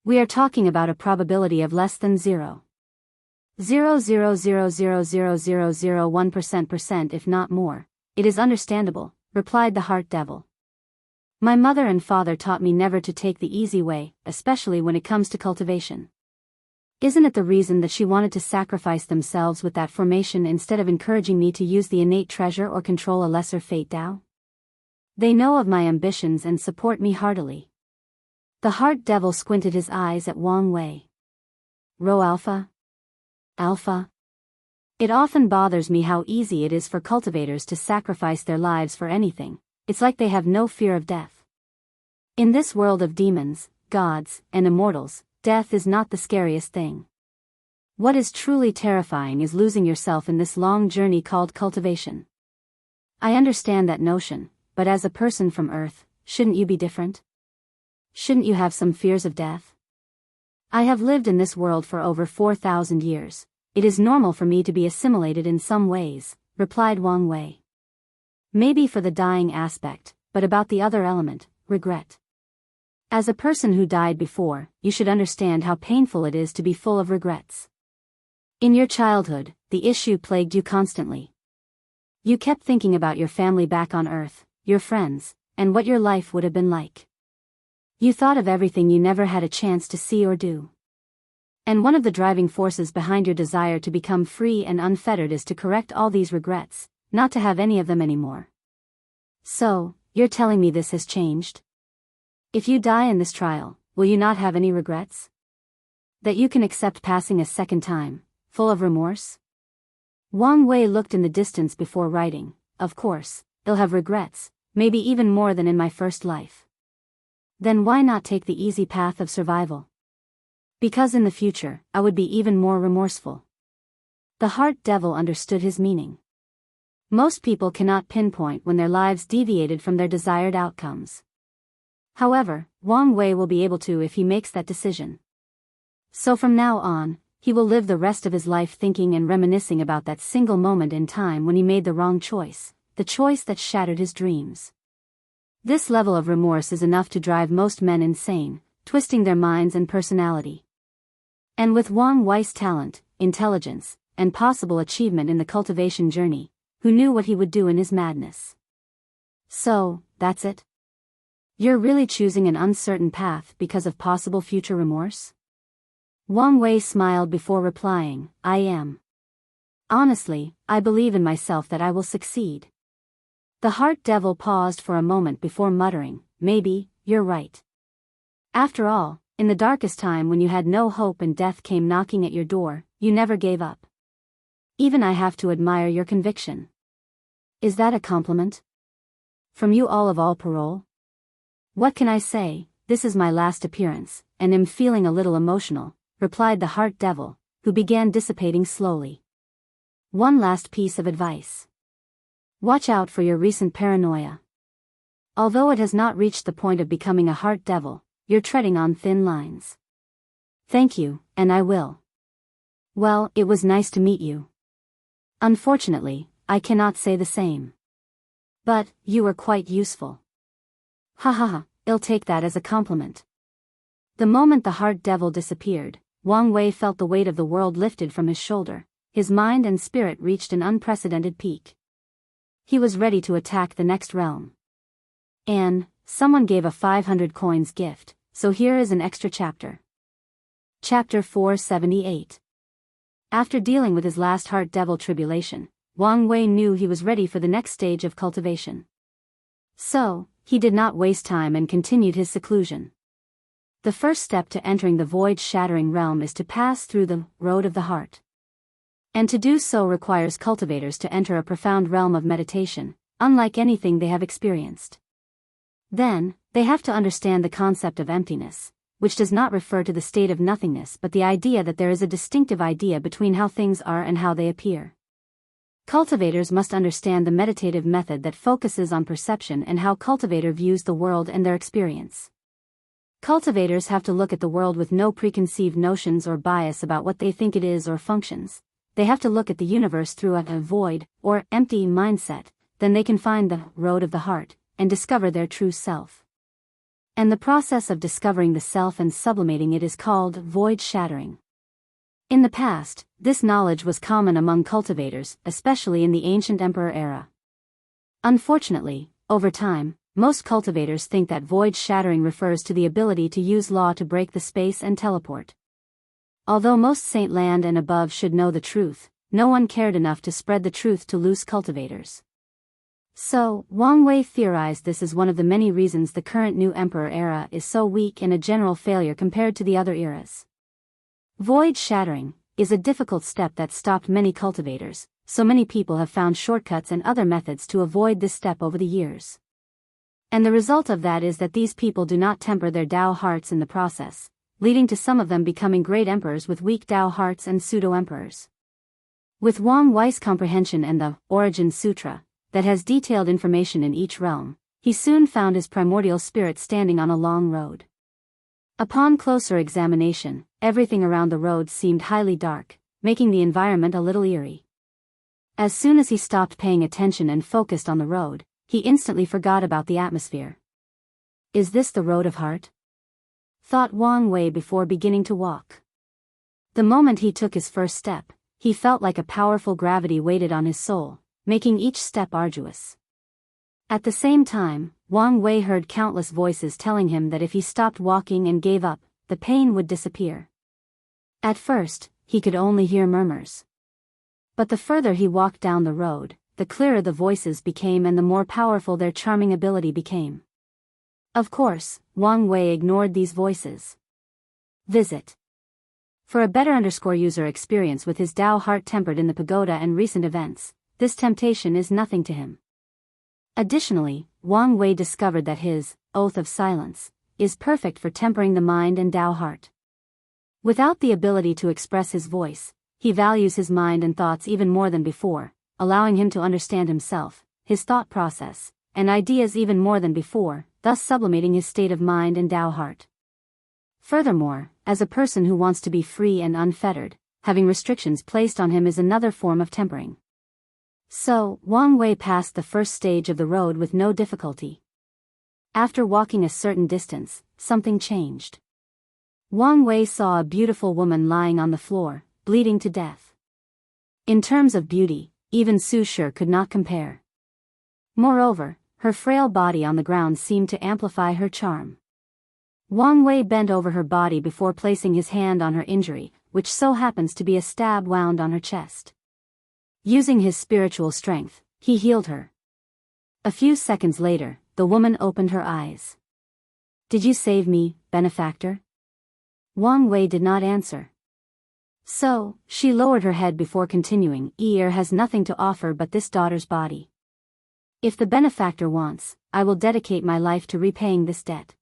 We are talking about a probability of less than 0.000000001% if not more. It is understandable, replied the heart devil. My mother and father taught me never to take the easy way, especially when it comes to cultivation. Isn't it the reason that she wanted to sacrifice themselves with that formation instead of encouraging me to use the innate treasure or control a lesser fate Tao? They know of my ambitions and support me heartily. The heart devil squinted his eyes at Wang Wei. Rho Alpha? Alpha? It often bothers me how easy it is for cultivators to sacrifice their lives for anything. It's like they have no fear of death. In this world of demons, gods, and immortals, death is not the scariest thing. What is truly terrifying is losing yourself in this long journey called cultivation. I understand that notion, but as a person from Earth, shouldn't you be different? Shouldn't you have some fears of death? I have lived in this world for over 4,000 years. It is normal for me to be assimilated in some ways, replied Wang Wei. Maybe for the dying aspect, but about the other element, regret. As a person who died before, you should understand how painful it is to be full of regrets. In your childhood, the issue plagued you constantly. You kept thinking about your family back on Earth, your friends, and what your life would have been like. You thought of everything you never had a chance to see or do. And one of the driving forces behind your desire to become free and unfettered is to correct all these regrets, not to have any of them anymore. So, you're telling me this has changed? If you die in this trial, will you not have any regrets? That you can accept passing a second time, full of remorse? Wang Wei looked in the distance before writing. Of course, they'll have regrets, maybe even more than in my first life. Then why not take the easy path of survival? Because in the future, I would be even more remorseful. The heart devil understood his meaning. Most people cannot pinpoint when their lives deviated from their desired outcomes. However, Wang Wei will be able to if he makes that decision. So from now on, he will live the rest of his life thinking and reminiscing about that single moment in time when he made the wrong choice, the choice that shattered his dreams. This level of remorse is enough to drive most men insane, twisting their minds and personality. And with Wang Wei's talent, intelligence, and possible achievement in the cultivation journey, who knew what he would do in his madness? So, that's it? You're really choosing an uncertain path because of possible future remorse? Wang Wei smiled before replying, I am. Honestly, I believe in myself that I will succeed. The heart devil paused for a moment before muttering, maybe, you're right. After all, in the darkest time when you had no hope and death came knocking at your door, you never gave up. Even I have to admire your conviction. Is that a compliment? From you all of all parole? What can I say? This is my last appearance, and am feeling a little emotional, replied the heart devil, who began dissipating slowly. One last piece of advice. Watch out for your recent paranoia. Although it has not reached the point of becoming a heart devil, you're treading on thin lines. Thank you, and I will. Well, it was nice to meet you. Unfortunately, I cannot say the same. But, you were quite useful. Ha ha ha, I'll take that as a compliment. The moment the heart devil disappeared, Wang Wei felt the weight of the world lifted from his shoulder, his mind and spirit reached an unprecedented peak. He was ready to attack the next realm. And, someone gave a 500 coins gift, so here is an extra chapter. Chapter 478. After dealing with his last heart devil tribulation, Wang Wei knew he was ready for the next stage of cultivation. So, he did not waste time and continued his seclusion. The first step to entering the void-shattering realm is to pass through the road of the heart. And to do so requires cultivators to enter a profound realm of meditation, unlike anything they have experienced. Then, they have to understand the concept of emptiness, which does not refer to the state of nothingness but the idea that there is a distinctive idea between how things are and how they appear. Cultivators must understand the meditative method that focuses on perception and how cultivator views the world and their experience. Cultivators have to look at the world with no preconceived notions or bias about what they think it is or functions. They have to look at the universe through a void, or empty mindset. Then they can find the road of the heart, and discover their true self. And the process of discovering the self and sublimating it is called void shattering. In the past, this knowledge was common among cultivators, especially in the ancient emperor era. Unfortunately, over time, most cultivators think that void shattering refers to the ability to use law to break the space and teleport. Although most Saint Land and above should know the truth, no one cared enough to spread the truth to loose cultivators. So, Wang Wei theorized this is one of the many reasons the current new emperor era is so weak and a general failure compared to the other eras. Void shattering is a difficult step that stopped many cultivators, so many people have found shortcuts and other methods to avoid this step over the years. And the result of that is that these people do not temper their Tao hearts in the process, leading to some of them becoming great emperors with weak Tao hearts and pseudo-emperors. With Wang Wei's comprehension and the Origin Sutra, that has detailed information in each realm, he soon found his primordial spirit standing on a long road. Upon closer examination, everything around the road seemed highly dark, making the environment a little eerie. As soon as he stopped paying attention and focused on the road, he instantly forgot about the atmosphere. Is this the road of heart? Thought Wang Wei before beginning to walk. The moment he took his first step, he felt like a powerful gravity weighted on his soul, making each step arduous. At the same time, Wang Wei heard countless voices telling him that if he stopped walking and gave up, the pain would disappear. At first, he could only hear murmurs. But the further he walked down the road, the clearer the voices became and the more powerful their charming ability became. Of course, Wang Wei ignored these voices. Visit. For a better user experience with his Tao heart tempered in the pagoda and recent events, this temptation is nothing to him. Additionally, Wang Wei discovered that his oath of silence is perfect for tempering the mind and Tao heart. Without the ability to express his voice, he values his mind and thoughts even more than before, allowing him to understand himself, his thought process, and ideas even more than before, thus sublimating his state of mind and Tao heart. Furthermore, as a person who wants to be free and unfettered, having restrictions placed on him is another form of tempering. So, Wang Wei passed the first stage of the road with no difficulty. After walking a certain distance, something changed. Wang Wei saw a beautiful woman lying on the floor, bleeding to death. In terms of beauty, even Su Shi could not compare. Moreover, her frail body on the ground seemed to amplify her charm. Wang Wei bent over her body before placing his hand on her injury, which so happens to be a stab wound on her chest. Using his spiritual strength, he healed her. A few seconds later, the woman opened her eyes. Did you save me, benefactor? Wang Wei did not answer. So, she lowered her head before continuing, "Ear has nothing to offer but this daughter's body. If the benefactor wants, I will dedicate my life to repaying this debt."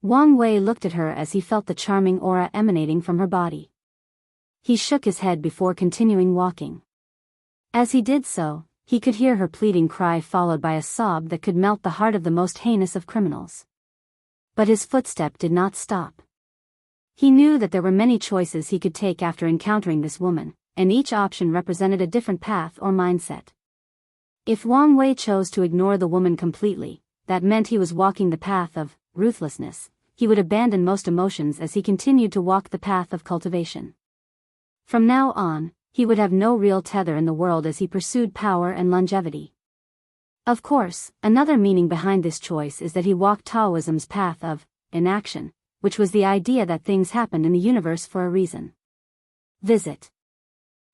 Wang Wei looked at her as he felt the charming aura emanating from her body. He shook his head before continuing walking. As he did so, he could hear her pleading cry followed by a sob that could melt the heart of the most heinous of criminals. But his footstep did not stop. He knew that there were many choices he could take after encountering this woman, and each option represented a different path or mindset. If Wang Wei chose to ignore the woman completely, that meant he was walking the path of ruthlessness. He would abandon most emotions as he continued to walk the path of cultivation. From now on, he would have no real tether in the world as he pursued power and longevity. Of course, another meaning behind this choice is that he walked Taoism's path of inaction, which was the idea that things happened in the universe for a reason. Visit.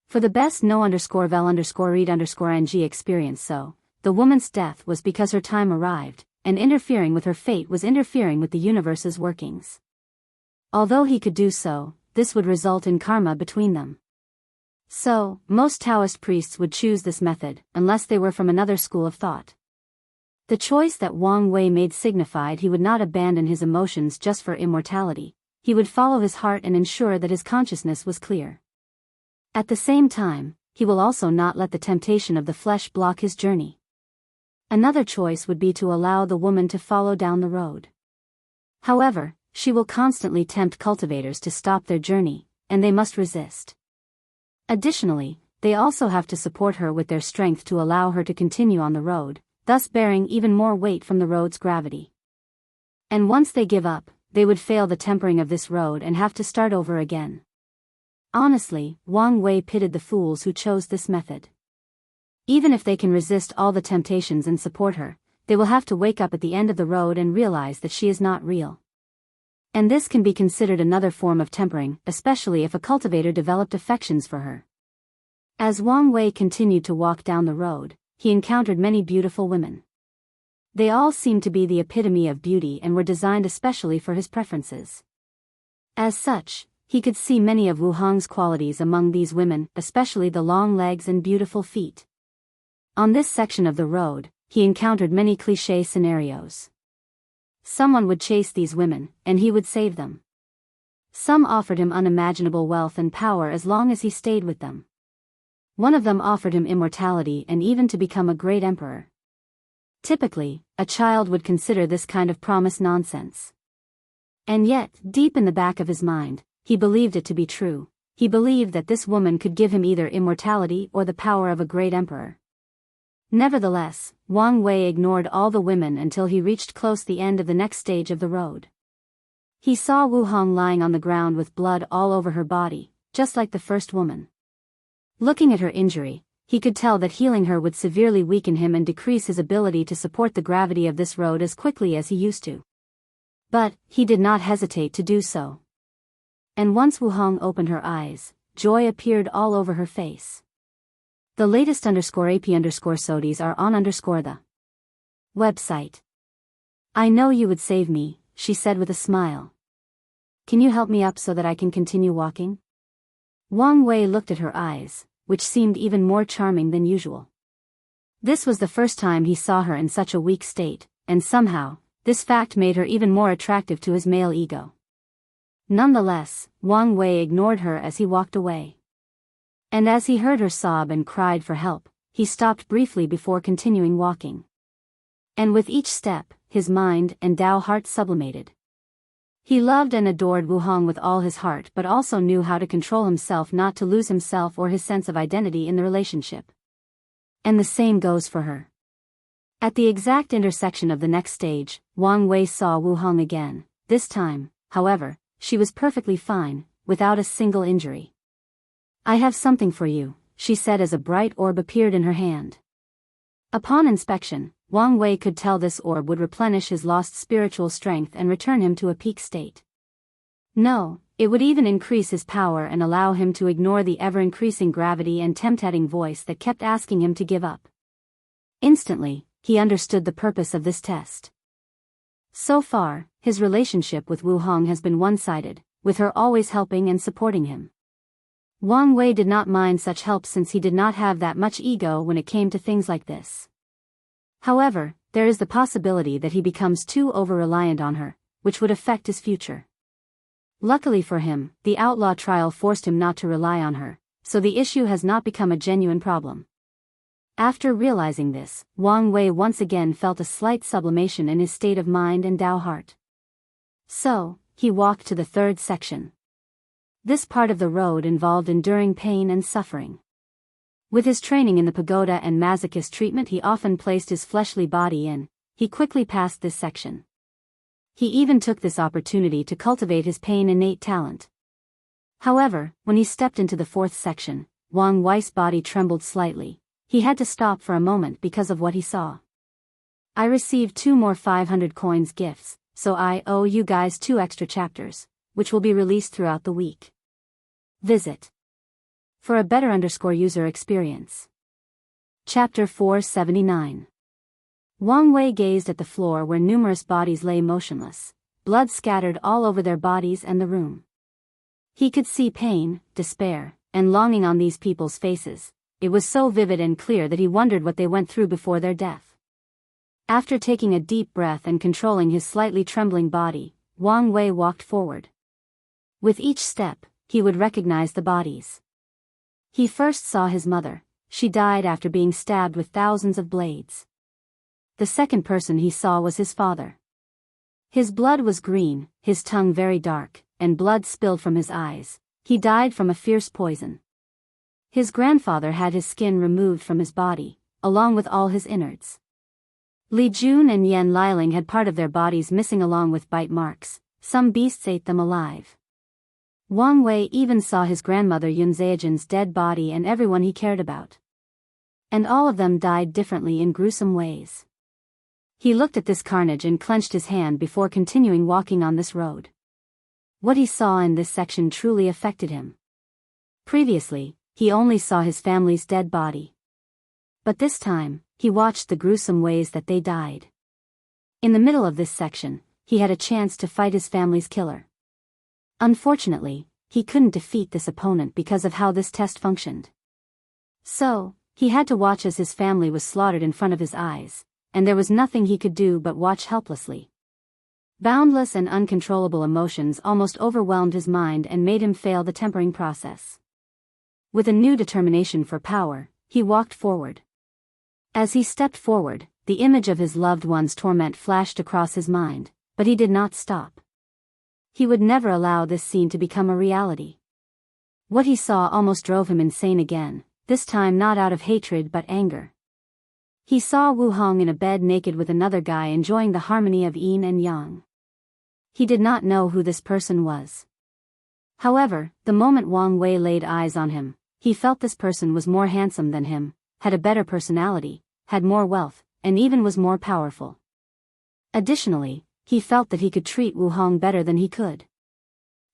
For the best no_vel_read_ng experience so, the woman's death was because her time arrived, and interfering with her fate was interfering with the universe's workings. Although he could do so, this would result in karma between them. So, most Taoist priests would choose this method, unless they were from another school of thought. The choice that Wang Wei made signified he would not abandon his emotions just for immortality. He would follow his heart and ensure that his consciousness was clear. At the same time, he will also not let the temptation of the flesh block his journey. Another choice would be to allow the woman to follow down the road. However, she will constantly tempt cultivators to stop their journey, and they must resist. Additionally, they also have to support her with their strength to allow her to continue on the road, thus bearing even more weight from the road's gravity. And once they give up, they would fail the tempering of this road and have to start over again. Honestly, Wang Wei pitied the fools who chose this method. Even if they can resist all the temptations and support her, they will have to wake up at the end of the road and realize that she is not real. And this can be considered another form of tempering, especially if a cultivator developed affections for her. As Wang Wei continued to walk down the road, he encountered many beautiful women. They all seemed to be the epitome of beauty and were designed especially for his preferences. As such, he could see many of Wu Hong's qualities among these women, especially the long legs and beautiful feet. On this section of the road, he encountered many cliché scenarios. Someone would chase these women, and he would save them. Some offered him unimaginable wealth and power as long as he stayed with them. One of them offered him immortality and even to become a great emperor. Typically, a child would consider this kind of promise nonsense. And yet, deep in the back of his mind, he believed it to be true. He believed that this woman could give him either immortality or the power of a great emperor. Nevertheless, Wang Wei ignored all the women until he reached close the end of the next stage of the road. He saw Wu Hong lying on the ground with blood all over her body, just like the first woman. Looking at her injury, he could tell that healing her would severely weaken him and decrease his ability to support the gravity of this road as quickly as he used to. But, he did not hesitate to do so. And once Wu Hong opened her eyes, joy appeared all over her face. The latest _AP_SODIs are on the website. I know you would save me, she said with a smile. Can you help me up so that I can continue walking? Wang Wei looked at her eyes, which seemed even more charming than usual. This was the first time he saw her in such a weak state, and somehow, this fact made her even more attractive to his male ego. Nonetheless, Wang Wei ignored her as he walked away. And as he heard her sob and cried for help, he stopped briefly before continuing walking. And with each step, his mind and Dao heart sublimated. He loved and adored Wu Hong with all his heart but also knew how to control himself not to lose himself or his sense of identity in the relationship. And the same goes for her. At the exact intersection of the next stage, Wang Wei saw Wu Hong again. This time, however, she was perfectly fine, without a single injury. I have something for you, she said as a bright orb appeared in her hand. Upon inspection, Wang Wei could tell this orb would replenish his lost spiritual strength and return him to a peak state. No, it would even increase his power and allow him to ignore the ever-increasing gravity and tempting voice that kept asking him to give up. Instantly, he understood the purpose of this test. So far, his relationship with Wu Hong has been one-sided, with her always helping and supporting him. Wang Wei did not mind such help since he did not have that much ego when it came to things like this. However, there is the possibility that he becomes too over-reliant on her, which would affect his future. Luckily for him, the outlaw trial forced him not to rely on her, so the issue has not become a genuine problem. After realizing this, Wang Wei once again felt a slight sublimation in his state of mind and Dao heart. So, he walked to the third section. This part of the road involved enduring pain and suffering. With his training in the pagoda and masochist treatment he often placed his fleshly body in, he quickly passed this section. He even took this opportunity to cultivate his pain-innate talent. However, when he stepped into the fourth section, Wang Wei's body trembled slightly. He had to stop for a moment because of what he saw. I received 2 more 500 coins gifts, so I owe you guys 2 extra chapters, which will be released throughout the week. Visit for a better user experience. Chapter 479. Wang Wei gazed at the floor where numerous bodies lay motionless, blood scattered all over their bodies and the room. He could see pain, despair, and longing on these people's faces. It was so vivid and clear that he wondered what they went through before their death. After taking a deep breath and controlling his slightly trembling body, Wang Wei walked forward. With each step, he would recognize the bodies. He first saw his mother. She died after being stabbed with thousands of blades. The second person he saw was his father. His blood was green, his tongue very dark, and blood spilled from his eyes. He died from a fierce poison. His grandfather had his skin removed from his body, along with all his innards. Li Jun and Yan Liling had part of their bodies missing along with bite marks. Some beasts ate them alive. Wang Wei even saw his grandmother Yun Zhejian's dead body and everyone he cared about. And all of them died differently in gruesome ways. He looked at this carnage and clenched his hand before continuing walking on this road. What he saw in this section truly affected him. Previously, he only saw his family's dead body. But this time, he watched the gruesome ways that they died. In the middle of this section, he had a chance to fight his family's killer. Unfortunately, he couldn't defeat this opponent because of how this test functioned. So, he had to watch as his family was slaughtered in front of his eyes, and there was nothing he could do but watch helplessly. Boundless and uncontrollable emotions almost overwhelmed his mind and made him fail the tempering process. With a new determination for power, he walked forward. As he stepped forward, the image of his loved one's torment flashed across his mind, but he did not stop. He would never allow this scene to become a reality. What he saw almost drove him insane again, this time not out of hatred but anger. He saw Wu Hong in a bed naked with another guy enjoying the harmony of yin and yang. He did not know who this person was. However, the moment Wang Wei laid eyes on him, he felt this person was more handsome than him, had a better personality, had more wealth, and even was more powerful. Additionally, he felt that he could treat Wu Hong better than he could.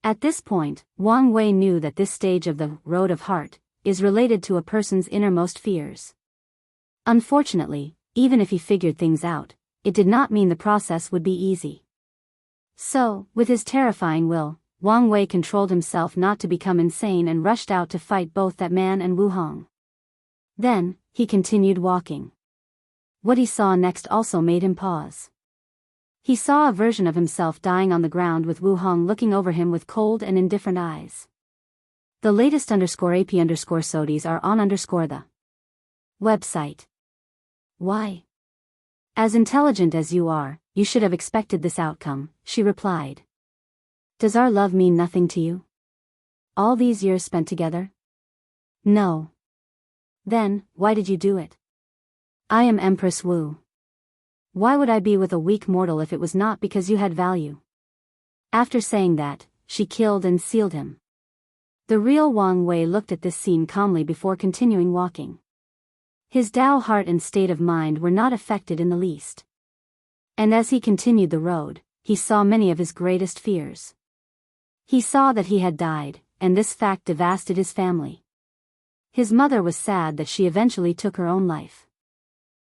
At this point, Wang Wei knew that this stage of the road of heart is related to a person's innermost fears. Unfortunately, even if he figured things out, it did not mean the process would be easy. So, with his terrifying will, Wang Wei controlled himself not to become insane and rushed out to fight both that man and Wu Hong. Then, he continued walking. What he saw next also made him pause. He saw a version of himself dying on the ground with Wu Hong looking over him with cold and indifferent eyes. The latest _AP_SODIES are on _the website. Why? As intelligent as you are, you should have expected this outcome, she replied. Does our love mean nothing to you? All these years spent together? No. Then, why did you do it? I am Empress Wu. Why would I be with a weak mortal if it was not because you had value? After saying that, she killed and sealed him. The real Wang Wei looked at this scene calmly before continuing walking. His Tao heart and state of mind were not affected in the least. And as he continued the road, he saw many of his greatest fears. He saw that he had died, and this fact devastated his family. His mother was sad that she eventually took her own life.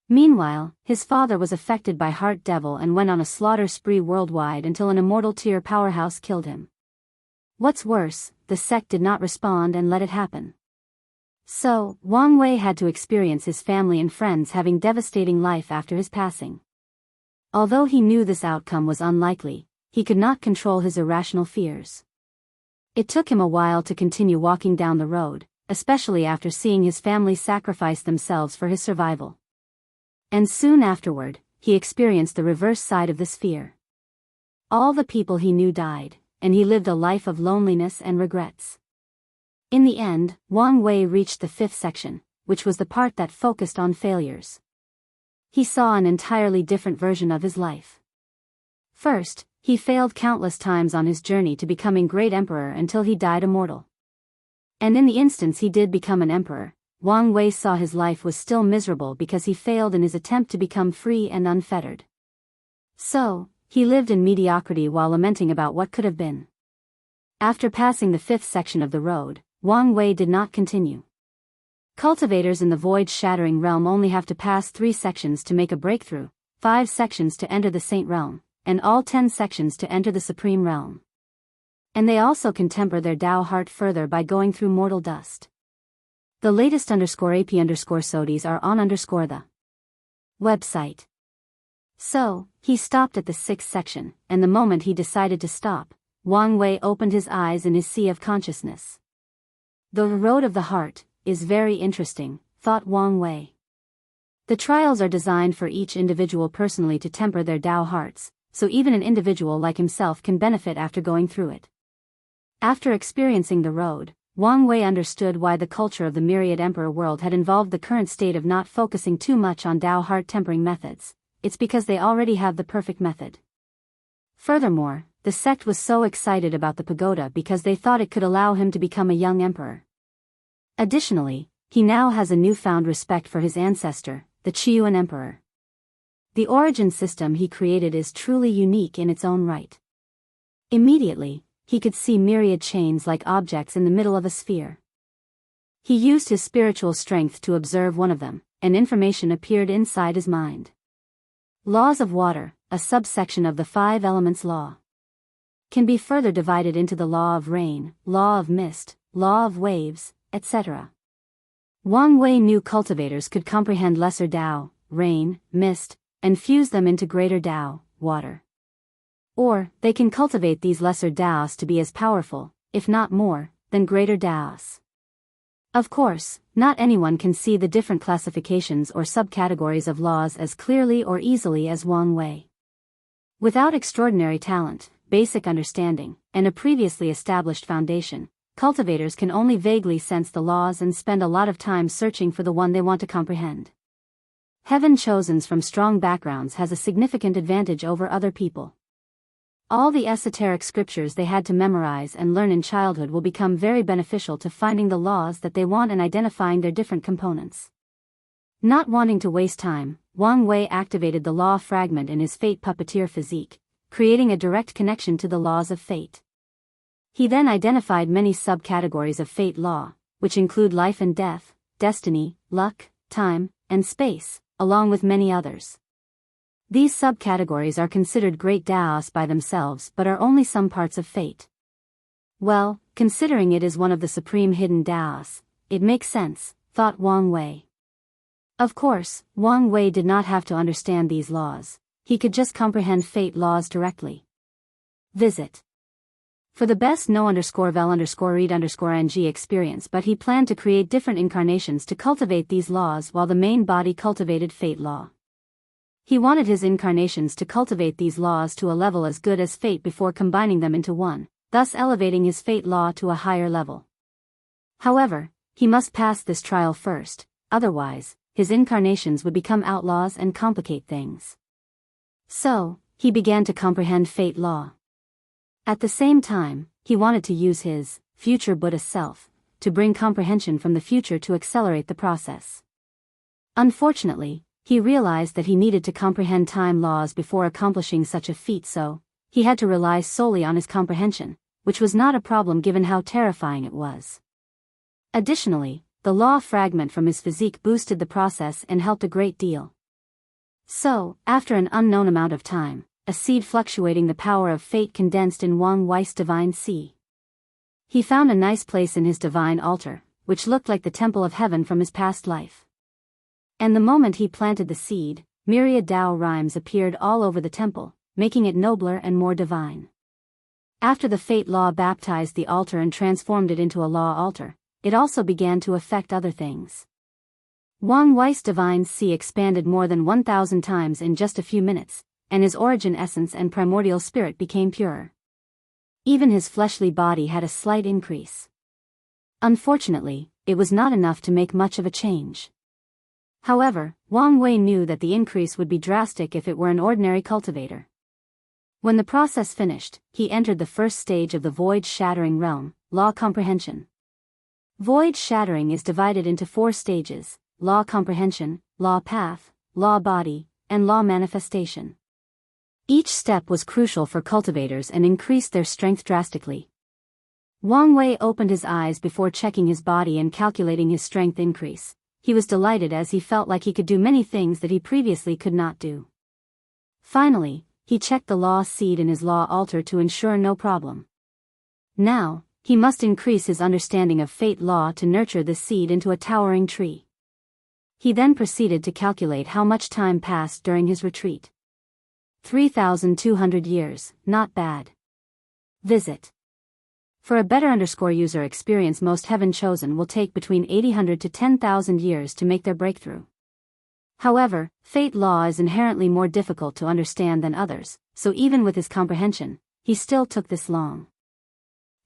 Meanwhile, his father was affected by Heart Devil and went on a slaughter spree worldwide until an immortal tier powerhouse killed him. What's worse, the sect did not respond and let it happen. So, Wang Wei had to experience his family and friends having devastating life after his passing. Although he knew this outcome was unlikely, he could not control his irrational fears. It took him a while to continue walking down the road, especially after seeing his family sacrifice themselves for his survival. And soon afterward, he experienced the reverse side of this fear. All the people he knew died, and he lived a life of loneliness and regrets. In the end, Wang Wei reached the 5th section, which was the part that focused on failures. He saw an entirely different version of his life. First, he failed countless times on his journey to becoming great emperor until he died immortal. And in the instance he did become an emperor, Wang Wei saw his life was still miserable because he failed in his attempt to become free and unfettered. So, he lived in mediocrity while lamenting about what could have been. After passing the 5th section of the road, Wang Wei did not continue. Cultivators in the void-shattering realm only have to pass 3 sections to make a breakthrough, 5 sections to enter the Saint Realm, and all 10 sections to enter the Supreme Realm. And they also can temper their Tao heart further by going through mortal dust. The latest _AP_SODIES are on _the website. So, he stopped at the 6th section, and the moment he decided to stop, Wang Wei opened his eyes in his sea of consciousness. The road of the heart is very interesting, thought Wang Wei. The trials are designed for each individual personally to temper their Tao hearts, so even an individual like himself can benefit after going through it. After experiencing the road, Wang Wei understood why the culture of the myriad emperor world had involved the current state of not focusing too much on Tao heart tempering methods. It's because they already have the perfect method. Furthermore, the sect was so excited about the pagoda because they thought it could allow him to become a young emperor. Additionally, he now has a newfound respect for his ancestor, the Qiuan emperor. The origin system he created is truly unique in its own right. Immediately, he could see myriad chains like objects in the middle of a sphere. He used his spiritual strength to observe one of them, and information appeared inside his mind. Laws of water, a subsection of the 5 elements law, can be further divided into the law of rain, law of mist, law of waves, etc. Wang Wei knew cultivators could comprehend lesser Tao, rain, mist, and fuse them into greater Tao, water. Or, they can cultivate these lesser Taos to be as powerful, if not more, than greater Taos. Of course, not anyone can see the different classifications or subcategories of laws as clearly or easily as Wang Wei. Without extraordinary talent, basic understanding, and a previously established foundation, cultivators can only vaguely sense the laws and spend a lot of time searching for the one they want to comprehend. Heaven chosens from strong backgrounds has a significant advantage over other people. All the esoteric scriptures they had to memorize and learn in childhood will become very beneficial to finding the laws that they want and identifying their different components. Not wanting to waste time, Wang Wei activated the law fragment in his fate puppeteer physique, creating a direct connection to the laws of fate. He then identified many subcategories of fate law, which include life and death, destiny, luck, time, and space, along with many others. These subcategories are considered great Taos by themselves but are only some parts of fate. Well, considering it is one of the supreme hidden Taos, it makes sense, thought Wang Wei. Of course, Wang Wei did not have to understand these laws, he could just comprehend fate laws directly. Visit. For the best no_vel_read_ng experience, but he planned to create different incarnations to cultivate these laws while the main body cultivated fate law. He wanted his incarnations to cultivate these laws to a level as good as fate before combining them into one, thus elevating his fate law to a higher level. However, he must pass this trial first, otherwise, his incarnations would become outlaws and complicate things. So, he began to comprehend fate law. At the same time, he wanted to use his future Buddha self to bring comprehension from the future to accelerate the process. Unfortunately, he realized that he needed to comprehend time laws before accomplishing such a feat, so he had to rely solely on his comprehension, which was not a problem given how terrifying it was. Additionally, the law fragment from his physique boosted the process and helped a great deal. So, after an unknown amount of time, a seed fluctuating the power of fate condensed in Wang Wei's divine sea. He found a nice place in his divine altar, which looked like the temple of heaven from his past life. And the moment he planted the seed, myriad Tao rhymes appeared all over the temple, making it nobler and more divine. After the fate law baptized the altar and transformed it into a law altar, it also began to affect other things. Wang Wei's divine sea expanded more than 1,000 times in just a few minutes, and his origin essence and primordial spirit became purer. Even his fleshly body had a slight increase. Unfortunately, it was not enough to make much of a change. However, Wang Wei knew that the increase would be drastic if it were an ordinary cultivator. When the process finished, he entered the first stage of the void-shattering realm, law comprehension. Void shattering is divided into 4 stages: law comprehension, law path, law body, and law manifestation. Each step was crucial for cultivators and increased their strength drastically. Wang Wei opened his eyes before checking his body and calculating his strength increase. He was delighted as he felt like he could do many things that he previously could not do. Finally, he checked the law seed in his law altar to ensure no problem. Now, he must increase his understanding of fate law to nurture this seed into a towering tree. He then proceeded to calculate how much time passed during his retreat. 3,200 years, not bad. Visit. For a better user experience, most Heaven Chosen will take between 800 to 10,000 years to make their breakthrough. However, fate law is inherently more difficult to understand than others, so even with his comprehension, he still took this long.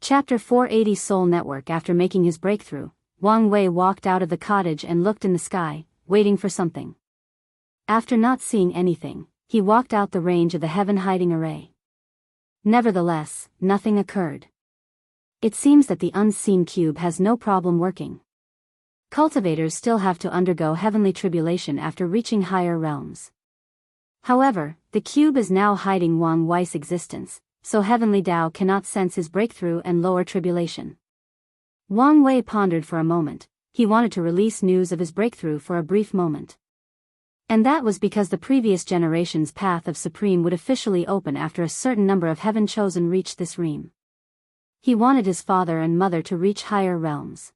Chapter 480 Soul Network. After making his breakthrough, Wang Wei walked out of the cottage and looked in the sky, waiting for something. After not seeing anything, he walked out the range of the heaven hiding array. Nevertheless, nothing occurred. It seems that the unseen cube has no problem working. Cultivators still have to undergo heavenly tribulation after reaching higher realms. However, the cube is now hiding Wang Wei's existence, so heavenly Tao cannot sense his breakthrough and lower tribulation. Wang Wei pondered for a moment. He wanted to release news of his breakthrough for a brief moment. And that was because the previous generation's path of Supreme would officially open after a certain number of Heaven Chosen reached this realm. He wanted his father and mother to reach higher realms.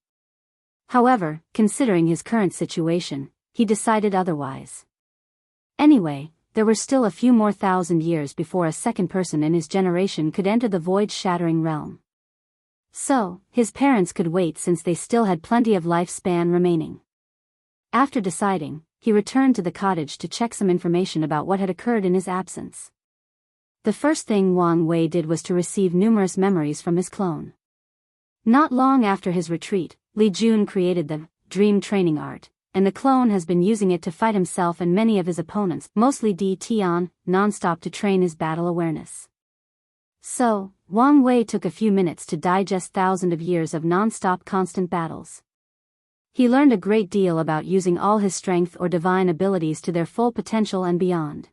However, considering his current situation, he decided otherwise. Anyway, there were still a few more thousand years before a second person in his generation could enter the void-shattering realm. So, his parents could wait since they still had plenty of lifespan remaining. After deciding, he returned to the cottage to check some information about what had occurred in his absence. The first thing Wang Wei did was to receive numerous memories from his clone. Not long after his retreat, Li Jun created the Dream Training Art, and the clone has been using it to fight himself and many of his opponents, mostly Di Tian, non-stop to train his battle awareness. So, Wang Wei took a few minutes to digest thousands of years of non-stop constant battles. He learned a great deal about using all his strength or divine abilities to their full potential and beyond.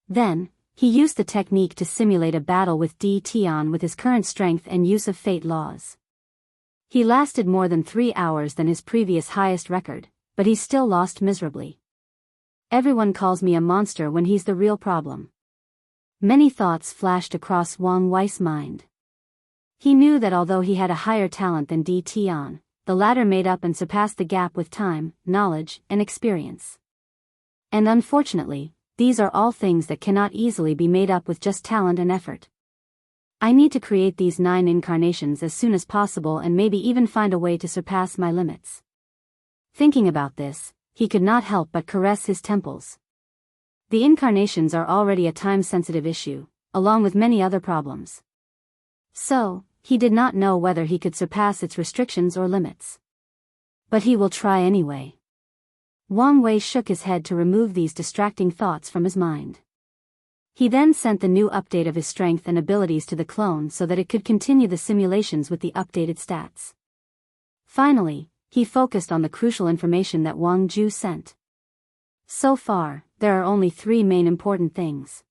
Then, he used the technique to simulate a battle with Di Tian with his current strength and use of fate laws. He lasted more than 3 hours than his previous highest record, but he still lost miserably. Everyone calls me a monster when he's the real problem. Many thoughts flashed across Wang Wei's mind. He knew that although he had a higher talent than Di Tian, the latter made up and surpassed the gap with time, knowledge, and experience. And unfortunately, these are all things that cannot easily be made up with just talent and effort. I need to create these 9 incarnations as soon as possible and maybe even find a way to surpass my limits. Thinking about this, he could not help but caress his temples. The incarnations are already a time-sensitive issue, along with many other problems. So, he did not know whether he could surpass its restrictions or limits. But he will try anyway. Wang Wei shook his head to remove these distracting thoughts from his mind. He then sent the new update of his strength and abilities to the clone so that it could continue the simulations with the updated stats. Finally, he focused on the crucial information that Wang Ju sent. So far, there are only 3 main important things.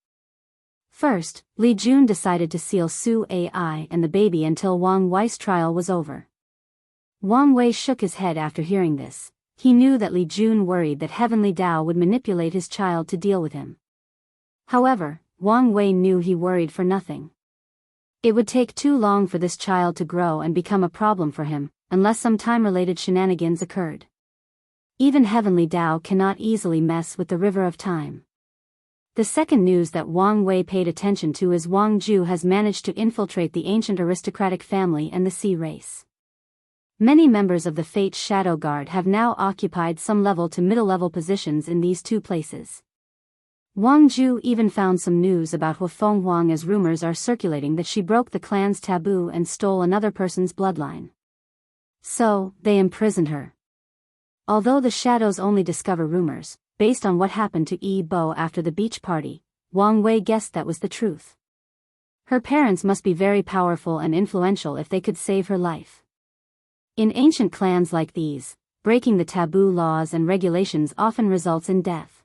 First, Li Jun decided to seal Su Ai and the baby until Wang Wei's trial was over. Wang Wei shook his head after hearing this. He knew that Li Jun worried that Heavenly Tao would manipulate his child to deal with him. However, Wang Wei knew he worried for nothing. It would take too long for this child to grow and become a problem for him, unless some time-related shenanigans occurred. Even Heavenly Tao cannot easily mess with the river of time. The second news that Wang Wei paid attention to is Wang Ju has managed to infiltrate the ancient aristocratic family and the sea race. Many members of the Fate's Shadow Guard have now occupied some level to middle-level positions in these 2 places. Wang Ju even found some news about Hufeng Huang, as rumors are circulating that she broke the clan's taboo and stole another person's bloodline. So, they imprisoned her. Although the shadows only discover rumors, based on what happened to Yi Bo after the beach party, Wang Wei guessed that was the truth. Her parents must be very powerful and influential if they could save her life. In ancient clans like these, breaking the taboo laws and regulations often results in death.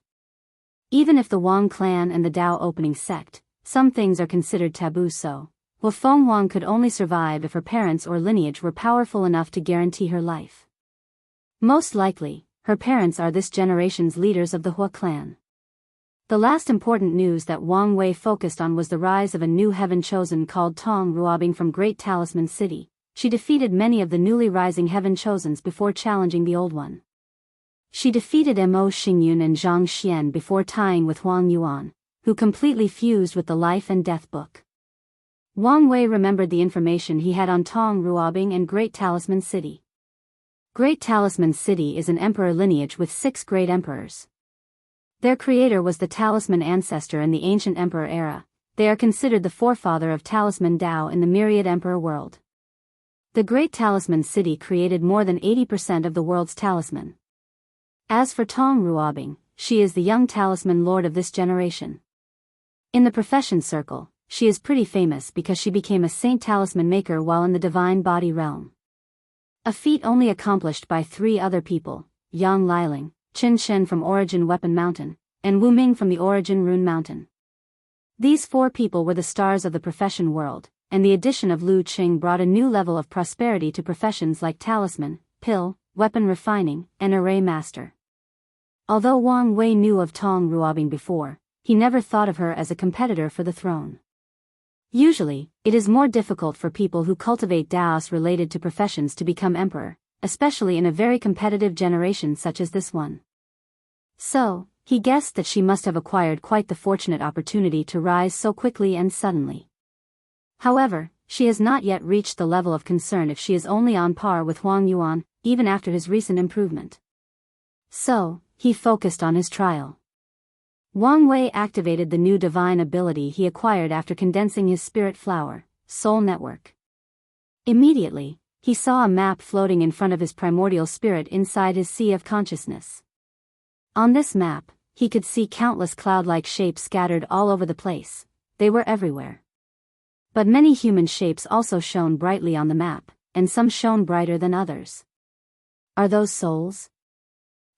Even if the Wang clan and the Dao opening sect, some things are considered taboo, so Hufeng Huang could only survive if her parents or lineage were powerful enough to guarantee her life. Most likely, her parents are this generation's leaders of the Hua clan. The last important news that Wang Wei focused on was the rise of a new Heaven Chosen called Tong Ruobing from Great Talisman City. She defeated many of the newly rising Heaven Chosens before challenging the old one. She defeated Mo Xingyun and Zhang Xian before tying with Huang Yuan, who completely fused with the life and death book. Wang Wei remembered the information he had on Tong Ruobing and Great Talisman City. Great Talisman City is an emperor lineage with 6 great emperors. Their creator was the talisman ancestor in the ancient emperor era. They are considered the forefather of talisman Dao in the myriad emperor world. The Great Talisman City created more than 80% of the world's talisman. As for Tong Ruobing, she is the young talisman lord of this generation. In the profession circle, she is pretty famous because she became a saint talisman maker while in the divine body realm. A feat only accomplished by 3 other people, Yang Liling, Qin Shen from Origin Weapon Mountain, and Wu Ming from the Origin Rune Mountain. These 4 people were the stars of the profession world, and the addition of Lu Qing brought a new level of prosperity to professions like talisman, pill, weapon refining, and array master. Although Wang Wei knew of Tong Ruobing before, he never thought of her as a competitor for the throne. Usually, it is more difficult for people who cultivate Daos related to professions to become emperor, especially in a very competitive generation such as this one. So, he guessed that she must have acquired quite the fortunate opportunity to rise so quickly and suddenly. However, she has not yet reached the level of concern if she is only on par with Huang Yuan, even after his recent improvement. So, he focused on his trial. Wang Wei activated the new divine ability he acquired after condensing his spirit flower, soul network. Immediately, he saw a map floating in front of his primordial spirit inside his sea of consciousness. On this map, he could see countless cloud-like shapes scattered all over the place. They were everywhere. But many human shapes also shone brightly on the map, and some shone brighter than others. Are those souls?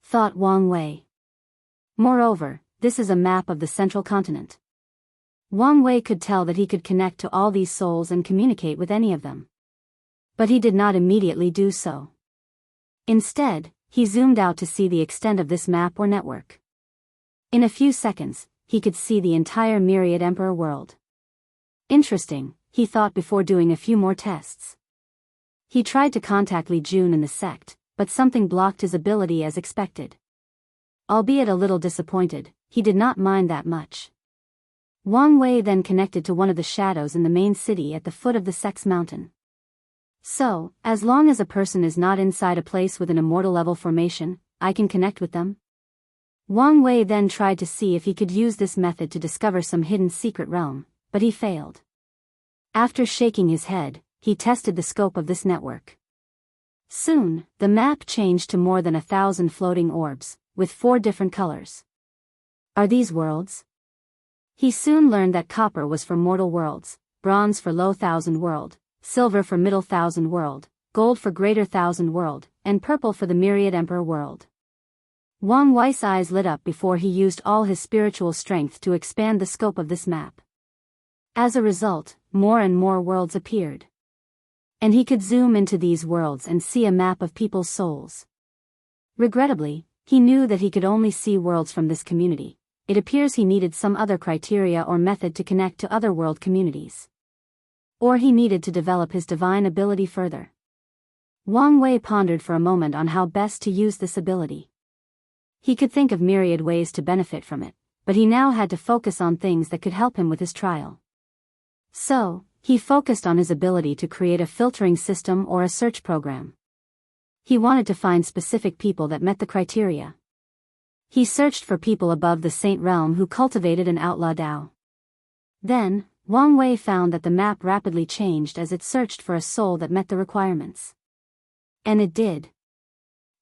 Thought Wang Wei. Moreover, this is a map of the central continent. Wang Wei could tell that he could connect to all these souls and communicate with any of them. But he did not immediately do so. Instead, he zoomed out to see the extent of this map or network. In a few seconds, he could see the entire myriad emperor world. Interesting, he thought before doing a few more tests. He tried to contact Li Jun in the sect, but something blocked his ability as expected. Albeit a little disappointed, he did not mind that much. Wang Wei then connected to one of the shadows in the main city at the foot of the Sex Mountain. So, as long as a person is not inside a place with an immortal level formation, I can connect with them? Wang Wei then tried to see if he could use this method to discover some hidden secret realm, but he failed. After shaking his head, he tested the scope of this network. Soon, the map changed to more than 1,000 floating orbs, with 4 different colors. Are these worlds? He soon learned that copper was for mortal worlds, bronze for low thousand world, silver for middle thousand world, gold for greater thousand world, and purple for the myriad emperor world. Wang Wei's eyes lit up before he used all his spiritual strength to expand the scope of this map. As a result, more and more worlds appeared. And he could zoom into these worlds and see a map of people's souls. Regrettably, he knew that he could only see worlds from this community. It appears he needed some other criteria or method to connect to other world communities. Or he needed to develop his divine ability further. Wang Wei pondered for a moment on how best to use this ability. He could think of myriad ways to benefit from it, but he now had to focus on things that could help him with his trial. So, he focused on his ability to create a filtering system or a search program. He wanted to find specific people that met the criteria. He searched for people above the saint realm who cultivated an outlaw Dao. Then, Wang Wei found that the map rapidly changed as it searched for a soul that met the requirements. And it did.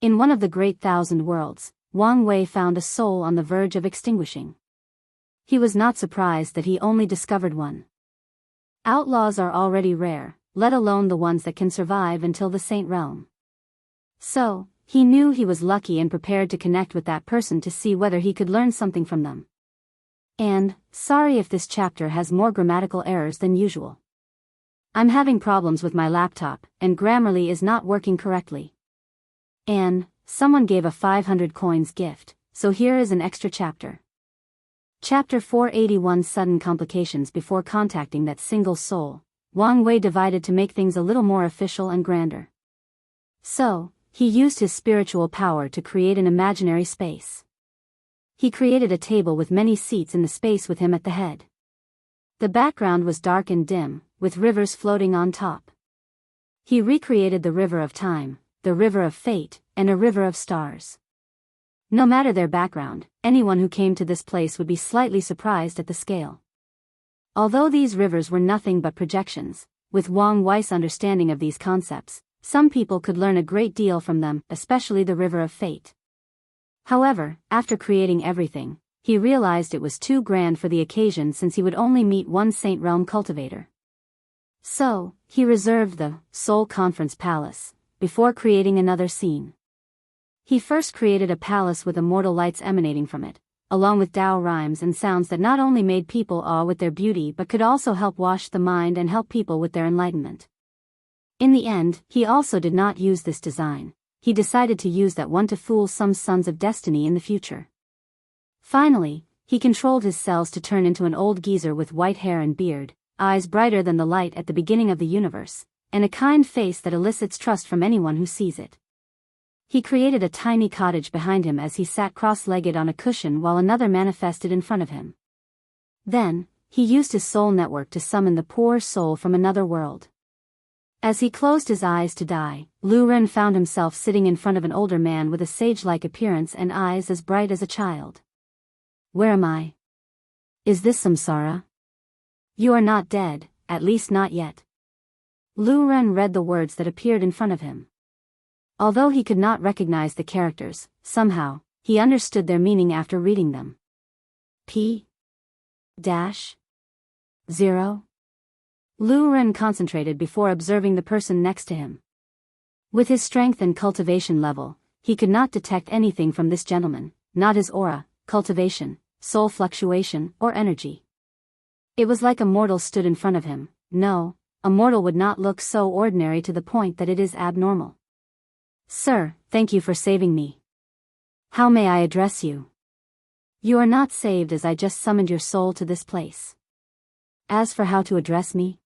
In one of the great thousand worlds, Wang Wei found a soul on the verge of extinguishing. He was not surprised that he only discovered one. Outlaws are already rare, let alone the ones that can survive until the saint realm. So, he knew he was lucky and prepared to connect with that person to see whether he could learn something from them. And, sorry if this chapter has more grammatical errors than usual. I'm having problems with my laptop, and Grammarly is not working correctly. And, someone gave a 500 coins gift, so here is an extra chapter. Chapter 481 Sudden Complications. Before contacting that single soul, Wang Wei divided to make things a little more official and grander. So, he used his spiritual power to create an imaginary space. He created a table with many seats in the space with him at the head. The background was dark and dim, with rivers floating on top. He recreated the river of time, the river of fate, and a river of stars. No matter their background, anyone who came to this place would be slightly surprised at the scale. Although these rivers were nothing but projections, with Wang Wei's understanding of these concepts, some people could learn a great deal from them, especially the river of fate. However, after creating everything, he realized it was too grand for the occasion since he would only meet one Saint Realm cultivator. So, he reserved the Soul Conference Palace before creating another scene. He first created a palace with immortal lights emanating from it, along with Tao rhymes and sounds that not only made people awe with their beauty but could also help wash the mind and help people with their enlightenment. In the end, he also did not use this design. He decided to use that one to fool some sons of destiny in the future. Finally, he controlled his cells to turn into an old geezer with white hair and beard, eyes brighter than the light at the beginning of the universe, and a kind face that elicits trust from anyone who sees it. He created a tiny cottage behind him as he sat cross-legged on a cushion while another manifested in front of him. Then, he used his soul network to summon the poor soul from another world. As he closed his eyes to die, Lu Ren found himself sitting in front of an older man with a sage-like appearance and eyes as bright as a child. Where am I? Is this samsara? You are not dead, at least not yet. Lu Ren read the words that appeared in front of him. Although he could not recognize the characters, somehow, he understood their meaning after reading them. P-0 Lu Ren concentrated before observing the person next to him. With his strength and cultivation level, he could not detect anything from this gentleman, not his aura, cultivation, soul fluctuation, or energy. It was like a mortal stood in front of him. No, a mortal would not look so ordinary to the point that it is abnormal. Sir, thank you for saving me. How may I address you? You are not saved as I just summoned your soul to this place. As for how to address me,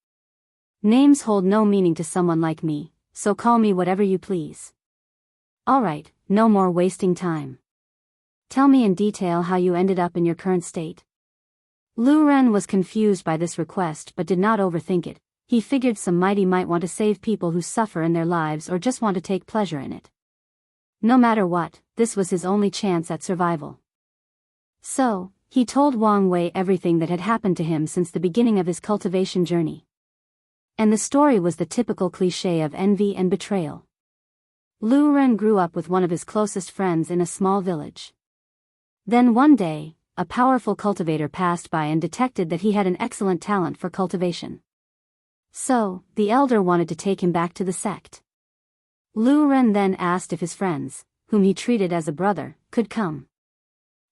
names hold no meaning to someone like me, so call me whatever you please. Alright, no more wasting time. Tell me in detail how you ended up in your current state. Lu Ren was confused by this request but did not overthink it. He figured some mighty might want to save people who suffer in their lives or just want to take pleasure in it. No matter what, this was his only chance at survival. So, he told Wang Wei everything that had happened to him since the beginning of his cultivation journey. And the story was the typical cliché of envy and betrayal. Lu Ren grew up with one of his closest friends in a small village. Then one day, a powerful cultivator passed by and detected that he had an excellent talent for cultivation. So, the elder wanted to take him back to the sect. Lu Ren then asked if his friends, whom he treated as a brother, could come.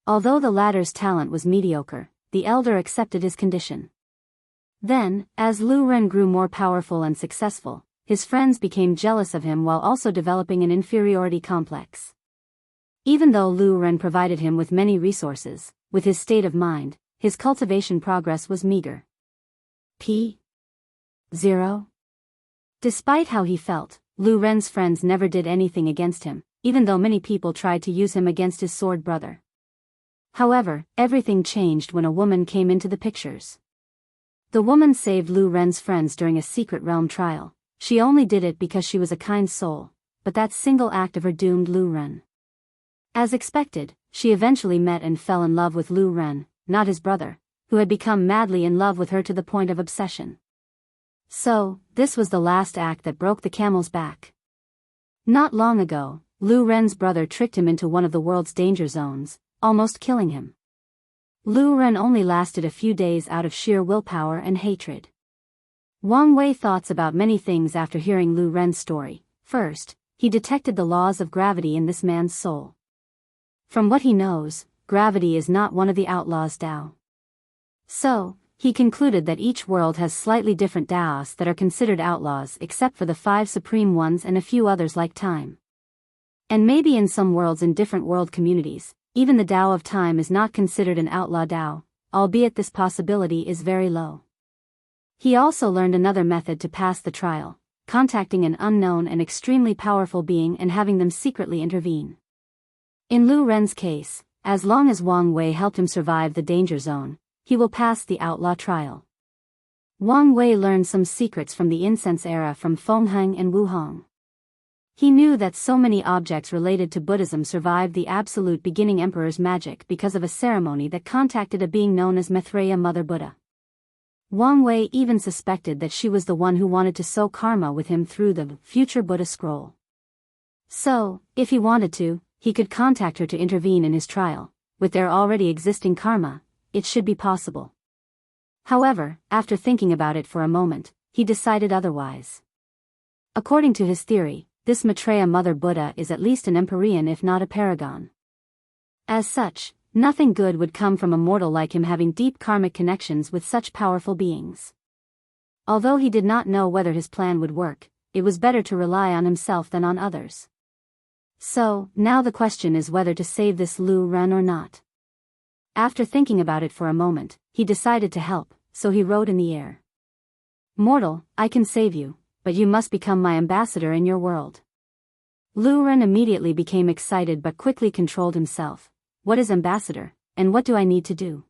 Although the latter's talent was mediocre, the elder accepted his condition. Then, as Lu Ren grew more powerful and successful, his friends became jealous of him while also developing an inferiority complex. Even though Lu Ren provided him with many resources, with his state of mind, his cultivation progress was meager. P-0 Despite how he felt, Lu Ren's friends never did anything against him, even though many people tried to use him against his sword brother. However, everything changed when a woman came into the pictures. The woman saved Lu Ren's friends during a secret realm trial. She only did it because she was a kind soul, but that single act of her doomed Lu Ren. As expected, she eventually met and fell in love with Lu Ren, not his brother, who had become madly in love with her to the point of obsession. So, this was the last act that broke the camel's back. Not long ago, Lu Ren's brother tricked him into one of the world's danger zones, almost killing him. Lu Ren only lasted a few days out of sheer willpower and hatred. Wang Wei thoughts about many things after hearing Lu Ren's story. First, he detected the laws of gravity in this man's soul. From what he knows, gravity is not one of the outlaws' Tao. So, he concluded that each world has slightly different Taos that are considered outlaws except for the 5 supreme ones and a few others like time. And maybe in some worlds in different world communities, even the Tao of time is not considered an outlaw Tao, albeit this possibility is very low. He also learned another method to pass the trial, contacting an unknown and extremely powerful being and having them secretly intervene. In Lu Ren's case, as long as Wang Wei helped him survive the danger zone, he will pass the outlaw trial. Wang Wei learned some secrets from the incense era from Fengheng and Wuhong. He knew that so many objects related to Buddhism survived the absolute beginning emperor's magic because of a ceremony that contacted a being known as Maitreya Mother Buddha. Wang Wei even suspected that she was the one who wanted to sow karma with him through the future Buddha scroll. So, if he wanted to, he could contact her to intervene in his trial. With their already existing karma, it should be possible. However, after thinking about it for a moment, he decided otherwise. According to his theory, this Maitreya Mother Buddha is at least an empyrean if not a paragon. As such, nothing good would come from a mortal like him having deep karmic connections with such powerful beings. Although he did not know whether his plan would work, it was better to rely on himself than on others. So, now the question is whether to save this Lu Ren or not. After thinking about it for a moment, he decided to help, so he wrote in the air. "Mortal, I can save you, but you must become my ambassador in your world." Lu Ren immediately became excited but quickly controlled himself. What is ambassador, and what do I need to do?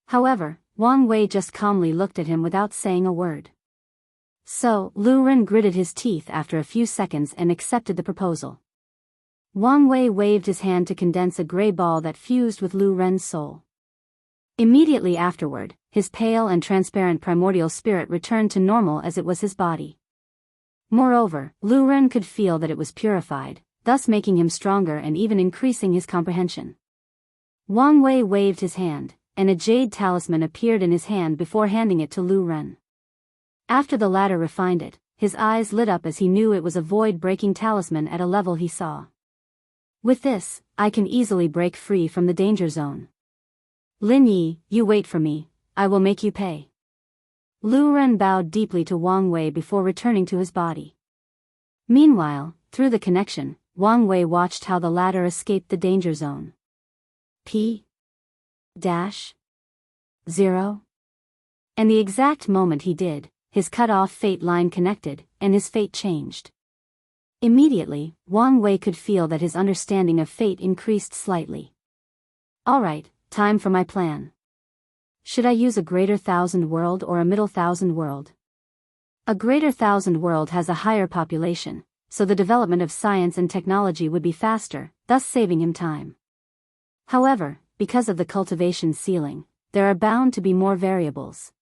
However, Wang Wei just calmly looked at him without saying a word. So, Lu Ren gritted his teeth after a few seconds and accepted the proposal. Wang Wei waved his hand to condense a gray ball that fused with Lu Ren's soul. Immediately afterward, his pale and transparent primordial spirit returned to normal as it was his body. Moreover, Lu Ren could feel that it was purified, thus making him stronger and even increasing his comprehension. Wang Wei waved his hand, and a jade talisman appeared in his hand before handing it to Lu Ren. After the latter refined it, his eyes lit up as he knew it was a void-breaking talisman at a level he saw. With this, I can easily break free from the danger zone. Lin Yi, you wait for me, I will make you pay. Lu Ren bowed deeply to Wang Wei before returning to his body. Meanwhile, through the connection, Wang Wei watched how the latter escaped the danger zone. P-0. And the exact moment he did, his cut-off fate line connected, and his fate changed. Immediately, Wang Wei could feel that his understanding of fate increased slightly. Alright, time for my plan. Should I use a greater thousand world or a middle thousand world? A greater thousand world has a higher population, so the development of science and technology would be faster, thus saving him time. However, because of the cultivation ceiling, there are bound to be more variables.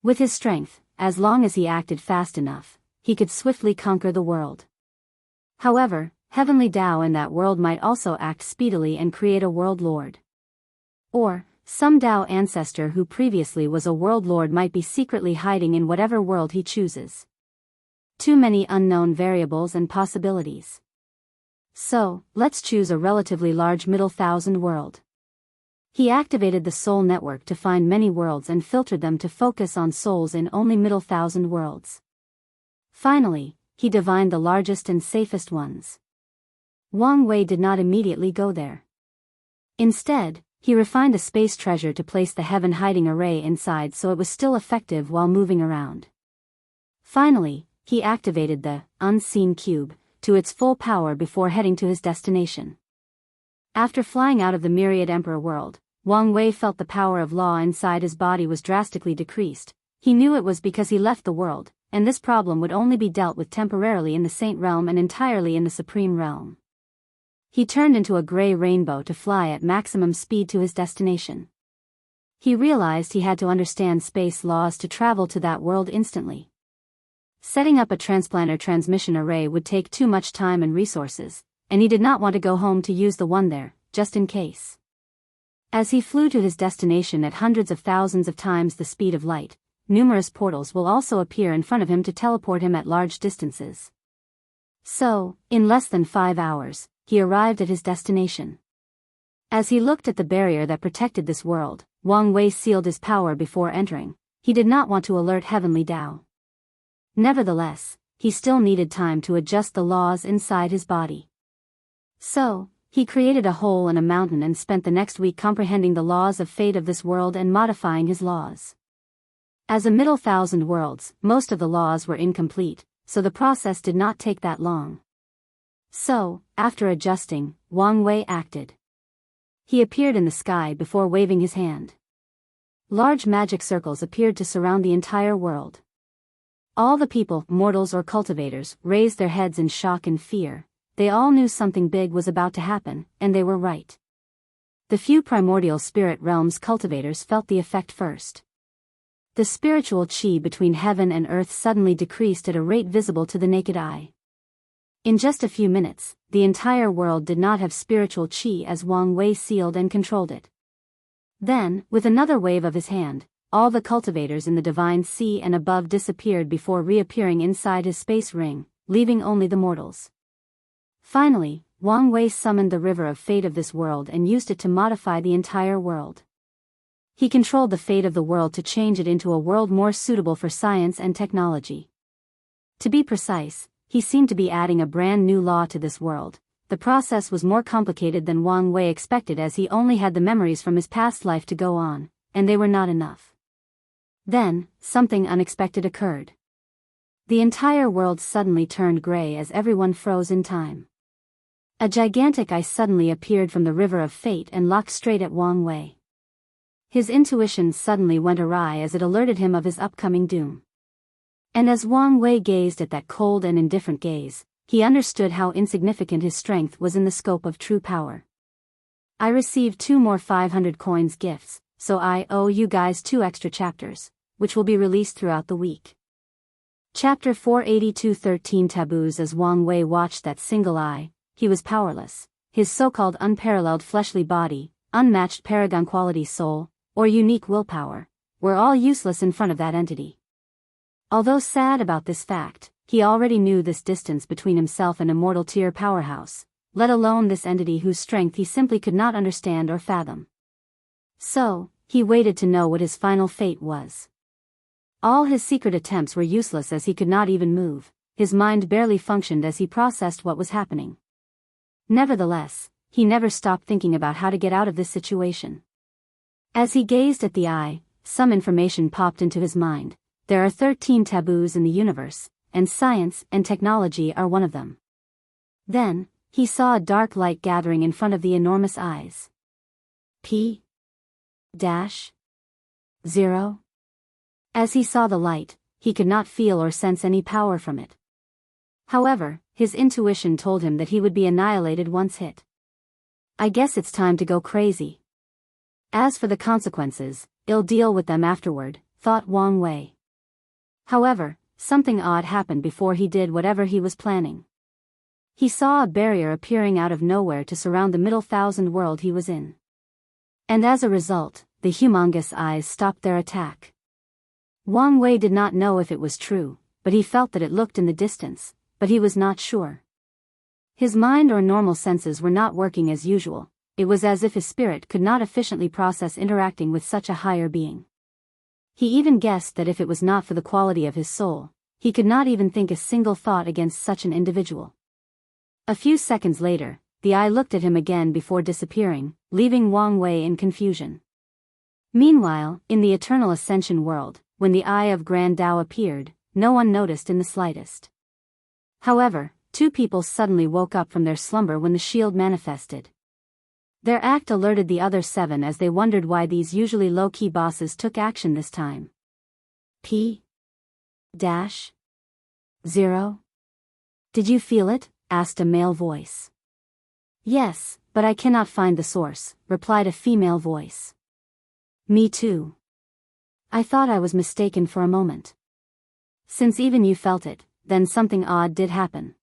With his strength, as long as he acted fast enough, he could swiftly conquer the world. However, Heavenly Tao in that world might also act speedily and create a world lord. Or, some Tao ancestor who previously was a world lord might be secretly hiding in whatever world he chooses. Too many unknown variables and possibilities. So, let's choose a relatively large middle thousand world. He activated the soul network to find many worlds and filtered them to focus on souls in only middle thousand worlds. Finally, he divined the largest and safest ones. Wang Wei did not immediately go there. Instead, he refined a space treasure to place the heaven hiding array inside so it was still effective while moving around. Finally, he activated the unseen cube to its full power before heading to his destination. After flying out of the myriad emperor world, Wang Wei felt the power of law inside his body was drastically decreased. He knew it was because he left the world, and this problem would only be dealt with temporarily in the Saint Realm and entirely in the Supreme Realm. He turned into a gray rainbow to fly at maximum speed to his destination. He realized he had to understand space laws to travel to that world instantly. Setting up a transplanter transmission array would take too much time and resources, and he did not want to go home to use the one there, just in case. As he flew to his destination at hundreds of thousands of times the speed of light, numerous portals will also appear in front of him to teleport him at large distances. So, in less than 5 hours, he arrived at his destination. As he looked at the barrier that protected this world, Wang Wei sealed his power before entering. He did not want to alert Heavenly Tao. Nevertheless, he still needed time to adjust the laws inside his body. So, he created a hole in a mountain and spent the next week comprehending the laws of fate of this world and modifying his laws. As a middle thousand worlds, most of the laws were incomplete, so the process did not take that long. So, after adjusting, Wang Wei acted. He appeared in the sky before waving his hand. Large magic circles appeared to surround the entire world. All the people, mortals or cultivators, raised their heads in shock and fear. They all knew something big was about to happen, and they were right. The few primordial spirit realms cultivators felt the effect first. The spiritual chi between heaven and earth suddenly decreased at a rate visible to the naked eye. In just a few minutes, the entire world did not have spiritual chi as Wang Wei sealed and controlled it. Then, with another wave of his hand, all the cultivators in the divine sea and above disappeared before reappearing inside his space ring, leaving only the mortals. Finally, Wang Wei summoned the river of fate of this world and used it to modify the entire world. He controlled the fate of the world to change it into a world more suitable for science and technology. To be precise, he seemed to be adding a brand new law to this world. The process was more complicated than Wang Wei expected, as he only had the memories from his past life to go on, and they were not enough. Then, something unexpected occurred. The entire world suddenly turned gray as everyone froze in time. A gigantic eye suddenly appeared from the river of fate and looked straight at Wang Wei. His intuition suddenly went awry as it alerted him of his upcoming doom. And as Wang Wei gazed at that cold and indifferent gaze, he understood how insignificant his strength was in the scope of true power. I received 2 more 500 coins gifts, so I owe you guys 2 extra chapters, which will be released throughout the week. Chapter 482 13 Taboos. As Wang Wei watched that single eye, he was powerless. His so-called unparalleled fleshly body, unmatched paragon quality soul, or unique willpower, were all useless in front of that entity. Although sad about this fact, he already knew this distance between himself and immortal tier powerhouse, let alone this entity whose strength he simply could not understand or fathom. So, he waited to know what his final fate was. All his secret attempts were useless as he could not even move, his mind barely functioned as he processed what was happening. Nevertheless, he never stopped thinking about how to get out of this situation. As he gazed at the eye, some information popped into his mind. There are 13 taboos in the universe, and science and technology are one of them. Then, he saw a dark light gathering in front of the enormous eyes. P-0. As he saw the light, he could not feel or sense any power from it. However, his intuition told him that he would be annihilated once hit. I guess it's time to go crazy. As for the consequences, I'll deal with them afterward, thought Wang Wei. However, something odd happened before he did whatever he was planning. He saw a barrier appearing out of nowhere to surround the middle thousand world he was in. And as a result, the humongous eyes stopped their attack. Wang Wei did not know if it was true, but he felt that it looked in the distance, but he was not sure. His mind or normal senses were not working as usual. It was as if his spirit could not efficiently process interacting with such a higher being. He even guessed that if it was not for the quality of his soul, he could not even think a single thought against such an individual. A few seconds later, the eye looked at him again before disappearing, leaving Wang Wei in confusion. Meanwhile, in the Eternal Ascension world, when the Eye of Grand Tao appeared, no one noticed in the slightest. However, 2 people suddenly woke up from their slumber when the shield manifested. Their act alerted the other 7 as they wondered why these usually low-key bosses took action this time. P-0. Did you feel it? Asked a male voice. Yes, but I cannot find the source, replied a female voice. Me too. I thought I was mistaken for a moment. Since even you felt it, then something odd did happen.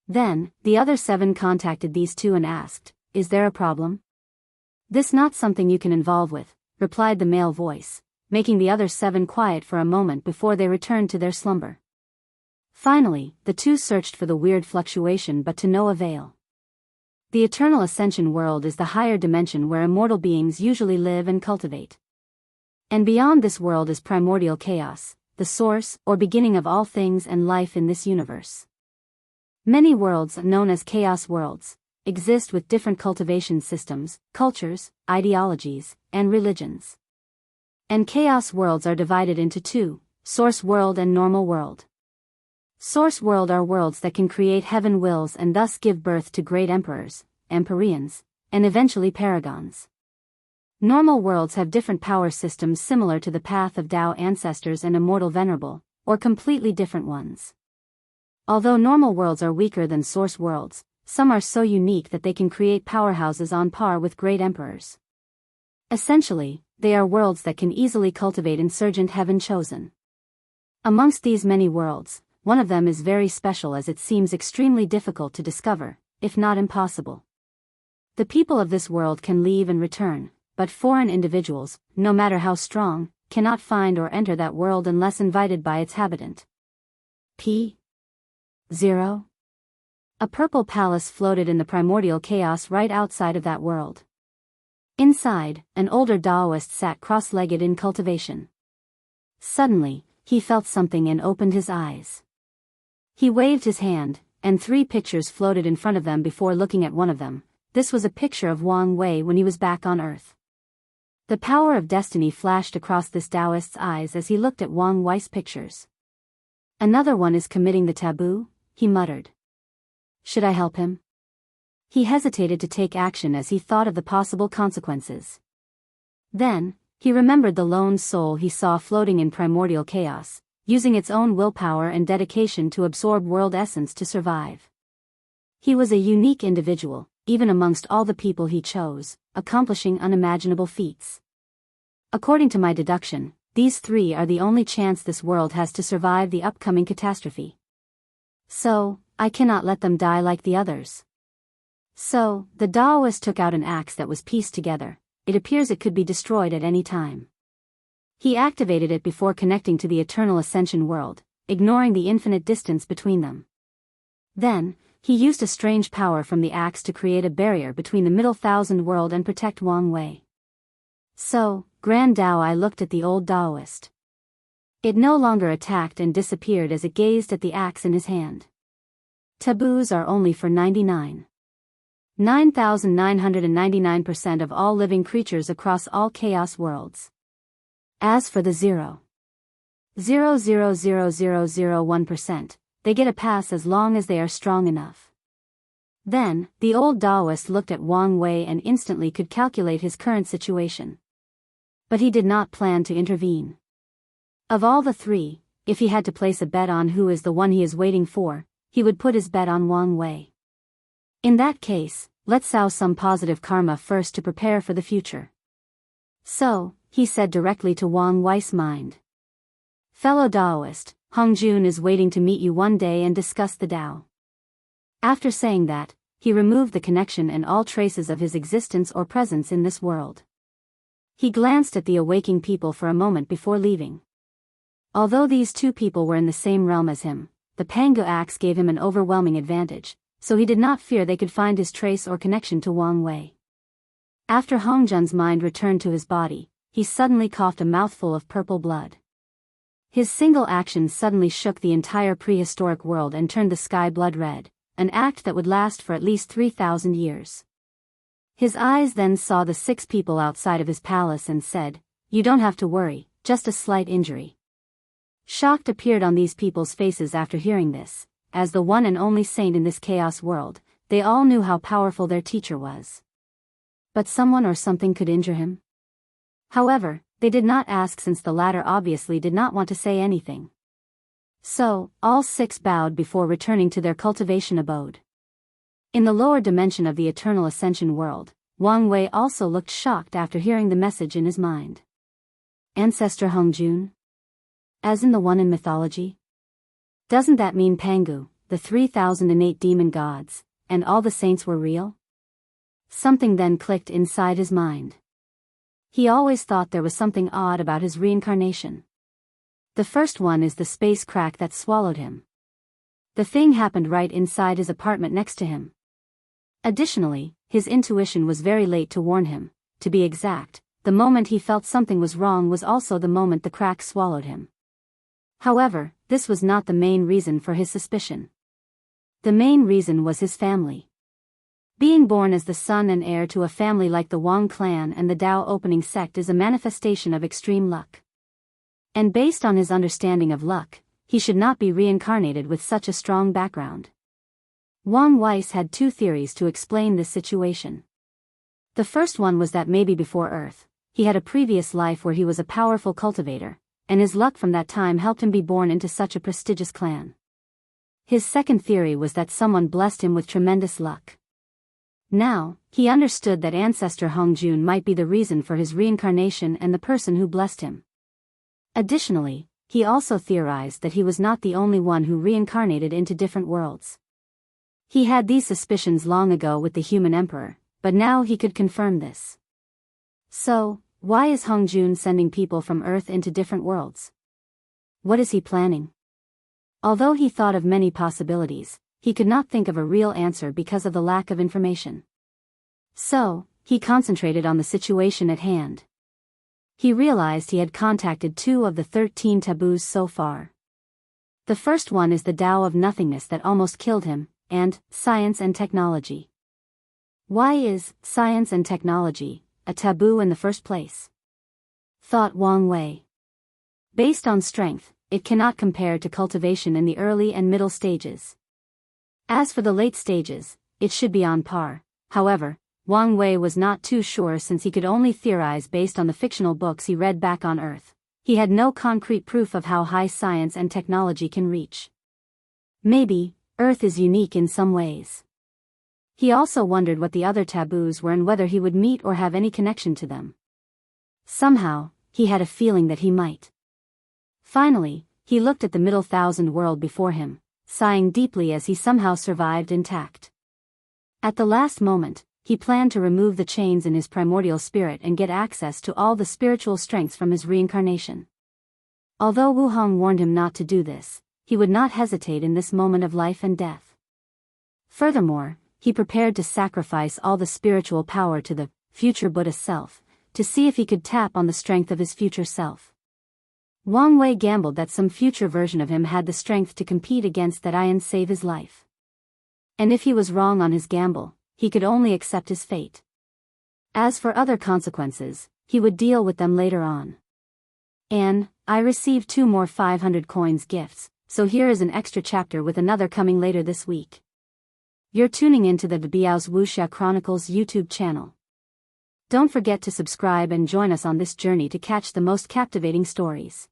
Then, the other 7 contacted these 2 and asked, is there a problem? This not something you can involve with, replied the male voice, making the other 7 quiet for a moment before they returned to their slumber. Finally, the 2 searched for the weird fluctuation but to no avail. The Eternal Ascension world is the higher dimension where immortal beings usually live and cultivate. And beyond this world is primordial chaos, the source or beginning of all things and life in this universe. Many worlds, known as chaos worlds, exist with different cultivation systems, cultures, ideologies, and religions. And chaos worlds are divided into 2, source world and normal world. Source world are worlds that can create heaven wills and thus give birth to great emperors, empyreans, and eventually paragons. Normal worlds have different power systems similar to the path of Tao ancestors and immortal venerable, or completely different ones. Although normal worlds are weaker than source worlds, some are so unique that they can create powerhouses on par with great emperors. Essentially, they are worlds that can easily cultivate insurgent heaven chosen. Amongst these many worlds, one of them is very special as it seems extremely difficult to discover, if not impossible. The people of this world can leave and return, but foreign individuals, no matter how strong, cannot find or enter that world unless invited by its habitant. P. 0. A purple palace floated in the primordial chaos right outside of that world. Inside, an older Taoist sat cross-legged in cultivation. Suddenly, he felt something and opened his eyes. He waved his hand, and 3 pictures floated in front of them before looking at one of them. This was a picture of Wang Wei when he was back on Earth. The power of destiny flashed across this Taoist's eyes as he looked at Wang Wei's pictures. Another one is committing the taboo, he muttered. Should I help him? He hesitated to take action as he thought of the possible consequences. Then, he remembered the lone soul he saw floating in primordial chaos, using its own willpower and dedication to absorb world essence to survive. He was a unique individual, even amongst all the people he chose, accomplishing unimaginable feats. According to my deduction, these 3 are the only chance this world has to survive the upcoming catastrophe. So, I cannot let them die like the others. So, the Taoist took out an axe that was pieced together. It appears it could be destroyed at any time. He activated it before connecting to the eternal ascension world, ignoring the infinite distance between them. Then, he used a strange power from the axe to create a barrier between the middle thousand world and protect Wang Wei. So, Grand Tao, I looked at the old Taoist. It no longer attacked and disappeared as it gazed at the axe in his hand. Taboos are only for 9,999% of all living creatures across all chaos worlds. As for the 0.00001%, they get a pass as long as they are strong enough. Then, the old Taoist looked at Wang Wei and instantly could calculate his current situation. But he did not plan to intervene. Of all the 3, if he had to place a bet on who is the one he is waiting for, he would put his bet on Wang Wei. In that case, let's sow some positive karma first to prepare for the future. So, he said directly to Wang Wei's mind. Fellow Taoist, Hongjun is waiting to meet you one day and discuss the Tao. After saying that, he removed the connection and all traces of his existence or presence in this world. He glanced at the awaking people for a moment before leaving. Although these 2 people were in the same realm as him, the Pangu axe gave him an overwhelming advantage, so he did not fear they could find his trace or connection to Wang Wei. After Hongjun's mind returned to his body, he suddenly coughed a mouthful of purple blood. His single action suddenly shook the entire prehistoric world and turned the sky blood red, an act that would last for at least 3,000 years. His eyes then saw the 6 people outside of his palace and said, "You don't have to worry, just a slight injury." Shock appeared on these people's faces after hearing this. As the one and only saint in this chaos world, they all knew how powerful their teacher was. But someone or something could injure him? However, they did not ask since the latter obviously did not want to say anything. So, all 6 bowed before returning to their cultivation abode. In the lower dimension of the eternal ascension world, Wang Wei also looked shocked after hearing the message in his mind. Ancestor Hongjun? As in the one in mythology? Doesn't that mean Pangu, the 3,008 demon gods, and all the saints were real? Something then clicked inside his mind. He always thought there was something odd about his reincarnation. The first one is the space crack that swallowed him. The thing happened right inside his apartment next to him. Additionally, his intuition was very late to warn him. To be exact, the moment he felt something was wrong was also the moment the crack swallowed him. However, this was not the main reason for his suspicion. The main reason was his family. Being born as the son and heir to a family like the Wang clan and the Tao opening sect is a manifestation of extreme luck. And based on his understanding of luck, he should not be reincarnated with such a strong background. Wang Weiss had 2 theories to explain this situation. The first one was that maybe before Earth, he had a previous life where he was a powerful cultivator, and his luck from that time helped him be born into such a prestigious clan. His second theory was that someone blessed him with tremendous luck. Now, he understood that ancestor Hongjun might be the reason for his reincarnation and the person who blessed him. Additionally, he also theorized that he was not the only one who reincarnated into different worlds. He had these suspicions long ago with the human emperor, but now he could confirm this. So, why is Hongjun sending people from Earth into different worlds? What is he planning? Although he thought of many possibilities, he could not think of a real answer because of the lack of information. So, he concentrated on the situation at hand. He realized he had contacted 2 of the 13 taboos so far. The first one is the Tao of nothingness that almost killed him, and science and technology. Why is science and technology a taboo in the first place? Thought Wang Wei. Based on strength, it cannot compare to cultivation in the early and middle stages. As for the late stages, it should be on par. However, Wang Wei was not too sure since he could only theorize based on the fictional books he read back on Earth. He had no concrete proof of how high science and technology can reach. Maybe, Earth is unique in some ways. He also wondered what the other taboos were and whether he would meet or have any connection to them. Somehow, he had a feeling that he might. Finally, he looked at the middle thousand world before him, sighing deeply as he somehow survived intact. At the last moment, he planned to remove the chains in his primordial spirit and get access to all the spiritual strengths from his reincarnation. Although Wu Hong warned him not to do this, he would not hesitate in this moment of life and death. Furthermore, he prepared to sacrifice all the spiritual power to the future Buddha self, to see if he could tap on the strength of his future self. Wang Wei gambled that some future version of him had the strength to compete against that and save his life. And if he was wrong on his gamble, he could only accept his fate. As for other consequences, he would deal with them later on. And, I received 2 more 500 coins gifts, so here is an extra chapter with another coming later this week. You're tuning into the Biyao's Wuxia Chronicles YouTube channel. Don't forget to subscribe and join us on this journey to catch the most captivating stories.